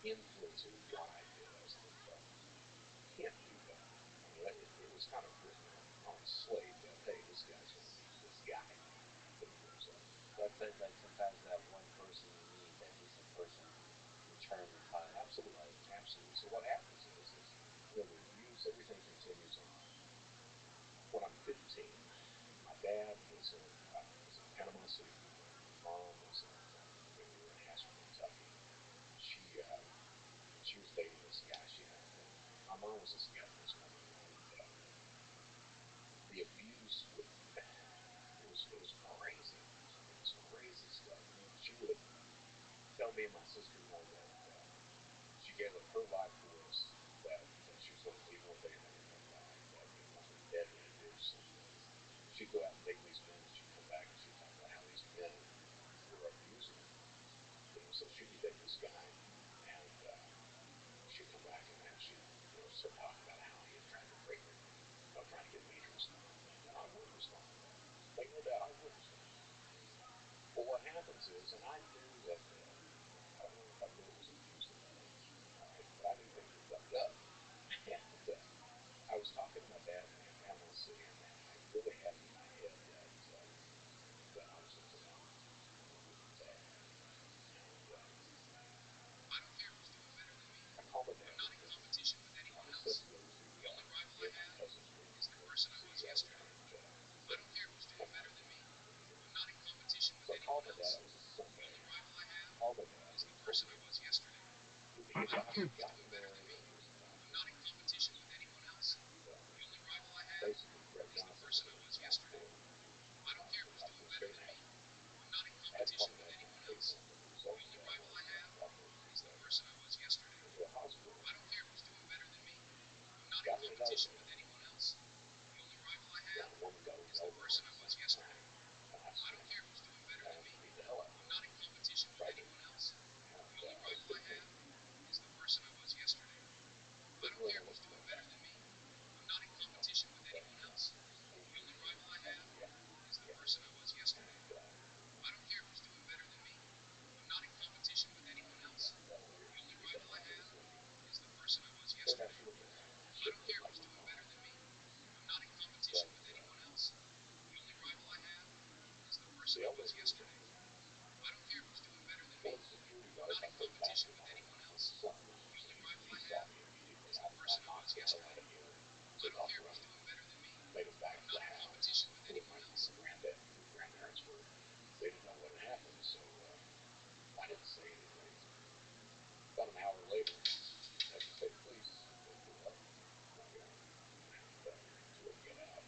influence or drive in us that can't do that. I mean, it was kind of written on a slate that, hey, this guy's going to be this guy when he grows up. That's it. Like sometimes that one person you need, that missing person, can turn the tide. Absolutely, Right. absolutely. So what happens is the abuse, everything continues on. When I'm 15, my dad was in Panama City, Florida. My mom was we were in Asheville, Kentucky. She she was dating this guy. My mom was a scheduler's woman, and the abuse would it was crazy. It was crazy stuff. She would tell me and my sister, that she gave up her life for us, that she was going to leave one day and never come back, that when we were dead and introduced, and she'd go out and date these men, and she'd come back and she'd talk about how these men were abusing her. So she'd be dating this guy, and she'd come back and she'd start talking about how he had tried to rape her, trying to get me to respond to that, and I would respond to that. Make no doubt, I would respond to that. Well, what happens is, and I knew that, I don't know if I knew it was abuse at that age, all right, but I knew things were fucked up. And I was talking to my dad in Panama City, and I really had it in my head that I was going to go down the road with dad. And I called my dad because I was set to go to me and my cousins were going to see Return of the Jedi. So I'm not going to do it. So I called my dad. It was a Sunday. I called my dad, and he told me his wife had gotten married, and he was about to leave. And basically, Brett Johnson was going to be back for about 4 straight hours. I had to call my dad trying to pay for him, but the result of that was I drove to a hospital, got rid of that event, and the woman got over all of at the same time, and I smacked her and beat the hell out of her. Tried to. And I was 15. Didn't really know what to think back then. But I was being raised as kind of a kid. And that later beat the hell out of this lady. Turned out she wasn't shit just like my mom. But the elderly lady, one of the security guards, I played basketball with his son, and he saw me immediately. I knocked the hell out of him, took off running, made it back to the house to where my grandparents were. They didn't know what had happened, so I didn't say anything. About an hour later, as the state police, they pull up my yard, and two of them get out.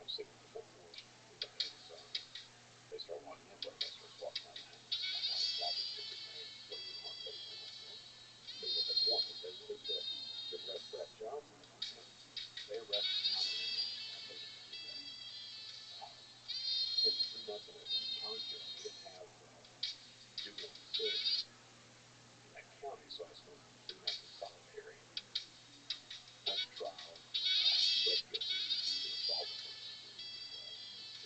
I'm sitting on the full porch with my youngest son. They start walking in. One of them starts walking around the house. My father took his name. What do you want? What do you want? Well, what they wanted, they wanted to arrest Brett Johnson, and they arrested me on the ring. I paid them to do that. Spent 3 months in a county jail. They didn't have juvenile facilities in that county, so I spent 3 months in solitary. Went to trial, pled guilty to assault with a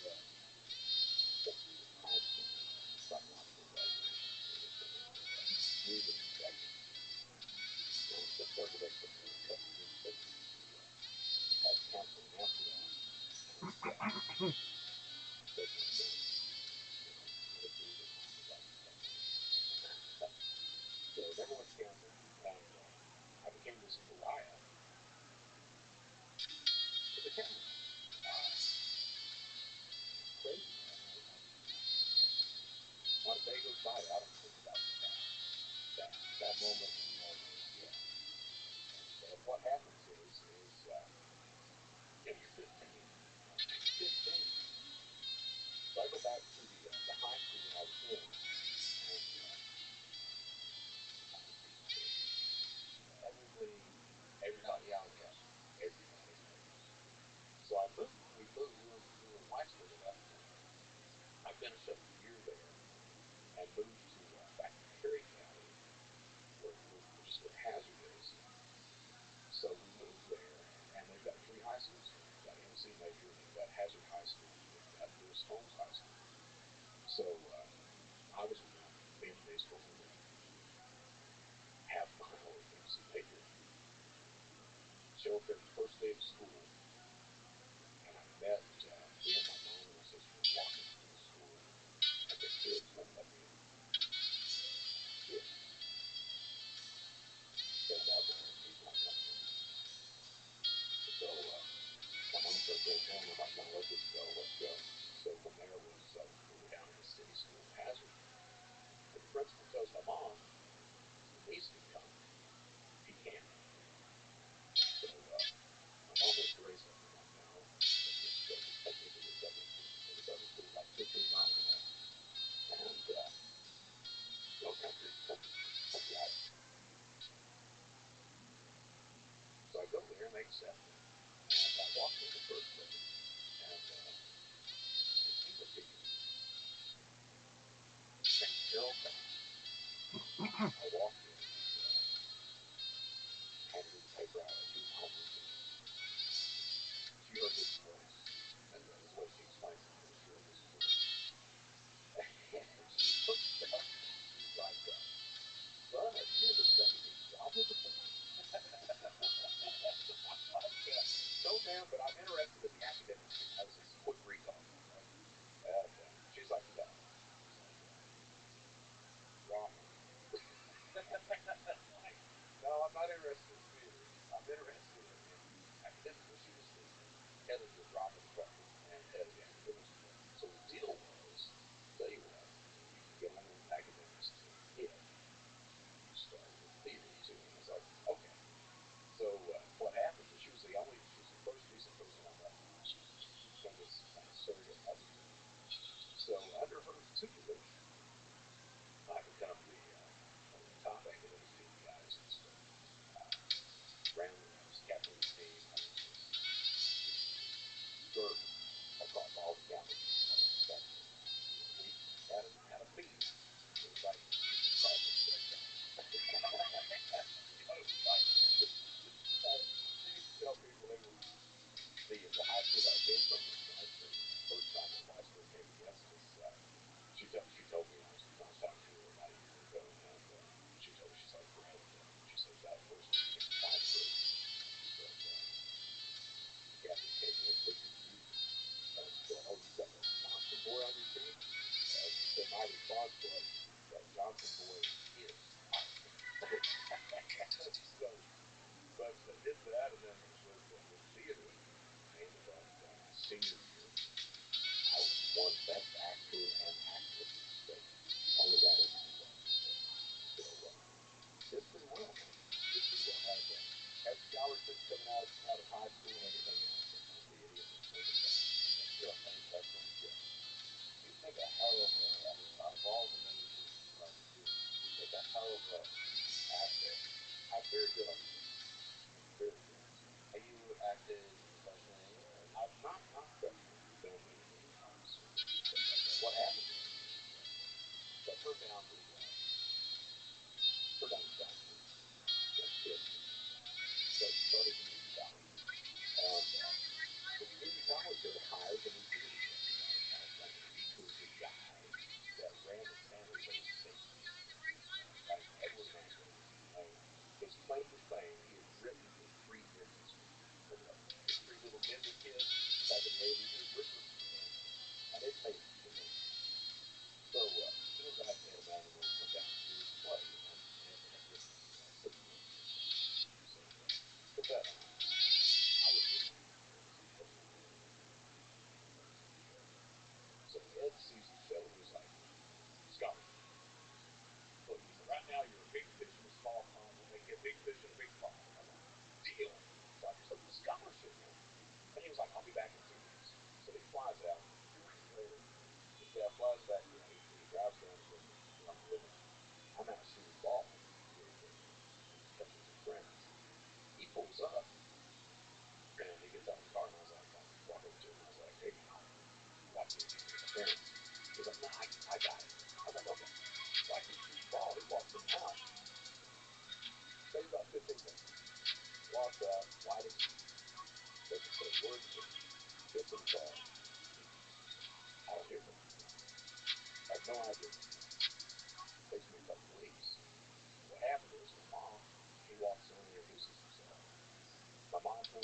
judge. Sent me to time spent in psychological evaluation facility for grieving infection. And I spent several days in there. A couple of weeks taking me to have counseling after that, and taking my gun, really believing mom was out to kill me. So I never went to counseling, and I became this pariah to the county. It's crazy, man. Not a day goes by that I don't think about that moment again. And what happens is you're 15. 15. So I go back to the high school that I was in, and I was being chased. Everybody, Everybody yeah, knows. yeah. Everybody knows. So I moved. We moved. We were in Whitesburg at that point. I finished up a year there and moved to back to Perry County, which is where Hazard is. So we moved there, and they've got three high schools there. They've got MC Major, they've got Hazard High School, and they've got Lewis Holmes High School. So I was around being in baseball, have up there the first day of school, and I met me and my mom and my sister were walking through the school, and the kids won't let me in. Kids stand out there, and he's not coming in. So my mom started breaking down. I'm like, no, let's just go, let's go. So from there we were down in the city school in Hazard, and the principal tells my mom, your niece can come, he can't. So my mom went crazy. I'm like, no, just take me to this other school. So this other school was like 15 miles away, and country out. So I go there and they accept me. And I walked in the first day, and the English teacher named Carol Cox. I walked in and handed her the paper out. She was home routine. She heard this voice, and this is the way she explains it to me. She heard this voice, and she looked up. She's like, "Son, have you ever done any drama before?" No, ma'am, but I'm interested in the academics. I was just quick recall, right? And she's like, no. She's like, drama. Like, no, I'm not interested in theater. I'm interested in the academics. Well, she was the head of the drama department and head of the academics department. So the deal was, tell you what, you can get on with academics if you start with theater too. And I was like, okay. So what happened was she was the first decent person I met. She became this kind of surrogate mother to me. So under her tutelage, I become the one of the top academics team guys and stuff. I was captain of the team. I was this girdle across all the campuses. We had a meeting. It was like Jesus Christ was dead time. It was like she used to tell people it was the high school that I came from was Whitesburg. First time that Whitesburg came against us, she told me I was talking to her about a year ago, and she told me, she's like, Brad, she says that first week in Whitesburg, she says the captain came in looking at you and said, oh, you got that Johnson boy on your team? And she said my response was, that Johnson boy is awesome. So, but did that, and then with theater, made it up my senior year. I won Best Actor and Actress in the state. Only got into the state. So did pretty well, man. Did pretty well. Had scholarships coming out of high school and everything else. And I'm the idiot that's making that. That's still playing wrestling. Yeah. You make a hell of a. I mean, out of all the many things you like to do, you make a hell of a actor. I'm very good on film. Very good. Have you acted professionally? I've not professionally filmed anything stuff like that. What happened was so I turned down the scholarship. Just kidding. So started community college. And the community college there hires a new theater director out of California. He was the guy that ran the San Jose State Theater. Guy named Edward Mango. Uh, his claim to fame, he had written for three Disney scripts. So the Three Little Ninja Kids back in the 80s, he had written them for them. And it made the movie. So he invited me and Amanda to come down and do his play. And Amanda had written pretty good. He said, put that on. I was really totally so Ed sees the show and he's like, scholarship. Look, he said, right now you're a big fish in a small pond. We'll make you a big fish in a big pond. I'm like, deal. So I took the scholarship, man. And he was like, I'll be back in 2 weeks. So he flies out. 2 weeks later, this guy flies back in. He drives down to visit me on the river. I'm out shooting ball with a couple of his friends. He pulls up and he gets out of the car and I walk over to him and I was like, hey man, watch me interference. He's like, no, I got it. I was like, okay. So I keep shooting ball. He walks in the house, stays about 15 minutes, walks out, lighting, doesn't say a word to me, gets in the car, I don't hear from him. I have no idea. It takes me a couple of weeks. What happened is my mom, he walks in and introduces himself. My mom pulls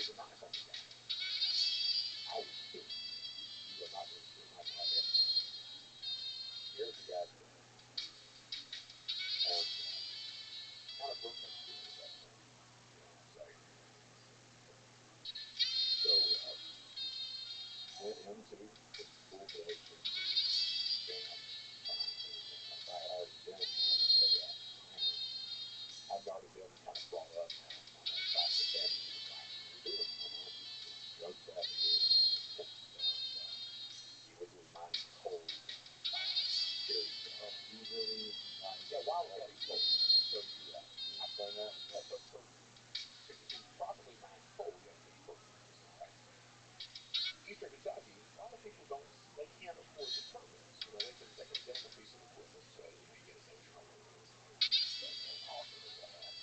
getting a piece of equipment, so you get a notion on what it is, and cost and things like that.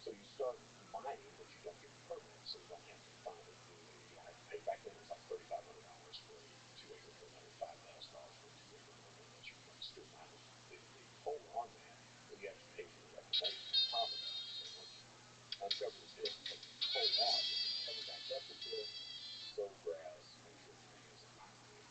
So you start mining, but you don't get the permit, so you don't have to find it. You don't have to pay. Back then it was like $3,500 for a 2 acre permit, or $5,000 for a 2 acre permit that you can still mine the coal on that, but you have to pay for the reclamation on top of that. So once you uncover the pit and take the coal out, you have to cover back up the pit, sow grass, make sure everything isn't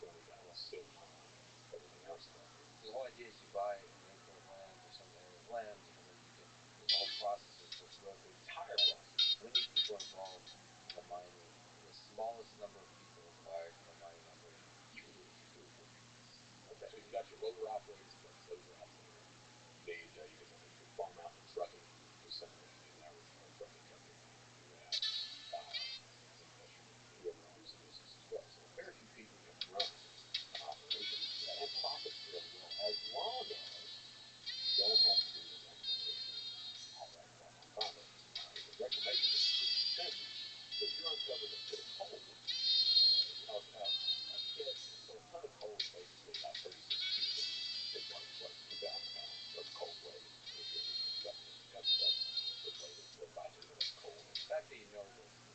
thinly done, silt pine, everything else there. So the whole idea is you buy an acre of land or some area of land, and then you can. The whole process is just real The quick. entire process. How many people are involved in the mining? The smallest number of people required for a mining operation. Usually 2 or 4 people. Okay. So you've got your loader operators, you've got the dozer operator. You can farm out the trucking to someone, and that would be our trucking company that would do that. And that's whoever owns the business as well. So very few people can run an operation and profit fairly well, as long as you don't have to do the reclamation and all that stuff on top of it. The reclamation is pretty expensive. So if you're uncovering a pit of coal, a pit, so a ton of coal is basically about 36 cubic. It's like 2,000 pounds of coal weight. That's the weight of by doing it coal. The fact that you know this is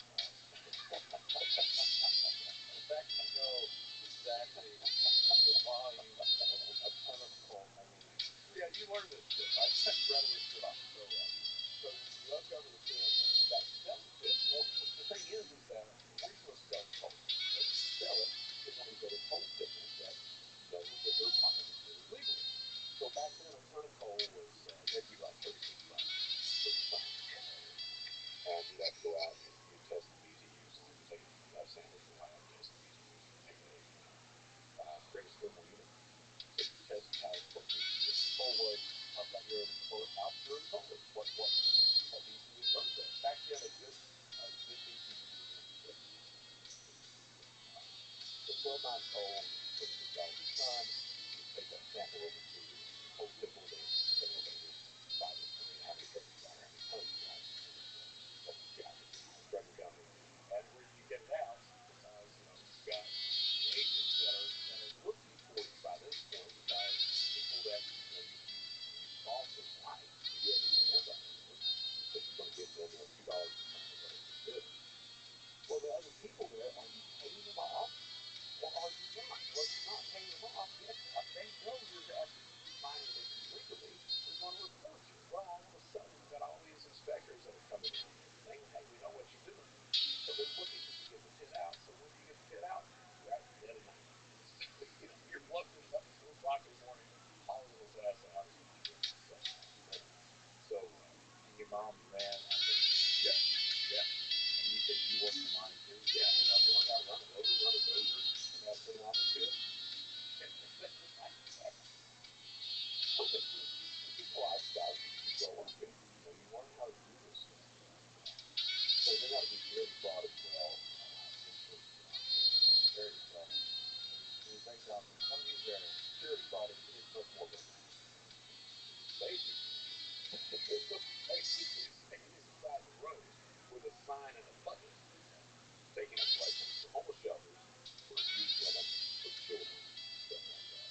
awesome. The fact that you know exactly the volume of a ton of coal. I mean, yeah, you learn this shit. I rather with shit off. So you uncover the pit, and then you got to sell the pit. Well, the thing is that before you go sell coal, when you sell it to one of these other coal pickers that knows that they're mining the pit illegally. So back then, a ton of coal was maybe like $36 for the ton. And you'd have to go out and you'd test the BTUs. So you take samples from the lab, test the BTUs, and bring a thermal unit. So you test how what BTU the coal was, how pure the coal, how pure the coal is, what BTU it burns at. Back then, a good BTU was in the 50s. So 12 mine coal, $36 a ton. You take that sample over to the coal pickle. They say, okay, we'll buy this from you. How many trucks you got, or how many tons you got? What you got with your trucking company. And when you get it out, you've got agents that are looking for you by this point, because people that you've bought the rights, whoever the landowner is, that you're going to give them $2 per ton or whatever it is. Well, the other people there, are you paying them off, or are you not? Well, if you're not paying them off, guess what? They know you're mining this illegally. They're going to report you. Well, all of a sudden, you got all these inspectors that are coming in and everything. Hey, we know what you're doing. So they're looking for you to get the pit out. So when you get the pit out, you're out in dead of night. You're bluffing it up at 2 o'clock in the morning, hauling his ass out, is what you're doing. So and your mom ran a business. yeah, yeah. And you said you worked the mine too? Yeah, you learn how to run a loader, run a dozer, and how to clean out the pit. It's a lifestyle you grow up in. You learn how to do this stuff. So they got to do charity fraud as well. Insurance fraud. Charity fraud. Can you break down? Some of these are Charity fraud is much more organized. Basically, basically standing beside the road with a sign and a bucket, taking collections for homeless shelters, for abused women, for children, stuff like that.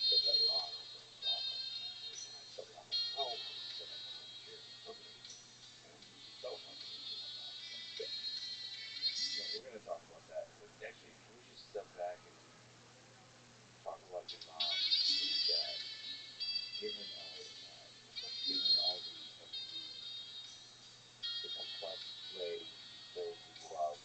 But later on, I branched off and I started out on my own. I set up my own charity company and self-funded stuff. we're going to talk about that. But actually, can we just step back and talk about your mom and your dad, given all of that, given all the complex way that you told me about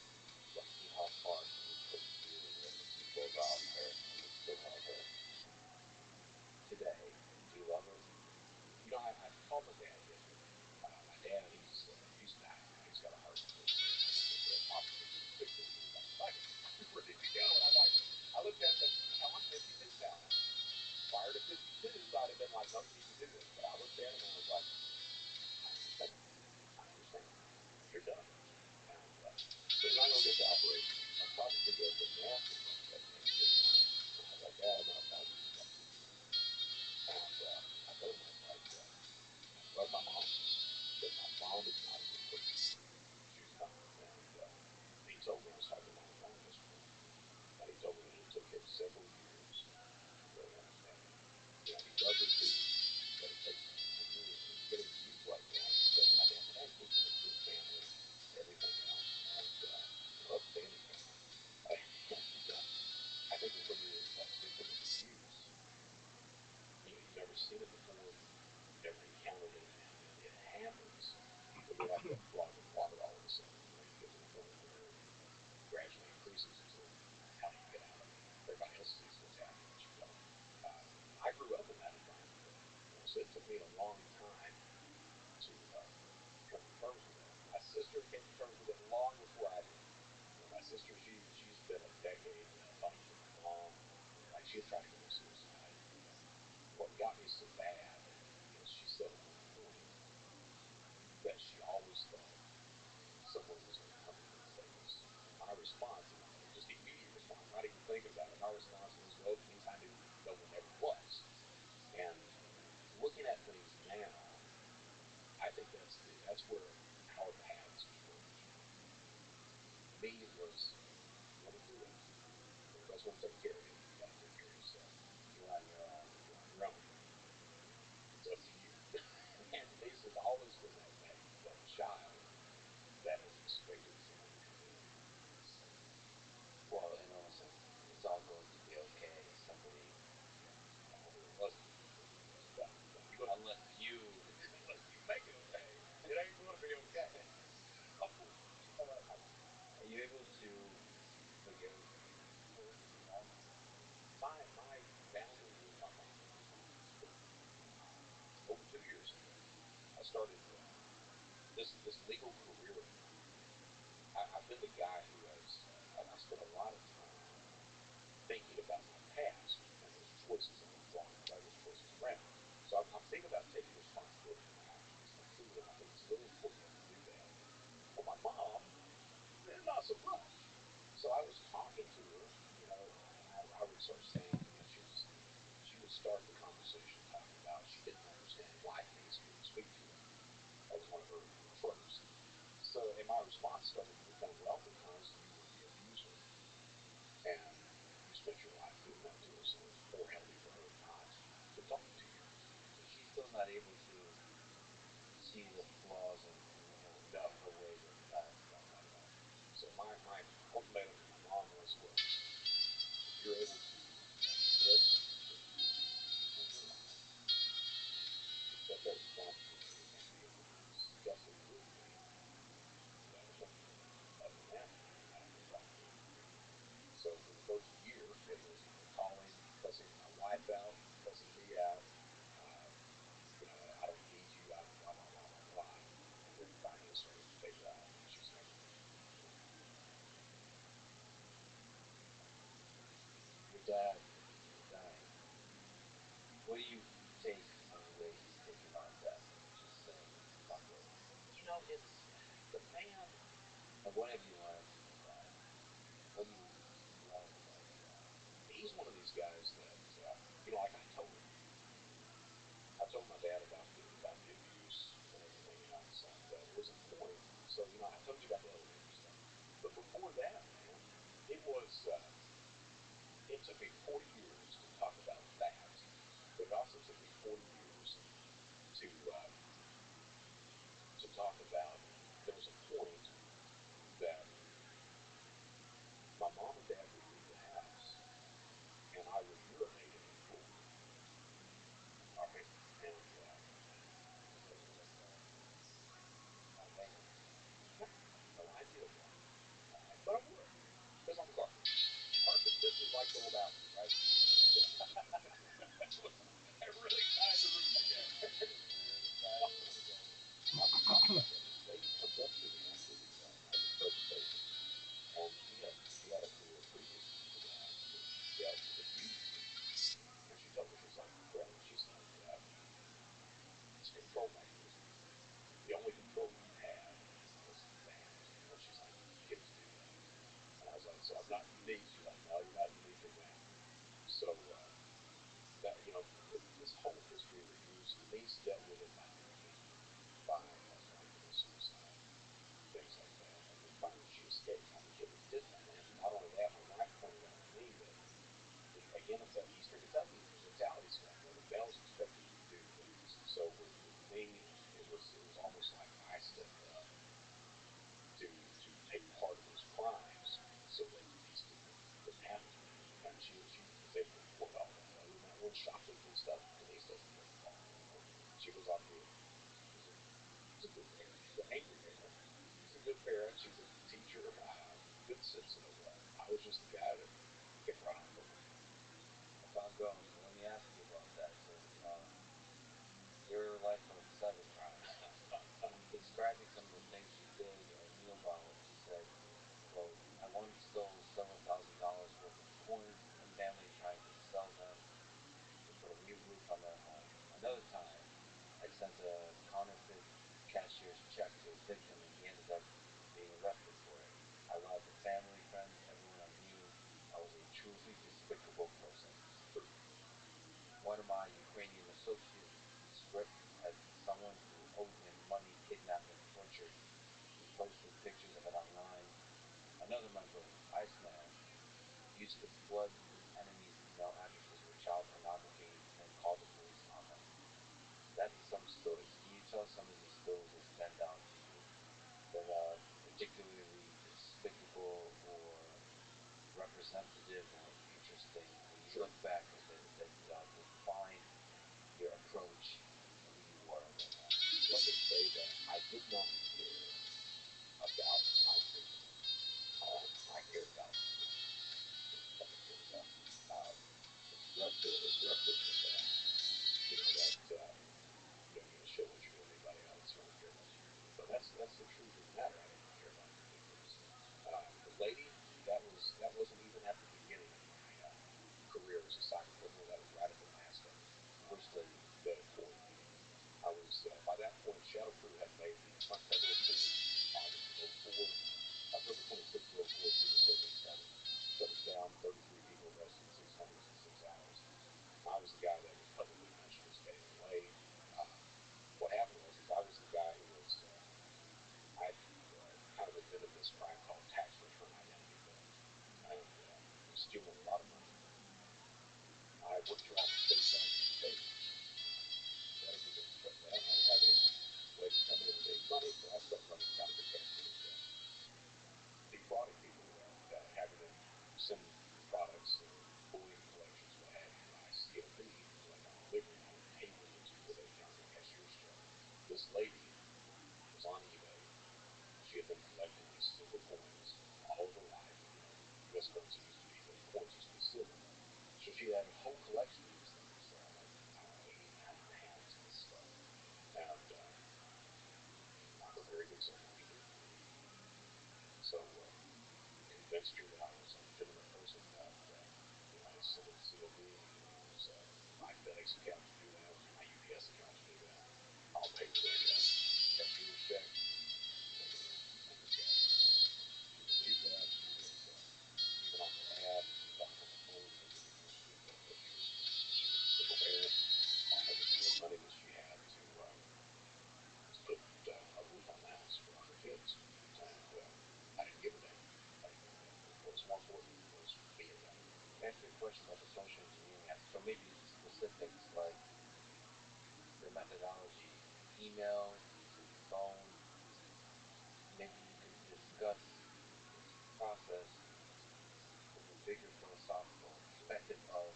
my response was, well, it means I knew no one ever was. And looking at things now, I think that's where our paths diverged. Me, it was you want to do it. Everybody's going to take care of you. You got to take care of yourself. You're on your own. You're on your own. It's up to you. And Denise has always been that child that has expected someone to come in and save them. Well, and also, it's all going to be okay. Somebody, Although it wasn't. No, no. You're gonna unless you, unless you make it okay, it ain't gonna be okay. Oh, I don't know. are you able to forgive your mom? My boundary with my mom is clear. Over 2 years ago, I started this legal career of mine. I've been the guy who has I spent a lot of time thinking about my past and those choices I make, walking right those choices around. So I'm big about taking responsibility for my actions. I think it's really important that we do that. Well, my mom, not so much. So I was talking to her, and I would start saying, she would start the conversation talking about she didn't understand why Denise wouldn't speak to her. That was one of her tropes. So, and my response started to become, well, because you were the abuser, and you spent your life doing that to her, so it's more healthy for her not to talk to you. So she's still not able to see the flaws in No, her ways of the past. no, not at all. So my ultimatum to my mom was, well, if you're able to admit that you told a lie, accept that responsibility, and be able to discuss it with me, that was wonderful. Other than that, I don't want to talk to you. So for the first year, it was calling, cussing my wife out, cussing me out. Uh, I don't need you. I blah blah blah blah blah. And then finally, it started to taper out, and she's never been that way. Your dad dying. What do you take from the way he's taken on death? Just saying, talk about it. It's the man. And what have you learned from your dad? What do you learn about your dad? He's one of these guys that like I told my dad about the abuse and everything else, and there was a point. So I told you about the elevator stuff, but before that, man, it was it took me 40 years to talk about that, but it also took me 40 years to talk about. There was a point that my mom and dad would leave the house, and I would urinate in the floor. All right, and Because he was not a man. no, no idea why. All right, but I would because I'm a carpenter. Carpet. This is like the old Alfred, right? So, that really tied the room together. I've talked about that. This lady comes up to me after the presentation, and she had a career previously to that where she dealt with abuse, and she told me, she's like, Brett, she's like, it's control mechanisms. The only control you had was that. She's like, kids do that. And I was like, so I'm not unique. She's like, no, you're not unique in that. So that this whole history of abuse, Denise dealt with it by drinking, by trying to commit suicide, things like that. And then finally she escaped. Now the kid was different. And not only that, my wife pointed out to me that again, it's that Eastern Kentucky mentality stuff. The male's expected to do things. So with me, it was almost like I stepped up to take part of those crimes so that Denise couldn't have to. And she was able to avoid all that. Other than that one shoplifting stuff, Denise doesn't get involved anymore. She goes off being she's a good parent. She's an angry parent. She's a good parent. She's a teacher. Good sense in a way. I was just the guy that kept right on going. Kept on going. So let me ask you about that. So your life of cybercrime. Describing some of the things you did, I knew about. You said, quote, I once stole several $1,000s worth of coins from a family trying to sell them to put a new roof on their home. Another time, I sent a counterfeit cashier's check to a victim and he ended up being arrested for it. I lied to family, friends, everyone I knew. I was a true truly despicable person. True. One of my Ukrainian associates script had someone who owed him money kidnapped and tortured. He posted pictures of it online. Another mental Iceman used to flood his enemies' email addresses with child pornography and then call the police on them. That's some stories. Can you tell some of these stories that stand out to you that are particularly despicable or representative or interesting when you Sure. look back at it that define your approach and who you were at that time? Let me say that I did not care about my victim. I cared about what I cared about. It's rough to admit that. You don't need to show what you're doing to anybody else. You only care about you. But that's the truth of the matter. I didn't care about my victims. The lady that wasn't even at the beginning of my career as a cyber criminal. That was right at the last of it. Which lady? The porn lady. I was by that point. Shadow Crew had made the front cover of porn August of '04, October 26th of '04 through the Survey 7. Shut us down. 33 people arrested. 606 hours. I was the guy that was publicly mentioned as getting away. Um, what happened was I was the guy who was I kind of invented this crime called tax return identity theft, and it was stealing a lot of money. I worked through all my state taxes and paid. That was getting straightened out. I don't have any way to come in with any money, so I started running counterfeit cash registers, defrauding people, having them send products or bullying collections, what have you, by COD, collect on delivery, and I would pay them with a counterfeit cashier's check. This lady was on eBay. She had been collecting these silver coins all of her life. U.S. currency used to be, the coins used to be silver. So she had a whole collection of these things, like I don't know, 80, 90 pounds of this stuff. And I'm a very good salesman. So convinced her that I was a legitimate person, that I sent it COD, use my FedEx account to do that, my UPS account to do that. I'll pay with a cashier's check. Take it in, send this guy. She received that. She was even on her ad. We talked on the phone every week. She was a single parent. It was the money that she had to put a roof on the house for her kids, and I didn't give a damn. I didn't give a damn. What was more important was me and them. Can I ask you a question about the social engineering? So maybe specifics like the methodology, email, phone. Maybe you could discuss this process from a bigger philosophical perspective of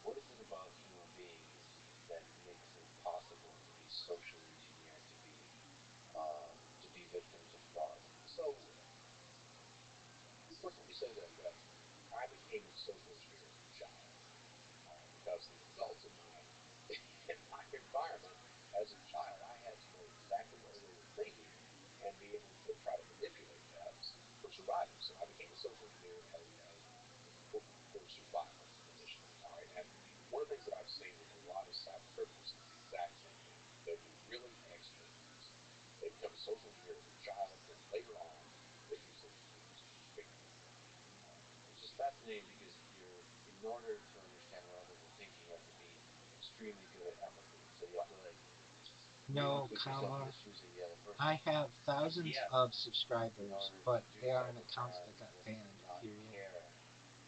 what is it about human beings that makes it possible to be socially engineered, to be victims of fraud? So, first, let me say that I became a social engineer as a child, because the adults in my in my environment as a child, I had to know exactly what they were thinking and be able to try to manipulate that for survival. So I became a social engineer for survival initially. All right, and one of the things that I've seen with a lot of cyber criminals is the exact same thing. They're the really expert ones. They become a social engineer as a child, then later on they use it to victim blaming. Which is fascinating because in order to understand what others are thinking, you have to be extremely good at empathy. So you have to really No, put yourself in comma. the shoes of the other person. I have thousands Yes. of In subscribers, order to but do they aren't accounts cybercrime, that got you have to banned, not period. care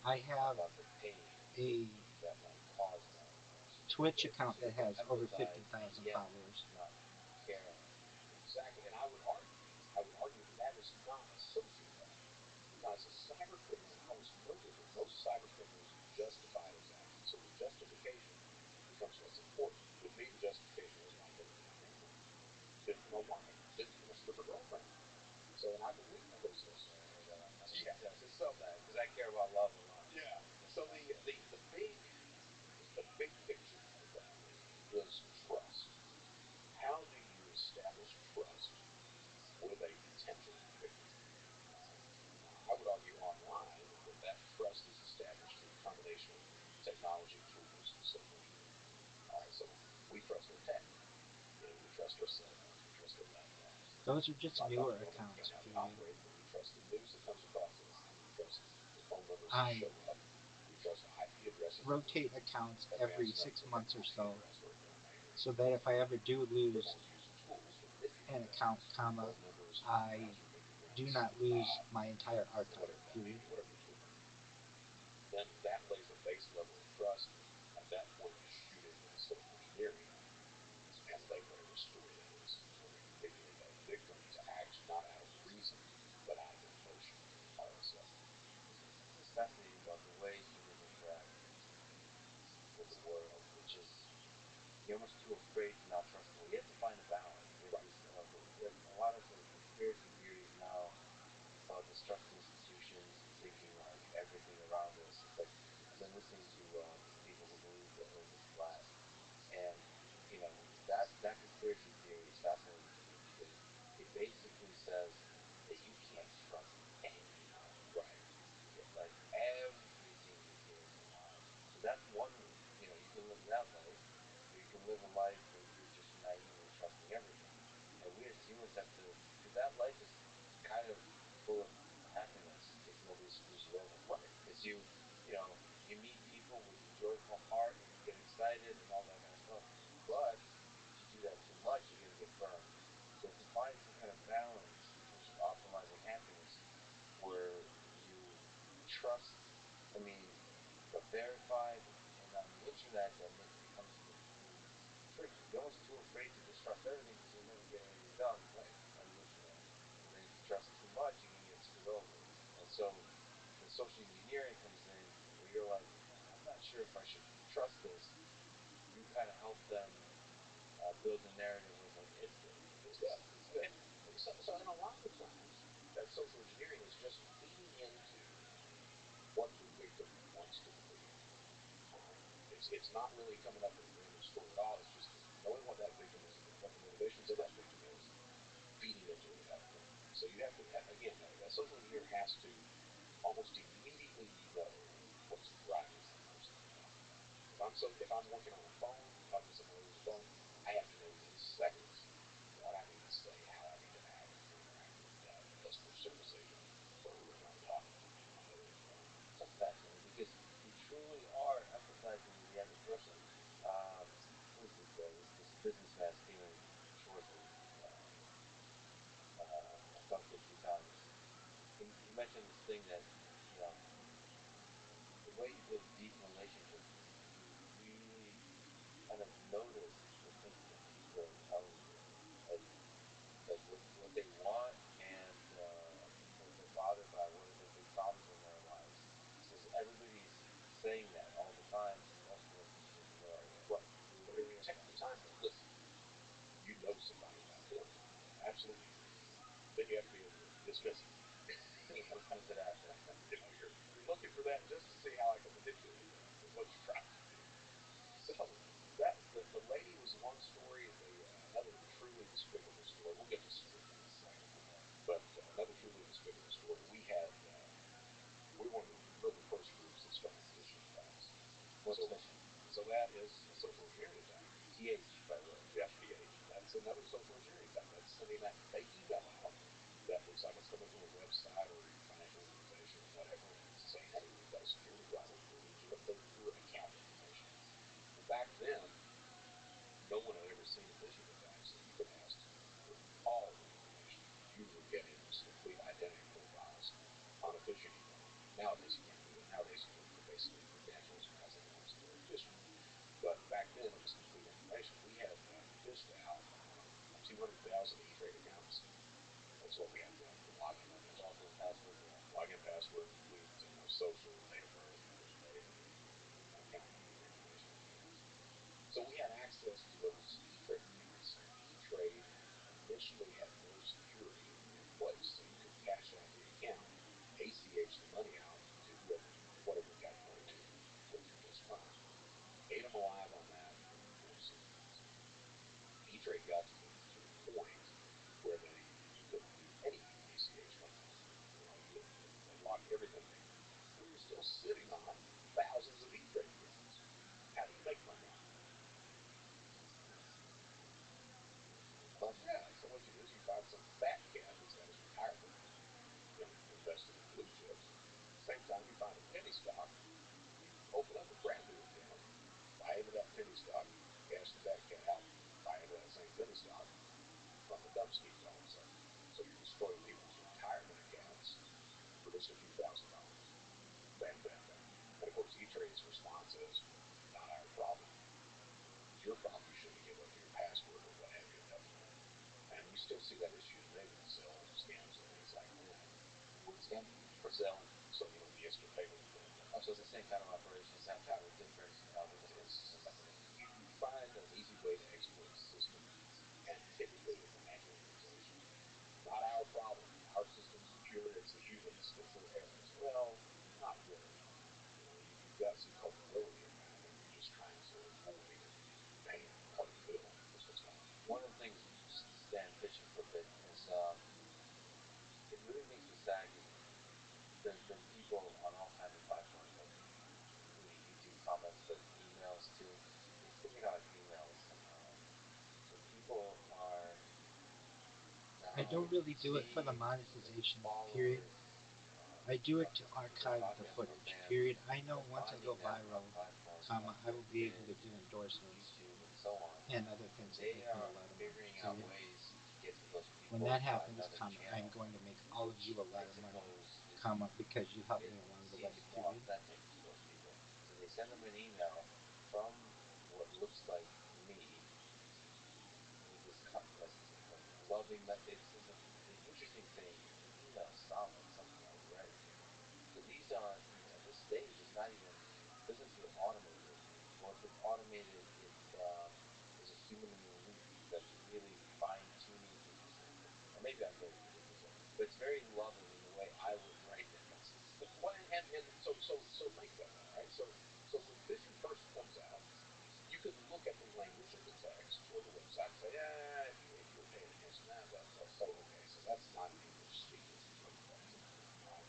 I have about the pain a that might cause that person. Twitch It, account So that you can has over empathize and 50,000 yet followers. not care. exactly, and I would argue that that is not a sociopath, because a cyber criminal knows no different. Most cyber criminals justify those actions, so the justification becomes what's important. With me, the justification was, well, I did it for my family, did it for my wife, did it for my stripper girlfriend. So, and I believe in those things. Yeah. So, Because I care about love a lot. yeah. So the big picture of that is trust. How do you establish trust with a potential victim? Now, I would argue online that trust is established through a combination of technology tools and social engineering. All right, so we trust our tech. We trust our cell phones. We trust our laptops. Those are A just lot of times newer we don't accounts, understand how they period. operate, but we trust the news that comes across us, and we trust the phone numbers that I show up. rotate accounts every 6 months or so, so that if I ever do lose an account, comma, I do not lose my entire archive. Period. then that lays a base level of trust. At that point, you shoot into the social engineering, and they know the story is. So they manipulate that victim to act not out of reason, but out of emotion. How do I say? This is fascinating about the way humans interact with the world, which is you're almost too afraid to not trust them. We have to find a balance. We have this, we have a lot of sort of conspiracy theories now about distrusting institutions and thinking like everything around us. It's like I've been listening to some people who believe the Earth is flat, and that conspiracy theory is fascinating to me because it basically says that you can't trust anyone. Right. Like everything you hear is a lie. So that's one. You can live that life, or you can live a life where you're just naively trusting everything. And we as humans have to, because that life is kind of full of happiness if nobody screws you over. Right. Because you meet people with a joyful heart and you get excited and all that kind of stuff. But if you do that too much, you're going to get burned. So to find some kind of balance in terms of optimizing happiness, where you trust, I mean, but verified, and on the internet that becomes really tricky. You're almost too afraid to just trust everything because you'll never get anything done on the internet. And then if you trust too much, you're gonna get screwed over. And so the social engineering comes in where you're like, I'm not sure if I should trust this. You kind of help them build a narrative where it's like it's good, It's good. it's good. So and a lot of the times, that social engineering is just feeding into what the victim wants to believe. Um, it's not really coming up with a brand new story at all. It's just knowing what that victim is, what the motivations of that victim is, feeding into it at that point. So you have to, again, that social engineer has to almost immediately know what's driving that person to talk about. If I'm working on a phone, talking to someone over the phone, I have to know within seconds what I need to say, how I need to act to interact with that customer service agent or whoever I'm talking to on the other end of the phone. So fascinating because you truly are empathizing with the other person. Who is it? This businessman, Stephen Schwarzman. I've talked to a few times. He mentioned this thing that you know the way you build deep relationships is you really kind of notice the things that people are telling you, like what they want and what they're bothered by, what are the big problems in their lives. He says everybody's saying that all the time. Most of us just ignore it. Right. But if you take the time to listen, you know somebody at that point. Absolutely. Then you have to be able to dismiss it. What's it after? You're looking for that just to see how I can manipulate that. Is what you're trying to do. So that the lady was one story. Another truly despicable story. We'll get to security in a second. But another truly despicable story. We were one of the really first groups that started phishing attacks. What's fishing? So that is a social engineering attack. TH, by the way. Yes, PH. That's another social engineering attack. That's sending that fake email out that looks like it's coming from a website or a financial organization or whatever, and it's saying, hey, we've got a security problem. We need you to put your account information. Well, back then, no one had ever seen a phishing attack, so you could ask for all the information. You were getting just complete identity profiles on a phishing email. Nowadays, you can't do it. Nowadays, you look for basically credentials or has elements of phishing. But back then, it was complete information. We had fished out 200,000 E-Trade accounts. That's what we had to log in on those. Login password, yeah. Login password, complete social, date of birth, birthday, and account number information at the end. So we had access to those E-Trade accounts. E-Trade initially had no security in place, so you could cash out the account, ACH the money out to whatever account you wanted to with your just fine. Ate them alive on that for 6 months. E-Trade got to the point where you couldn't do any ACH funds. They locked everything down. We were still still see that issue today with Zelle scams and things like that. What scam? Or Zelle. So the extra payment for Oh, so it's the same kind of operation, same kind of different mechanism. you find an easy way to exploit the system, and typically it's a manual organization. Not our problem. Our system's secure. It's the humans that throw errors. Well, not really. You've got some culpability in that, and you're just trying to avoid paying part of the bill. That's what's going on. One of the things, just to stay on pitching for a bit, is it really makes me sad because there's been people on all kinds of platforms, like including YouTube comments, but emails too. It's particularly like emails, where people are I now don't really do it for the seeing their monetization, period. followers, I do it to people they're archive the talking about footage, them. period. I know They're once I finding go them on viral, platforms like I will be able LinkedIn to do and endorsements YouTube and so on, and other and things that they make me a are lot of money, figuring out period. ways to get to those When people that by happens, another I am channel, going to make all of you which a lot I of money, suppose is because you helped it me along the way, seems more period. authentic to those people. So they send them an email from what looks like me with this like loving. The interesting thing is the emails sound like something I would write. So these are at this stage. It's not even doesn't feel automated, or if it's automated, there's a human in the loop that's really fine tuning things, or maybe I'm very ridiculous, but it's very loving in the way I would write that message. Well, and so think about that, right? So when phishing first comes out, you can look at the language of the text or the website and say, if you're paying attention, that's so okay. So that's not an English speaker. Okay, typically, all right.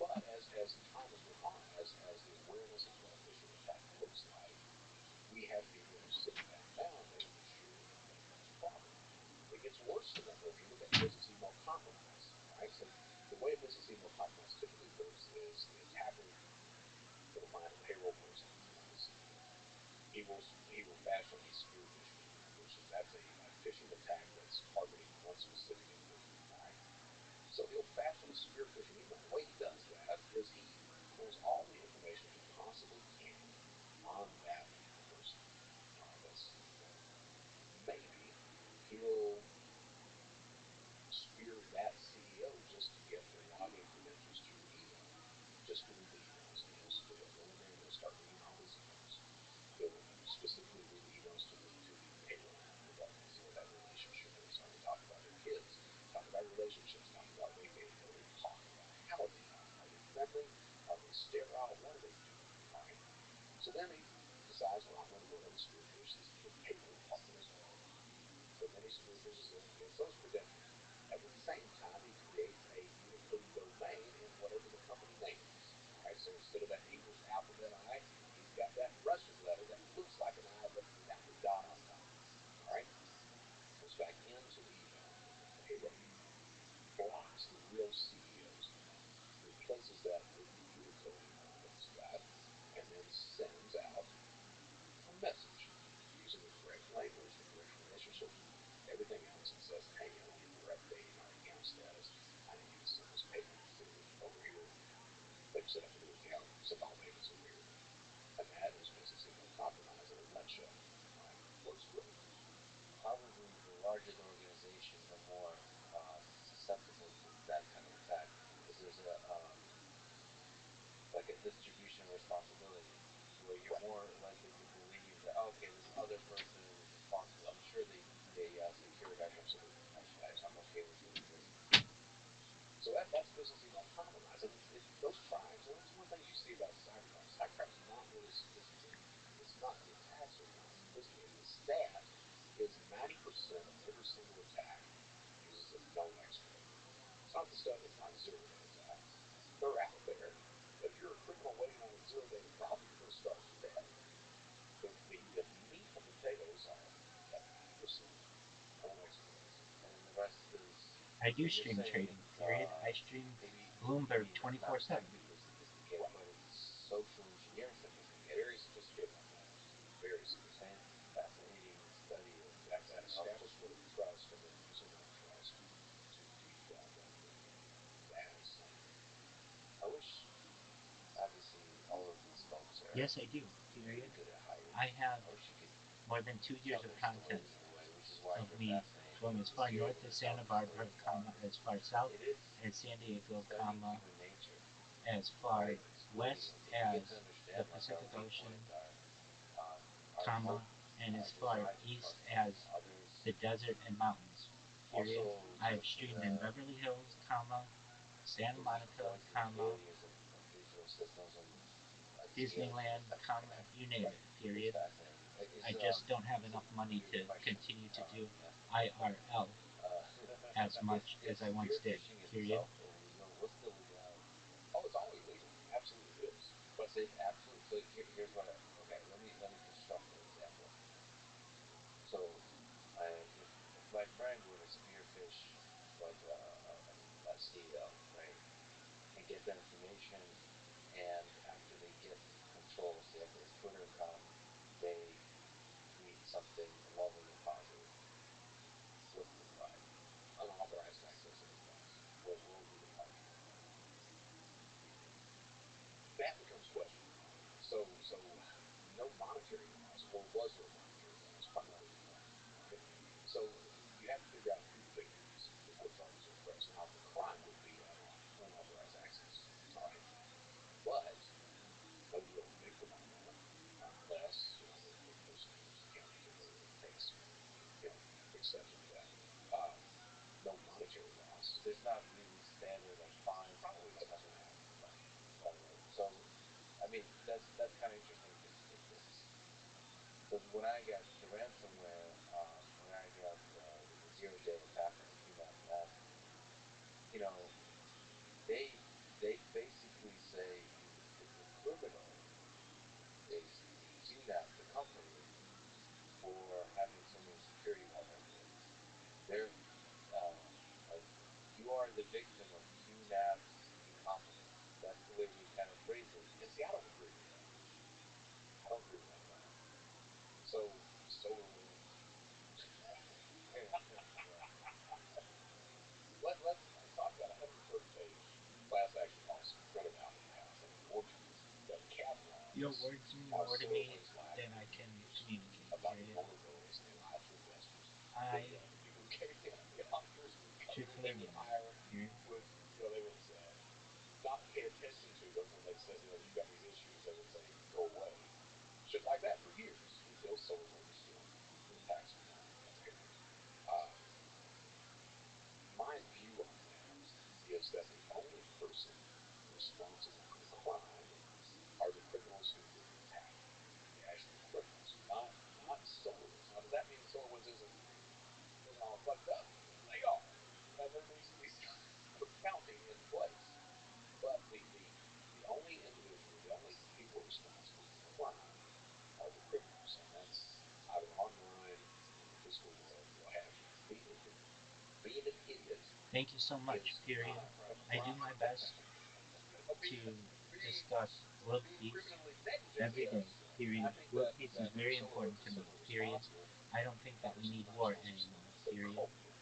But as time has gone on, as the awareness of what a phishing attack looks like, we have people that are sitting back now and making sure that that's a problem. It gets worse than that, though. If you look at business email compromise, all right. So the way business email compromise typically works is the attacker will find a payroll person, like the CEO. He will fashion a spear phishing email, which is that's a phishing attack that's targeting one specific individual. All right. So he'll fashion a spear phishing email. The way he does that is he pulls all the information he possibly can on that person. All right, that CEO. Maybe he'll spear that CEO just to get the login credentials to your email, just to read the emails, and he'll go in there and he'll start reading all these emails. He'll specifically read the emails to the payroll department, see what that relationship is. Are they talking about their kids? Talking about relationships? Talking about vacation? What are they talking about? How are they talking? Are they friendly? Are they sterile? What are they doing? All right. So then he decides, well, I'm going to go ahead and spearfish the payroll department as well. So then he spearfishes them and gets those credentials. At the same time, he creates a Unicode domain in whatever the company name is. All right, so instead of that English alphabet I, he's got that Russian letter that looks like an I, but without the dot on top. All right, goes back into the email, into the payroll email, blocks the real CEO's email, replaces that with the Unicode email against that, and then sends out a message using the correct language, the correct relationship, everything else, and says, hey, we're updating our account status. I need you to send this payment through over here. They've set up a new account, send all payments over here. And that is business email compromise in a nutshell. All right, works great. Probably the larger the organization, the more susceptible to that kind of attack, because there's a like a distribution of responsibility where you're Right. more likely to believe that, oh, okay, this other person is responsible. I'm sure they secured everything. Absolutely. I'm Absolutely. okay with doing this. So that's business email compromise, and those crimes. And that's one thing you see about cybercrime. Cybercrime is not really sophisticated. It's not the attacks are not sophisticated. The stat is 90% of every single attack uses a known exploit. It's not the stuff. It's not zero-day attacks. They're out there. But if you're a criminal waiting on a zero-day problem, you're going to starve to death. The meat and potatoes are that 90% known exploits. And then the rest is, I do so you're stream saying trading, period. I stream maybe Bloomberg not 24/7. technically sophisticated, Right. but it's social engineering sophisticated. Very sophisticated on that. Very sophisticated. Fascinating study of That establishment of trust and then using that trust to defraud that criminal. That is something. I wish, obviously, all of these folks are Yes, I do, really period. good at hiding. I have I wish you could more than 2 years tell of their content stories in a way, which is why of you're me fascinating. going as far north as Santa Barbara, as far south it is as San Diego, studying human nature, as far right? It's studying west it, and you get as to the understand like our Pacific weak Ocean, points, our hope, and our as far desire to east trust as others. the desert and mountains. Period. Also, I have just streamed in Beverly Hills, Santa the weak Monica, points and the failures of visual systems and ideas and Disneyland, this type of thing. you name Right. it. It's Period. fascinating. I just don't have It's a enough money weird to question continue to do you asked me there, but IRL uh, as much as is I once did. spearfishing Period. itself illegal? What's the legality of it? Oh, it's all illegal. Absolutely is. But Is it absolute? So here's what. Okay, let me construct an example. So, if my friend were to spearfish like a seal, right, and get that information, and after they get control, say after their Twitter account, they tweet something loving and positive. What's the crime? unauthorized access to the device. What would be the punishment? That becomes questionable. So no monetary loss, or was there a monetary loss? Primarily no, right? So you have to figure out who the victim is before charges are pressed. Now the crime would be unauthorized access, all right? But no real victim on that, unless the person is county or takes exception to that. Um, no monetary loss. But there's not really standard like fines and Probably that type doesn't of thing. have right. Right. So, I mean, that's kind of interesting because when I got the ransomware, when I got the 0 day attack on the QNAP lab, you know, they they basically say the criminal is the QNAP, the company, for having so many security vulnerabilities. They're like you are the victim of QNAP's incompetence. That's the way they kind of phrase it. And see, I don't agree with that. I don't agree with that at all. So SolarWinds. Yeah. Let's. So I've got a 130-page class action lawsuit printed out in the house. I mean, worksheets that Your categorize words mean how more to me SolarWinds lied than for I can years communicate. about the Period. vulnerabilities and lied to investors. I The people who came in, the auditors who would come in and truthfully they mean would that. hire Period. would they would not pay attention to them when they said you got these issues. They would say go away, shit like that for years until SolarWinds attack came out. Okay. Um, my view on that is that the only person responsible for the crime are the criminals who did the attack, the actual criminals, not SolarWinds. Now, does that mean that SolarWinds isn't all fucked up? They are, and there needs to be some accounting in place. But the only individual, the only people responsible for the crime are the criminals, and that's either online in the physical world or what have you. Being an idiot Thank you so much. is Period. not a I do crime. my best to Being discuss world being peace criminally negligent every day. is. And Period. I think World that peace is that very important SolarWinds to is me. simply Period. responsible, I don't think that we need war anymore. the Period. culprit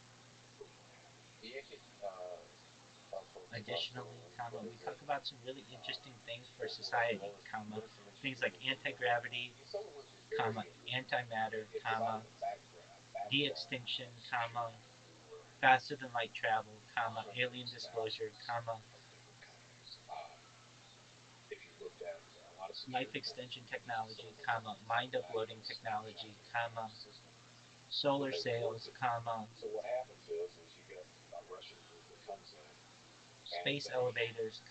for what happened. You could tell folks about Additionally, SolarWinds. What we is talk it? about some really Um, interesting things for society, what is the mission things like statement for the company? anti-gravity, See, SolarWinds was very interesting. antimatter, It provided a backbone de-extinction, of security for faster than light travel, alien hundreds, disclosure, thousands of different companies. If you looked at a lot of life security extension vulnerabilities in technology, SolarWinds, mind that uploading was technology, exactly the system that solar they were sails, working. So what happens is you get a Russian group that comes in and space elevators,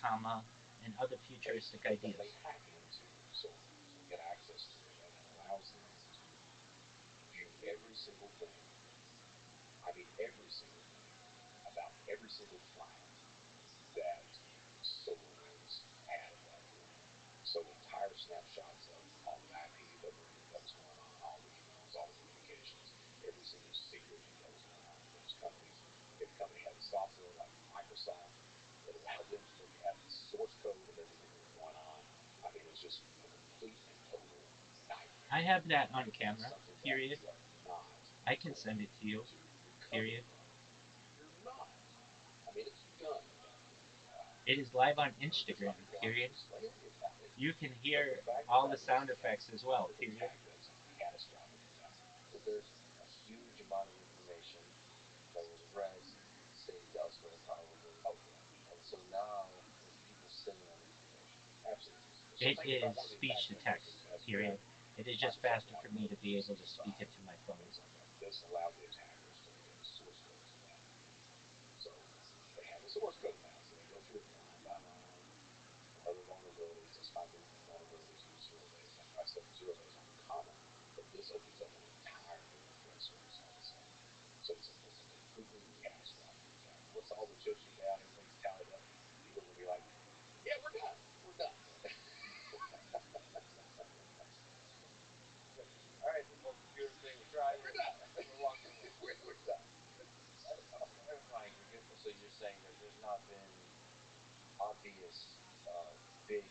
and other futuristic ideas. they hack into SolarWinds and get access to it, and it allows them to view every single thing. I mean, every single thing about every single client that SolarWinds had at that point. So entire snapshots of all the IP that was going on, all the emails, all the communications, every single secret that was going on with those companies. If a company had software like Microsoft, it allowed them to look at the source code of everything that was going on. I mean, it was just a complete and total I nightmare, have that on and camera. something that Period. we are not I can going send it to you. to recover Period. from. We're not. I mean, it's done at that point. It is live on There's Instagram. nothing wrong with Period. the slavery accounting, You can but the hear fact that all the that was sound effects as well. an Period. attack that's catastrophic at that point. So there's a huge amount of information So It think about is one of the speech attacks to mechanisms text, as period. It is just Microsoft faster for now me to built be able to speak 365 into my and phone. things like that. This allowed the attackers to get source codes of that. So they have the source code now, so they go through it line by line of other vulnerabilities. They'll stop anything vulnerabilities use zero days. That's why I said zero days aren't common, but this opens up an entire new threat surface all of a sudden. So it's a completely catastrophic attack. Once all the chips are down, everything's tallied up, people will be like, yeah, we're done. We're done. All right, this whole computer thing, we tried We're it. done. We're walking away. We're done. Clarifying, so you're saying that there's not been obvious big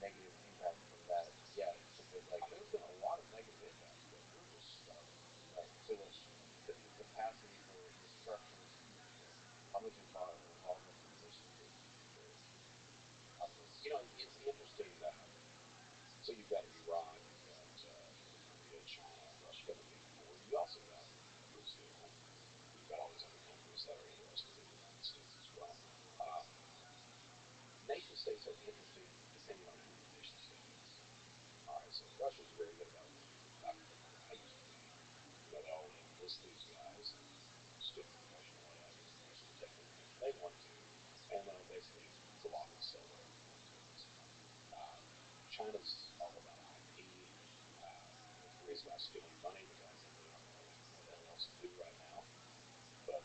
negative impact from that yet. So that like There's been a lot of negative impacts, but we're just starting. right. So the capacity for destruction is huge. Then how much involvement from this group is on this? It's interesting. So you've got Iran, you've got North Korea, China, Russia, the big four. You also got Brazil. You've got all these other countries that are interested in the United States as well. Um, nation states are interesting depending on who the nation state is. All right, so Russia's very good about where I used to be. They'll enlist these guys and stick professional ads in Russia to take the information they want to, and they'll basically go off and sell whatever they want to at this point. Um, China's all about IP. North Korea's about stealing money because they really don't know what the hell else to do right now. But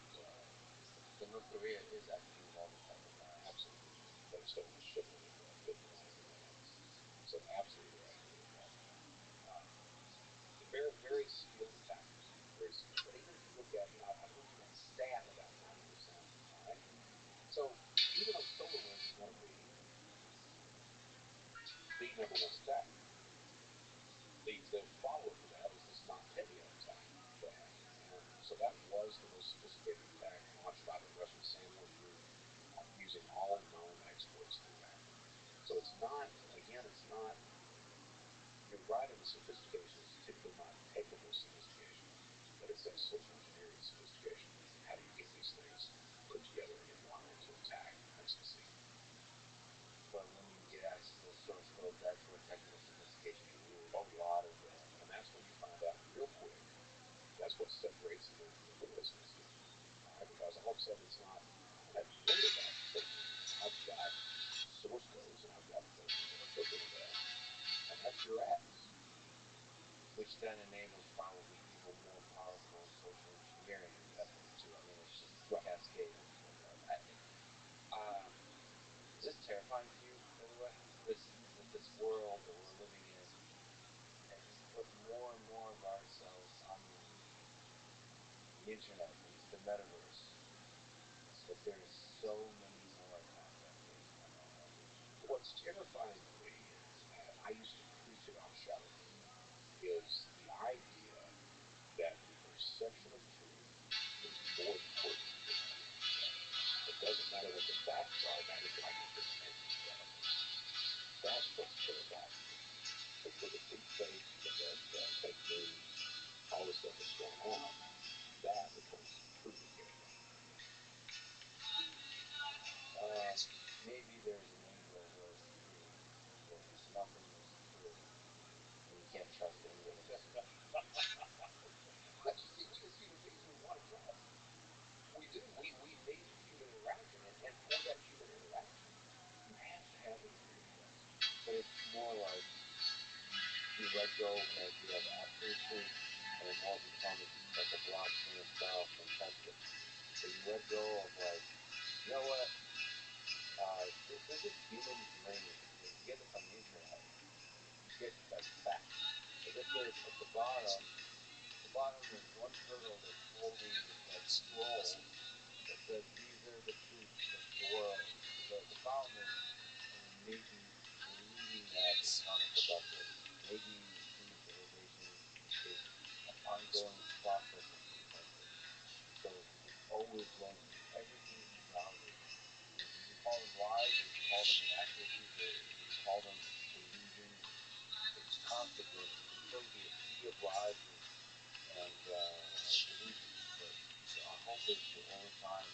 So North Korea is actually involved in China now. absolutely, they've stolen a shitload of Bitcoin and lands. So absolutely, they're actively involved in that. Um, very, very skilled attackers, very skilled. But even if you look at, I told you that stat about 90%. All right. So even though SolarWinds is going to be the number one attack, the follow up to that is this NotPetya attack that happened. And so that was the most sophisticated attack launched by the Russian Samler group using all known exploits through that. So it's not, again, it's not, you're right in the sophistication is typically not technical sophistication, but it's that social engineering sophistication. How do you get these things put together and in line to attack and succeed? But when you get access to the source code, that's where technical sophistication can really Oh, do a yeah. lot of the. And that's when you find out real quick. That's what separates them from the rest of the team. All right, because all of a sudden it's not, I don't have to worry about filtering. I've got source codes and I've got filters that are filtering that, and that's your ass. Which then enables probably even more powerful social engineering efforts too. I mean, it's just Right. cascades. Um, is this terrifying to you, by the way? This world that we're living in, and we put more and more of ourselves on the internet, the metaverse, that there's so many more attack vectors coming our way. What's terrifying to me, and I used to preach it on Shadow Moon, is the idea that the perception of truth is more important than truth itself. It doesn't matter what the facts are, that is how you present yourself. That's what's terrifying to me. Because with the deep fakes, the fake news, all the stuff that's going on, that becomes truly terrifying. Maybe there's an angle where it's true, where nothing is true, and you can't trust any of it. But you see, we as human beings, we want to trust. We do. We need human interaction, and for that human interaction, you have to have a degree of trust. But it's more like you let go of the idea of absolute truth, and it more becomes like a blockchain itself and tested. So you let go of like, you know what? This is human brain. If you get this on the internet, you get like facts. But if there's at the bottom there's one turtle that's holding this like scroll that says these are the truths of the world. The problem is, I mean, maybe believing that is counterproductive. Maybe human civilization is an ongoing process of detective. So it's always going through everything that you validate. You can call them lies, or you can call them inaccuracies, or you can call them illusions. It's constantly, it's going to be a sea of lies and illusions. But our hope is to over time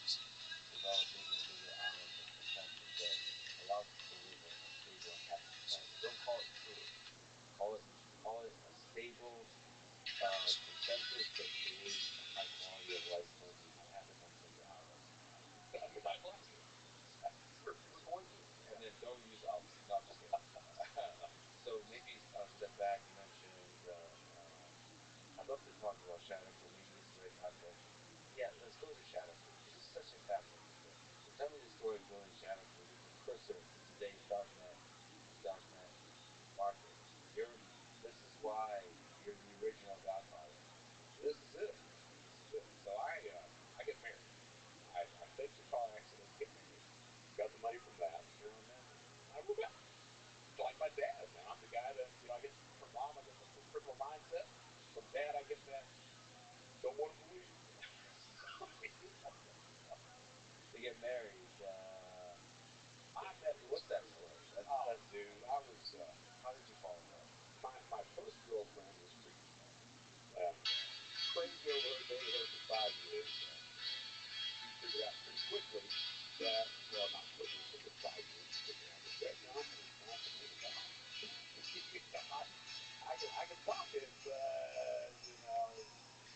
I met What's this that girl. story? That Oh, dude, I was. how did you fall in love? My first girlfriend was creepy though, and crazy over her, dated her for 5 years. She figured out pretty quickly that, well, not quickly, it took her 5 years to figure out that Greg Johnson was not the man of God. I can talk it, but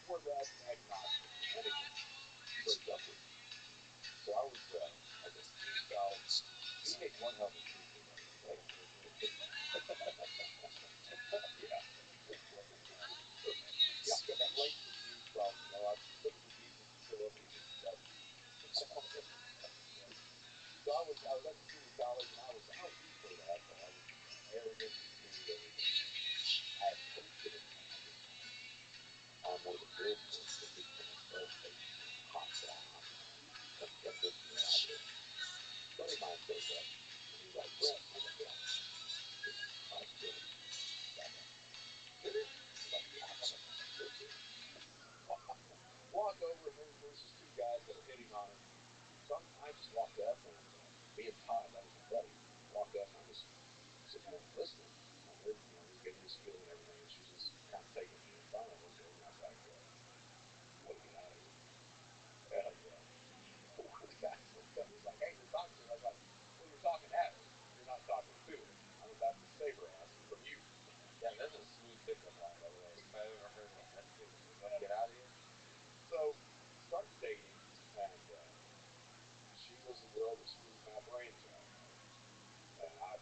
more or less agnostic. Anyway, she breaks up with me. So I was a community college. You take one hell of a sneaker, by the way. Yeah. Yeah, I got late for community college. I look at the Jesus and show up and he doesn't. So I was at the community college and I was a complete asshole. I was arrogant, conceited, everything. I had posted an ad on one of the billboards for people to start taking hot sauce. Come visit me out there. A buddy of mine shows up and he's like, Brett, I'm like, yeah. He's like, I like your back up. Serious? He's like, yeah, I'm like, seriously? Walk over and there's these two guys that are hitting on her. So I just walked up and me and Todd, that was my buddy, walked up and I'm just sitting there listening. And they're, just giving me a spiel and everything. And she's just kind of taking it in. And finally I looked over and I was like, I want to get out of here. And one of the guys looked up. He's like, hey, you're talking to her. I was like, well, you're talking at her. You're not talking to her. I'm about to save her ass from you. Yeah, that's a smooth pickup line, by the way. If I've ever heard one, that's good. You want to get out of here? So started dating, and she was the girl that screwed my brains out. And I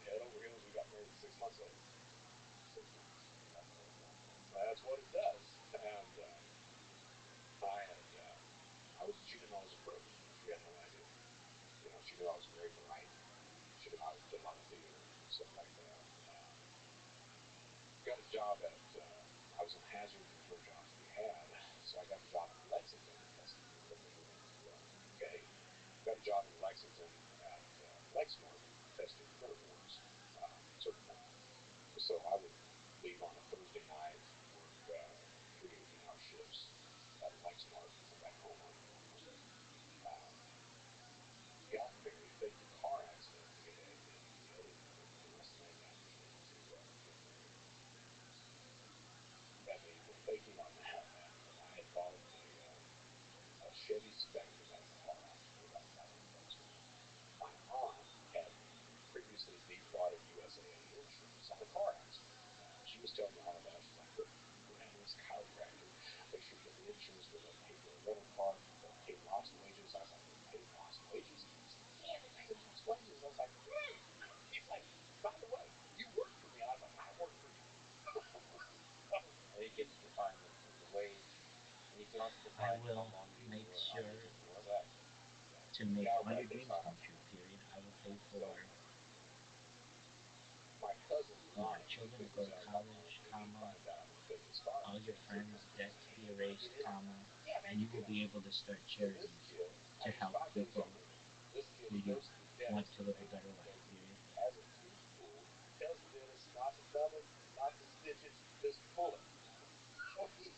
head over heels. We got married 6 months later. 6 months. That's what it sounds like. That's what it does. And I was. She didn't know I was a crook. She had no idea. She knew I was very bright. She knew I did a lot of theater and stuff like that. Got a job at. I was in hazard control jobs we had, so I got a job in Lexington. That's what they were gay. Got a job in Lexington at Lexmark testing printer boards, circuit boards. So I would leave on a Thursday night, work 3 18-hour shifts at Lexmark, and come back home on Monday. Um, got married, faked a car accident to get educated, and the rest of my life was waiting to get married. I mean, the faking on that, man. I had bought a Chevy Spectre that was a car accident. It was like $500 for me. My aunt had previously defrauded USAA insurance on a car accident. She was telling me all about it. She's like, look, we're having this chiropractor. Make sure you get the insurance where they'll pay for a rental car. They'll pay lost wages. I was like, they pay lost wages? She's like, yeah, they pay lost wages. I was like, hmm. She's like, by the way, you work for me. I was like, I work for you. And you get to define the wage, and you can also I define how will long you make were sure unable to work. Exactly. to make all your Chiropractor's dreams not come on true, that. period. I will pay So for my cousin your Lonnie, he children to go figures to out about college, when he comma, finds out I'm gonna fake this car all your accident. So he friends' comes to me debt and to says, be hey, you want to erased, get in on it? comma, Yeah, man, and you you will get on be it. able to start So this charities kid, to he's help 5 days people younger than me. This kid, who he you goes to the want dentist to in live a better life, Lexington, period. has a tooth pulled, tells the dentist not to numb it, not to stitch it, just pull it. So he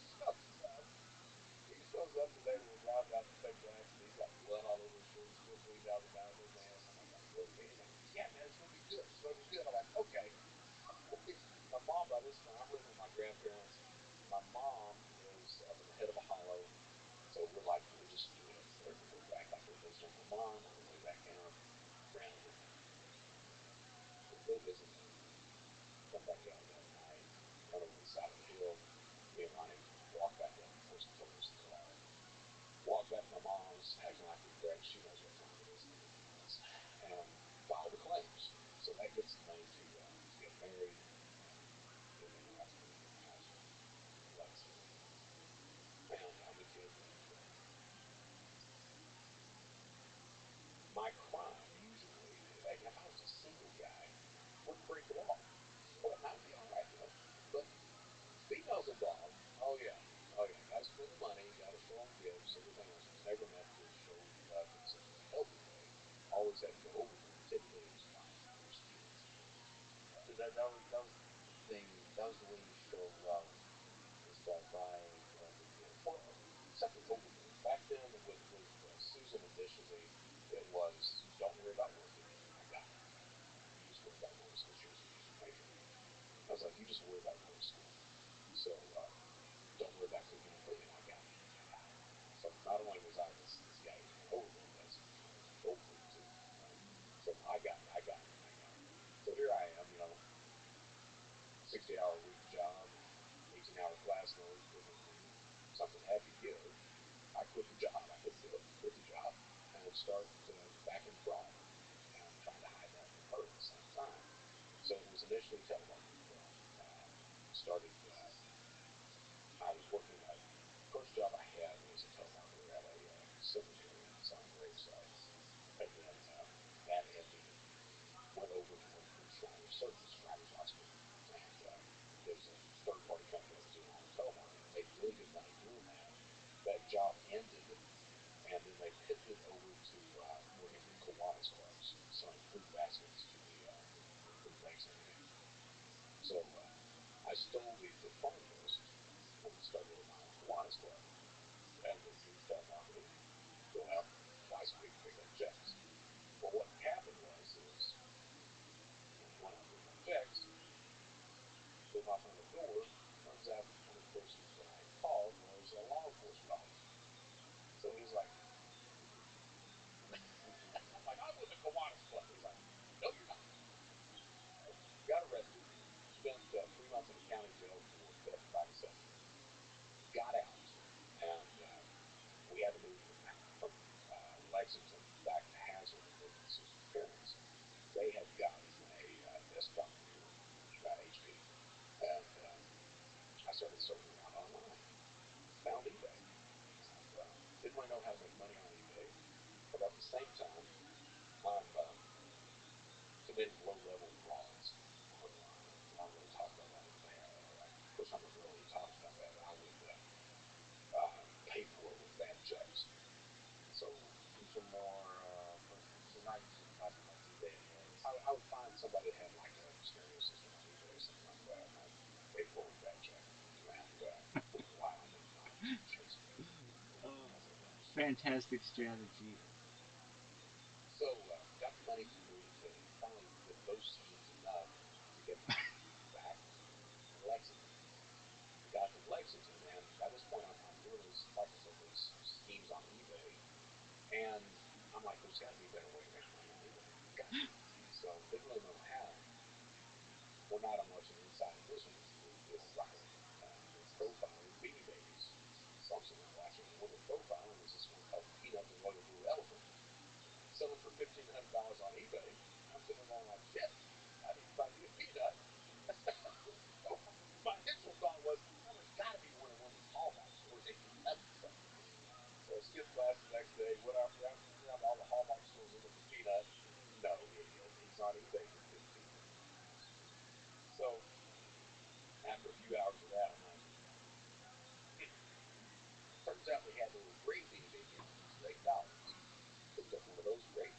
shows up the day that we're driving out to fake the accident. He's got blood all over his shirt, still bleeding out of the back of his ass. I'm like, are you okay? He's like, yeah, man, it's gonna be good. It's gonna be good. I'm like, okay. My mom, by this time, I'm living with my grandparents. My mom is up in the head of a hollow. So we're just doing it every way back. Like we're visiting my mom on the way back down, grounded. We go visit them. Come back down that night, run over the side of the hill. Me and Lonnie walk back up. Of course, the police are there. Walk back to my mom's, acting like regret. She knows what time it is and everything else. And file the claims. So that gets the money to get married and move in our house in Lexington. Man, how many kids we have today. My crime usually, like if I was a single guy, wouldn't break the law. Well, I'd be all right, But females involved, oh yeah, got to spend the money, got to show them gifts, everything else. It's never meant to show love in such a healthy way. Always had to go overboard. Typically, it was buying first kids. So that was the thing. That was the way you show love, is by buying the gift. Well, something overboard. Back then, with Susan initially, start back in fraud and trying to hide that from her at the same time. So it was initially telemarketing fraud. Started. I was working. First job I had was a telemarketer at a cemetery selling grave sites, and then that ended. Went over to work for Shriners Service, RabbiRothschild, and it was a third-party company that was doing all the telemarketing. Made really good money doing that. That job ended, and then they pivoted over to working for Kiwanis clubs, selling fruit baskets to the banks and everything. So I stole the phone list and started my own Kiwanis club, and would do telemarketing, go out twice a week, pick up checks. Well, what happened was when I went out to pick up checks, go knock on the door. Turns out one of the persons that I had called was a law enforcement officer. So he's like, I'm like, I'm with the Kiwanis Club. He's like, no, you're not. Got arrested, spent 3 months in the county jail for theft of ID 7. Got out, and we had to move from Lexington back to Hazard to live with Susan's parents. They had gotten a desktop computer, HP, and I started searching around online. Found eBay, and didn't really know how to make money on eBay, but at the same time, I'm committing low-level frauds online. I don't really talk about that in bad. Of course, I'm a girl who talks about that. I would pay for it with bad checks. So Teach them more. So now you're just talking like eBay advanced. I would find somebody that had like a stereo system on eBay or something like that, and I'd pay for it with a bad check. And for a while, I made 5 checks a day. Oh, fantastic strategy. So got the money to move, and finally those schemes enough to get my computer back in Lexington. Got to Lexington, and by this point, I'm doing these, like I said, these schemes on eBay, and I'm like, there's got to be a better way to make money on eBay. Got to be. So didn't really know how. One night I'm watching Inside Edition with Bill O'Reilly, and they're profiling Beanie Babies. So I'm sitting there watching, and one they're profiling is this one called Peanut the Royal Blue Elephant, selling for $1,500 on eBay. I'm sitting there going like, shit, I need to buy me a peanut. So my initial thought was, well, there's got to be one in one of these Hallmark stores. They can have something. So I skipped class the next day, went out around all the Hallmark stores looking for Peanut. No, he's on eBay for $1,500. So after a few hours of that, I'm like, hmm. Turns out they had the little gray Beanie Baby envelopes for $8. Picked up one of those for $8.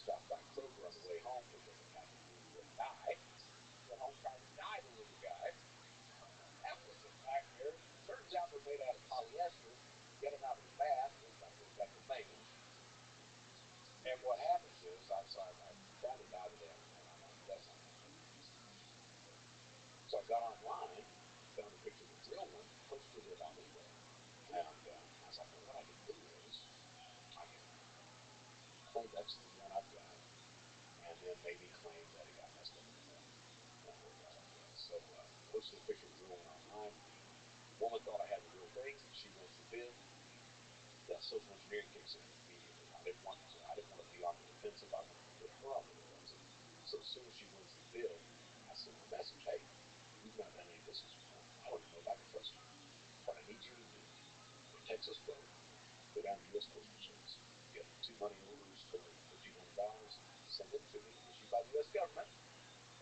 Stopped by Kroger on the way home, picked up a pack of blue dye. Went home, tried to dye the little guy. That was a nightmare. Turns out they're made out of polyester. Get them out of the bath, like the mange. And what happens is, I found a dye that they have in there, and I'm like, that's not going to work. So I got online, found a picture of a real one, posted it on eBay, and I was like, well, what I can do is I can claim that's the one I've got, and then maybe claim that it got messed up in the mail. That worked out like that. So posted a picture of the real one online. Woman thought I had the real thing. She wins the bid. The social engineering kicks in immediately. I didn't want to be on the defensive. I wanted to put her on the defensive. So as soon as she wins the bid, I send her a message. Hey, we've not done any business before. I don't even know if I can trust you. What I need you to do, get a Texas quote, go down to U.S. Postal Service, get 2 money orders totaling $1,500, send them to me, issued by the U.S. government.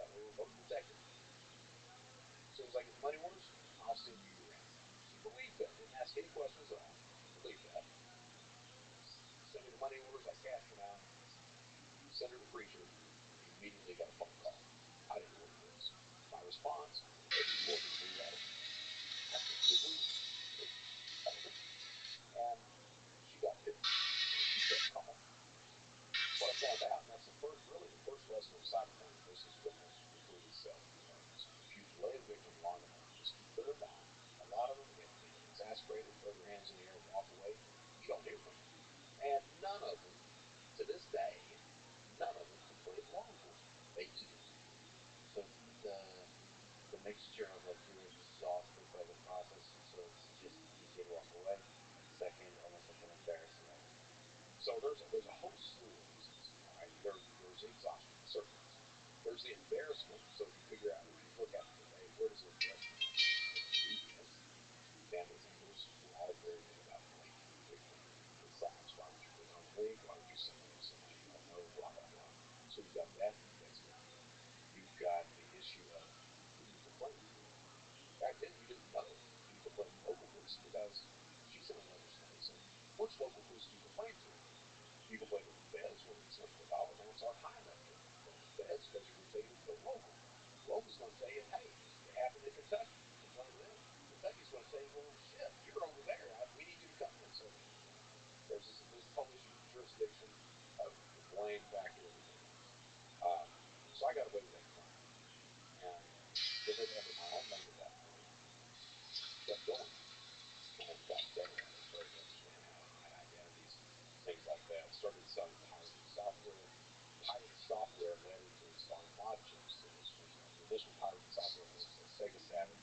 That way we're both protected. As soon as I get the money orders, I'll send you your ransom. She believed that. Didn't ask any questions at all. Believed that. Send me the money orders. I cash them out. Send her the preacher. Immediately got a phone call. I didn't know what it was. My response, hey, you ordered a blue elephant. I said, blue? Elephant? And she got pissed. She kept calling. What I found out, and that's the first lesson of cybercrime. This is what most recruited salesmen learn is if you delay a victim long enough, just keep putting them down. A lot of them get exasperated, throw their hands in the air, and walk away. You don't hear from them. And none of them, to this day, none of them complain to law enforcement. They eat it. So it's the mixture of like you're exhausted by the process, so it's just easier to walk away. Second, almost like an embarrassment. So there's a whole going to tell you, hey, it happened in Kentucky. Kentucky's going to tell you, well, shit, you're over there. We need you to come in. So there's Polish jurisdiction, the blame factor, everything else. So I got away with that crap, and because I had my own name at that point, kept going and got better at it. Started to understand how identities, things like that. Started selling pirated software. Pirated software led into installing mod chips. So the initial pirated software was a Sega Saturn,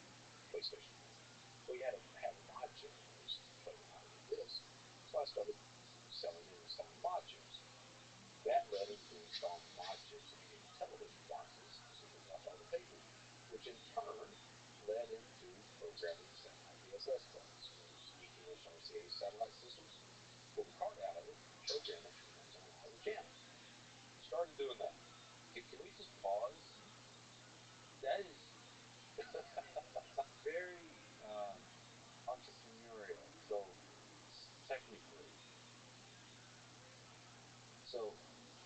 PlayStation 1. Well, you had to have a mod chip in those to play the pirated disc. So I started selling and installing mod chips. That led into installing mod chips in television boxes so you could watch all the pay-per-view, which in turn led into programming satellite DSS cards, or speak English RCA satellite systems. Pull the card out of it, program it, and runs on all the channels. Started doing that. Can we just pause? That is very entrepreneurial. So technically, so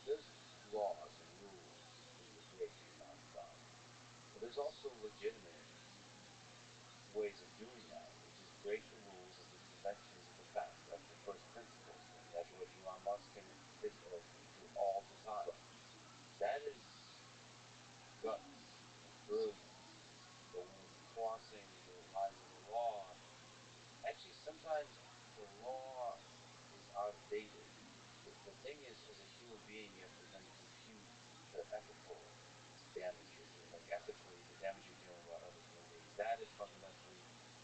there's laws and rules that you're breaking about, but there's also legitimate ways of doing that, which is break the rules of the conventions of the past. That's the first principles thing. That's what Elon Musk do all the time. Right. That is guts and brilliance. But when it's crossing the lines of the law, actually sometimes the law is outdated. The thing is, as a human being, you have to then compute the ethical damage you're doing, like ethically the damage you're doing about other human beings. That is fundamentally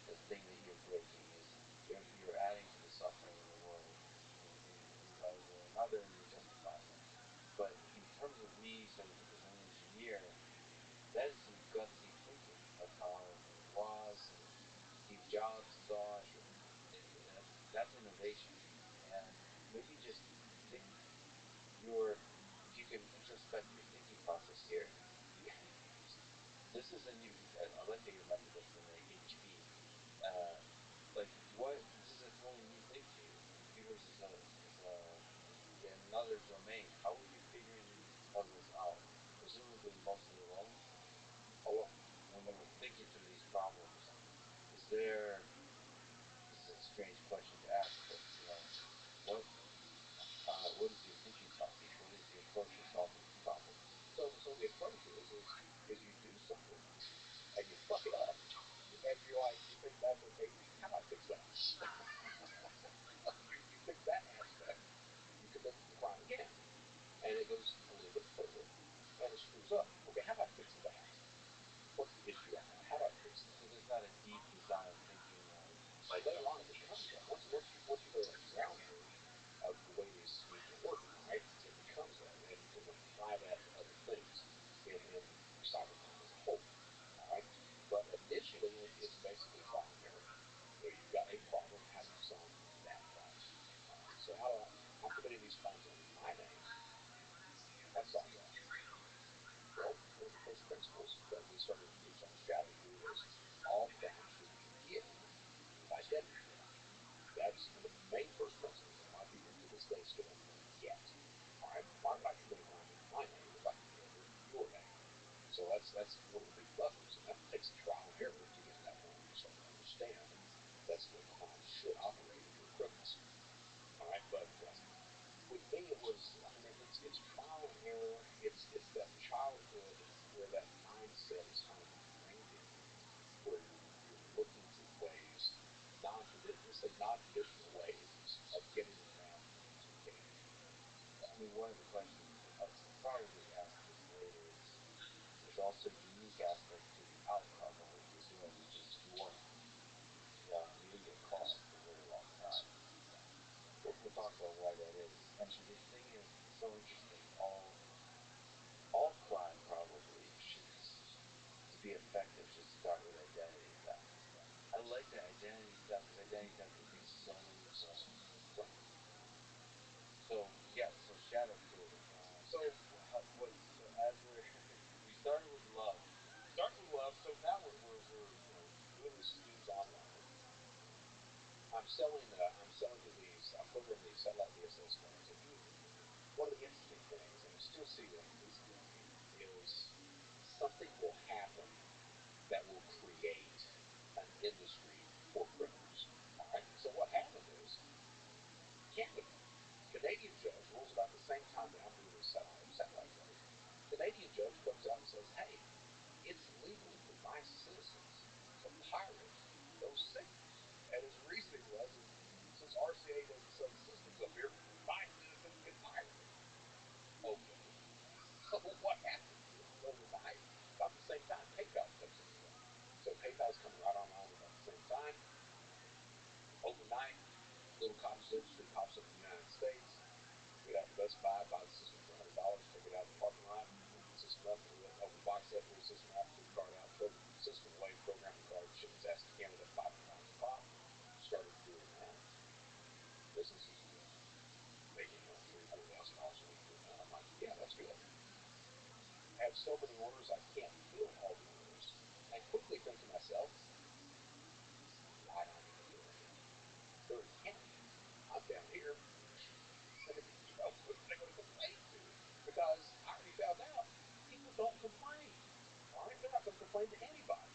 the thing that you're breaking. Is you're adding to the suffering in the world in one way or another, and you're justifying it. But in terms of me, sort of as an engineer, that is some gutsy thinking. That's how it was, and Steve Jobs saw it. Sure. That's innovation, and maybe just think your if you can introspect your thinking process here. This is a new. I'd like to hear about this in the HP. Uh, like what? This is a totally new thing to you. Computers is in another domain. How are you figuring these puzzles out? Presumably mostly alone. Alone. When you're thinking through these problems, is there? This is a strange question to ask, but what what is your thinking process? What is your approach to solving these problems? So the approach is you do something and you fuck it up, and you're like you think back, okay, how do I fix that? You fix that aspect, you commit the crime again, and it goes a little bit further, and it screws up. Okay, how do I fix that? What's the issue on that? How do I fix that? So there's not a deep design thinking Like later on, it becomes that. Once you go to that ground work of the way these schemes are working, right? It becomes that, and you can apply that to other things in cybercrime as a whole. All right, but initially, it's basically trial and error. So you've got a problem. How do you solve that problem? All right. So I'm committing these crimes under my name. How do I solve that? Well, one of the first principles that we started to teach on Shadow Crew was all crime should begin with identity theft. That's the main first principle that a lot of people to this day still don't get. All right, why would I commit a crime under my name if I can do it under your name? So that's one of the big levers, and that takes trial and error to get to that point where you start to understand that's the way crime should operate if you're a criminal. All right, but with me it was, I mean, it's trial and error. It's that childhood where that mindset is kind of ingrained in you, where you're looking for ways, non-traditional ways of getting around gratification. I mean, one of the questions I'll probably ask this later is there's also a unique aspect to the outcome of what you're doing, which is you won't you didn't get caught for a very long time. We'll talk about why that is. And the thing is, it's so interesting. All crime probably should, to be effective, should start with identity theft. I like that identity theft because identity theft can take so many forms. Right. So yeah, so Shadow Crew. So so as we started with love. Starting with love. So now we're doing these schemes online. I'm selling to these. I'm programming these satellite DSS cards. And one of the interesting things, and I still see them to this day, is something will happen pirate those signals. And his reasoning was since RCA doesn't sell the systems up here, my citizens can pirate them. Okay. So what happens is overnight, about the same time, PayPal comes into play. So PayPal's coming right online about the same time. Overnight, little cottage industry pops up in the United States. We'd have Best Buy buy the system for $100, take it out of the parking lot, open the system up, open the box up, pull the system out, pull the card out, throw the system away, program the card, ship its ass to Canada, $500 a pop. Started doing that. Business was good. Making $3,000, $4,000 a week doing that. I'm like, yeah, that's good. I have so many orders, I can't fill all the orders. And I quickly think to myself, why not even do it here? They're in Canada. I'm down here. Who are they going to complain to? Because I already found out people don't complain. All right, they're not going to complain to anybody.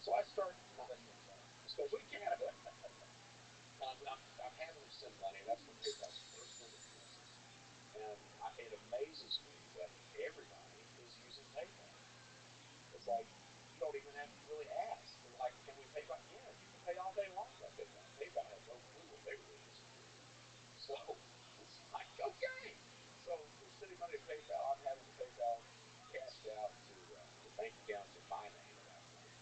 So I start, Especially in Canada. especially in Canada, I'm having them send money. That's when PayPal's first introduced, and it amazes me that everybody is using PayPal. It's like you don't even have to really ask. They're like, "Can we pay by?" Yeah, you can pay all day long by PayPal. PayPal had no clue what they were doing was secure. So it's like, okay. So they're sending money to PayPal. I'm having the PayPal cashed out to bank accounts in my name at that point,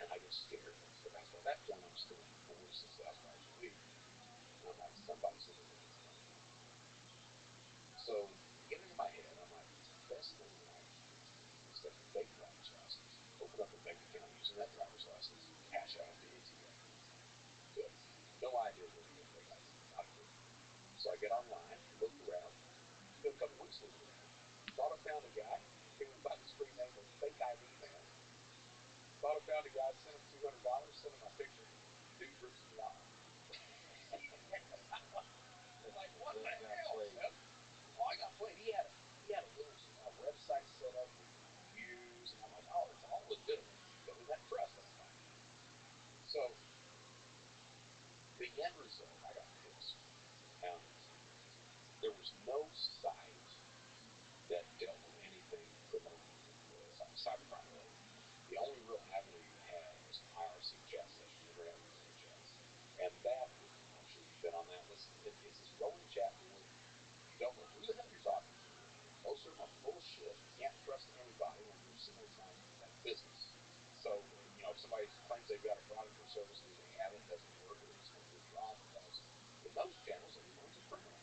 and I get scared because by that point I'm still making $4,000 to $6,000 a week, and I'm like, somebody's looking at this money. So get into my head. I'm like, the best thing that I can do is take a fake driver's license, open up a bank account using that driver's license, cash out at the ATM. Good. No idea where to go pay by. Not a clue. So I get online, looked around. It's been a couple weeks looking around. Thought I found a guy. He went by the screen name of Fake ID Man. Thought I found a guy, sent him $200, sent him my picture. Dude rips me off. I'm like, what the hell, man? Oh, I got played. He had a little website set up with reviews, and I'm like, oh, it's all legitimate. He's building that trust. That's fine. So the end result, I got pissed. Um, there was no site that dealt with anything criminal cybercrime related. The only real avenue you had was an IRC chat session, Internet Relay Chats, and that I'm sure you've been on that. It's this rolling chat board. You don't know who the hell you're talking to. Most of them are full of shit. You can't trust anybody, and they're simply trying to conduct business. So, if somebody claims they've got a product or service, either they have it, doesn't work, or they just want to rip you off, because in those channels, everyone's a criminal.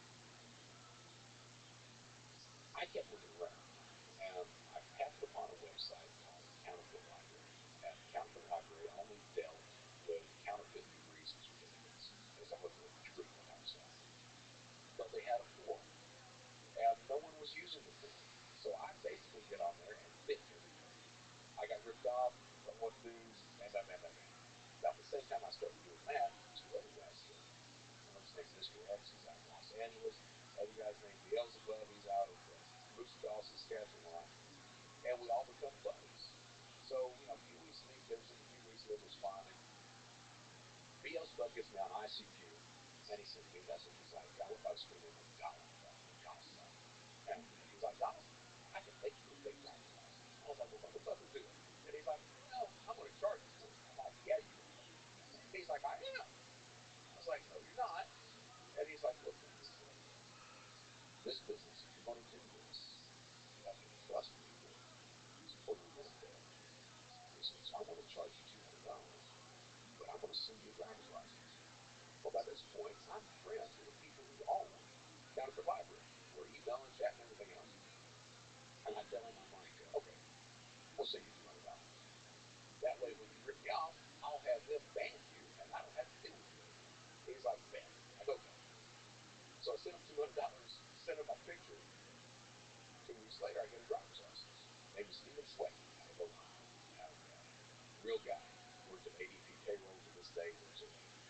I kept looking around, and I happened upon a website called Counterfeit Library. And Counterfeit Library only dealt with counterfeit degrees and certificates, as opposed to a degree like I was selling. But they had a forum, and no one was using the forum. So I basically get on there and bitch every day. I got ripped off, don't know what to do, bam. About the same time I started doing that, two other guys hit me. One of them's named Mr. X, he's out of Los Angeles. Other guy's named Beelzebub, he's out of Moose Jaw, Saskatchewan. And we all become buddies. So, a few weeks of me bitching, a few weeks of them responding. Beelzebub gets me on ICQ, and he sends me a message. He's like, I went by the screen name of Gossa. And he's like, Gossa, I can make you a fake driver's license. I was like, well, motherfucker, do it. And he's like, well, I'm going to charge you for it. I'm like, yeah, you are. And he's like, I am. I was like, no, you're not. And he's like, look, man, he said, this business, if you're going to do this, you have to trust people. Or you're going to fail. He said, so I'm going to charge you $200, but I'm going to send you a driver's license. Well, by this point, I'm friends with the people who own Counterfeit Library. We're emailing, chatting, everything else. And I tell him, I'm like, okay, we'll send you $200. That way, when you rip me off, I'll have them ban you, and I don't have to deal with you anymore. He's like, bet. I go, okay. So I sent him $200, sent him my picture. 2 weeks later, I get a driver's license. Name is Stephen Swaky out of Ohio. And real guy. Worked at ADP payroll to this day, works at ADP.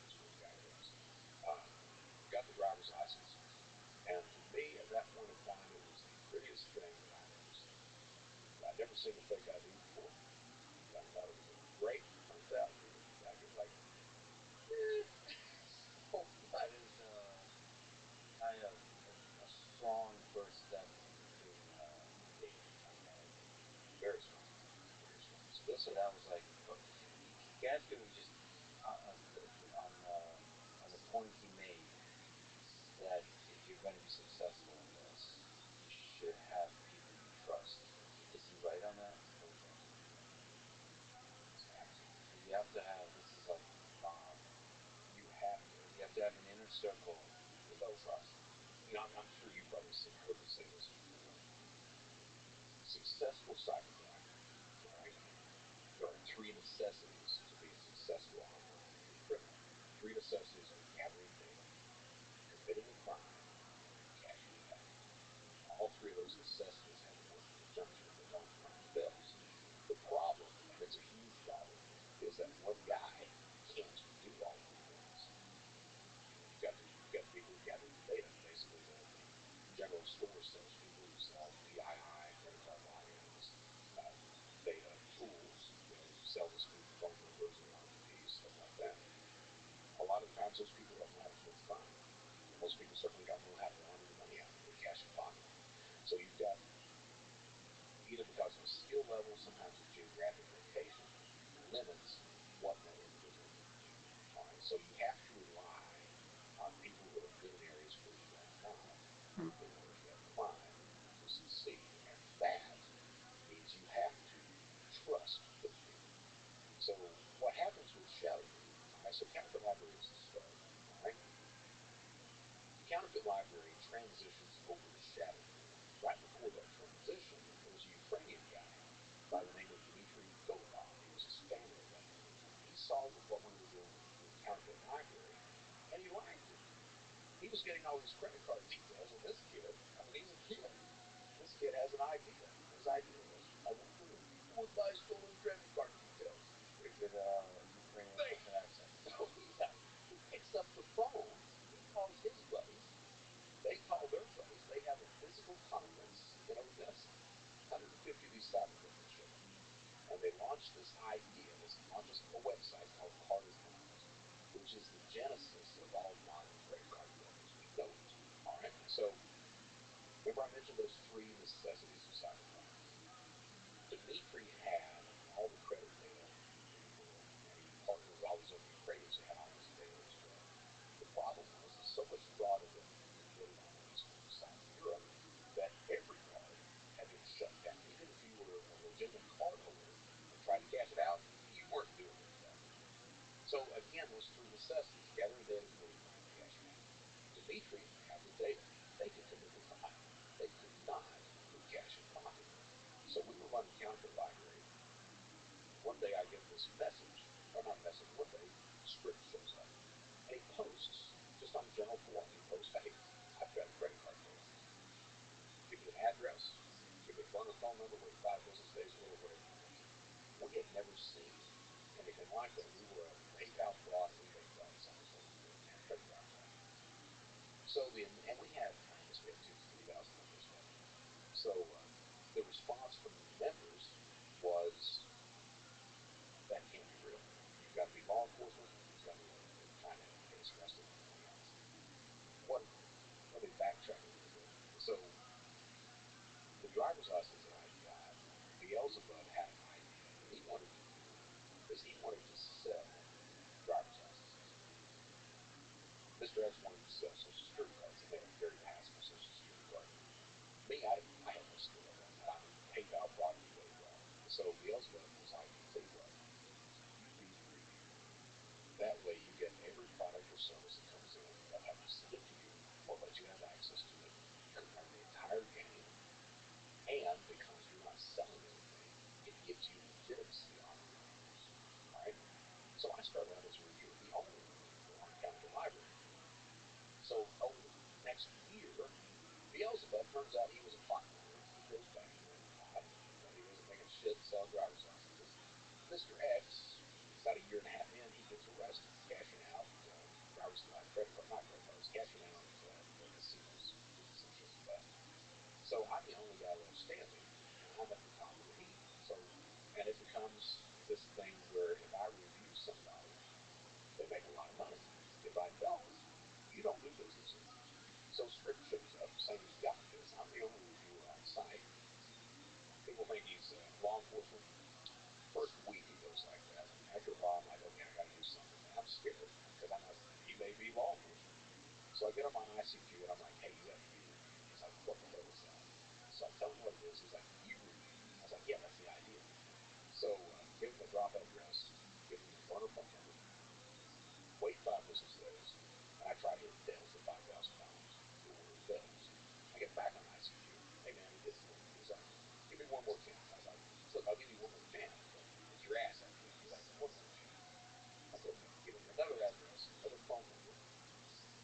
This real guy was. Um, got the driver's license. And to me, at that point in time, it was the prettiest thing that I'd ever seen. I'd never seen a fake ID before. I thought it was great. Turns out it was exactly like eh. So, That is kind of a strong first step into dating, I gotta admit. very strong. Very strong. So this So that was like, point he made that if you're going to be successful in this, you should have people you trust. Is he right on that, or is that just me? Absolutely. You have to have. This is like um, you have to have an inner circle that you So, trust. I'm sure you've probably heard me say this before. Successful cybercrime, all right? There are three necessities to be a successful online criminal. Three necessities are gathering data, committing a crime, and cashing it out. All three of those necessities have to work in conjunction. If they don't, the crime fails. The problem, and it's a huge problem, is that one guy can't do all three things. You've got people who gather the data, basically the general store salespeople who sell PII, credit card logins, uh, data tools, sell the spoof phone numbers and RTPs, stuff like that. A lot of the times, those people don't know how to commit the crime. Most people certainly don't know how to launder the money out and put cash in pocket. So you've got, either because of skill level, sometimes a geographic location, limits what that individual can do. All right, so you have to rely on people that have been in areas where you are not in order for that crime to succeed. And that means you have to trust those people. So what happens with shadow group? All right, so Counterfeit Library is the start. All right, Counterfeit Library transitions over to shadow group. Right before that transition, there was a Ukrainian guy by the name of Dmitry Golubov. He was a spammer of that name. He saw what we were doing with Counterfeit Library, and he liked it. He was getting all these credit card details, and this kid, I mean, he's a kid. This kid has an idea. His idea was, I wonder who would buy stolen credit card details. Pretty good Ukrainian They, Russian accent. so he picks up the phone. He calls his buddies. They call their buddies. They have a physical conference in Odessa. 150 of these cyber criminals show up. And they launch this idea. They launch a website called Carded Criminals, which is the genesis of all modern credit card theft as we know it. All right. So remember I mentioned those three necessities of cybercrime. Dimitri had all the credit data in the world, and he partnered with all these other Ukrainians who had all this data as well. The problem was so much fraud had been committed on the eastern side of Europe that every card had been shut down. Even if you were a legitimate card holder and tried to cash it out, you weren't doing very well. So again, those three necessities: gathering data, committing crime, and cashing out. Dimitri had the data. They could commit the crime. They could not put cash in pocket. So we were running Counterfeit Library. One day I get this message, or not a message, one day Script shows up. And he posts, just on a general forum, he posts, hey, I've got a credit card failure. Give me an address, give me a phone number, wait 5 business days, whatever you want. We had never seen anything like that. We were a PayPal fraud and rebate fraud size when we were a credit card fraud. So and we had, I guess we had 2,000 to 3,000 members then. So the response from the members was, that can't be real. You've got to be law enforcement. There's got to be other people trying to get us arrested or anything else. What? Let me backtrack a little bit. So the driver's license that I got, Beelzebub had an idea. What he wanted to do is he wanted to sell driver's licenses. Mr. X wanted to sell Social Security cards. They made a very passable Social Security card. Me, I had no skill level on that. I mean, PayPal fraud and rebate fraud. So Beelzebub was like, tell you what, you be the greeter. That way you get every product or service that comes in. They'll have to send it to you or let you have access to it. You can run the entire game. And because you're not selling anything, it gives you legitimacy on reviews. All right? So I started out as a reviewer, the only reviewer on Counterfeit Library. So over the next year, Beelzebub turns out he was a pot dealer. He goes back to making pot. He wasn't making shit selling driver's licenses. Mr. X, about a year and a half in, he gets arrested, cashing out credit card, not credit cards, cashing out casinos, doing some shit with that. So I'm the only guy left standing, and I'm at the top of the heap. So, and it becomes this thing where if I review somebody, they make a lot of money. If I don't, you don't do business with me. So Script shows up saying he's got this. I'm the only reviewer on site. People think he's law enforcement. First week it goes like that. After a while, I'm like, okay, I got to do something. And I'm scared because I'm not. He may be law enforcement. So I get him on ICQ and I'm like, hey, you got to use me. He's like, what the hell is that? So I tell him what it is. He's like, you read me. I was like, yeah, that's the idea. So give him a drop address, give him a burner phone number, wait 5 business days, and I try to hit tails to $5,000 to order tails. I get back on ICQ. Hey man, we did for you. He's like, give me one more chance. I was like, look, I'll give you one more chance, but get your ass out there. He's like, one more chance. That's okay. Give him another address, another phone number,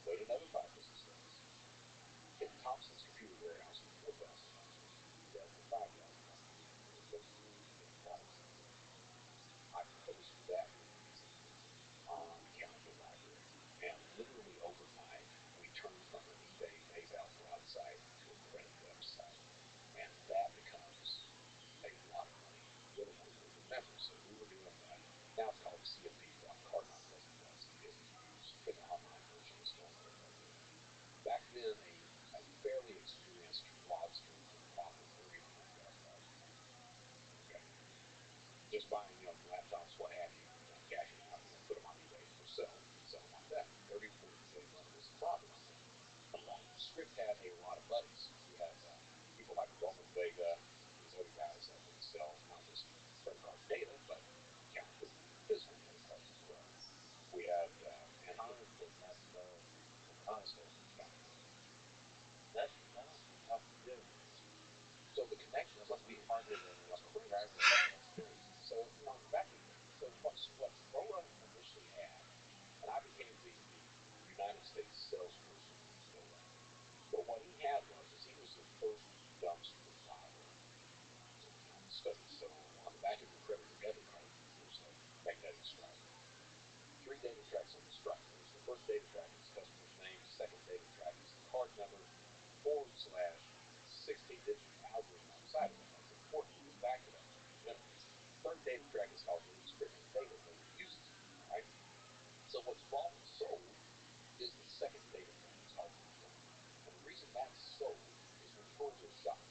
wait another 5 business days, hit Thompson's Computer Warehouse for $4,000, do that for $5,000, and it goes through in flawlessly. I post that review on Counterfeit Library, and literally overnight, we turn from an eBay PayPal fraud site to a credit website, and that becomes a lot of money really quickly. Remember, so we were doing now it's called CNP fraud, card not present is used for the online version of stolen credit card data. Back then, a fairly experienced fraudster could profit $30,000 to $40,000 a month. Okay, just buying laptops, what have you, cash them out, put them on eBay for sell them on that. 30 to 40% a month was the profit on that. Script had a lot of buddies. We had people like Roman Vega and these other guys that would sell not just credit card data, but counterfeit physical credit cards as well. We had and Counterfeit, not stolen. unstolen counterfeit. That must be tough to do. So the connections That that must we be harder than like a crazy. driver's license. Crazy. So back in so what Roa initially had, and I became the United States salesperson for Roa. But what he had was he was the first dumpster diver in the United States. So on the back of your credit or debit card, there's a magnetic stripe. 3 data tracks on the stripe. There's the first data track is the customer's name. Second data track is the card number / 16-digit algorithm on the side of that. That's important. We'll get back to that in a minute. Third data track is called release script data nobody uses it. All right. So what's bought and sold is the second data track. It's called return. And the reason that's sold is when you go into a shop,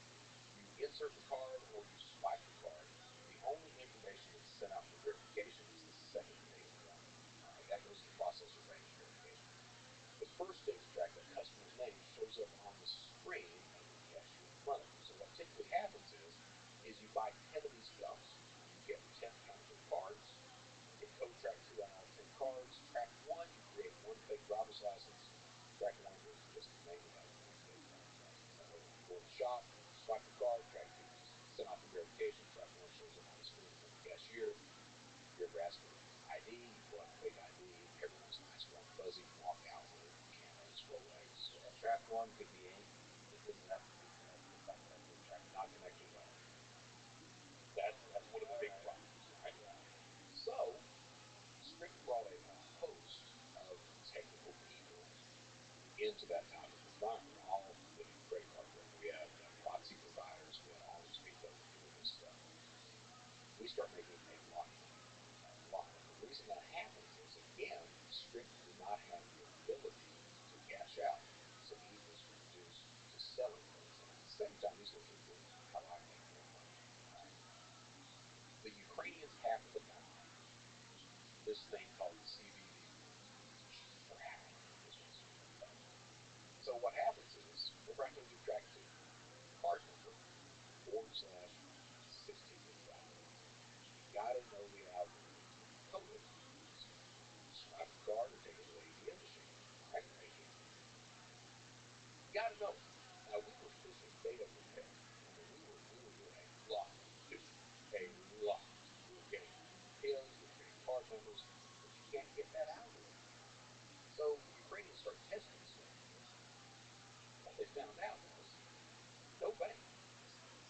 you insert the card or you swipe the card. The only information that's sent out for verification is the second data track. All right, that goes to the processor range verification. The first data track, that customer's name, shows up on the screen of the cashier in front of you. So what typically happens is you buy 10 of these dumps, you get 10 counterfeit cards, you hit code track 2 on all 10 cards. Track 1, you create one fake driver's license. Track 1 is just the name of that one fake driver's license. That way when you go in the shop, swipe the card, track 2 send off the verification, track 1 shows up on the screen in front of the cashier. If you ever ask for ID, you pull out a fake ID, everyone's nice, warm, fuzzy, walk out with it, cameras, Rolex, And whatever. track one could be 8. It doesn't have to be connected, not connected to track 2. Not connected at all. Oh, That's one of the all big right. problems, right? Yeah. So Script brought a host of technical people into that type of environment, all from the credit card realm. We had proxy providers, we had all these people that were doing this stuff. We start making a lot of money, a lot. And the reason that happens is, again, Script did not have the ability to cash out, so he was reduced to selling things. And at the same time, he's looking for how do I make more money. All right. The Ukrainians happen to buy this thing called the CVV rules for hacking business. Okay. So what happens is, remember I told you track 2, card number / 16-digit algorithm. You gotta know the algorithm to decode it. So you swipe the card or take it to the ATM machine, all right, or ATM. You gotta know it. Now we were pushing data for pay. I mean, we were doing a lot, dude, a lot. We were getting PINs, we were getting card numbers, but you can't get that algorithm. So the Ukrainians started testing stuff with us. What they found out was no bank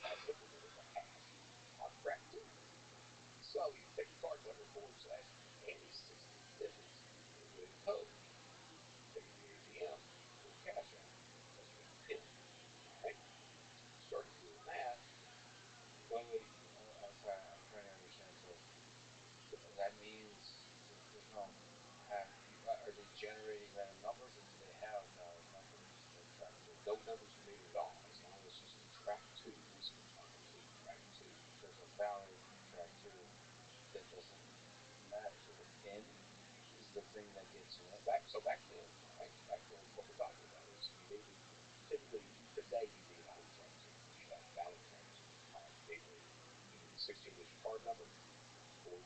has implemented a hash on track 2. So you take the card number / any 16 digits, put it in code, take it to the ATM, do a cash out, because you got a PIN.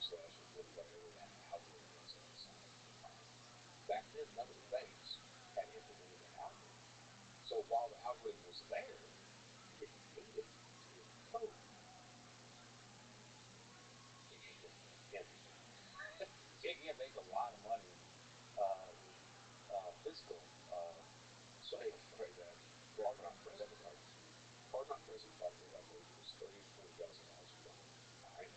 slash with whatever that algorithm was at the time. Back then, none of the banks had implemented that algorithm. So while the algorithm was there, you didn't need it to encode anything. So you can't make a lot of money with physical, say, that card not present card. Card not present card, as I told you, was $30,000 to $40,000 a card. All right,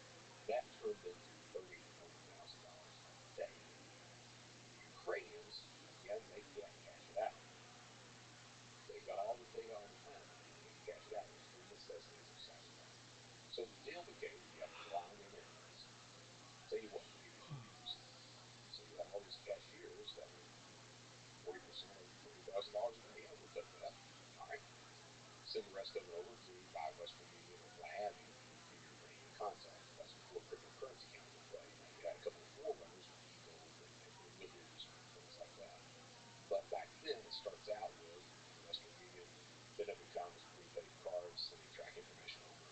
that turned into $30,000 to $40,000 a day. The Ukrainians, again, they can't cash it out. They've got all the data on the planet, but they can't cash it out. There's three necessities of cybercrime. So the deal became you have to rely on the Americans. Tell you what, we'll give you computers. So you have all these cashiers that were 40% of $40,000 a day. Yeah, we'll take that. All right. Send the rest of it over to by Western Union or what have you to your Ukrainian contacts. That's before cryptocurrency came into play. Now you had a couple of forerunners with Eagle and Libras and things like that. But back then, it starts out with Western Union, then it becomes prepaid cards, sending track information over,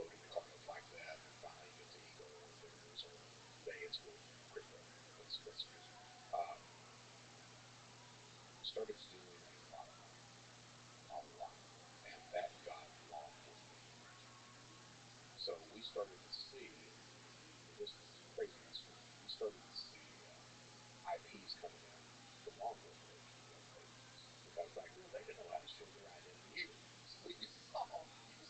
loading the card up like that, and finally you get to Eagle or Libras, or today it's with crypto. Let's use it. Um, started to do a lot of money, a lot, and that got law enforcement interested. So we started to see, this is craziness for me. We started to see IPs coming in from law enforcement agencies because back then they didn't know how to show their identity either. So you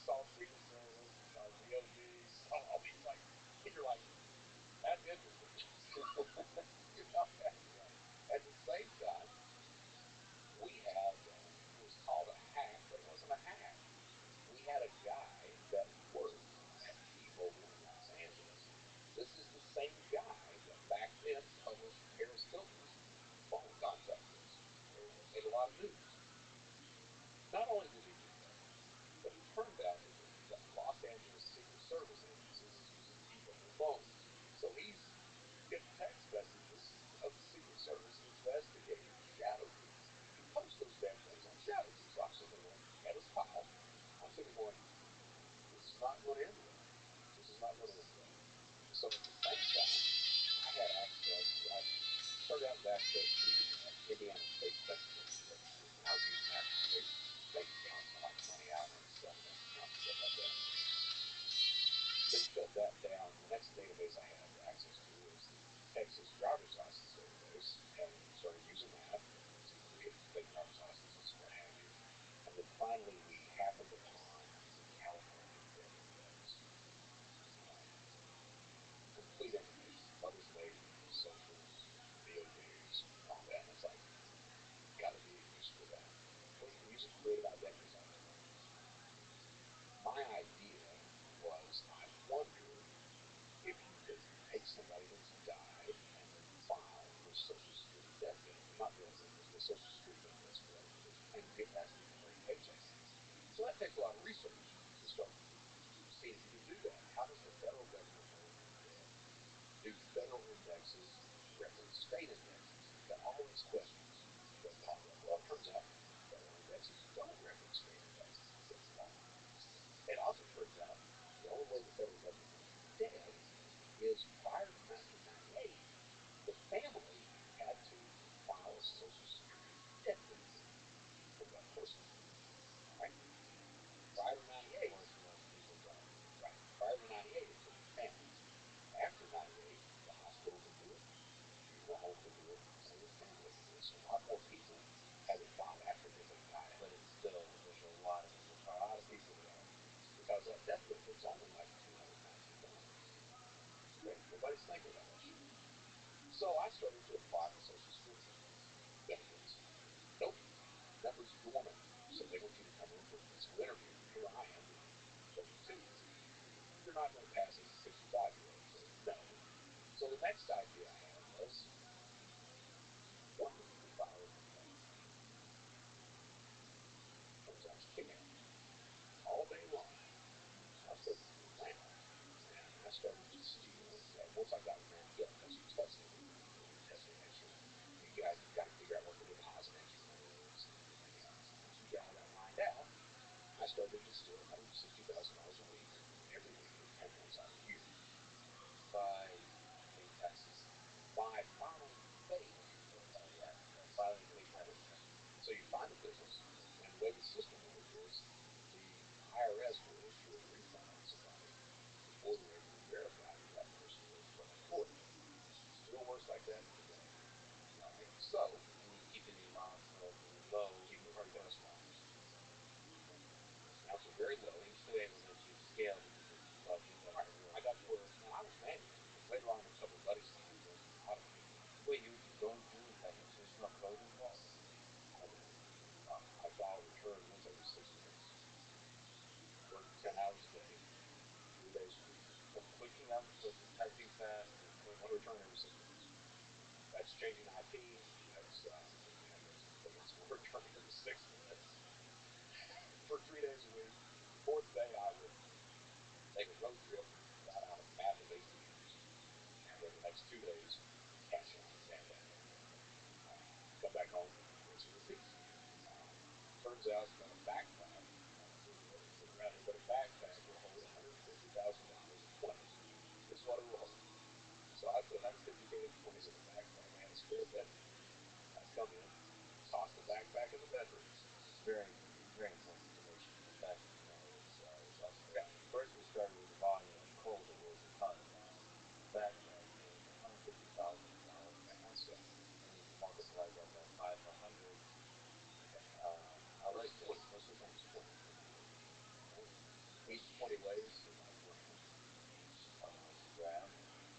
saw Secret Service, you saw DOD, you saw all these like, and you're like, that's interesting. That's right. At the same time, we had it was called a hack, but it wasn't a hack. We had a guy that worked at T-Mobile in Los Angeles. This is the same guy that back then published Paris Hilton's phone contact list. Made a lot of news. Not only did he do that, but it turned out that the Los Angeles Secret Service agency was using T-Mobile phones. So he's getting text messages of the Secret Service investigating shadow news. He posts those damn things on shadow news. So I'm sitting there going, he had his file. I'm sitting there going, this is not going to end well. This is not going to end well. So at the same time, I had access. I started out with access to the Indiana State Festival. I was using that to create bank accounts and like money out and sell bank accounts and stuff like that. They shut that down. The next database I had access to was the Texas driver's license database, and started using that to create fake driver's licenses, what have you. And then finally, we happened upon the California debt index. Complete information, mother's maiden, socials, DOJ's, all that. And it's like, got to be a use for that. Well, you can use it to create identities out there. My idea was, I wonder if you could take somebody that's died and then file their Social Security death benefit, not death benefit, the Social Security benefits for that individual, and get back a recurring paycheck. So that takes a lot of research to start seeing if you can do that. How does the federal government know if you're dead? Do federal indexes reference state indexes? You got all these questions that pop up. Well, it turns out federal indexes don't reference state indexes. I said, what? It also turns out the only way the federal government knows you're dead is prior to 1998, the family had to file a Social Security death benefit for that person. All right? Prior to 98, Of course, less people die. right? Prior to 98, it took the family. After 98, the hospital can do it, funeral home can do it, so the family can do it. So a lot more people have it filed after because they died. But it's still, there's a lot of people die. Because that death benefit's only like $219. Okay, nobody's thinking about that shit. So I started to apply for Social Security benefits. Nope, number's dormant. So they want you to come in for a physical interview. Here I am, 32. You're not going to pass as a 65-year-old. So no. So the next idea I had was, what if you could file a complaint? Turns out you can, all day long. So I started doing that. And I started to steal. And once I got ramped up, because you test everything, you're testing, make sure you got to figure out what the deposit entry is and everything else. Once you get all that lined out, I started to steal $160,000 a week, every week for 10 months out of the year. By So you find a business, and the way the system worked is the IRS will issue a refund on somebody before they're able to verify that that person was from employment. Still works like that today. All right. So And you keeping the amounts relatively low keeping the for very low those amounts. Okay. amounts are very low. But you're still able to achieve scale because of budget All that right. you're I working got to with. where now I was manual, but later on, a couple of buddies of mine built an automated one. Wait, you don't do like additional code involved? I do. I file a return once every 6 months. Work 10 hours a day, 3 days a week. Clicking on so typing fast and One clicking. return every 6 months. That's changing IP. That's one return every 6 months for 3 days a week. The fourth day, I would take a road trip, route out a map of ATMs, and then the next 2 days, cash out, bam, bam, bam, bam, bam. Come back home, rinse and repeat. Uh, Turns out that a backpack, it's a rally, but a backpack will hold $150,000 of 20s. This is what it will hold. So I put 150K of 20s in the backpack. I had a spare bedroom. I'd come in, toss the backpack in the bedroom. It's very important information. The fact that you know is awesome. Yeah, First, we started with the volume of coal that weighs a ton. The backpack weighs $150,000, so and then you multiply that by 500. let's let's pretend it's 20. Right? Each 20 weighs about a gram. A gram.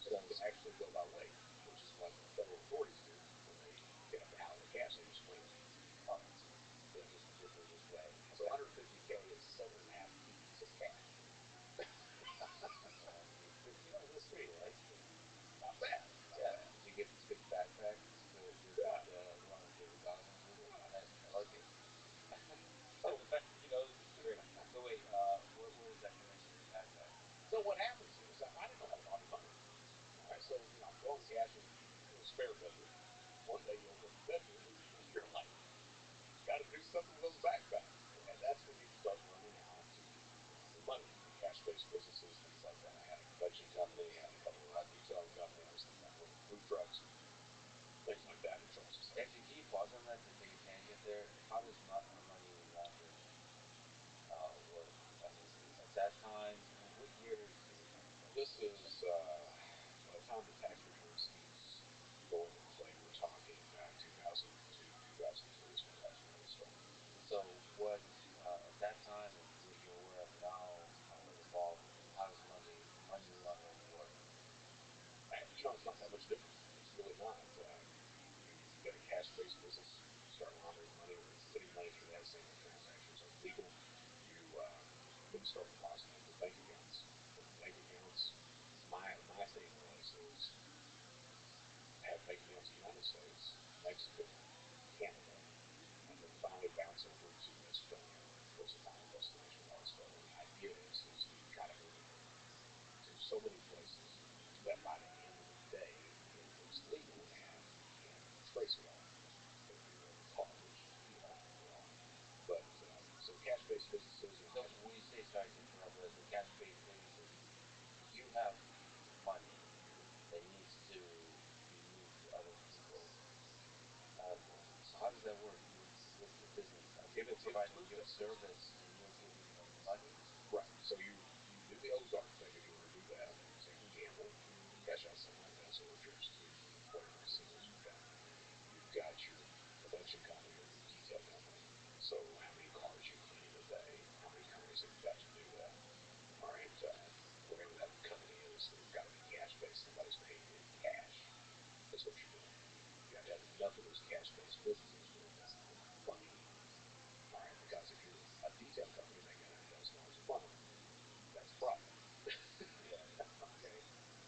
So you can actually go by weight, which is what federal authorities do when they get a pallet of cash. They just weigh it. Oh, They just weigh. So 150K is 7.5 keys of cash. that's pretty light. Not bad. Not Yeah. bad. Did you get this big backpack to Yeah. get the 150,000 with it? I like it. So It's great. So wait, where does that come into the backpack? so what happens is I didn't know how to body money. All right. So I'm throwing cash in a spare bedroom. One day you open up the bedroom and you're like, got to do something with those backpacks. And that's when you start learning how to launder money, cash-based businesses, things like that. I had a convention company, had a couple of detailing company. I was running food trucks, things like that in Charleston, South Actually, can you pause on that to take a tangent there? How does money laundering work? I mean, at that time, what years are we talking about? This is by the time the tax return schemes go into play, we're talking 2002, 2003 is when it actually really started. So, what at that time and what you're aware of now, how it evolved, and how does money laundering work? It's not that much different. It's really not. You get a cash-based business, you start laundering money or putting money through that, saying that transactions are legal. Then you start depositing into bank accounts. And the bank accounts, my thing is have bank accounts in the United States, Mexico, Canada, and then finally bounce over to Estonia. There's a final destination called Estonia. The idea is to try to move it to so many places that by the end of the day it is legal and you can trace it all if you're caught, which you are. But so cash-based businesses and So, when you say, sorry to interrupt, the cash-based businesses, you have money that needs to be moved to other people. Um, so, how does that work? What's the business? Are it, people it providing you a includes service and you're giving them money? right. So you do the Ozark thing if you want to do that. So you can gamble, cash out something like that. So if you're playing on casinos, you've got your convention company or your detail company. So how many cars you clean in a day? How many companies have got to do that? All right. Whatever that company is, it's got to be cash based. Somebody's paying in cash. That's what you're doing. You have to have enough of those cash based businesses where that's not funny. All right. Because if you're a detail company making $100,000 a month, that's a problem. Okay.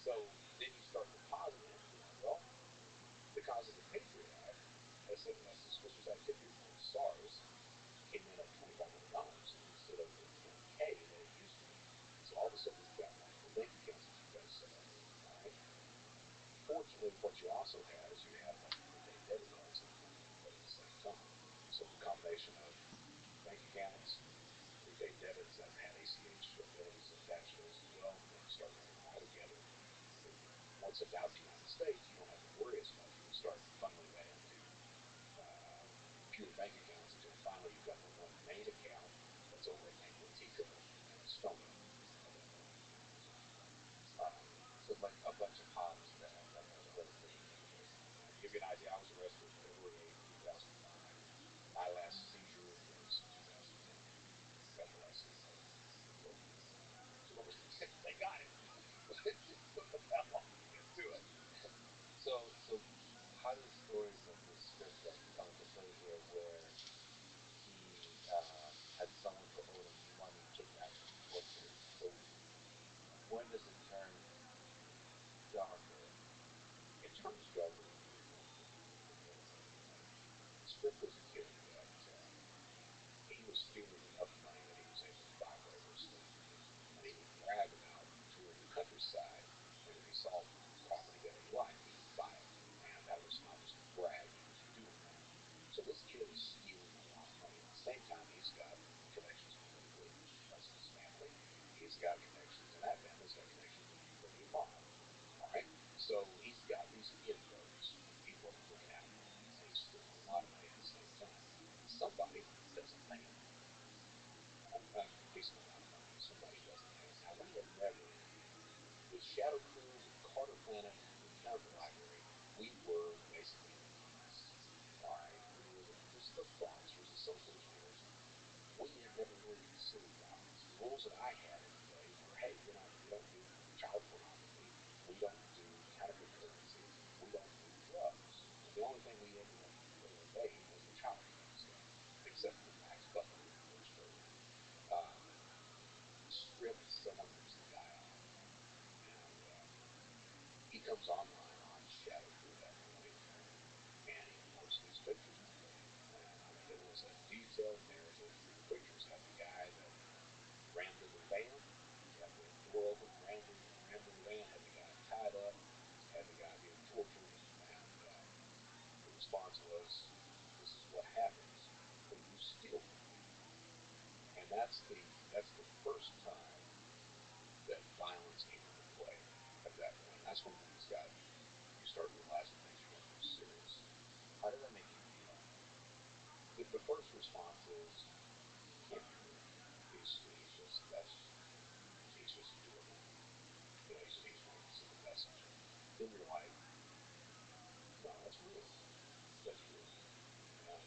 So then you start depositing into that. Well, because of the Patriot Act, that's the Social Security Reform, SARS came in at $2,500 instead of the 10K that it used to be. So all of a sudden you've got multiple bank accounts that you've got to set up. All right. Fortunately, what you also had is you had like prepaid debit cards that come into play at the same time. So the combination of bank accounts, prepaid debits that had ACH abilities attached to those as well, when you start running them all together, once it's out the United States, you don't have to worry as much. You can start funneling that into pure bank accounts stories of the script that come into play here where he had someone who owed him money kidnapped and tortured. So when does it turn darker? It turns darker when you get more into the middle of it. Script was a kid that he was stealing enough money that he was able to buy whatever a slave needed, and he would brag about touring the countryside. Whenever he saw property that he liked, he would buy it, and that was not just a brag; he was doing that. So this kid is stealing a lot of money. At the same time, he's got connections politically because of his family. He's got connections, and that family's got connections with the European mob. All right, so he's got these inroads with people that are bringing out money, and he's stealing a lot of money at the same time. Somebody doesn't pay him a decent amount of money. Somebody doesn't pay him. Now we had never, with Shadow Crew, with Carter Planet, with Counterfeit Library, we were basically anonymous. All right, we were just the fraudsters, the social engineers. We had never really considered violence. The rules that I had anyway were, hey, we don't do child pornography, we don't do counterfeit currency, we don't do drugs. And the only thing we ended up obeying was the child porn stuff, except for Max Butler in the first version. Um, Script, someone rips the guy off, and he comes online on Shadow Crew at that point, and he posts these pictures one day. And I mean, it was a detailed narrative through the pictures. Had the guy that rammed into the van, had the door open, rammed into the van, had the guy tied up, had the guy being tortured, and the response was, "This is what happens when you steal from people." And that's the first time that violence came into play at that point. That's when things got, you start realizing things are getting real serious. How did that make you feel? The first response is, he can't be real. He's just doing it. He's wanting to send a message. Then you're like, no, that's real. That's real. And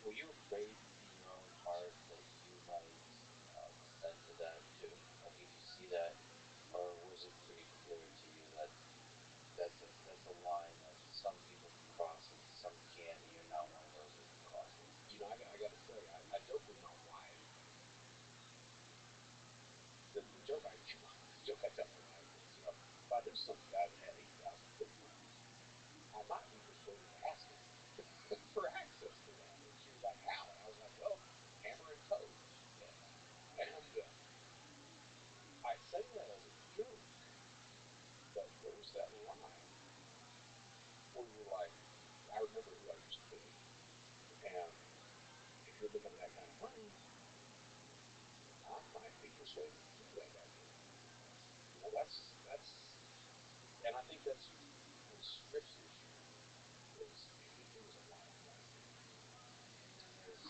Were you afraid in your own heart that you might descend to that too? Like, did you see that, or was it pretty clear to you that that's a line that some people can cross and some can't, and you're not one of those that can cross it? I got to tell you, I joke with my wife. The joke I tell my wife is, if I knew some guy that had 8,000 Bitcoin, I might be persuaded to ask him for access to that. And she was like, how? And I was like, well, hammer and toes. And I say that as a joke, but there's that line where you're like, I remember who I used to be. And if you're looking at that kind of money, I might be persuaded to do that right there. And I think that's was Script's issue is he was a wild guy. And there's,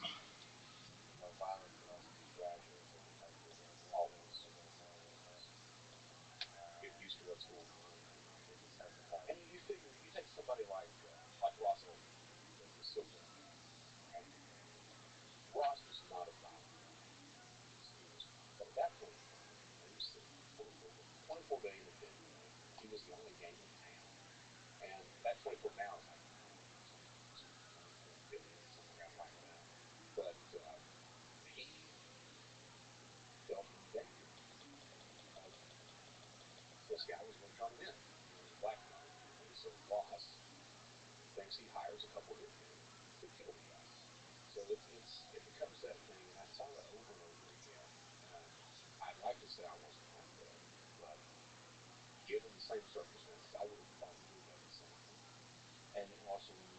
violence can also be gradual, so sometimes you're going to win things, Always, you're going to win a little bit. get used to what's going on. It desensitizes And you figure, you take somebody like Ross Ulmer, the Silver Man, right? Ross was not a violent guy. But at that point in time, he was sitting on 24 million in Bitcoin. He was the only game in town, and that 24 now is like 24 billion, somewhere around like that. But he felt in danger of this guy was going to turn him in. He was a blackmailer, apparently. So Ross thinks he hires a couple hitmen to kill the guy. So it becomes that thing, and I saw that over and over again. And I'd like to say I wasn't harmed, but given the same circumstances, I would have probably done the same thing. And also, when